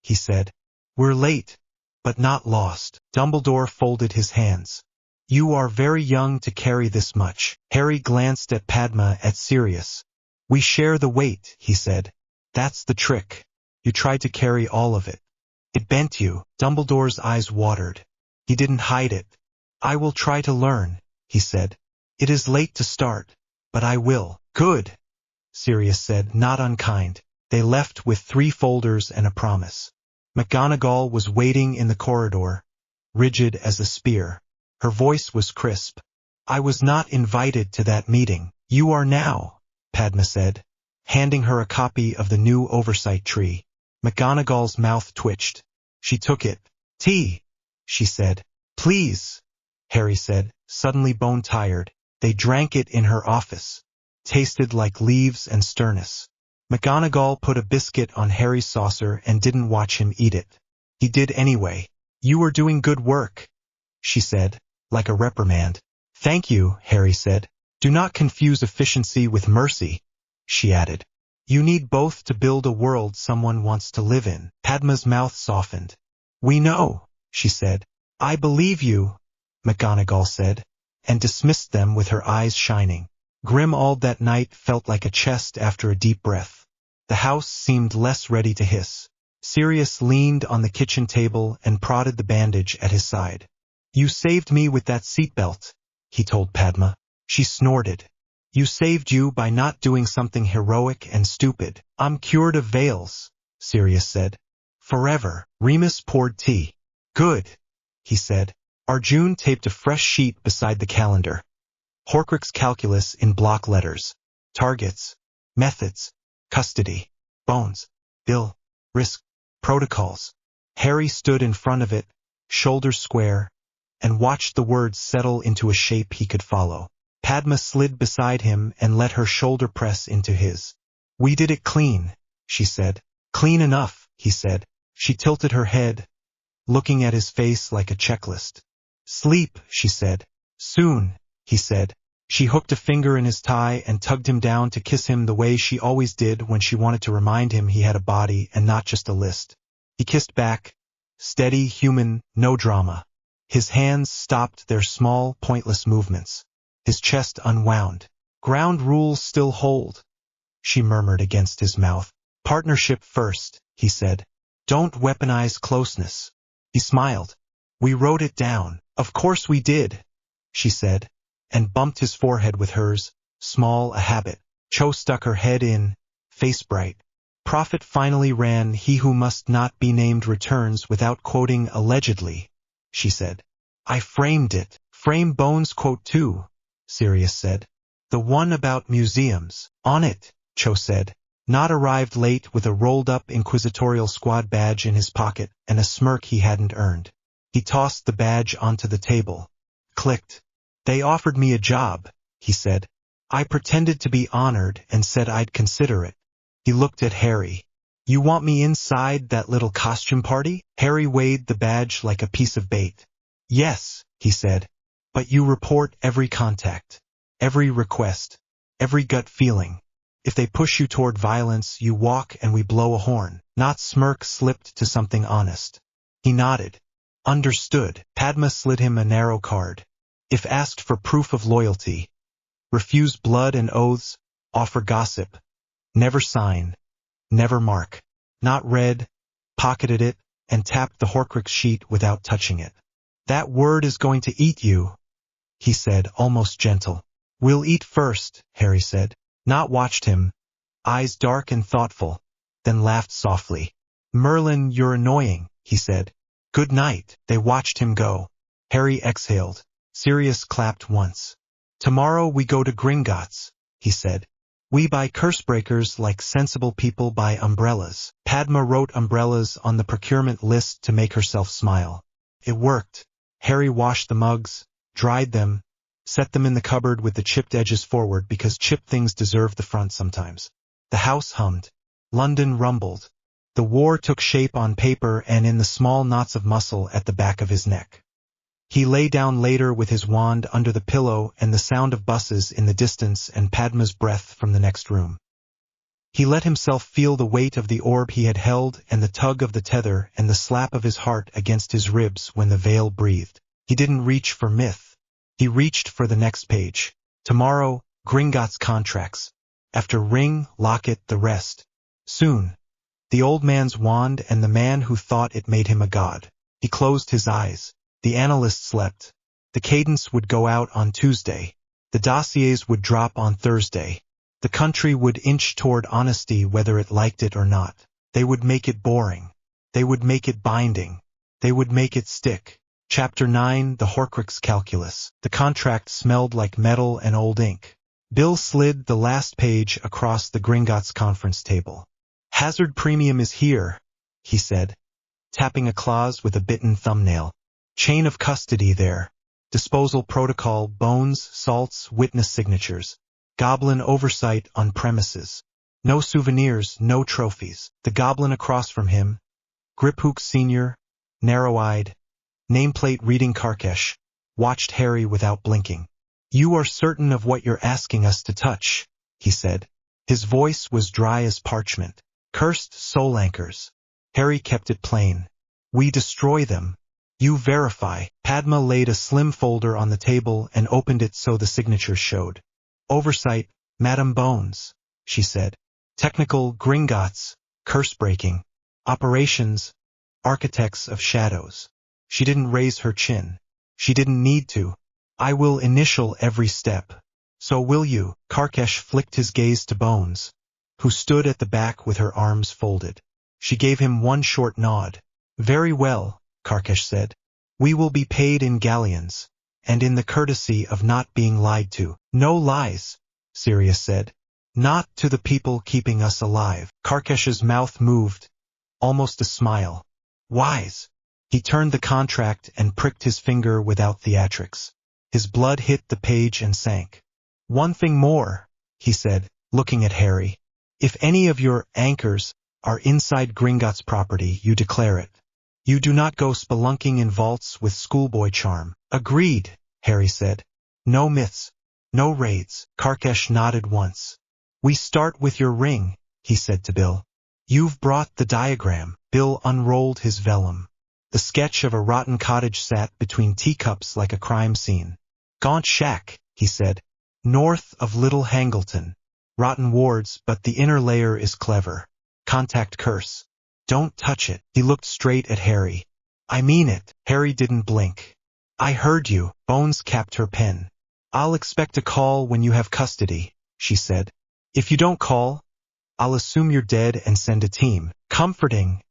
he said. We're late, but not lost. Dumbledore folded his hands. You are very young to carry this much. Harry glanced at Padma, at Sirius. We share the weight, he said. That's the trick. You tried to carry all of it. It bent you. Dumbledore's eyes watered. He didn't hide it. I will try to learn, he said. It is late to start, but I will. Good, Sirius said, not unkind. They left with 3 folders and a promise. McGonagall was waiting in the corridor, rigid as a spear. Her voice was crisp. I was not invited to that meeting. You are now, Padma said, handing her a copy of the new oversight tree. McGonagall's mouth twitched. She took it. Tea, she said. Please, Harry said, suddenly bone-tired. They drank it in her office. Tasted like leaves and sternness. McGonagall put a biscuit on Harry's saucer and didn't watch him eat it. He did anyway. You are doing good work, she said, like a reprimand. Thank you, Harry said. Do not confuse efficiency with mercy, she added. You need both to build a world someone wants to live in. Padma's mouth softened. We know, she said. I believe you, McGonagall said, and dismissed them with her eyes shining. Grimmauld that night felt like a chest after a deep breath. The house seemed less ready to hiss. Sirius leaned on the kitchen table and prodded the bandage at his side. You saved me with that seatbelt, he told Padma. She snorted. You saved you by not doing something heroic and stupid. I'm cured of veils, Sirius said. Forever. Remus poured tea. Good, he said. Arjun taped a fresh sheet beside the calendar. Horcrux calculus in block letters. Targets. Methods. Custody. Bones. Bill. Risk. Protocols. Harry stood in front of it, shoulders square, and watched the words settle into a shape he could follow. Padma slid beside him and let her shoulder press into his. We did it clean, she said. Clean enough, he said. She tilted her head, looking at his face like a checklist. Sleep, she said. Soon, he said. She hooked a finger in his tie and tugged him down to kiss him the way she always did when she wanted to remind him he had a body and not just a list. He kissed back, steady, human, no drama. His hands stopped their small, pointless movements. His chest unwound. Ground rules still hold, she murmured against his mouth. Partnership first, he said. Don't weaponize closeness. He smiled. We wrote it down. Of course we did, she said, and bumped his forehead with hers, small a habit. Cho stuck her head in, face bright. Prophet finally ran He Who Must Not Be Named Returns without quoting allegedly, she said. I framed it. Frame Bones' quote too, Sirius said. The one about museums. On it, Cho said. Not arrived late with a rolled-up inquisitorial squad badge in his pocket and a smirk he hadn't earned. He tossed the badge onto the table. Clicked. They offered me a job, he said. I pretended to be honored and said I'd consider it. He looked at Harry. You want me inside that little costume party? Harry weighed the badge like a piece of bait. Yes, he said. But you report every contact, every request, every gut feeling. If they push you toward violence, you walk and we blow a horn. Not smirk slipped to something honest. He nodded. Understood. Padma slid him a narrow card. If asked for proof of loyalty, refuse blood and oaths, offer gossip. Never sign. Never mark. Not read, pocketed it, and tapped the Horcrux sheet without touching it. That word is going to eat you, he said, almost gentle. We'll eat first, Harry said. Not watched him, eyes dark and thoughtful, then laughed softly. Merlin, you're annoying, he said. Good night. They watched him go. Harry exhaled. Sirius clapped once. Tomorrow we go to Gringotts, he said. We buy cursebreakers like sensible people buy umbrellas. Padma wrote umbrellas on the procurement list to make herself smile. It worked. Harry washed the mugs, dried them, set them in the cupboard with the chipped edges forward because chipped things deserve the front sometimes. The house hummed. London rumbled. The war took shape on paper and in the small knots of muscle at the back of his neck. He lay down later with his wand under the pillow and the sound of buses in the distance and Padma's breath from the next room. He let himself feel the weight of the orb he had held and the tug of the tether and the slap of his heart against his ribs when the veil breathed. He didn't reach for myth. He reached for the next page. Tomorrow, Gringotts contracts. After ring, locket, the rest. Soon. The old man's wand and the man who thought it made him a god. He closed his eyes. The analyst slept. The cadence would go out on Tuesday. The dossiers would drop on Thursday. The country would inch toward honesty whether it liked it or not. They would make it boring. They would make it binding. They would make it stick. Chapter 9, The Horcrux Calculus. The contract smelled like metal and old ink. Bill slid the last page across the Gringotts conference table. Hazard premium is here, he said, tapping a clause with a bitten thumbnail. Chain of custody there. Disposal protocol, bones, salts, witness signatures. Goblin oversight on premises. No souvenirs, no trophies. The goblin across from him, Griphook Sr., narrow-eyed, nameplate reading Karkesh, watched Harry without blinking. You are certain of what you're asking us to touch, he said. His voice was dry as parchment. Cursed soul anchors. Harry kept it plain. We destroy them. You verify. Padma laid a slim folder on the table and opened it so the signatures showed. Oversight, Madam Bones, she said. Technical, Gringotts, curse-breaking. Operations, architects of shadows. She didn't raise her chin. She didn't need to. I will initial every step. So will you. Karkesh flicked his gaze to Bones, who stood at the back with her arms folded. She gave him one short nod. Very well, Karkesh said. We will be paid in galleons, and in the courtesy of not being lied to. No lies, Sirius said. Not to the people keeping us alive. Karkesh's mouth moved, almost a smile. Wise. He turned the contract and pricked his finger without theatrics. His blood hit the page and sank. One thing more, he said, looking at Harry. If any of your anchors are inside Gringotts property, you declare it. You do not go spelunking in vaults with schoolboy charm. Agreed, Harry said. No myths. No raids. Karkesh nodded once. We start with your ring, he said to Bill. You've brought the diagram. Bill unrolled his vellum. The sketch of a rotten cottage sat between teacups like a crime scene. Gaunt shack, he said. North of Little Hangleton. Rotten wards, but the inner layer is clever. Contact curse. Don't touch it. He looked straight at Harry. I mean it. Harry didn't blink. I heard you. Bones capped her pen. I'll expect a call when you have custody, she said. If you don't call, I'll assume you're dead and send a team. Comforting,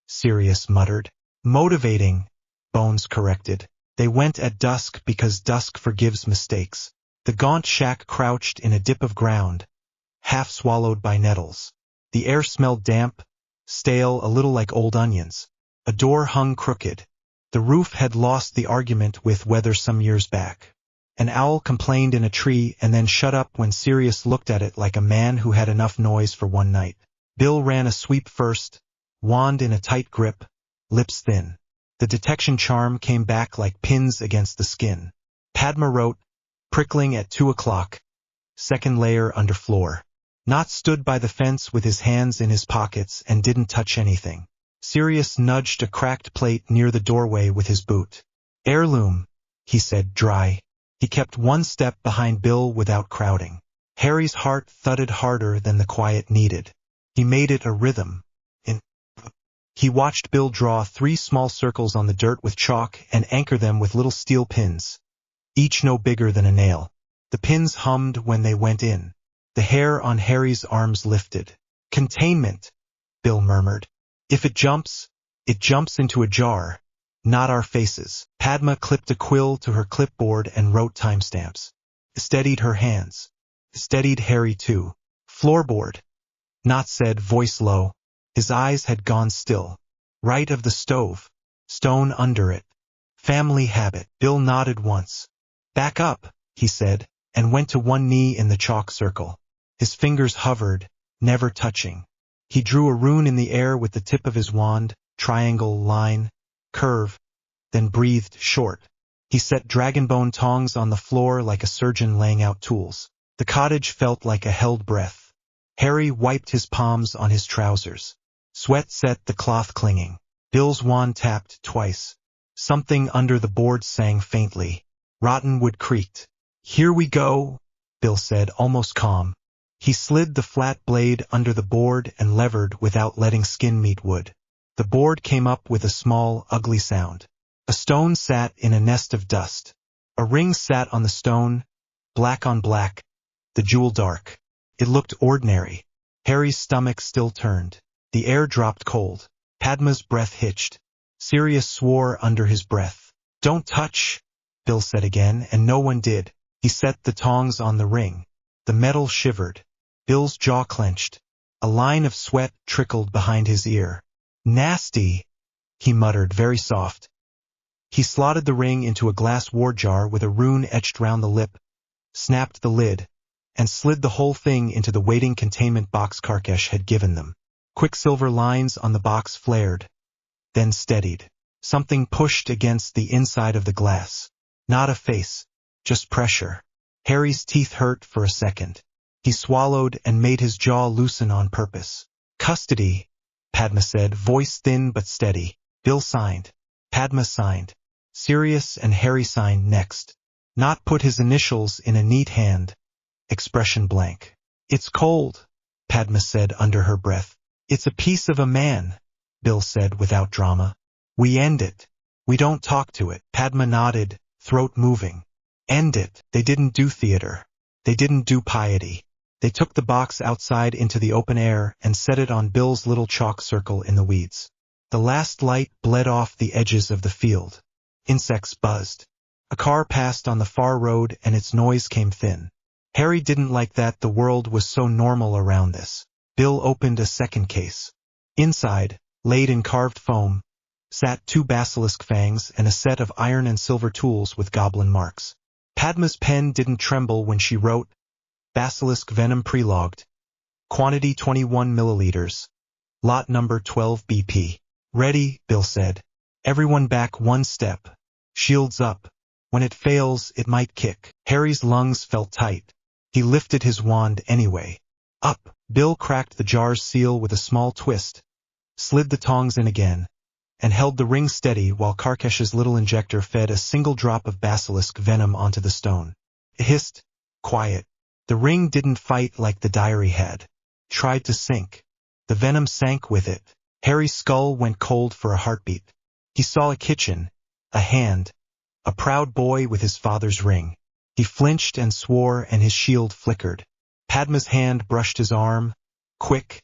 Sirius muttered. Motivating, Bones corrected. They went at dusk because dusk forgives mistakes. The gaunt shack crouched in a dip of ground, half swallowed by nettles. The air smelled damp, stale, a little like old onions. A door hung crooked. The roof had lost the argument with weather some years back. An owl complained in a tree and then shut up when Sirius looked at it like a man who had enough noise for one night. Bill ran a sweep first, wand in a tight grip, lips thin. The detection charm came back like pins against the skin. Padma wrote, prickling at 2 o'clock, second layer under floor. Knott stood by the fence with his hands in his pockets and didn't touch anything. Sirius nudged a cracked plate near the doorway with his boot. Heirloom, he said, dry. He kept one step behind Bill without crowding. Harry's heart thudded harder than the quiet needed. He made it a rhythm. He watched Bill draw 3 small circles on the dirt with chalk and anchor them with little steel pins, each no bigger than a nail. The pins hummed when they went in. The hair on Harry's arms lifted. Containment, Bill murmured. If it jumps into a jar, not our faces. Padma clipped a quill to her clipboard and wrote timestamps. Steadied her hands. Steadied Harry too. Floorboard, Knott said, voice low. His eyes had gone still. Right of the stove. Stone under it. Family habit. Bill nodded once. Back up, he said, and went to one knee in the chalk circle. His fingers hovered, never touching. He drew a rune in the air with the tip of his wand, triangle, line, curve, then breathed short. He set dragonbone tongs on the floor like a surgeon laying out tools. The cottage felt like a held breath. Harry wiped his palms on his trousers. Sweat set the cloth clinging. Bill's wand tapped twice. Something under the board sang faintly. Rottenwood creaked. Here we go, Bill said, almost calm. He slid the flat blade under the board and levered without letting skin meet wood. The board came up with a small, ugly sound. A stone sat in a nest of dust. A ring sat on the stone, black on black, the jewel dark. It looked ordinary. Harry's stomach still turned. The air dropped cold. Padma's breath hitched. Sirius swore under his breath. Don't touch, Bill said again, and no one did. He set the tongs on the ring. The metal shivered. Bill's jaw clenched. A line of sweat trickled behind his ear. Nasty, he muttered, very soft. He slotted the ring into a glass ward jar with a rune etched round the lip, snapped the lid, and slid the whole thing into the waiting containment box Karkesh had given them. Quicksilver lines on the box flared, then steadied. Something pushed against the inside of the glass. Not a face, just pressure. Harry's teeth hurt for a second. He swallowed and made his jaw loosen on purpose. Custody, Padma said, voice thin but steady. Bill signed. Padma signed. Sirius and Harry signed next. Not put his initials in a neat hand. Expression blank. It's cold, Padma said under her breath. It's a piece of a man, Bill said without drama. We end it. We don't talk to it. Padma nodded, throat moving. End it. They didn't do theater. They didn't do piety. They took the box outside into the open air and set it on Bill's little chalk circle in the weeds. The last light bled off the edges of the field. Insects buzzed. A car passed on the far road and its noise came thin. Harry didn't like that the world was so normal around this. Bill opened a second case. Inside, laid in carved foam, sat 2 basilisk fangs and a set of iron and silver tools with goblin marks. Padma's pen didn't tremble when she wrote, Basilisk venom prelogged. Quantity 21 milliliters. Lot number 12 BP. Ready, Bill said. Everyone back 1 step. Shields up. When it fails, it might kick. Harry's lungs felt tight. He lifted his wand anyway. Up. Bill cracked the jar's seal with a small twist, slid the tongs in again, and held the ring steady while Karkesh's little injector fed a single drop of basilisk venom onto the stone. It hissed. Quiet. The ring didn't fight like the diary had. Tried to sink. The venom sank with it. Harry's skull went cold for a heartbeat. He saw a kitchen, a hand, a proud boy with his father's ring. He flinched and swore and his shield flickered. Padma's hand brushed his arm, quick,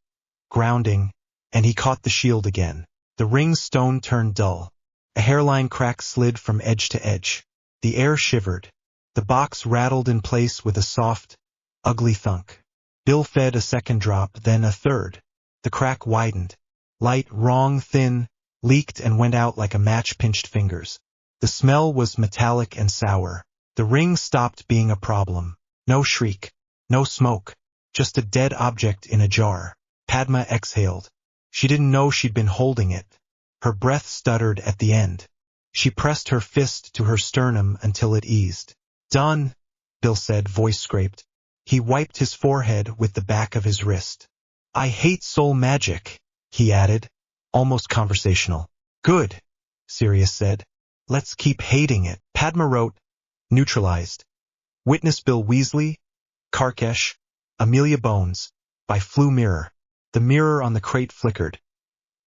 grounding, and he caught the shield again. The ring's stone turned dull. A hairline crack slid from edge to edge. The air shivered. The box rattled in place with a soft, ugly thunk. Bill fed a second drop, then a third. The crack widened. Light, wrong, thin, leaked and went out like a match pinched fingers. The smell was metallic and sour. The ring stopped being a problem. No shriek. No smoke, just a dead object in a jar. Padma exhaled. She didn't know she'd been holding it. Her breath stuttered at the end. She pressed her fist to her sternum until it eased. Done, Bill said, voice scraped. He wiped his forehead with the back of his wrist. I hate soul magic, he added, almost conversational. Good, Sirius said. Let's keep hating it. Padma wrote, neutralized. Witness Bill Weasley, Karkesh, Amelia Bones, by Flu Mirror. The mirror on the crate flickered.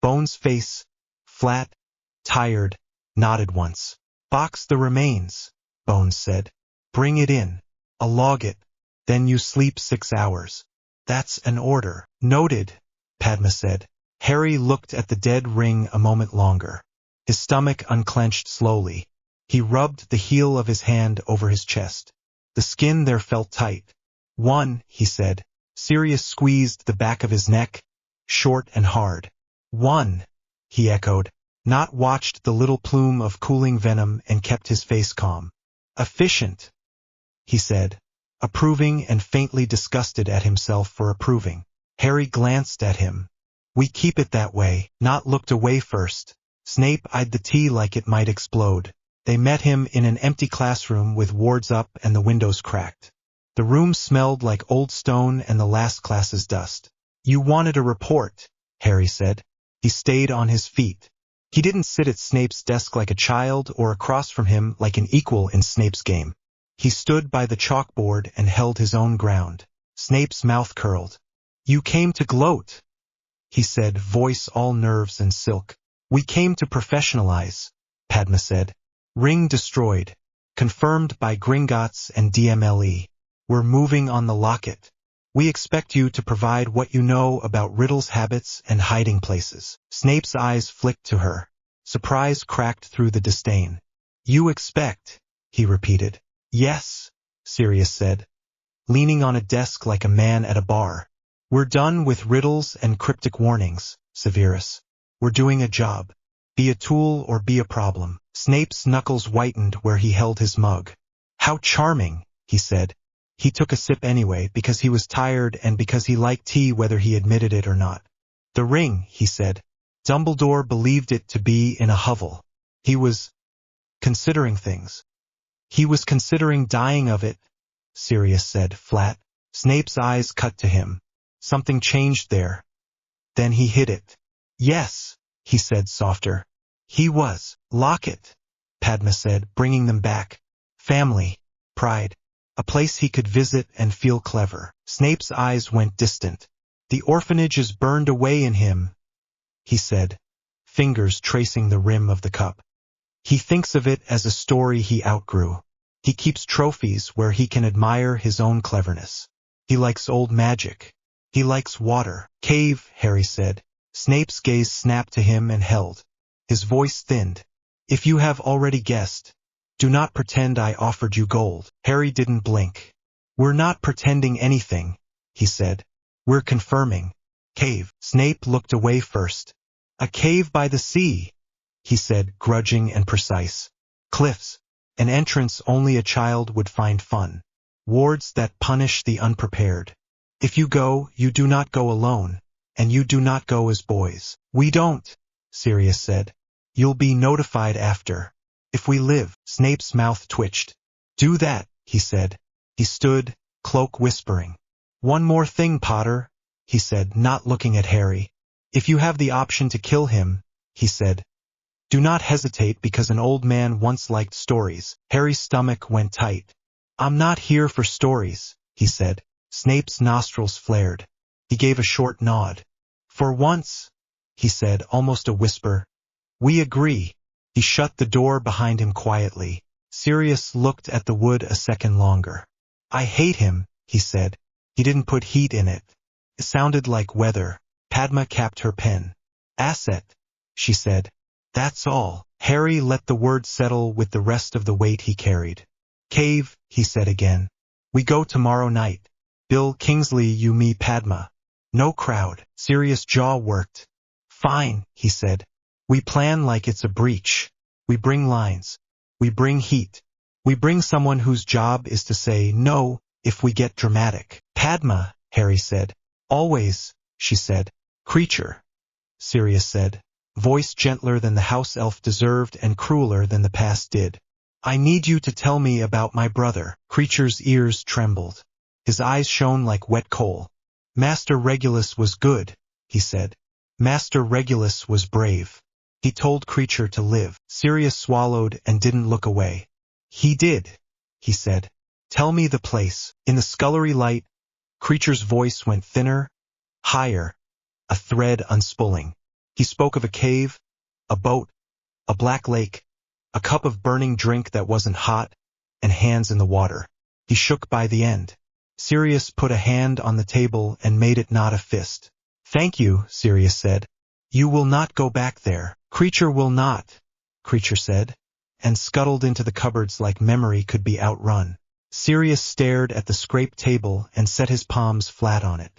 Bones' face, flat, tired, nodded once. Box the remains, Bones said. Bring it in. I'll log it. Then you sleep 6 hours. That's an order. Noted, Padma said. Harry looked at the dead ring a moment longer. His stomach unclenched slowly. He rubbed the heel of his hand over his chest. The skin there felt tight. 1, he said. Sirius squeezed the back of his neck, short and hard. One, he echoed, not watched the little plume of cooling venom and kept his face calm. Efficient, he said, approving and faintly disgusted at himself for approving. Harry glanced at him. We keep it that way, not looked away first. Snape eyed the tea like it might explode. They met him in an empty classroom with wards up and the windows cracked. The room smelled like old stone and the last class's dust. You wanted a report, Harry said. He stayed on his feet. He didn't sit at Snape's desk like a child or across from him like an equal in Snape's game. He stood by the chalkboard and held his own ground. Snape's mouth curled. You came to gloat, he said, voice all nerves and silk. We came to professionalize, Padma said. Ring destroyed. Confirmed by Gringotts and DMLE. We're moving on the locket. We expect you to provide what you know about Riddle's habits and hiding places. Snape's eyes flicked to her. Surprise cracked through the disdain. You expect, he repeated. Yes, Sirius said, leaning on a desk like a man at a bar. We're done with riddles and cryptic warnings, Severus. We're doing a job. Be a tool or be a problem. Snape's knuckles whitened where he held his mug. How charming, he said. He took a sip anyway because he was tired and because he liked tea whether he admitted it or not. The ring, he said. Dumbledore believed it to be in a hovel. He was considering things. He was considering dying of it, Sirius said, flat. Snape's eyes cut to him. Something changed there. Then he hid it. Yes, he said softer. He was. Locket, Padma said, bringing them back. Family. Pride. A place he could visit and feel clever. Snape's eyes went distant. The orphanage is burned away in him, he said, fingers tracing the rim of the cup. He thinks of it as a story he outgrew. He keeps trophies where he can admire his own cleverness. He likes old magic. He likes water. Cave, Harry said. Snape's gaze snapped to him and held. His voice thinned. If you have already guessed, do not pretend I offered you gold. Harry didn't blink. We're not pretending anything, he said. We're confirming. Cave. Snape looked away first. A cave by the sea, he said, grudging and precise. Cliffs. An entrance only a child would find fun. Wards that punish the unprepared. If you go, you do not go alone, and you do not go as boys. We don't, Sirius said. You'll be notified after. If we live, Snape's mouth twitched. Do that, he said. He stood, cloak whispering. One more thing, Potter, he said, not looking at Harry. If you have the option to kill him, he said, do not hesitate because an old man once liked stories. Harry's stomach went tight. I'm not here for stories, he said. Snape's nostrils flared. He gave a short nod. For once, he said, almost a whisper. We agree. He shut the door behind him quietly. Sirius looked at the wood a second longer. I hate him, he said. He didn't put heat in it. It sounded like weather. Padma capped her pen. Asset, she said. That's all. Harry let the word settle with the rest of the weight he carried. Cave, he said again. We go tomorrow night. Bill Kingsley, you, me, Padma. No crowd. Sirius' jaw worked. Fine, he said. We plan like it's a breach. We bring lines. We bring heat. We bring someone whose job is to say no if we get dramatic. Padma, Harry said. Always, she said. Creature, Sirius said, voice gentler than the house elf deserved and crueler than the past did. I need you to tell me about my brother. Creature's ears trembled. His eyes shone like wet coal. Master Regulus was good, he said. Master Regulus was brave. He told Creature to live. Sirius swallowed and didn't look away. He did, he said. Tell me the place. In the scullery light, Creature's voice went thinner, higher, a thread unspooling. He spoke of a cave, a boat, a black lake, a cup of burning drink that wasn't hot, and hands in the water. He shook by the end. Sirius put a hand on the table and made it not a fist. Thank you, Sirius said. You will not go back there. Creature will not, Creature said, and scuttled into the cupboards like memory could be outrun. Sirius stared at the scraped table and set his palms flat on it.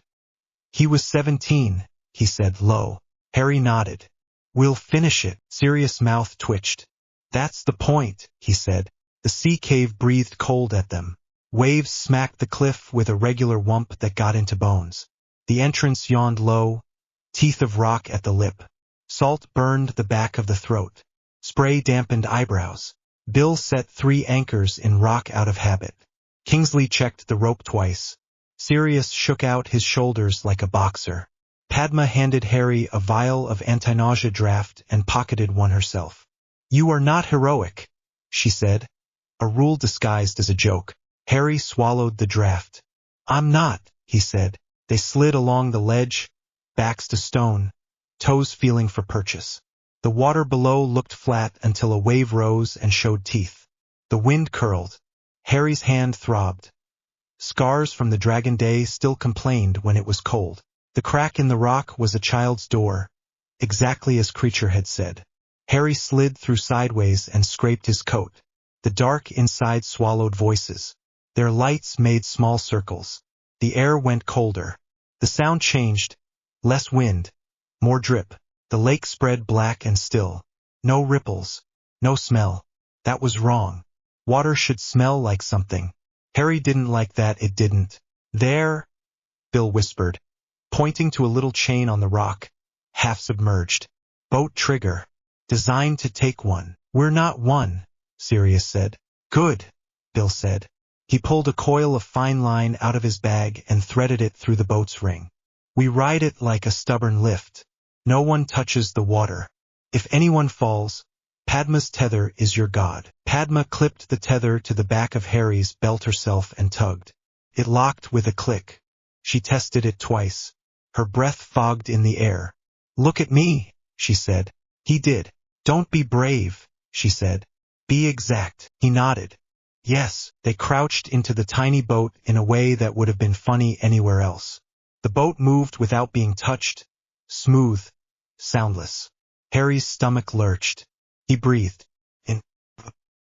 He was 17, he said low. Harry nodded. We'll finish it. Sirius' mouth twitched. That's the point, he said. The sea cave breathed cold at them. Waves smacked the cliff with a regular whump that got into bones. The entrance yawned low, teeth of rock at the lip. Salt burned the back of the throat. Spray dampened eyebrows. Bill set 3 anchors in rock out of habit. Kingsley checked the rope twice. Sirius shook out his shoulders like a boxer. Padma handed Harry a vial of anti-nausea draught and pocketed one herself. You are not heroic, she said, a rule disguised as a joke. Harry swallowed the draught. I'm not, he said. They slid along the ledge, backs to stone, toes feeling for purchase. The water below looked flat until a wave rose and showed teeth. The wind curled. Harry's hand throbbed. Scars from the Dragon Day still complained when it was cold. The crack in the rock was a child's door, exactly as Creature had said. Harry slid through sideways and scraped his coat. The dark inside swallowed voices. Their lights made small circles. The air went colder. The sound changed. Less wind. More drip. The lake spread black and still. No ripples. No smell. That was wrong. Water should smell like something. Harry didn't like that it didn't. There, Bill whispered, pointing to a little chain on the rock, half submerged. Boat trigger. Designed to take one. We're not one, Sirius said. Good, Bill said. He pulled a coil of fine line out of his bag and threaded it through the boat's ring. We ride it like a stubborn lift. No one touches the water. If anyone falls, Padma's tether is your god. Padma clipped the tether to the back of Harry's belt herself and tugged. It locked with a click. She tested it twice. Her breath fogged in the air. Look at me, she said. He did. Don't be brave, she said. Be exact. He nodded. Yes, they crouched into the tiny boat in a way that would have been funny anywhere else. The boat moved without being touched, smooth, soundless. Harry's stomach lurched. He breathed. In.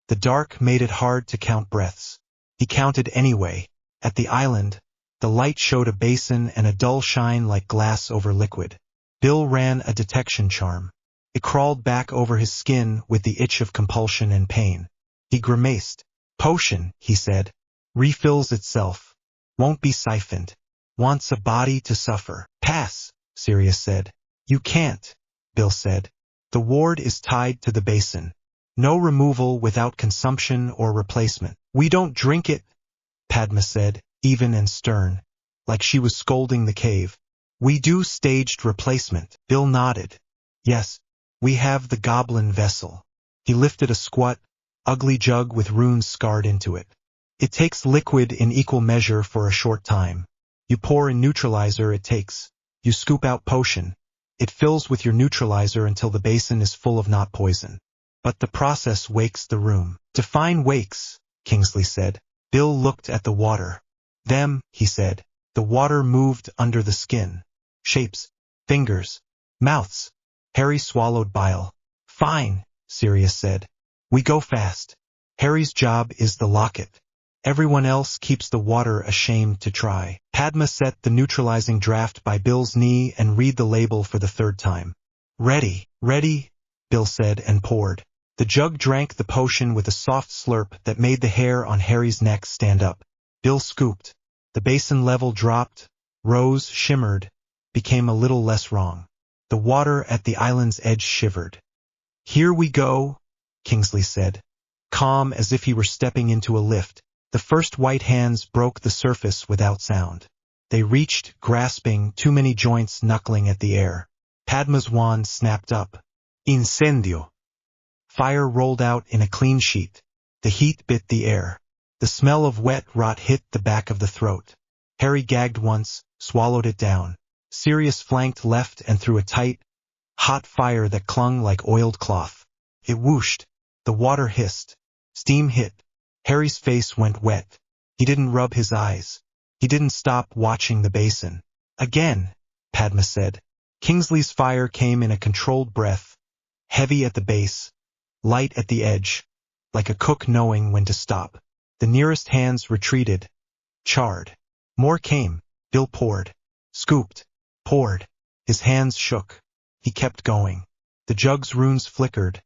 The dark made it hard to count breaths. He counted anyway. At the island, the light showed a basin and a dull shine like glass over liquid. Bill ran a detection charm. It crawled back over his skin with the itch of compulsion and pain. He grimaced. Potion, he said. Refills itself. Won't be siphoned. Wants a body to suffer. Pass, Sirius said. You can't, Bill said. The ward is tied to the basin. No removal without consumption or replacement. We don't drink it, Padma said, even and stern, like she was scolding the cave. We do staged replacement. Bill nodded. Yes, we have the goblin vessel. He lifted a squat, ugly jug with runes scarred into it. It takes liquid in equal measure for a short time. You pour in neutralizer it takes. You scoop out potion. It fills with your neutralizer until the basin is full of not poison. But the process wakes the room. Define wakes, Kingsley said. Bill looked at the water. Them, he said. The water moved under the skin. Shapes, fingers, mouths. Harry swallowed bile. Fine, Sirius said. We go fast. Harry's job is the locket. Everyone else keeps the water ashamed to try. Padma set the neutralizing draft by Bill's knee and read the label for the 3rd time. Ready, ready, Bill said and poured. The jug drank the potion with a soft slurp that made the hair on Harry's neck stand up. Bill scooped. The basin level dropped, rose, shimmered, became a little less wrong. The water at the island's edge shivered. Here we go, Kingsley said, calm as if he were stepping into a lift. The first white hands broke the surface without sound. They reached, grasping, too many joints knuckling at the air. Padma's wand snapped up. Incendio. Fire rolled out in a clean sheet. The heat bit the air. The smell of wet rot hit the back of the throat. Harry gagged once, swallowed it down. Sirius flanked left and through a tight, hot fire that clung like oiled cloth. It whooshed. The water hissed. Steam hit. Harry's face went wet. He didn't rub his eyes. He didn't stop watching the basin. Again, Padma said. Kingsley's fire came in a controlled breath, heavy at the base, light at the edge, like a cook knowing when to stop. The nearest hands retreated, charred. More came. Bill poured, scooped, poured. His hands shook. He kept going. The jug's runes flickered,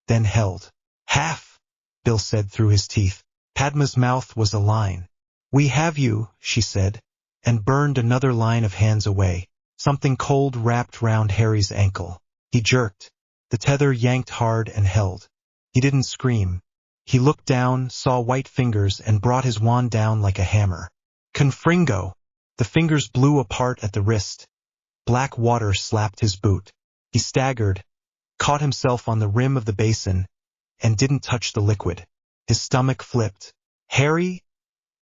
then held. Half, Bill said through his teeth. Padma's mouth was a line. We have you, she said, and burned another line of hands away. Something cold wrapped round Harry's ankle. He jerked. The tether yanked hard and held. He didn't scream. He looked down, saw white fingers, and brought his wand down like a hammer. Confringo! The fingers blew apart at the wrist. Black water slapped his boot. He staggered, caught himself on the rim of the basin, and didn't touch the liquid. His stomach flipped. Harry?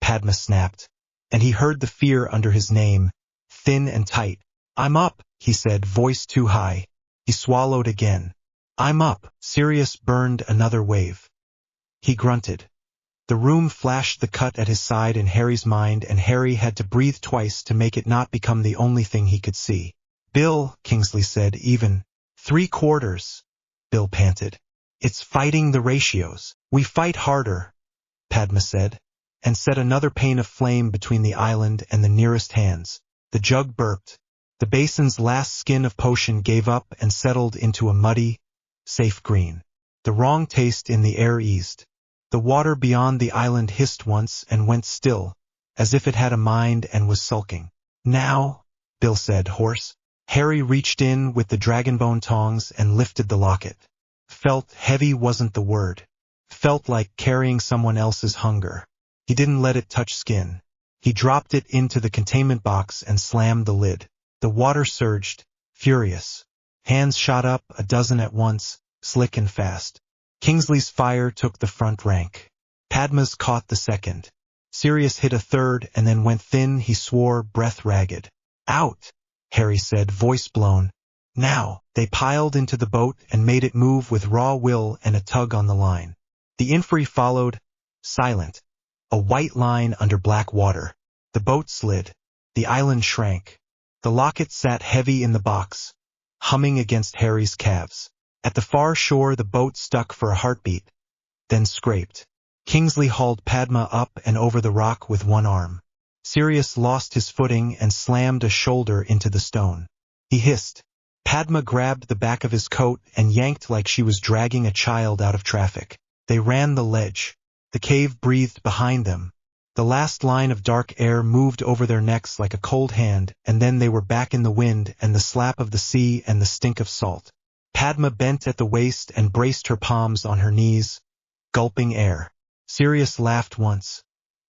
Padma snapped, and he heard the fear under his name, thin and tight. I'm up, he said, voice too high. He swallowed again. I'm up. Sirius burned another wave. He grunted. The room flashed the cut at his side in Harry's mind, and Harry had to breathe twice to make it not become the only thing he could see. Bill, Kingsley said, even. 3/4. Bill panted. It's fighting the ratios. We fight harder, Padma said, and set another pane of flame between the island and the nearest hands. The jug burped. The basin's last skin of potion gave up and settled into a muddy, safe green. The wrong taste in the air eased. The water beyond the island hissed once and went still, as if it had a mind and was sulking. Now, Bill said, hoarse. Harry reached in with the dragonbone tongs and lifted the locket. Felt heavy wasn't the word. Felt like carrying someone else's hunger. He didn't let it touch skin. He dropped it into the containment box and slammed the lid. The water surged, furious. Hands shot up, a dozen at once, slick and fast. Kingsley's fire took the front rank. Padma's caught the second. Sirius hit a third and then went thin. He swore, breath ragged. Out, Harry said, voice blown. Now, they piled into the boat and made it move with raw will and a tug on the line. The infantry followed, silent. A white line under black water. The boat slid. The island shrank. The locket sat heavy in the box, humming against Harry's calves. At the far shore the boat stuck for a heartbeat, then scraped. Kingsley hauled Padma up and over the rock with one arm. Sirius lost his footing and slammed a shoulder into the stone. He hissed. Padma grabbed the back of his coat and yanked like she was dragging a child out of traffic. They ran the ledge. The cave breathed behind them. The last line of dark air moved over their necks like a cold hand, and then they were back in the wind and the slap of the sea and the stink of salt. Padma bent at the waist and braced her palms on her knees, gulping air. Sirius laughed once,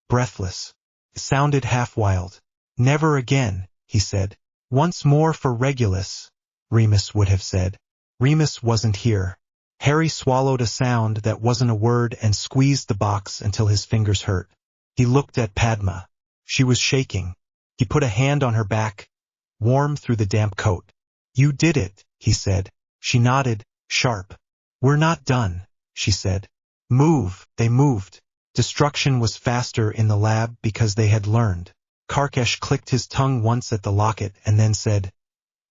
breathless. It sounded half-wild. Never again, he said. Once more for Regulus, Remus would have said. Remus wasn't here. Harry swallowed a sound that wasn't a word and squeezed the box until his fingers hurt. He looked at Padma. She was shaking. He put a hand on her back, warm through the damp coat. You did it, he said. She nodded, sharp. We're not done, she said. Move. They moved. Destruction was faster in the lab because they had learned. Karkesh clicked his tongue once at the locket and then said,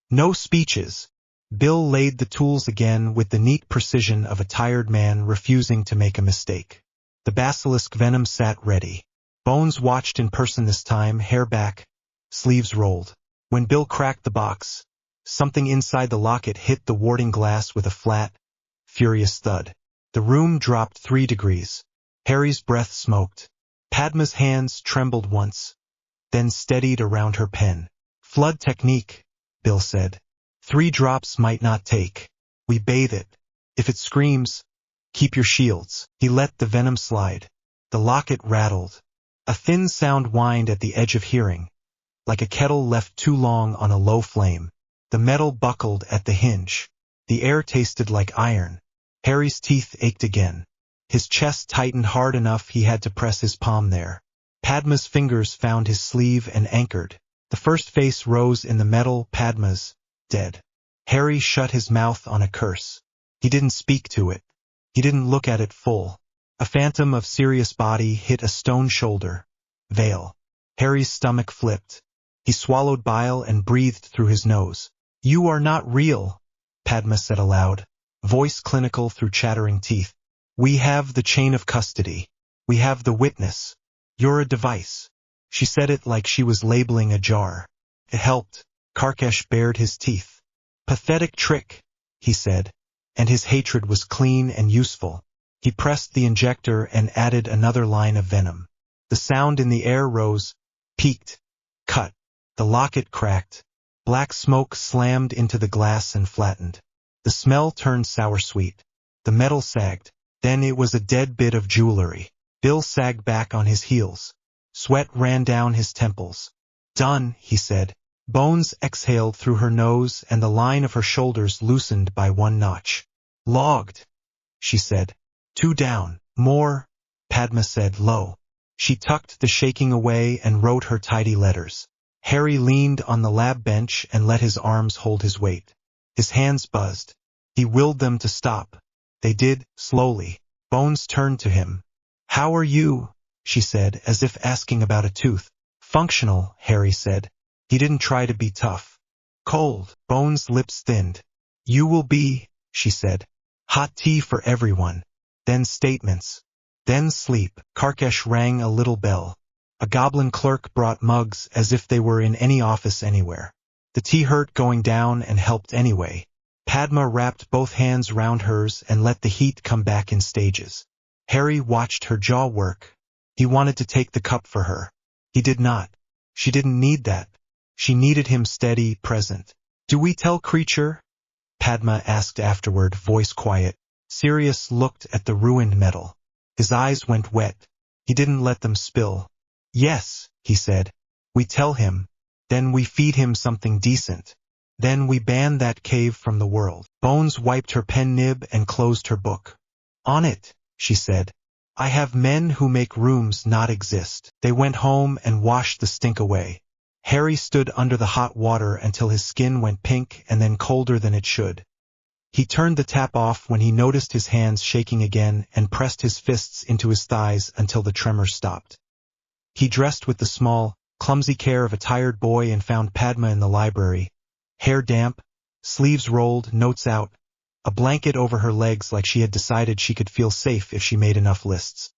No speeches. Bill laid the tools again with the neat precision of a tired man refusing to make a mistake. The basilisk venom sat ready. Bones watched in person this time, hair back, sleeves rolled. When Bill cracked the box, something inside the locket hit the warding glass with a flat, furious thud. The room dropped 3 degrees. Harry's breath smoked. Padma's hands trembled once, then steadied around her pen. Flood technique, Bill said. 3 drops might not take. We bathe it. If it screams, keep your shields. He let the venom slide. The locket rattled. A thin sound whined at the edge of hearing, like a kettle left too long on a low flame. The metal buckled at the hinge. The air tasted like iron. Harry's teeth ached again. His chest tightened hard enough he had to press his palm there. Padma's fingers found his sleeve and anchored. The first face rose in the metal. Padma's dead. Harry shut his mouth on a curse. He didn't speak to it. He didn't look at it full. A phantom of Sirius' body hit a stone shoulder. Veil. Harry's stomach flipped. He swallowed bile and breathed through his nose. You are not real, Padma said aloud, voice clinical through chattering teeth. We have the chain of custody. We have the witness. You're a device. She said it like she was labeling a jar. It helped. Karkesh bared his teeth. Pathetic trick, he said, and his hatred was clean and useful. He pressed the injector and added another line of venom. The sound in the air rose, peaked, cut. The locket cracked. Black smoke slammed into the glass and flattened. The smell turned sour-sweet. The metal sagged. Then it was a dead bit of jewelry. Bill sagged back on his heels. Sweat ran down his temples. Done, he said. Bones exhaled through her nose and the line of her shoulders loosened by one notch. Logged, she said. 2 down. More, Padma said low. She tucked the shaking away and wrote her tidy letters. Harry leaned on the lab bench and let his arms hold his weight. His hands buzzed. He willed them to stop. They did, slowly. Bones turned to him. How are you? She said, as if asking about a tooth. Functional, Harry said. He didn't try to be tough. Cold. Bones' lips thinned. You will be, she said. Hot tea for everyone. Then statements. Then sleep. Karkesh rang a little bell. A goblin clerk brought mugs as if they were in any office anywhere. The tea hurt going down and helped anyway. Padma wrapped both hands round hers and let the heat come back in stages. Harry watched her jaw work. He wanted to take the cup for her. He did not. She didn't need that. She needed him steady, present. Do we tell Creature? Padma asked afterward, voice quiet. Sirius looked at the ruined metal. His eyes went wet. He didn't let them spill. Yes, he said. We tell him. Then we feed him something decent. Then we ban that cave from the world. Bones wiped her pen nib and closed her book. On it, she said. I have men who make rooms not exist. They went home and washed the stink away. Harry stood under the hot water until his skin went pink and then colder than it should. He turned the tap off when he noticed his hands shaking again and pressed his fists into his thighs until the tremor stopped. He dressed with the small, clumsy care of a tired boy and found Padma in the library. Hair damp, sleeves rolled, notes out, a blanket over her legs like she had decided she could feel safe if she made enough lists.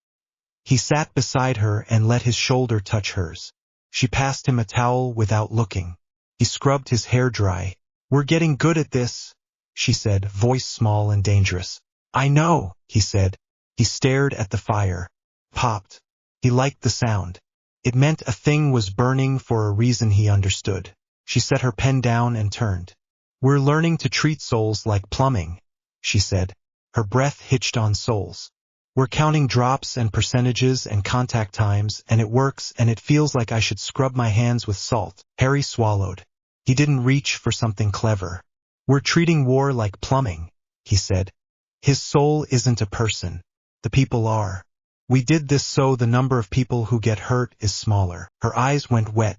He sat beside her and let his shoulder touch hers. She passed him a towel without looking. He scrubbed his hair dry. We're getting good at this, she said, voice small and dangerous. I know, he said. He stared at the fire. Popped. He liked the sound. It meant a thing was burning for a reason he understood. She set her pen down and turned. We're learning to treat souls like plumbing, she said. Her breath hitched on souls. We're counting drops and percentages and contact times, and it works, and it feels like I should scrub my hands with salt. Harry swallowed. He didn't reach for something clever. We're treating war like plumbing, he said. His soul isn't a person. The people are. We did this so the number of people who get hurt is smaller. Her eyes went wet.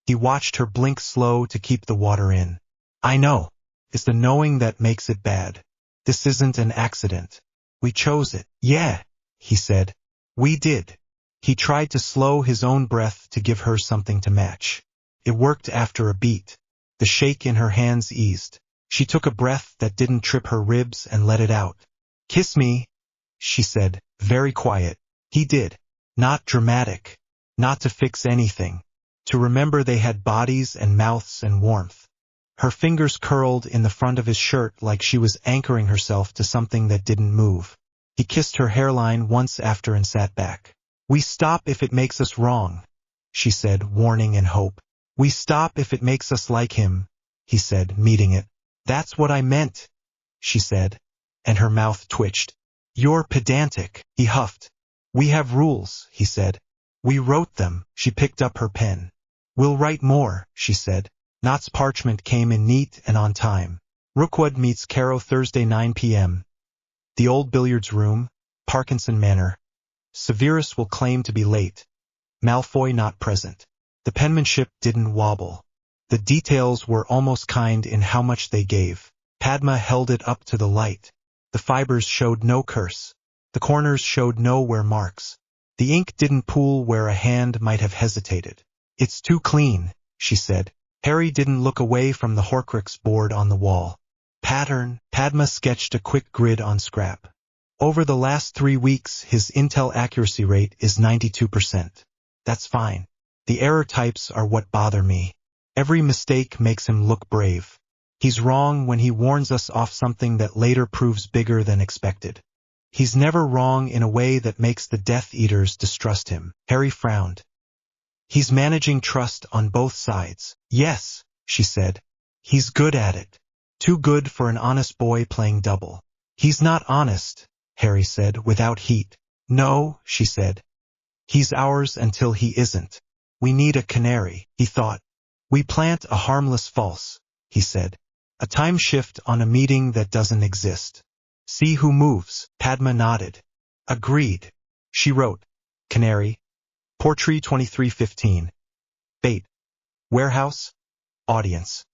He watched her blink slow to keep the water in. I know. It's the knowing that makes it bad. This isn't an accident. We chose it. Yeah, he said. We did. He tried to slow his own breath to give her something to match. It worked after a beat. The shake in her hands eased. She took a breath that didn't trip her ribs and let it out. Kiss me, she said, very quiet. He did. Not dramatic. Not to fix anything. To remember they had bodies and mouths and warmth. Her fingers curled in the front of his shirt like she was anchoring herself to something that didn't move. He kissed her hairline once after and sat back. We stop if it makes us wrong, she said, warning and hope. We stop if it makes us like him, he said, meeting it. That's what I meant, she said, and her mouth twitched. You're pedantic, he huffed. We have rules, he said. We wrote them. She picked up her pen. We'll write more, she said. Knott's parchment came in neat and on time. Rookwood meets Caro Thursday 9 p.m. The old billiards room, Parkinson Manor. Severus will claim to be late. Malfoy not present. The penmanship didn't wobble. The details were almost kind in how much they gave. Padma held it up to the light. The fibers showed no curse. The corners showed no wear marks. The ink didn't pool where a hand might have hesitated. It's too clean, she said. Harry didn't look away from the Horcrux board on the wall. Pattern. Padma sketched a quick grid on scrap. Over the last 3 weeks, his intel accuracy rate is 92%. That's fine. The error types are what bother me. Every mistake makes him look brave. He's wrong when he warns us off something that later proves bigger than expected. He's never wrong in a way that makes the Death Eaters distrust him. Harry frowned. He's managing trust on both sides. Yes, she said. He's good at it. Too good for an honest boy playing double. He's not honest, Harry said without heat. No, she said. He's ours until he isn't. We need a canary, he thought. We plant a harmless false, he said. A time shift on a meeting that doesn't exist. See who moves. Padma nodded. Agreed. She wrote. Canary. Portree 2315. Bait. Warehouse. Audience.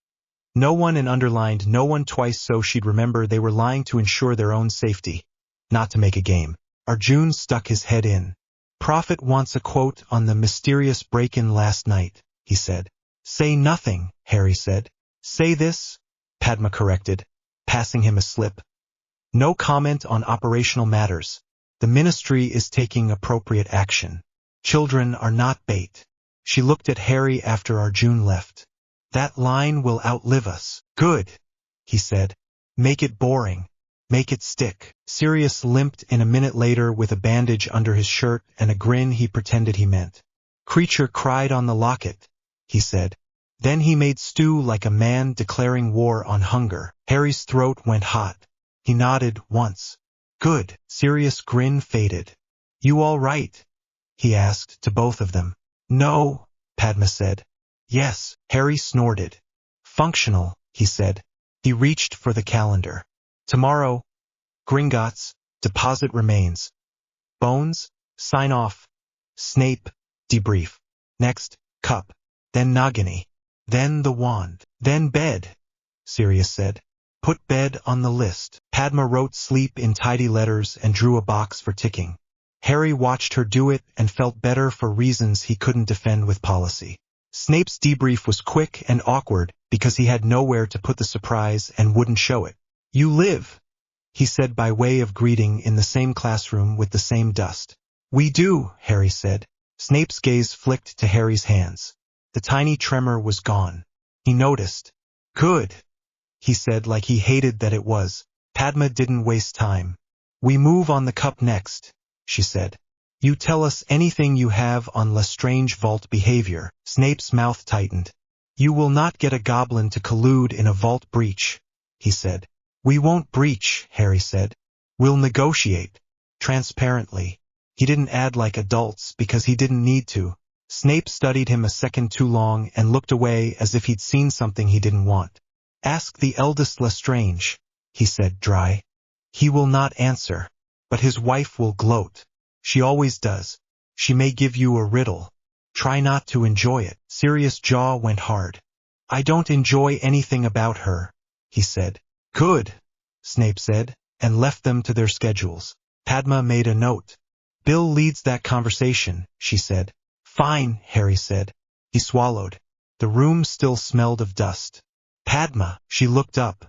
No one and underlined no one twice so she'd remember they were lying to ensure their own safety. Not to make a game. Arjun stuck his head in. Prophet wants a quote on the mysterious break-in last night, he said. Say nothing, Harry said. Say this, Padma corrected, passing him a slip. No comment on operational matters. The ministry is taking appropriate action. Children are not bait. She looked at Harry after Arjun left. That line will outlive us. Good, he said. Make it boring. Make it stick. Sirius limped in a minute later with a bandage under his shirt and a grin he pretended he meant. Creature cried on the locket, he said. Then he made stew like a man declaring war on hunger. Harry's throat went hot. He nodded once. Good. Sirius' grin faded. You all right? He asked to both of them. No, Padma said. Yes, Harry snorted. Functional, he said. He reached for the calendar. Tomorrow, Gringotts, deposit remains. Bones, sign off. Snape, debrief. Next, cup. Then Nagini. Then the wand. Then bed, Sirius said. Put bed on the list. Padma wrote sleep in tidy letters and drew a box for ticking. Harry watched her do it and felt better for reasons he couldn't defend with policy. Snape's debrief was quick and awkward because he had nowhere to put the surprise and wouldn't show it. You live, he said by way of greeting in the same classroom with the same dust. We do, Harry said. Snape's gaze flicked to Harry's hands. The tiny tremor was gone. He noticed. Good, he said like he hated that it was. Padma didn't waste time. We move on the cup next, she said. You tell us anything you have on Lestrange vault behavior. Snape's mouth tightened. You will not get a goblin to collude in a vault breach, he said. We won't breach, Harry said. We'll negotiate. Transparently. He didn't add like adults because he didn't need to. Snape studied him a second too long and looked away as if he'd seen something he didn't want. Ask the eldest Lestrange, he said dry. He will not answer. But his wife will gloat. She always does. She may give you a riddle. Try not to enjoy it. Sirius' jaw went hard. I don't enjoy anything about her, he said. Good, Snape said, and left them to their schedules. Padma made a note. Bill leads that conversation, she said. Fine, Harry said. He swallowed. The room still smelled of dust. Padma, she looked up.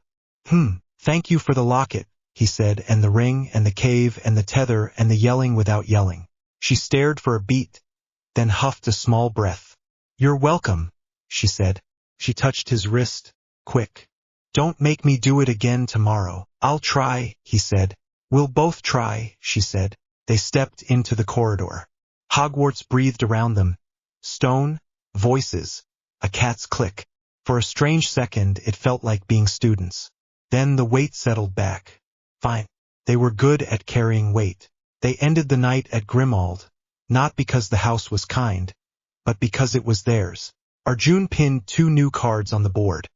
Thank you for the locket, he said, and the ring, and the cave, and the tether, and the yelling without yelling. She stared for a beat, then huffed a small breath. You're welcome, she said. She touched his wrist. Quick. Don't make me do it again tomorrow. I'll try, he said. We'll both try, she said. They stepped into the corridor. Hogwarts breathed around them. Stone, voices, a cat's click. For a strange second it felt like being students. Then the weight settled back. Fine. They were good at carrying weight. They ended the night at Grimmauld, not because the house was kind, but because it was theirs. Arjun pinned 2 new cards on the board.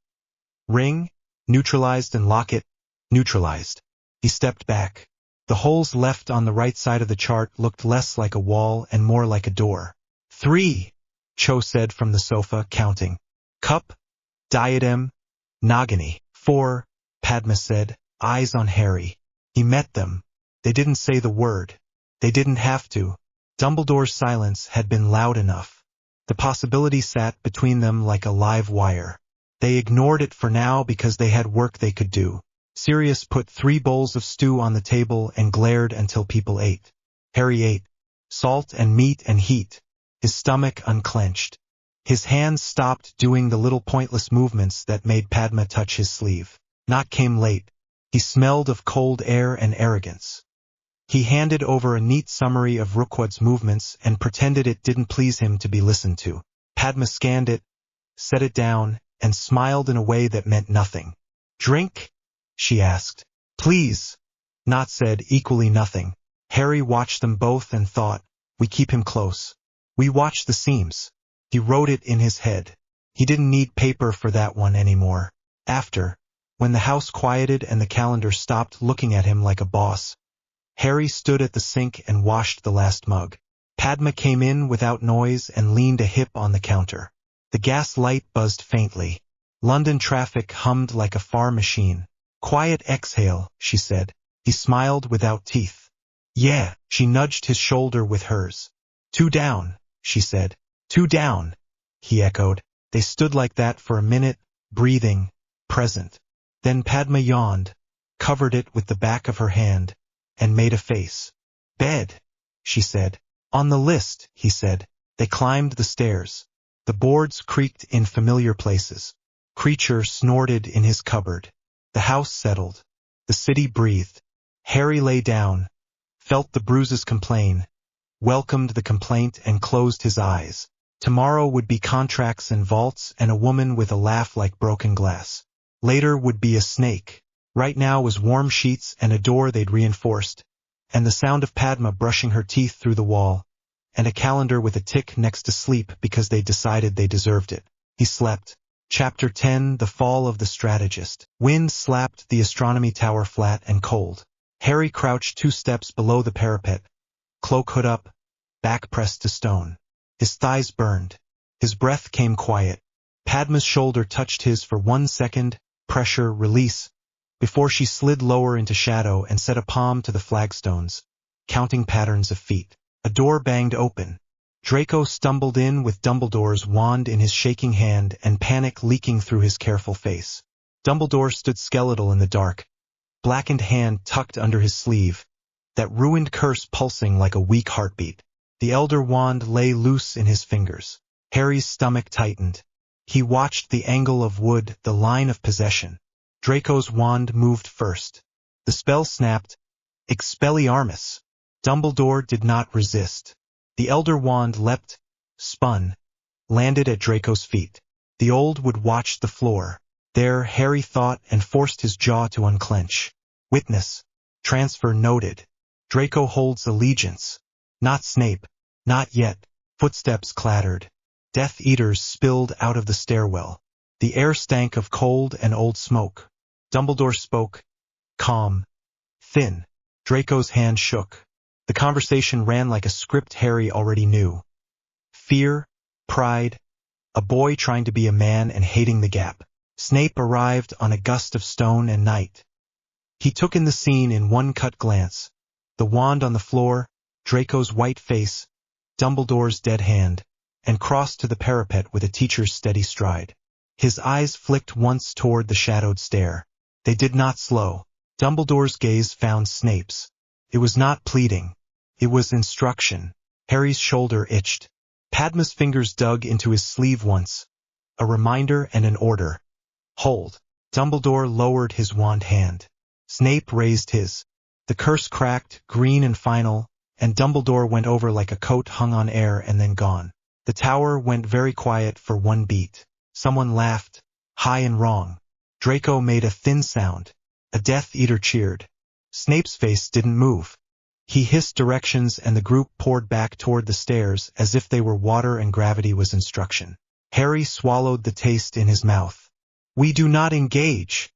Ring, neutralized, and locket, neutralized. He stepped back. The holes left on the right side of the chart looked less like a wall and more like a door. 3, Cho said from the sofa, counting. Cup, diadem, Nagini. 4, Padma said, eyes on Harry. He met them. They didn't say the word. They didn't have to. Dumbledore's silence had been loud enough. The possibility sat between them like a live wire. They ignored it for now because they had work they could do. Sirius put 3 bowls of stew on the table and glared until people ate. Harry ate. Salt and meat and heat. His stomach unclenched. His hands stopped doing the little pointless movements that made Padma touch his sleeve. Knock came late. He smelled of cold air and arrogance. He handed over a neat summary of Rookwood's movements and pretended it didn't please him to be listened to. Padma scanned it, set it down, and smiled in a way that meant nothing. "Drink?" she asked. "Please." Nott said equally nothing. Harry watched them both and thought, we keep him close. We watch the seams. He wrote it in his head. He didn't need paper for that one anymore. After, when the house quieted and the calendar stopped looking at him like a boss, Harry stood at the sink and washed the last mug. Padma came in without noise and leaned a hip on the counter. The gas light buzzed faintly. London traffic hummed like a far machine. "Quiet exhale," she said. He smiled without teeth. "Yeah." She nudged his shoulder with hers. "Two down," she said. "Two down," he echoed. They stood like that for a minute, breathing, present. Then Padma yawned, covered it with the back of her hand, and made a face. "Bed," she said. "On the list," he said. They climbed the stairs. The boards creaked in familiar places. Creature snorted in his cupboard. The house settled. The city breathed. Harry lay down, felt the bruises complain, welcomed the complaint and closed his eyes. Tomorrow would be contracts and vaults and a woman with a laugh like broken glass. Later would be a snake. Right now was warm sheets and a door they'd reinforced, and the sound of Padma brushing her teeth through the wall, and a calendar with a tick next to sleep because they decided they deserved it. He slept. Chapter 10: The Fall of the Strategist. Wind slapped the astronomy tower flat and cold. Harry crouched 2 steps below the parapet, cloak hood up, back pressed to stone. His thighs burned. His breath came quiet. Padma's shoulder touched his for 1 second, pressure, release, before she slid lower into shadow and set a palm to the flagstones, counting patterns of feet. A door banged open. Draco stumbled in with Dumbledore's wand in his shaking hand and panic leaking through his careful face. Dumbledore stood skeletal in the dark, blackened hand tucked under his sleeve, that ruined curse pulsing like a weak heartbeat. The Elder Wand lay loose in his fingers. Harry's stomach tightened. He watched the angle of wood, the line of possession. Draco's wand moved first. The spell snapped. Expelliarmus. Dumbledore did not resist. The Elder Wand leapt, spun, landed at Draco's feet. The Old would watch the floor. There, Harry thought and forced his jaw to unclench. Witness. Transfer noted. Draco holds allegiance. Not Snape. Not yet. Footsteps clattered. Death Eaters spilled out of the stairwell. The air stank of cold and old smoke. Dumbledore spoke. Calm. Thin. Draco's hand shook. The conversation ran like a script Harry already knew. Fear, pride, a boy trying to be a man and hating the gap. Snape arrived on a gust of stone and night. He took in the scene in one cut glance. The wand on the floor, Draco's white face, Dumbledore's dead hand, and crossed to the parapet with a teacher's steady stride. His eyes flicked once toward the shadowed stair. They did not slow. Dumbledore's gaze found Snape's. It was not pleading. It was instruction. Harry's shoulder itched. Padma's fingers dug into his sleeve once. A reminder and an order. Hold. Dumbledore lowered his wand hand. Snape raised his. The curse cracked, green and final, and Dumbledore went over like a coat hung on air and then gone. The tower went very quiet for 1 beat. Someone laughed, high and wrong. Draco made a thin sound. A Death Eater cheered. Snape's face didn't move. He hissed directions and the group poured back toward the stairs as if they were water and gravity was instruction. Harry swallowed the taste in his mouth. We do not engage,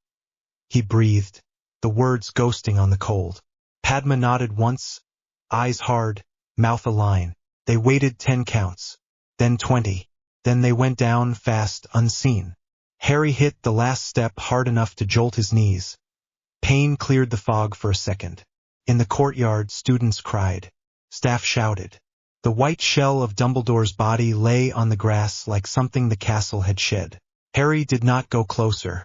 he breathed, the words ghosting on the cold. Padma nodded once, eyes hard, mouth a line. They waited 10 counts, then 20. Then they went down fast, unseen. Harry hit the last step hard enough to jolt his knees. Pain cleared the fog for a second. In the courtyard, students cried. Staff shouted. The white shell of Dumbledore's body lay on the grass like something the castle had shed. Harry did not go closer.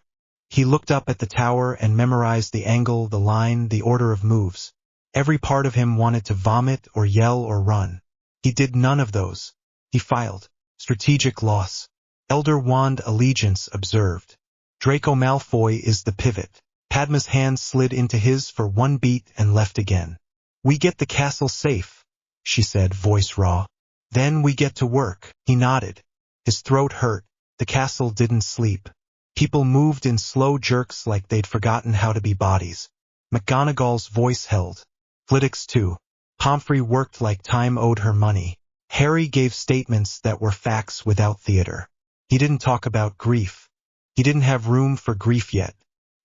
He looked up at the tower and memorized the angle, the line, the order of moves. Every part of him wanted to vomit or yell or run. He did none of those. He filed. Strategic loss. Elder Wand Allegiance observed. Draco Malfoy is the pivot. Padma's hand slid into his for one beat and left again. We get the castle safe, she said, voice raw. Then we get to work. He nodded. His throat hurt. The castle didn't sleep. People moved in slow jerks like they'd forgotten how to be bodies. McGonagall's voice held. Flitwick's too. Pomfrey worked like time owed her money. Harry gave statements that were facts without theater. He didn't talk about grief. He didn't have room for grief yet.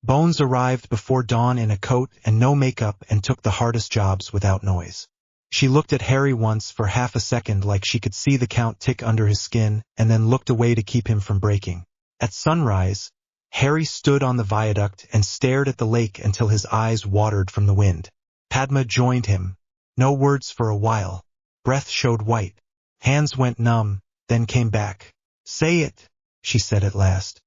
Bones arrived before dawn in a coat and no makeup and took the hardest jobs without noise. She looked at Harry once for half a second like she could see the count tick under his skin and then looked away to keep him from breaking. At sunrise, Harry stood on the viaduct and stared at the lake until his eyes watered from the wind. Padma joined him. No words for a while. Breath showed white. Hands went numb, then came back. Say it, she said at last.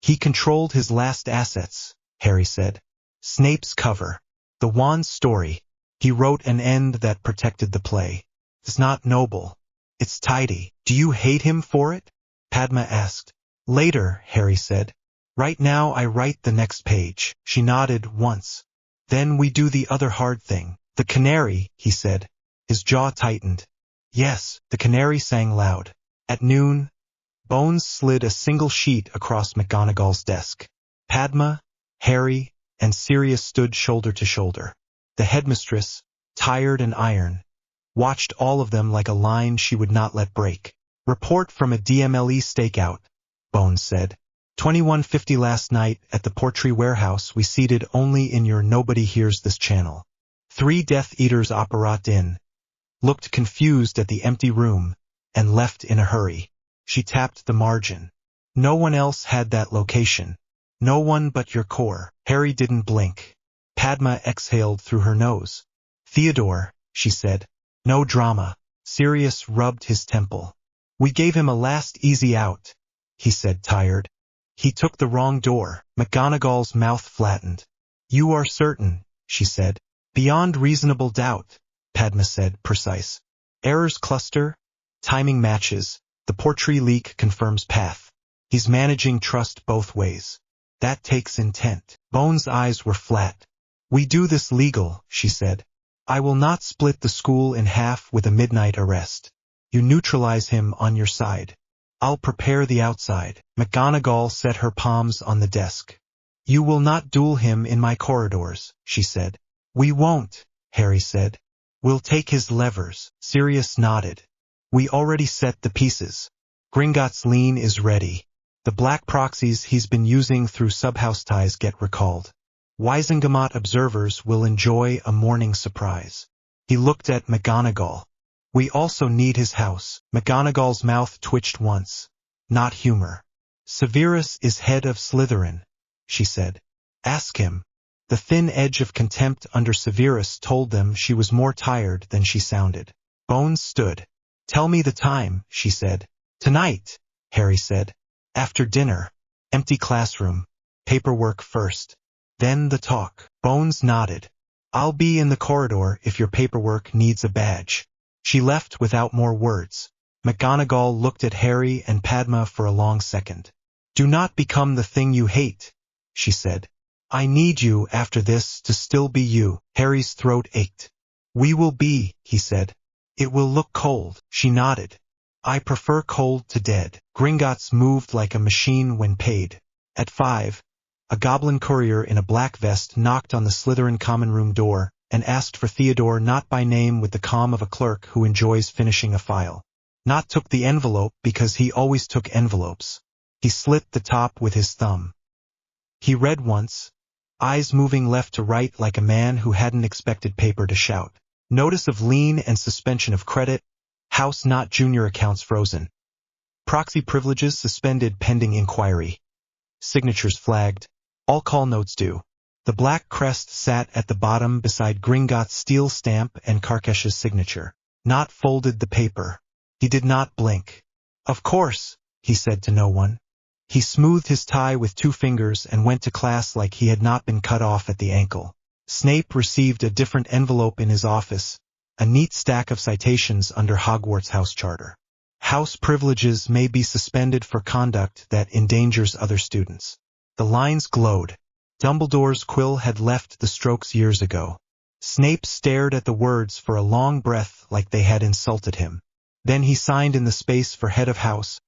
He controlled his last assets, Harry said. Snape's cover. The wand's story. He wrote an end that protected the play. It's not noble. It's tidy. Do you hate him for it? Padma asked. Later, Harry said. Right now I write the next page. She nodded once. Then we do the other hard thing. The canary, he said. His jaw tightened. Yes, the canary sang loud. At noon, Bones slid a single sheet across McGonagall's desk. Padma, Harry, and Sirius stood shoulder to shoulder. The headmistress, tired and iron, watched all of them like a line she would not let break. Report from a DMLE stakeout, Bones said. 2150 last night at the Portree warehouse we seated only in your nobody hears this channel. 3 Death Eaters operat in, looked confused at the empty room, and left in a hurry. She tapped the margin. No one else had that location. No one but your core. Harry didn't blink. Padma exhaled through her nose. Theodore, she said. No drama. Sirius rubbed his temple. We gave him a last easy out, he said, tired. He took the wrong door. McGonagall's mouth flattened. You are certain, she said. Beyond reasonable doubt, Padma said, precise. Errors cluster, timing matches, the Portree leak confirms path. He's managing trust both ways. That takes intent. Bones' eyes were flat. We do this legal, she said. I will not split the school in half with a midnight arrest. You neutralize him on your side. I'll prepare the outside. McGonagall set her palms on the desk. You will not duel him in my corridors, she said. We won't, Harry said. We'll take his levers. Sirius nodded. We already set the pieces. Gringotts Lean is ready. The black proxies he's been using through subhouse ties get recalled. Wizengamot observers will enjoy a morning surprise. He looked at McGonagall. We also need his house. McGonagall's mouth twitched once. Not humor. Severus is head of Slytherin, she said. Ask him. The thin edge of contempt under Severus told them she was more tired than she sounded. Bones stood. Tell me the time, she said. Tonight, Harry said. After dinner. Empty classroom. Paperwork first. Then the talk. Bones nodded. I'll be in the corridor if your paperwork needs a badge. She left without more words. McGonagall looked at Harry and Padma for a long second. Do not become the thing you hate, she said. I need you after this to still be you. Harry's throat ached. We will be, he said. It will look cold. She nodded. I prefer cold to dead. Gringotts moved like a machine when paid. At 5, a goblin courier in a black vest knocked on the Slytherin common room door and asked for Theodore, not by name, with the calm of a clerk who enjoys finishing a file. Not took the envelope because he always took envelopes. He slit the top with his thumb. He read once, eyes moving left to right like a man who hadn't expected paper to shout. Notice of lien and suspension of credit. House not junior accounts frozen. Proxy privileges suspended pending inquiry. Signatures flagged. All call notes due. The black crest sat at the bottom beside Gringotts' steel stamp and Karkesh's signature. Not folded the paper. He did not blink. Of course, he said to no one. He smoothed his tie with 2 fingers and went to class like he had not been cut off at the ankle. Snape received a different envelope in his office, a neat stack of citations under Hogwarts house charter. House privileges may be suspended for conduct that endangers other students. The lines glowed. Dumbledore's quill had left the strokes years ago. Snape stared at the words for a long breath like they had insulted him. Then he signed in the space for head of house.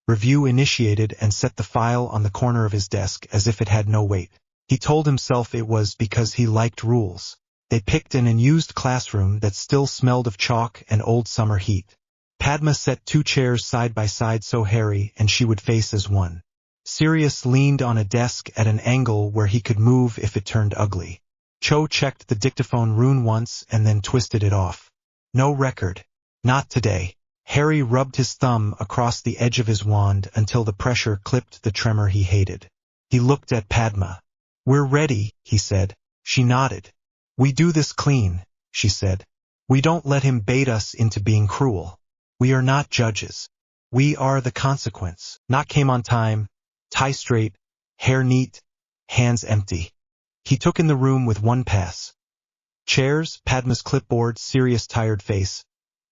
Review initiated and set the file on the corner of his desk as if it had no weight. He told himself it was because he liked rules. They picked an unused classroom that still smelled of chalk and old summer heat. Padma set 2 chairs side by side so Harry and she would face as one. Sirius leaned on a desk at an angle where he could move if it turned ugly. Cho checked the dictaphone rune once and then twisted it off. No record. Not today. Harry rubbed his thumb across the edge of his wand until the pressure clipped the tremor he hated. He looked at Padma. "We're ready," he said. She nodded. "We do this clean," she said. "We don't let him bait us into being cruel. We are not judges. We are the consequence." Knock came on time, tie straight, hair neat, hands empty. He took in the room with one pass. Chairs, Padma's clipboard, Sirius' tired face.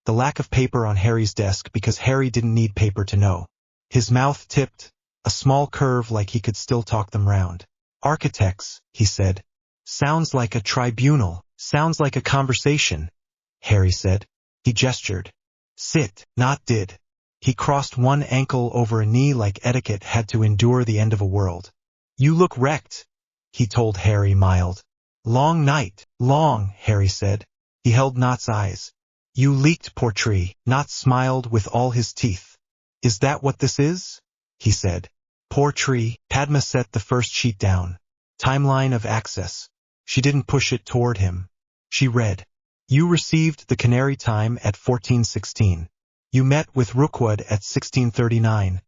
The lack of paper on Harry's desk because Harry didn't need paper to know. His mouth tipped, a small curve like he could still talk them round. "Architects," he said. "Sounds like a tribunal. Sounds like a conversation," Harry said. He gestured. "Sit," not did. He crossed one ankle over a knee like etiquette had to endure the end of a world. "You look wrecked," he told Harry, mild. "Long night." "Long," Harry said. He held Knott's eyes. "You leaked, Portree." Knott smiled with all his teeth. "Is that what this is?" he said. "Portree." Padma set the first sheet down. Timeline of access. She didn't push it toward him. She read. "You received the Canary time at 14:16. You met with Rookwood at 16:39.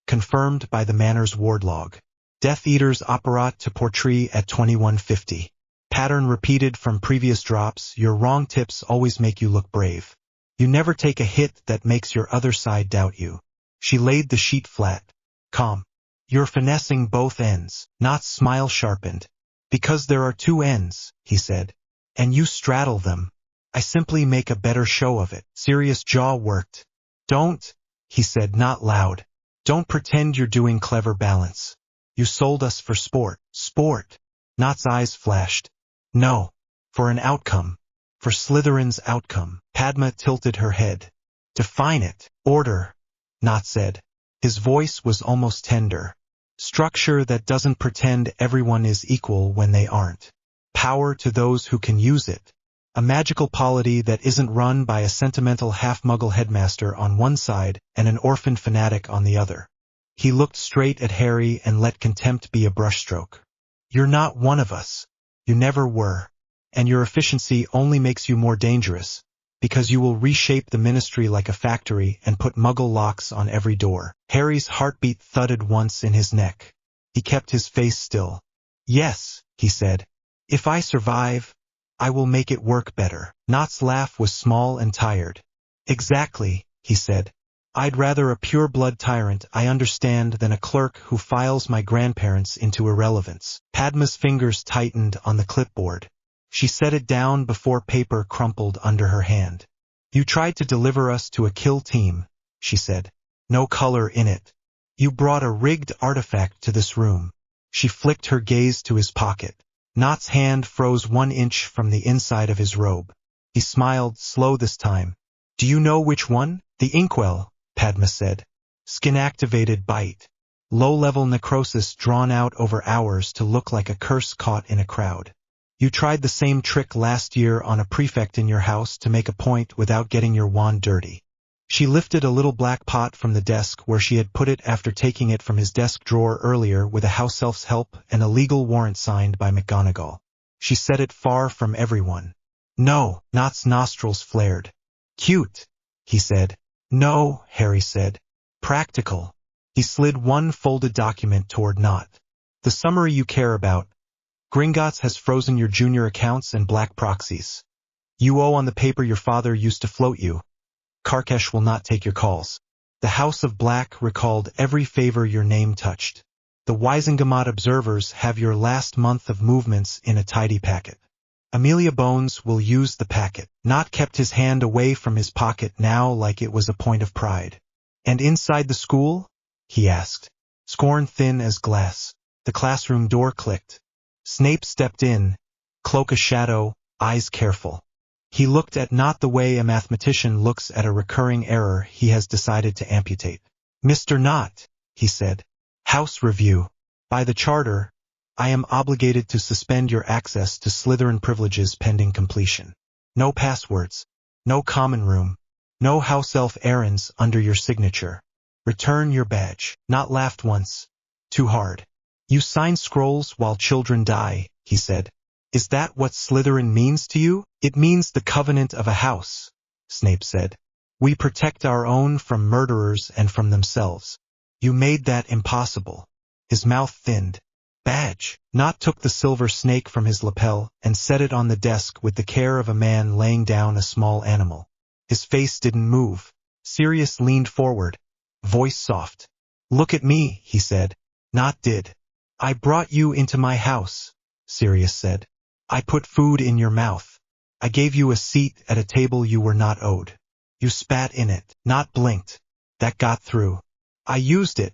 Confirmed by the Manor's ward log. Death Eater's apparat to Portree at 21:50. Pattern repeated from previous drops. Your wrong tips always make you look brave. You never take a hit that makes your other side doubt you." She laid the sheet flat. "Calm. You're finessing both ends." Knott's smile sharpened. "Because there are 2 ends," he said. "And you straddle them. I simply make a better show of it." Sirius' jaw worked. "Don't," he said, not loud. "Don't pretend you're doing clever balance. You sold us for sport." "Sport?" Knott's eyes flashed. "No. For an outcome. For Slytherin's outcome." Padma tilted her head. "Define it." "Order," Knott said. His voice was almost tender. "Structure that doesn't pretend everyone is equal when they aren't. Power to those who can use it. A magical polity that isn't run by a sentimental half-muggle headmaster on one side and an orphan fanatic on the other." He looked straight at Harry and let contempt be a brushstroke. "You're not one of us. You never were. And your efficiency only makes you more dangerous, because you will reshape the ministry like a factory and put muggle locks on every door." Harry's heartbeat thudded once in his neck. He kept his face still. "Yes," he said. "If I survive, I will make it work better." Knott's laugh was small and tired. "Exactly," he said. "I'd rather a pure-blood tyrant I understand than a clerk who files my grandparents into irrelevance." Padma's fingers tightened on the clipboard. She set it down before paper crumpled under her hand. "You tried to deliver us to a kill team," she said. "No color in it. You brought a rigged artifact to this room." She flicked her gaze to his pocket. Knott's hand froze 1 inch from the inside of his robe. He smiled, slow this time. "Do you know which one?" "The inkwell," Padma said. "Skin-activated bite. Low-level necrosis drawn out over hours to look like a curse caught in a crowd. You tried the same trick last year on a prefect in your house to make a point without getting your wand dirty." She lifted a little black pot from the desk where she had put it after taking it from his desk drawer earlier with a house elf's help and a legal warrant signed by McGonagall. She set it far from everyone. "No," Knott's nostrils flared. "Cute," he said. "No," Harry said. "Practical." He slid one folded document toward Knott. "The summary you care about. Gringotts has frozen your junior accounts and black proxies. You owe on the paper your father used to float you. Karkesh will not take your calls. The House of Black recalled every favor your name touched. The Wisengamot observers have your last month of movements in a tidy packet. Amelia Bones will use the packet." Knott kept his hand away from his pocket now like it was a point of pride. And inside the school? He asked. Scorn thin as glass. The classroom door clicked. Snape stepped in, cloak a shadow, eyes careful. He looked at not the way a mathematician looks at a recurring error he has decided to amputate. Mr. Knott, he said. House review. By the charter, I am obligated to suspend your access to Slytherin privileges pending completion. No passwords. No common room. No house elf errands under your signature. Return your badge. Not laughed once. Too hard. You sign scrolls while children die, he said. Is that what Slytherin means to you? It means the covenant of a house, Snape said. We protect our own from murderers and from themselves. You made that impossible. His mouth thinned. Badge. Knott took the silver snake from his lapel and set it on the desk with the care of a man laying down a small animal. His face didn't move. Sirius leaned forward, voice soft. Look at me, he said. Knott did. I brought you into my house, Sirius said. I put food in your mouth. I gave you a seat at a table you were not owed. You spat in it. Knott blinked. That got through. I used it,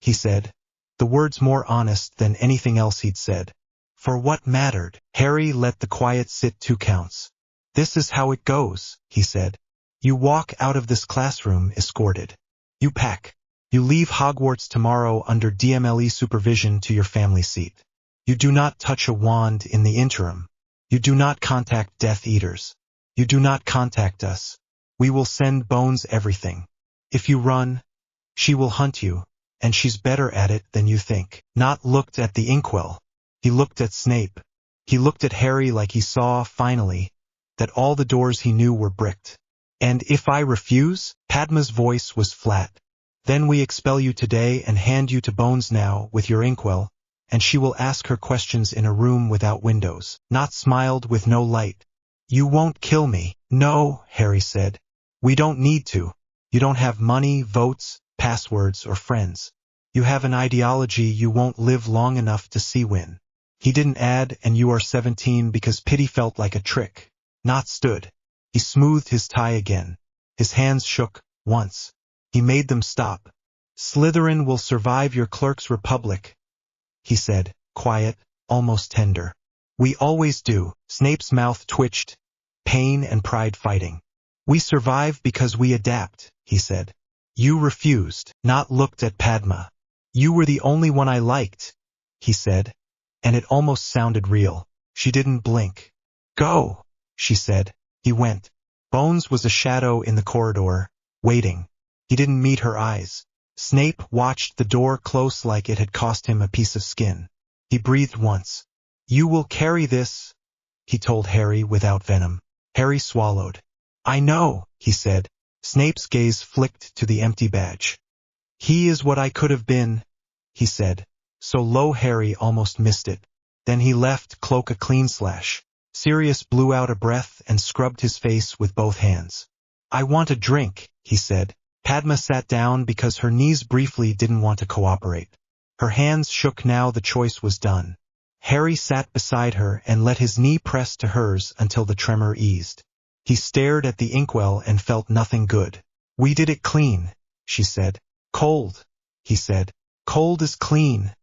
he said. The words more honest than anything else he'd said. For what mattered? Harry let the quiet sit 2 counts. This is how it goes, he said. You walk out of this classroom escorted. You pack. You leave Hogwarts tomorrow under DMLE supervision to your family seat. You do not touch a wand in the interim. You do not contact Death Eaters. You do not contact us. We will send Bones everything. If you run, she will hunt you, and she's better at it than you think. Knott looked at the inkwell. He looked at Snape. He looked at Harry like he saw, finally, that all the doors he knew were bricked. And if I refuse? Padma's voice was flat. Then we expel you today and hand you to Bones now with your inkwell, and she will ask her questions in a room without windows. Knott smiled with no light. You won't kill me. No, Harry said. We don't need to. You don't have money, votes, passwords, or friends. You have an ideology you won't live long enough to see win. He didn't add, and you are 17 because pity felt like a trick. Knott stood. He smoothed his tie again. His hands shook, once. He made them stop. Slytherin will survive your clerk's republic, he said, quiet, almost tender. We always do. Snape's mouth twitched, pain and pride fighting. We survive because we adapt, he said. You refused. Knott looked at Padma. You were the only one I liked, he said, and it almost sounded real. She didn't blink. Go, she said. He went. Bones was a shadow in the corridor, waiting. He didn't meet her eyes. Snape watched the door close like it had cost him a piece of skin. He breathed once. You will carry this, he told Harry without venom. Harry swallowed. I know, he said. Snape's gaze flicked to the empty badge. He is what I could have been, he said, so low Harry almost missed it. Then he left cloak a clean slash. Sirius blew out a breath and scrubbed his face with both hands. I want a drink, he said. Padma sat down because her knees briefly didn't want to cooperate. Her hands shook now the choice was done. Harry sat beside her and let his knee press to hers until the tremor eased. He stared at the inkwell and felt nothing good. We did it clean, she said. Cold, he said. Cold is clean,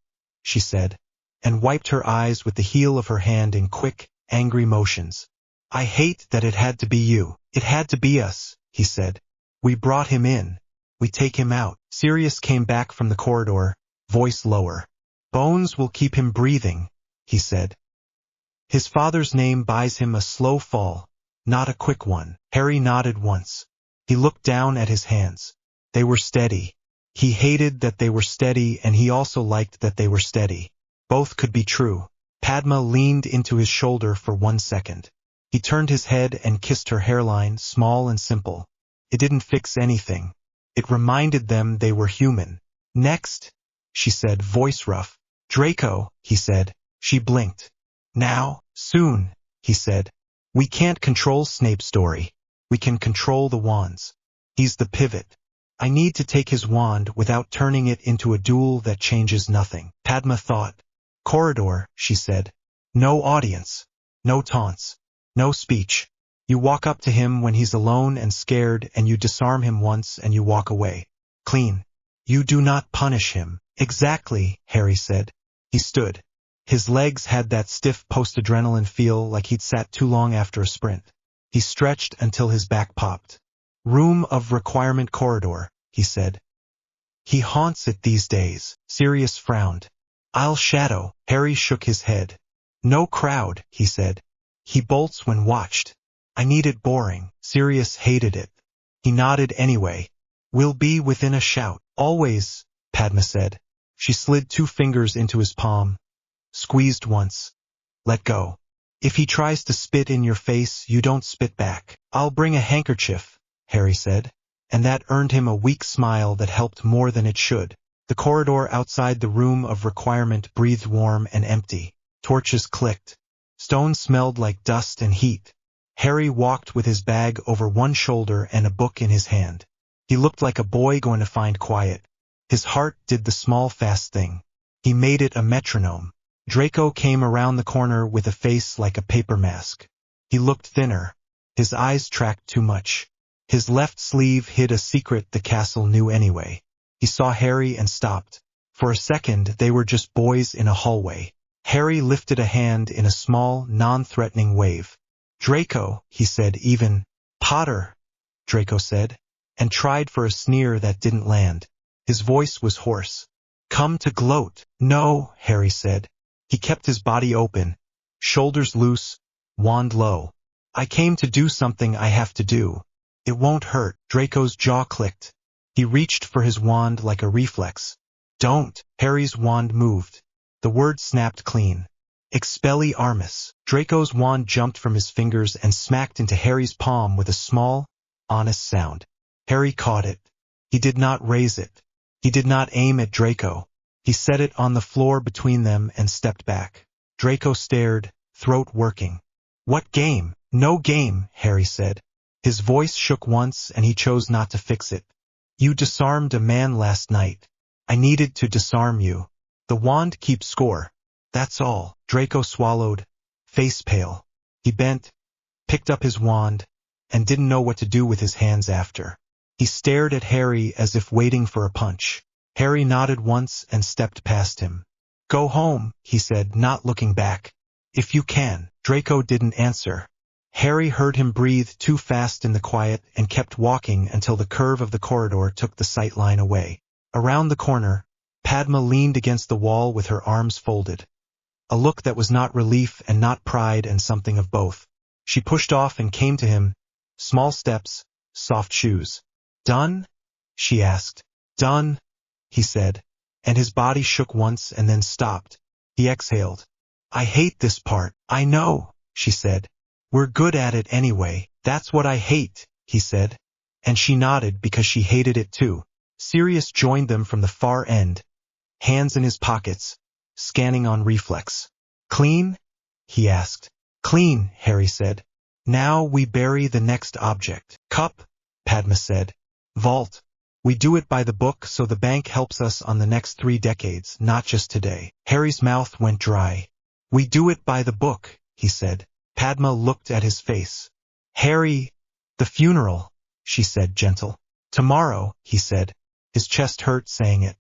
she said, and wiped her eyes with the heel of her hand in quick, angry motions. I hate that it had to be you. It had to be us, he said. We brought him in. We take him out. Sirius came back from the corridor, voice lower. Bones will keep him breathing, he said. His father's name buys him a slow fall, not a quick one. Harry nodded once. He looked down at his hands. They were steady. He hated that they were steady, and he also liked that they were steady. Both could be true. Padma leaned into his shoulder for 1 second. He turned his head and kissed her hairline, small and simple. It didn't fix anything. It reminded them they were human. Next, she said, voice rough. Draco, he said. She blinked. Now, soon, he said. We can't control Snape's story. We can control the wands. He's the pivot. I need to take his wand without turning it into a duel that changes nothing. Padma thought. Corridor, she said. No audience. No taunts. No speech. You walk up to him when he's alone and scared, and you disarm him once and you walk away. Clean. You do not punish him. Exactly, Harry said. He stood. His legs had that stiff post-adrenaline feel like he'd sat too long after a sprint. He stretched until his back popped. Room of requirement corridor, he said. He haunts it these days. Sirius frowned. I'll shadow. Harry shook his head. No crowd, he said. He bolts when watched. I need it boring. Sirius hated it. He nodded anyway. We'll be within a shout. Always, Padma said. She slid 2 fingers into his palm. Squeezed once. Let go. If he tries to spit in your face, you don't spit back. I'll bring a handkerchief, Harry said, and that earned him a weak smile that helped more than it should. The corridor outside the room of requirement breathed warm and empty. Torches clicked. Stone smelled like dust and heat. Harry walked with his bag over one shoulder and a book in his hand. He looked like a boy going to find quiet. His heart did the small fast thing. He made it a metronome. Draco came around the corner with a face like a paper mask. He looked thinner. His eyes tracked too much. His left sleeve hid a secret the castle knew anyway. He saw Harry and stopped. For a second, they were just boys in a hallway. Harry lifted a hand in a small, non-threatening wave. Draco, he said even. Potter, Draco said, and tried for a sneer that didn't land. His voice was hoarse. Come to gloat. No, Harry said. He kept his body open, shoulders loose, wand low. I came to do something I have to do. It won't hurt. Draco's jaw clicked. He reached for his wand like a reflex. Don't. Harry's wand moved. The word snapped clean. Expelliarmus. Draco's wand jumped from his fingers and smacked into Harry's palm with a small, honest sound. Harry caught it. He did not raise it. He did not aim at Draco. He set it on the floor between them and stepped back. Draco stared, throat working. What game? No game, Harry said. His voice shook once and he chose not to fix it. You disarmed a man last night. I needed to disarm you. The wand keeps score. That's all. Draco swallowed, face pale. He bent, picked up his wand, and didn't know what to do with his hands after. He stared at Harry as if waiting for a punch. Harry nodded once and stepped past him. Go home, he said, not looking back. If you can. Draco didn't answer. Harry heard him breathe too fast in the quiet and kept walking until the curve of the corridor took the sight line away. Around the corner, Padma leaned against the wall with her arms folded. A look that was not relief and not pride and something of both. She pushed off and came to him. Small steps, soft shoes. Done? She asked. Done, he said, and his body shook once and then stopped. He exhaled. I hate this part. I know, she said. We're good at it anyway. That's what I hate, he said. And she nodded because she hated it too. Sirius joined them from the far end, hands in his pockets, scanning on reflex. Clean? He asked. Clean, Harry said. Now we bury the next object. Cup, Padma said. Vault. We do it by the book so the bank helps us on the next 3 decades, not just today. Harry's mouth went dry. We do it by the book, he said. Padma looked at his face. Harry, the funeral, she said, gentle. Tomorrow, he said. His chest hurt saying it.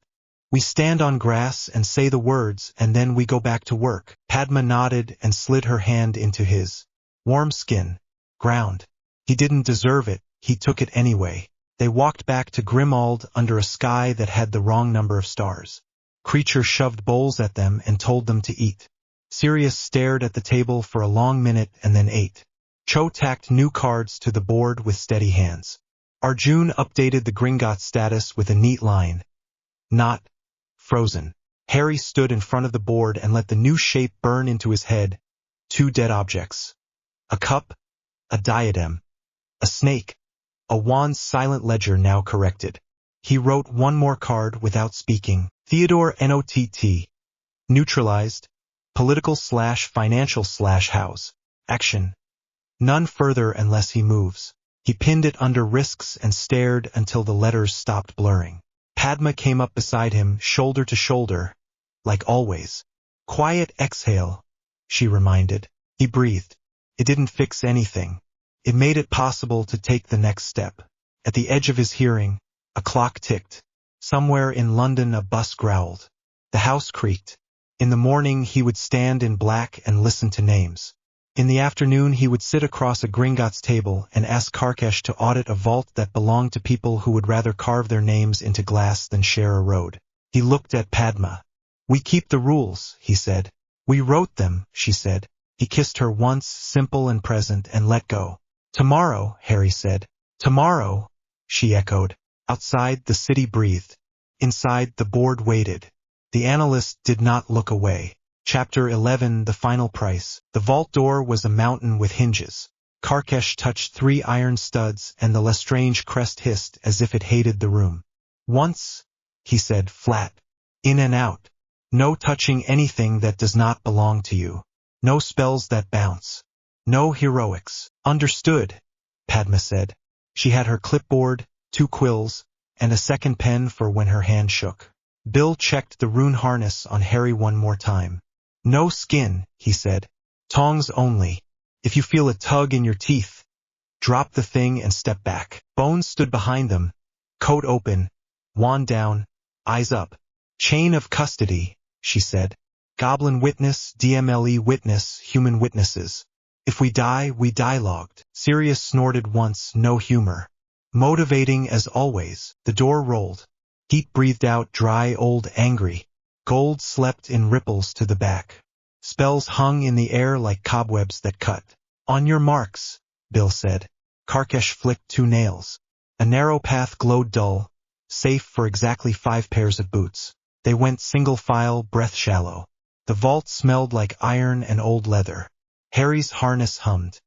We stand on grass and say the words and then we go back to work. Padma nodded and slid her hand into his. Warm skin. Ground. He didn't deserve it, he took it anyway. They walked back to Grimald under a sky that had the wrong number of stars. Creature shoved bowls at them and told them to eat. Sirius stared at the table for a long minute and then ate. Cho tacked new cards to the board with steady hands. Arjun updated the Gringotts status with a neat line. Not frozen. Harry stood in front of the board and let the new shape burn into his head. 2 dead objects. A cup, a diadem, a snake, a wand's silent ledger now corrected. He wrote one more card without speaking. Theodore NOTT. Neutralized. Political/financial/house. Action. None further unless he moves. He pinned it under risks and stared until the letters stopped blurring. Padma came up beside him, shoulder to shoulder, like always. Quiet exhale, she reminded. He breathed. It didn't fix anything. It made it possible to take the next step. At the edge of his hearing, a clock ticked. Somewhere in London a bus growled. The house creaked. In the morning he would stand in black and listen to names. In the afternoon he would sit across a Gringotts table and ask Karkesh to audit a vault that belonged to people who would rather carve their names into glass than share a road. He looked at Padma. "We keep the rules," he said. "We wrote them," she said. He kissed her once, simple and present, and let go. "Tomorrow," Harry said. "Tomorrow," she echoed. Outside, the city breathed. Inside, the board waited. The analyst did not look away. Chapter 11 The Final Price. The vault door was a mountain with hinges. Karkesh touched 3 iron studs, and the Lestrange crest hissed as if it hated the room. "Once," he said, flat. "In and out. No touching anything that does not belong to you. No spells that bounce. No heroics." "Understood," Padma said. She had her clipboard, 2 quills, and a second pen for when her hand shook. Bill checked the rune harness on Harry one more time. "No skin," he said. "Tongs only. If you feel a tug in your teeth, drop the thing and step back." Bones stood behind them, coat open, wand down, eyes up. "Chain of custody," she said. "Goblin witness, DMLE witness, human witnesses. If we die, we dialogued." Sirius snorted once, no humor. Motivating as always. The door rolled. Heat breathed out, dry, old, angry. Gold slept in ripples to the back. Spells hung in the air like cobwebs that cut. "On your marks," Bill said. Karkesh flicked 2 nails. A narrow path glowed dull, safe for exactly 5 pairs of boots. They went single file, breath shallow. The vault smelled like iron and old leather. Harry's harness hummed.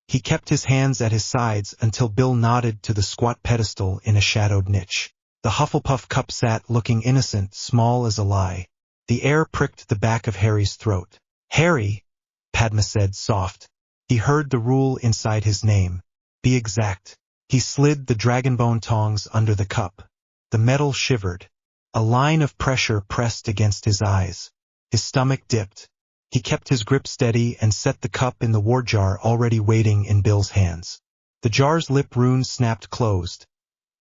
He kept his hands at his sides until Bill nodded to the squat pedestal in a shadowed niche. The Hufflepuff cup sat looking innocent, small as a lie. The air pricked the back of Harry's throat. "Harry," Padma said, soft. He heard the rule inside his name. "Be exact." He slid the dragonbone tongs under the cup. The metal shivered. A line of pressure pressed against his eyes. His stomach dipped. He kept his grip steady and set the cup in the ward jar already waiting in Bill's hands. The jar's lip rune snapped closed.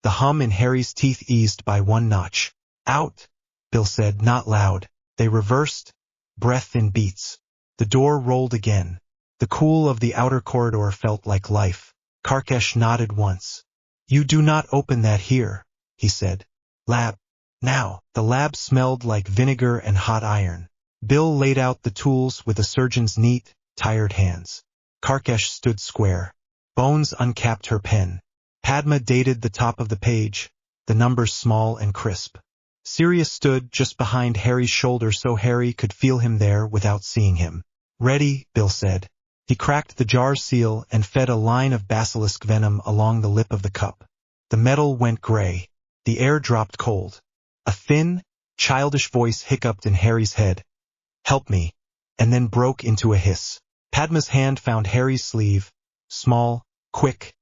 The hum in Harry's teeth eased by 1 notch. "Out," Bill said, not loud. They reversed, breath in beats. The door rolled again. The cool of the outer corridor felt like life. Karkesh nodded once. "You do not open that here," he said. "Lab. Now." The lab smelled like vinegar and hot iron. Bill laid out the tools with a surgeon's neat, tired hands. Karkesh stood square. Bones uncapped her pen. Padma dated the top of the page, the numbers small and crisp. Sirius stood just behind Harry's shoulder so Harry could feel him there without seeing him. "Ready," Bill said. He cracked the jar's seal and fed a line of basilisk venom along the lip of the cup. The metal went gray. The air dropped cold. A thin, childish voice hiccuped in Harry's head. "Help me," and then broke into a hiss. Padma's hand found Harry's sleeve, small, quick,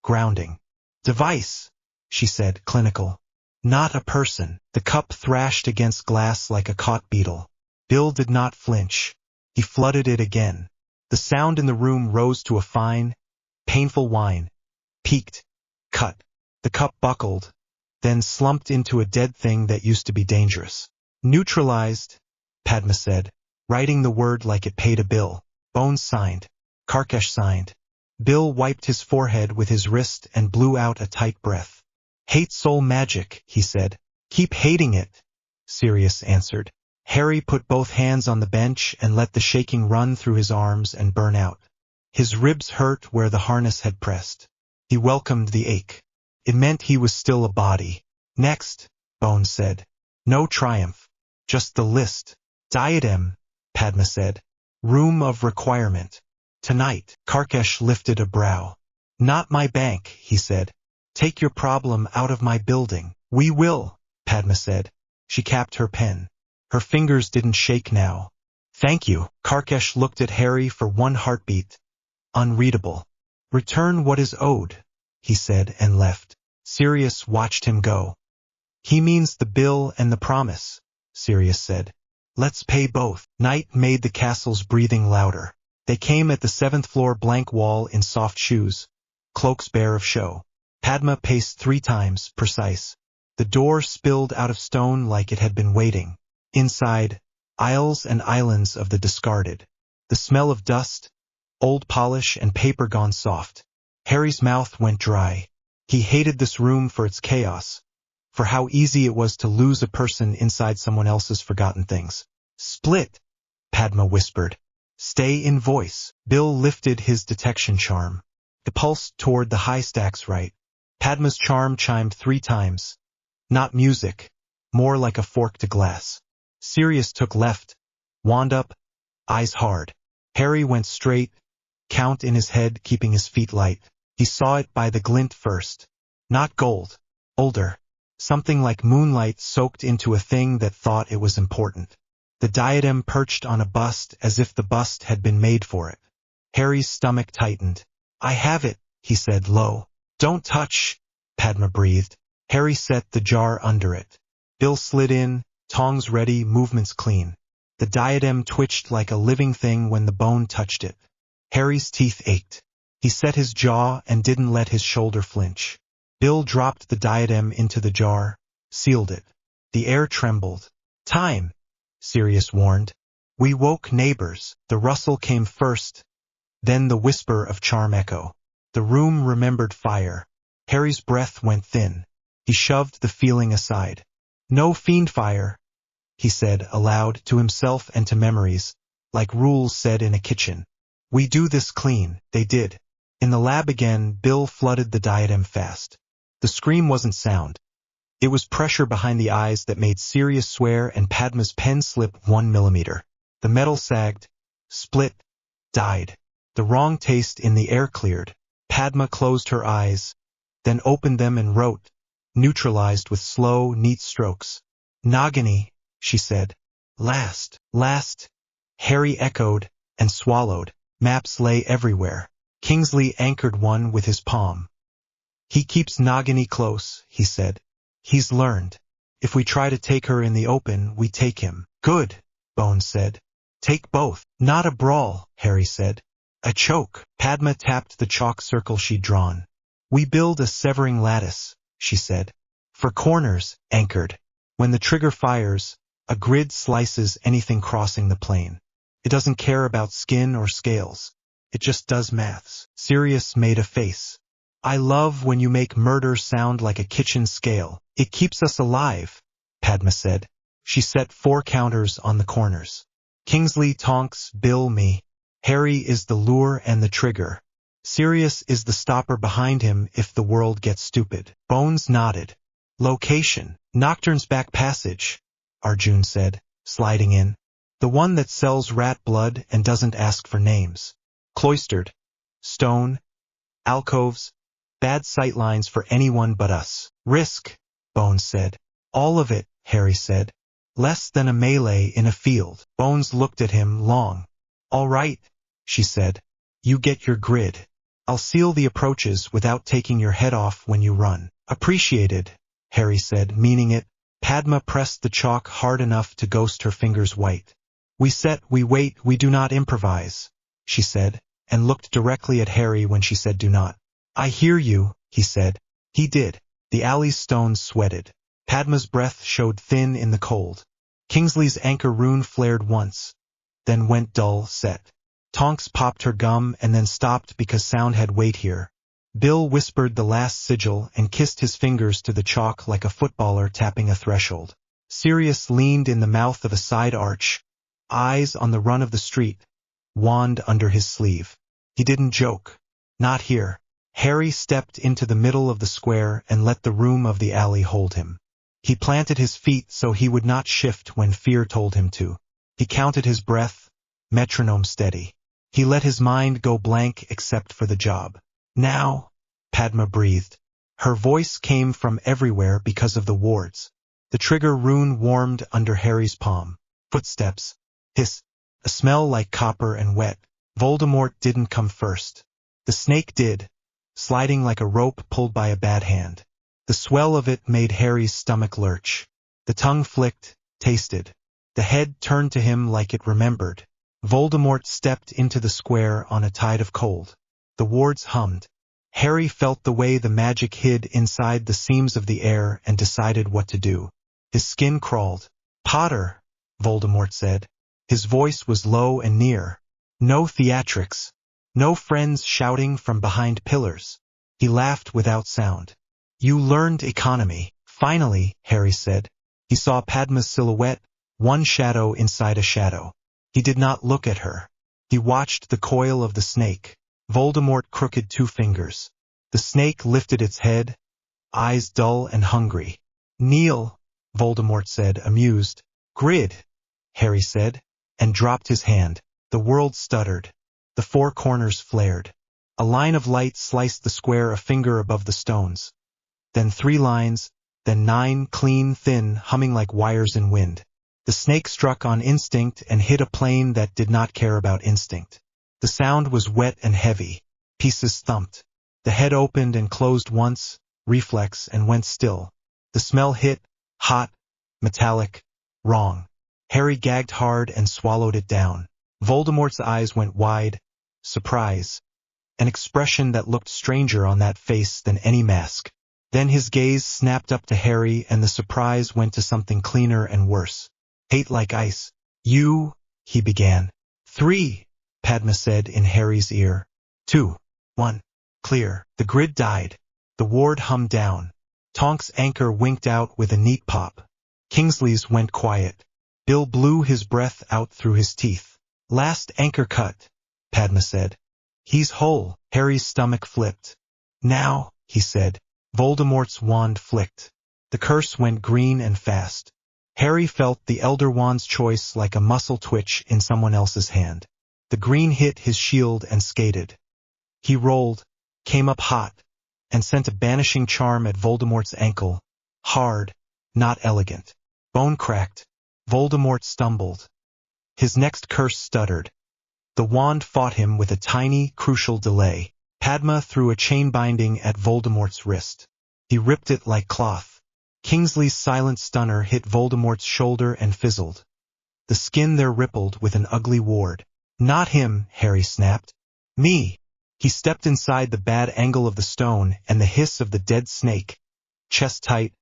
grounding. "Device," she said, clinical. "Not a person." The cup thrashed against glass like a caught beetle. Bill did not flinch. He flooded it again. The sound in the room rose to a fine, painful whine. Peaked. Cut. The cup buckled, then slumped into a dead thing that used to be dangerous. "Neutralized," Padma said, writing the word like it paid a bill. Bones signed. Karkesh signed. Bill wiped his forehead with his wrist and blew out a tight breath. "Hate soul magic," he said. "Keep hating it," Sirius answered. Harry put both hands on the bench and let the shaking run through his arms and burn out. His ribs hurt where the harness had pressed. He welcomed the ache. It meant he was still a body. "Next," Bones said. "No triumph. Just the list." "Diadem," Padma said. "Room of requirement. Tonight." Karkesh lifted a brow. "Not my bank," he said. "Take your problem out of my building." "We will," Padma said. She capped her pen. Her fingers didn't shake now. "Thank you." Karkesh looked at Harry for 1 heartbeat. Unreadable. "Return what is owed," he said and left. Sirius watched him go. "He means the bill and the promise," Sirius said. "Let's pay both." Night made the castle's breathing louder. They came at the 7th floor blank wall in soft shoes, cloaks bare of show. Padma paced 3 times, precise. The door spilled out of stone like it had been waiting. Inside, aisles and islands of the discarded. The smell of dust, old polish and paper gone soft. Harry's mouth went dry. He hated this room for its chaos, for how easy it was to lose a person inside someone else's forgotten things. Split, Padma whispered. Stay in voice. Bill lifted his detection charm. It pulsed toward the high stacks right. Padma's charm chimed 3 times. Not music, more like a fork to glass. Sirius took left, wand up, eyes hard. Harry went straight, count in his head keeping his feet light. He saw it by the glint first. Not gold, older. Something like moonlight soaked into a thing that thought it was important. The diadem perched on a bust as if the bust had been made for it. Harry's stomach tightened. I have it, he said low. Don't touch, Padma breathed. Harry set the jar under it. Bill slid in, tongs ready, movements clean. The diadem twitched like a living thing when the bone touched it. Harry's teeth ached. He set his jaw and didn't let his shoulder flinch. Bill dropped the diadem into the jar, sealed it. The air trembled. Time, Sirius warned. We woke neighbors. The rustle came first, then the whisper of charm echo. The room remembered fire. Harry's breath went thin. He shoved the feeling aside. No fiend fire, he said aloud to himself and to memories, like rules said in a kitchen. We do this clean, they did. In the lab again, Bill flooded the diadem fast. The scream wasn't sound. It was pressure behind the eyes that made Sirius swear and Padma's pen slip 1 millimeter. The metal sagged, split, died. The wrong taste in the air cleared. Padma closed her eyes, then opened them and wrote, neutralized with slow, neat strokes. Nagini, she said. Last. Harry echoed and swallowed. Maps lay everywhere. Kingsley anchored one with his palm. He keeps Nagini close, he said. He's learned. If we try to take her in the open, we take him. Good, Bones said. Take both. Not a brawl, Harry said. A choke. Padma tapped the chalk circle she'd drawn. We build a severing lattice, she said. For corners, anchored. When the trigger fires, a grid slices anything crossing the plane. It doesn't care about skin or scales. It just does maths. Sirius made a face. I love when you make murder sound like a kitchen scale. It keeps us alive, Padma said. She set 4 counters on the corners. Kingsley tonks, Bill me. Harry is the lure and the trigger. Sirius is the stopper behind him if the world gets stupid. Bones nodded. Location. Nocturne's back passage, Arjun said, sliding in. The one that sells rat blood and doesn't ask for names. Cloistered. Stone. Alcoves. Bad sightlines for anyone but us. Risk, Bones said. All of it, Harry said. Less than a melee in a field. Bones looked at him long. All right, she said. You get your grid. I'll seal the approaches without taking your head off when you run. Appreciated, Harry said, meaning it. Padma pressed the chalk hard enough to ghost her fingers white. We set, we wait, we do not improvise, she said, and looked directly at Harry when she said do not. I hear you, he said. He did. The alley's stones sweated. Padma's breath showed thin in the cold. Kingsley's anchor rune flared once, then went dull, set. Tonks popped her gum and then stopped because sound had weight here. Bill whispered the last sigil and kissed his fingers to the chalk like a footballer tapping a threshold. Sirius leaned in the mouth of a side arch, eyes on the run of the street, wand under his sleeve. He didn't joke. Not here. Harry stepped into the middle of the square and let the room of the alley hold him. He planted his feet so he would not shift when fear told him to. He counted his breath, metronome steady. He let his mind go blank except for the job. Now, Padma breathed. Her voice came from everywhere because of the wards. The trigger rune warmed under Harry's palm. Footsteps. Hiss. A smell like copper and wet. Voldemort didn't come first. The snake did, sliding like a rope pulled by a bad hand. The swell of it made Harry's stomach lurch. The tongue flicked, tasted. The head turned to him like it remembered. Voldemort stepped into the square on a tide of cold. The wards hummed. Harry felt the way the magic hid inside the seams of the air and decided what to do. His skin crawled. "Potter," Voldemort said. His voice was low and near. No theatrics. No friends shouting from behind pillars. He laughed without sound. "You learned economy." "Finally," Harry said. He saw Padma's silhouette, one shadow inside a shadow. He did not look at her. He watched the coil of the snake. Voldemort crooked 2 fingers. The snake lifted its head, eyes dull and hungry. "Kneel," Voldemort said, amused. "Grid," Harry said, and dropped his hand. The world stuttered. The 4 corners flared. A line of light sliced the square a finger above the stones. Then 3 lines, then 9, clean, thin, humming like wires in wind. The snake struck on instinct and hit a plane that did not care about instinct. The sound was wet and heavy. Pieces thumped. The head opened and closed once, reflex, and went still. The smell hit, hot, metallic, wrong. Harry gagged hard and swallowed it down. Voldemort's eyes went wide. Surprise. An expression that looked stranger on that face than any mask. Then his gaze snapped up to Harry and the surprise went to something cleaner and worse. "Hate like ice." "You," he began. "3, Padma said in Harry's ear. 2, 1, clear." The grid died. The ward hummed down. Tonk's anchor winked out with a neat pop. Kingsley's went quiet. Bill blew his breath out through his teeth. "Last anchor cut," Padma said. "He's whole." Harry's stomach flipped. "Now," he said. Voldemort's wand flicked. The curse went green and fast. Harry felt the Elder Wand's choice like a muscle twitch in someone else's hand. The green hit his shield and skated. He rolled, came up hot, and sent a banishing charm at Voldemort's ankle. Hard, not elegant. Bone cracked. Voldemort stumbled. His next curse stuttered. The wand fought him with a tiny, crucial delay. Padma threw a chain binding at Voldemort's wrist. He ripped it like cloth. Kingsley's silent stunner hit Voldemort's shoulder and fizzled. The skin there rippled with an ugly ward. "Not him," Harry snapped. "Me." He stepped inside the bad angle of the stone and the hiss of the dead snake. Chest tight,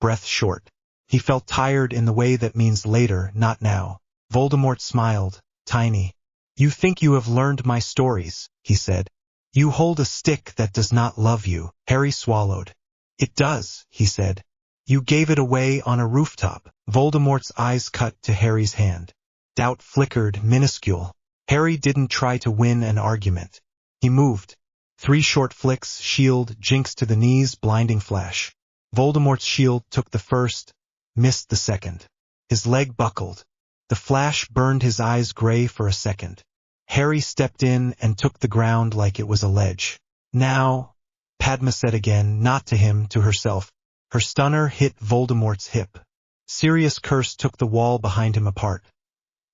breath short. He felt tired in the way that means later, not now. Voldemort smiled, tiny. "You think you have learned my stories," he said. "You hold a stick that does not love you." Harry swallowed. "It does," he said. "You gave it away on a rooftop." Voldemort's eyes cut to Harry's hand. Doubt flickered, minuscule. Harry didn't try to win an argument. He moved. 3 short flicks, shield, jinx to the knees, blinding flash. Voldemort's shield took the first, missed the second. His leg buckled. The flash burned his eyes gray for a second. Harry stepped in and took the ground like it was a ledge. "Now," Padma said again, not to him, to herself. Her stunner hit Voldemort's hip. Sirius curse took the wall behind him apart.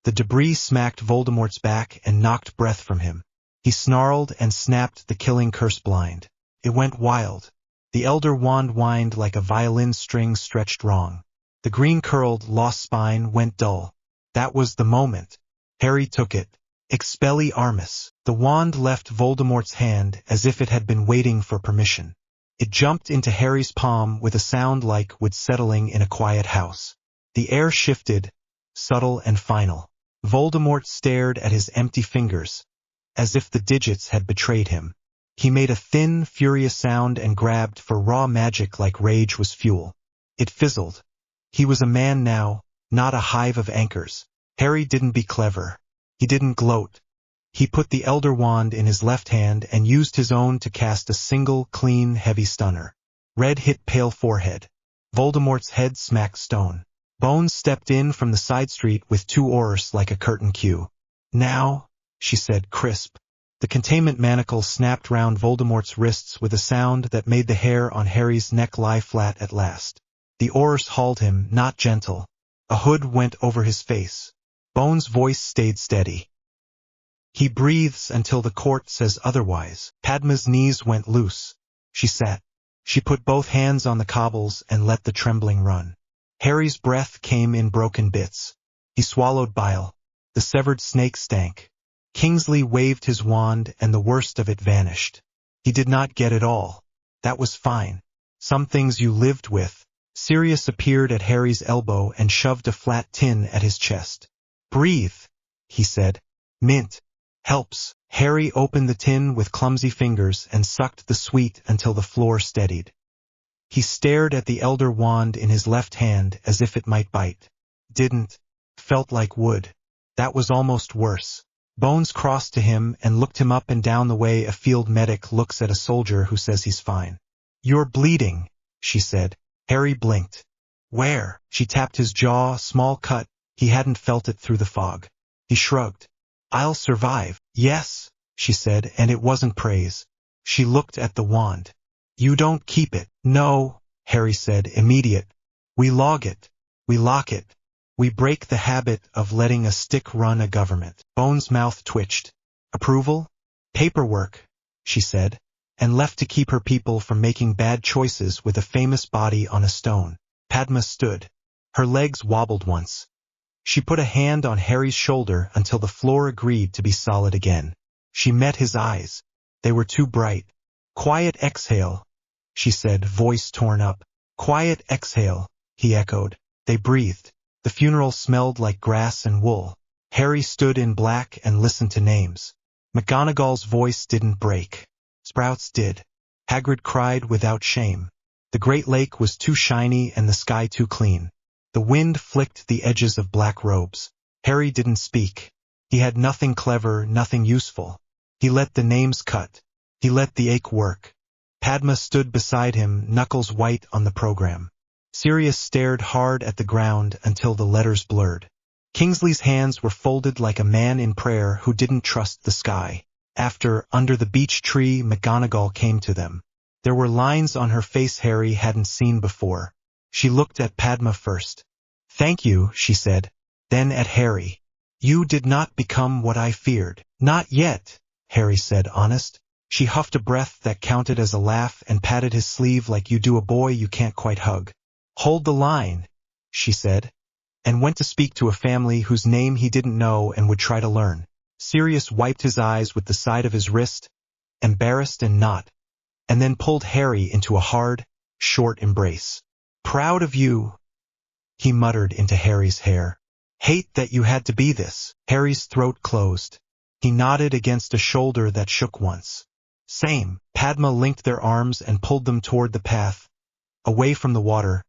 The debris smacked Voldemort's back and knocked breath from him. He snarled and snapped the killing curse blind. It went wild. The Elder Wand whined like a violin string stretched wrong. The green curled, lost spine went dull. That was the moment. Harry took it. Expelliarmus. The wand left Voldemort's hand as if it had been waiting for permission. It jumped into Harry's palm with a sound like wood settling in a quiet house. The air shifted, subtle and final. Voldemort stared at his empty fingers, as if the digits had betrayed him. He made a thin, furious sound and grabbed for raw magic like rage was fuel. It fizzled. He was a man now, not a hive of anchors. Harry didn't be clever. He didn't gloat. He put the Elder Wand in his left hand and used his own to cast a single, clean, heavy stunner. Red hit pale forehead. Voldemort's head smacked stone. Bones stepped in from the side street with 2 oars like a curtain cue. "Now," she said, crisp. The containment manacle snapped round Voldemort's wrists with a sound that made the hair on Harry's neck lie flat at last. The oars hauled him, not gentle. A hood went over his face. Bones' voice stayed steady. "He breathes until the court says otherwise." Padma's knees went loose. She sat. She put both hands on the cobbles and let the trembling run. Harry's breath came in broken bits. He swallowed bile. The severed snake stank. Kingsley waved his wand and the worst of it vanished. He did not get it all. That was fine. Some things you lived with. Sirius appeared at Harry's elbow and shoved a flat tin at his chest. Breathe, he said. Mint. Helps. Harry opened the tin with clumsy fingers and sucked the sweet until the floor steadied. He stared at the elder wand in his left hand as if it might bite. Didn't. Felt like wood. That was almost worse. Bones crossed to him and looked him up and down the way a field medic looks at a soldier who says he's fine. You're bleeding, she said. Harry blinked. Where? She tapped his jaw, small cut. He hadn't felt it through the fog. He shrugged. I'll survive. Yes, she said, and it wasn't praise. She looked at the wand. You don't keep it. No, Harry said, immediate. We log it. We lock it. We break the habit of letting a stick run a government. Bones' mouth twitched. Approval? Paperwork, she said, and left to keep her people from making bad choices with a famous body on a stone. Padma stood. Her legs wobbled once. She put a hand on Harry's shoulder until the floor agreed to be solid again. She met his eyes. They were too bright. Quiet exhale, she said, voice torn up. Quiet exhale, he echoed. They breathed. The funeral smelled like grass and wool. Harry stood in black and listened to names. McGonagall's voice didn't break. Sprouts did. Hagrid cried without shame. The Great Lake was too shiny and the sky too clean. The wind flicked the edges of black robes. Harry didn't speak. He had nothing clever, nothing useful. He let the names cut. He let the ache work. Padma stood beside him, knuckles white on the program. Sirius stared hard at the ground until the letters blurred. Kingsley's hands were folded like a man in prayer who didn't trust the sky. After, under the beech tree, McGonagall came to them. There were lines on her face Harry hadn't seen before. She looked at Padma first. Thank you, she said. Then at Harry. You did not become what I feared. Not yet, Harry said, honest. She huffed a breath that counted as a laugh and patted his sleeve like you do a boy you can't quite hug. Hold the line, she said, and went to speak to a family whose name he didn't know and would try to learn. Sirius wiped his eyes with the side of his wrist, embarrassed and not, and then pulled Harry into a hard, short embrace. Proud of you, he muttered into Harry's hair. Hate that you had to be this. Harry's throat closed. He nodded against a shoulder that shook once. Same. Padma linked their arms and pulled them toward the path, away from the water,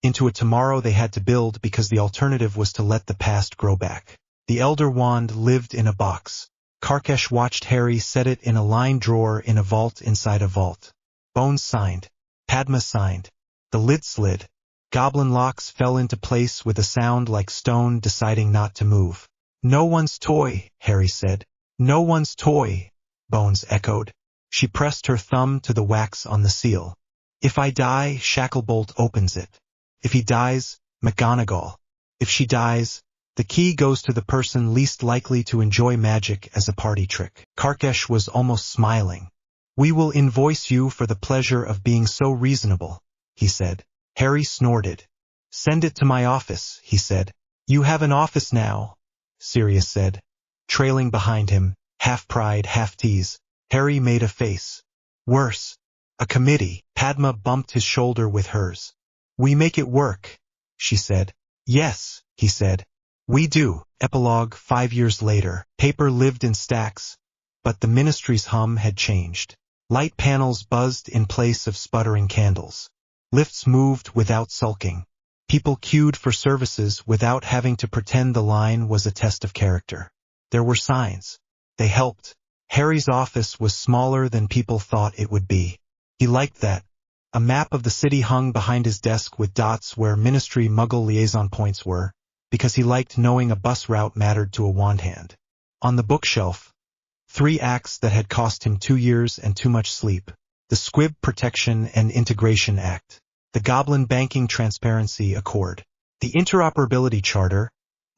into a tomorrow they had to build because the alternative was to let the past grow back. The Elder Wand lived in a box. Karkash watched Harry set it in a lined drawer in a vault inside a vault. Bones signed. Padma signed. The lid slid. Goblin locks fell into place with a sound like stone deciding not to move. No one's toy, Harry said. No one's toy, Bones echoed. She pressed her thumb to the wax on the seal. If I die, Shacklebolt opens it. If he dies, McGonagall. If she dies, the key goes to the person least likely to enjoy magic as a party trick. Karkash was almost smiling. We will invoice you for the pleasure of being so reasonable, he said. Harry snorted. Send it to my office, he said. You have an office now, Sirius said. Trailing behind him, half pride, half tease, Harry made a face. Worse. A committee. Padma bumped his shoulder with hers. We make it work, she said. Yes, he said. We do. Epilogue 5 years later. Paper lived in stacks, but the ministry's hum had changed. Light panels buzzed in place of sputtering candles. Lifts moved without sulking. People queued for services without having to pretend the line was a test of character. There were signs. They helped. Harry's office was smaller than people thought it would be. He liked that. A map of the city hung behind his desk with dots where ministry muggle liaison points were, because he liked knowing a bus route mattered to a wand hand. On the bookshelf, 3 acts that had cost him 2 years and too much sleep. The Squib Protection and Integration Act. The Goblin Banking Transparency Accord. The Interoperability Charter.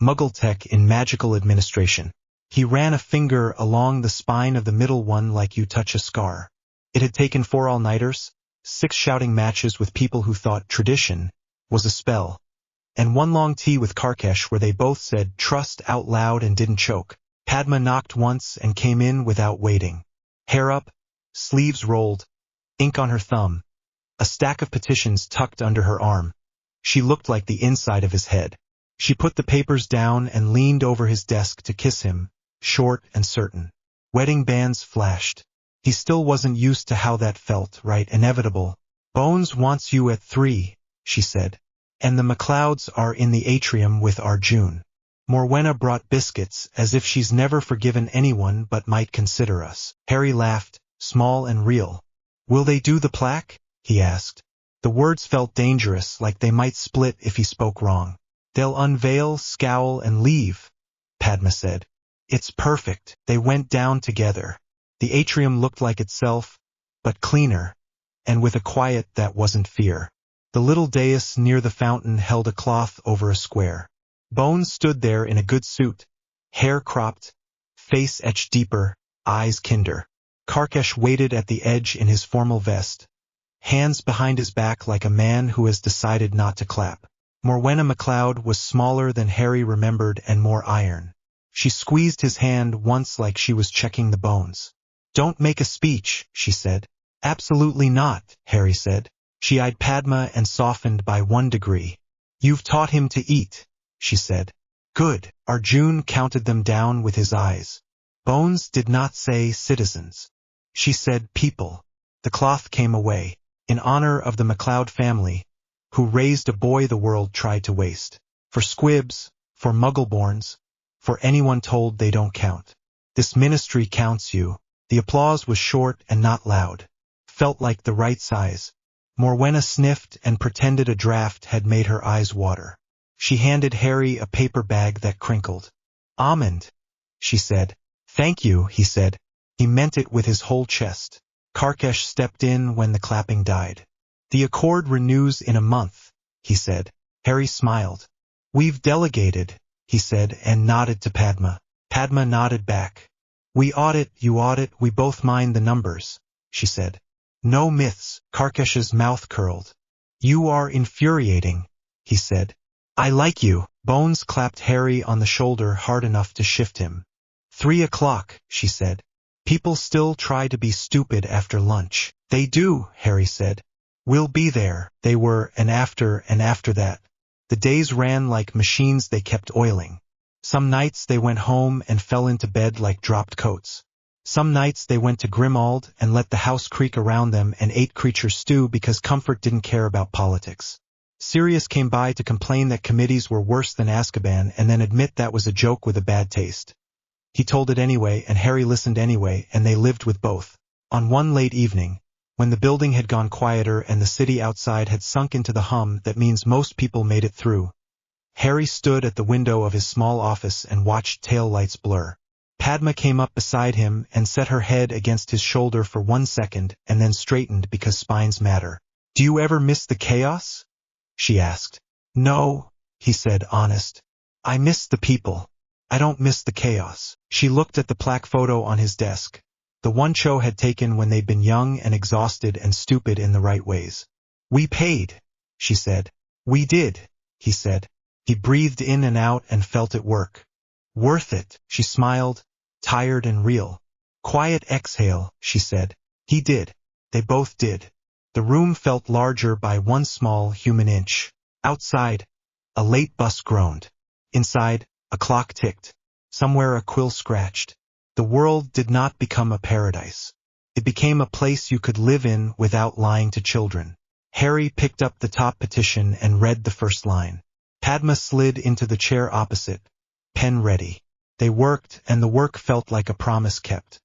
Muggle Tech in Magical Administration. He ran a finger along the spine of the middle one like you touch a scar. It had taken 4 all-nighters, 6 shouting matches with people who thought tradition was a spell, and 1 long tea with Karkash where they both said trust out loud and didn't choke. Padma knocked once and came in without waiting. Hair up, sleeves rolled, ink on her thumb, a stack of petitions tucked under her arm. She looked like the inside of his head. She put the papers down and leaned over his desk to kiss him, short and certain. Wedding bands flashed. He still wasn't used to how that felt, right? Inevitable. Bones wants you at 3, she said. And the McLeods are in the atrium with Arjun. Morwenna brought biscuits, as if she's never forgiven anyone but might consider us. Harry laughed, small and real. Will they do the plaque? He asked. The words felt dangerous, like they might split if he spoke wrong. They'll unveil, scowl, and leave, Padma said. It's perfect. They went down together. The atrium looked like itself, but cleaner, and with a quiet that wasn't fear. The little dais near the fountain held a cloth over a square. Bones stood there in a good suit, hair cropped, face etched deeper, eyes kinder. Karkesh waited at the edge in his formal vest, hands behind his back like a man who has decided not to clap. Morwenna MacLeod was smaller than Harry remembered and more iron. She squeezed his hand once like she was checking the bones. Don't make a speech, she said. Absolutely not, Harry said. She eyed Padma and softened by 1 degree. You've taught him to eat, she said. Good. Arjun counted them down with his eyes. Bones did not say citizens. She said people. The cloth came away, in honor of the MacLeod family, who raised a boy the world tried to waste. For squibs, for muggleborns, for anyone told they don't count. This ministry counts you. The applause was short and not loud. Felt like the right size. Morwenna sniffed and pretended a draft had made her eyes water. She handed Harry a paper bag that crinkled. Almond, she said. Thank you, he said. He meant it with his whole chest. Karkesh stepped in when the clapping died. The accord renews in a month, he said. Harry smiled. We've delegated, he said, and nodded to Padma. Padma nodded back. We audit, you audit, we both mind the numbers, she said. No myths. Karkesh's mouth curled. You are infuriating, he said. I like you. Bones clapped Harry on the shoulder hard enough to shift him. 3 o'clock, she said. People still try to be stupid after lunch. They do, Harry said. We'll be there. They were, and after that. The days ran like machines they kept oiling. Some nights they went home and fell into bed like dropped coats. Some nights they went to Grimald and let the house creak around them and ate creature stew because comfort didn't care about politics. Sirius came by to complain that committees were worse than Azkaban and then admit that was a joke with a bad taste. He told it anyway and Harry listened anyway and they lived with both. On one late evening, when the building had gone quieter and the city outside had sunk into the hum that means most people made it through, Harry stood at the window of his small office and watched tail lights blur. Padma came up beside him and set her head against his shoulder for 1 second and then straightened because spines matter. Do you ever miss the chaos? She asked. No, he said, honest. I miss the people. I don't miss the chaos. She looked at the plaque photo on his desk, the one Cho had taken when they'd been young and exhausted and stupid in the right ways. We paid, she said. We did, he said. He breathed in and out and felt it work. Worth it, she smiled, tired and real. Quiet exhale, she said. He did. They both did. The room felt larger by 1 small human inch. Outside, a late bus groaned. Inside, a clock ticked. Somewhere a quill scratched. The world did not become a paradise. It became a place you could live in without lying to children. Harry picked up the top petition and read the first line. Padma slid into the chair opposite, pen ready. They worked, and the work felt like a promise kept.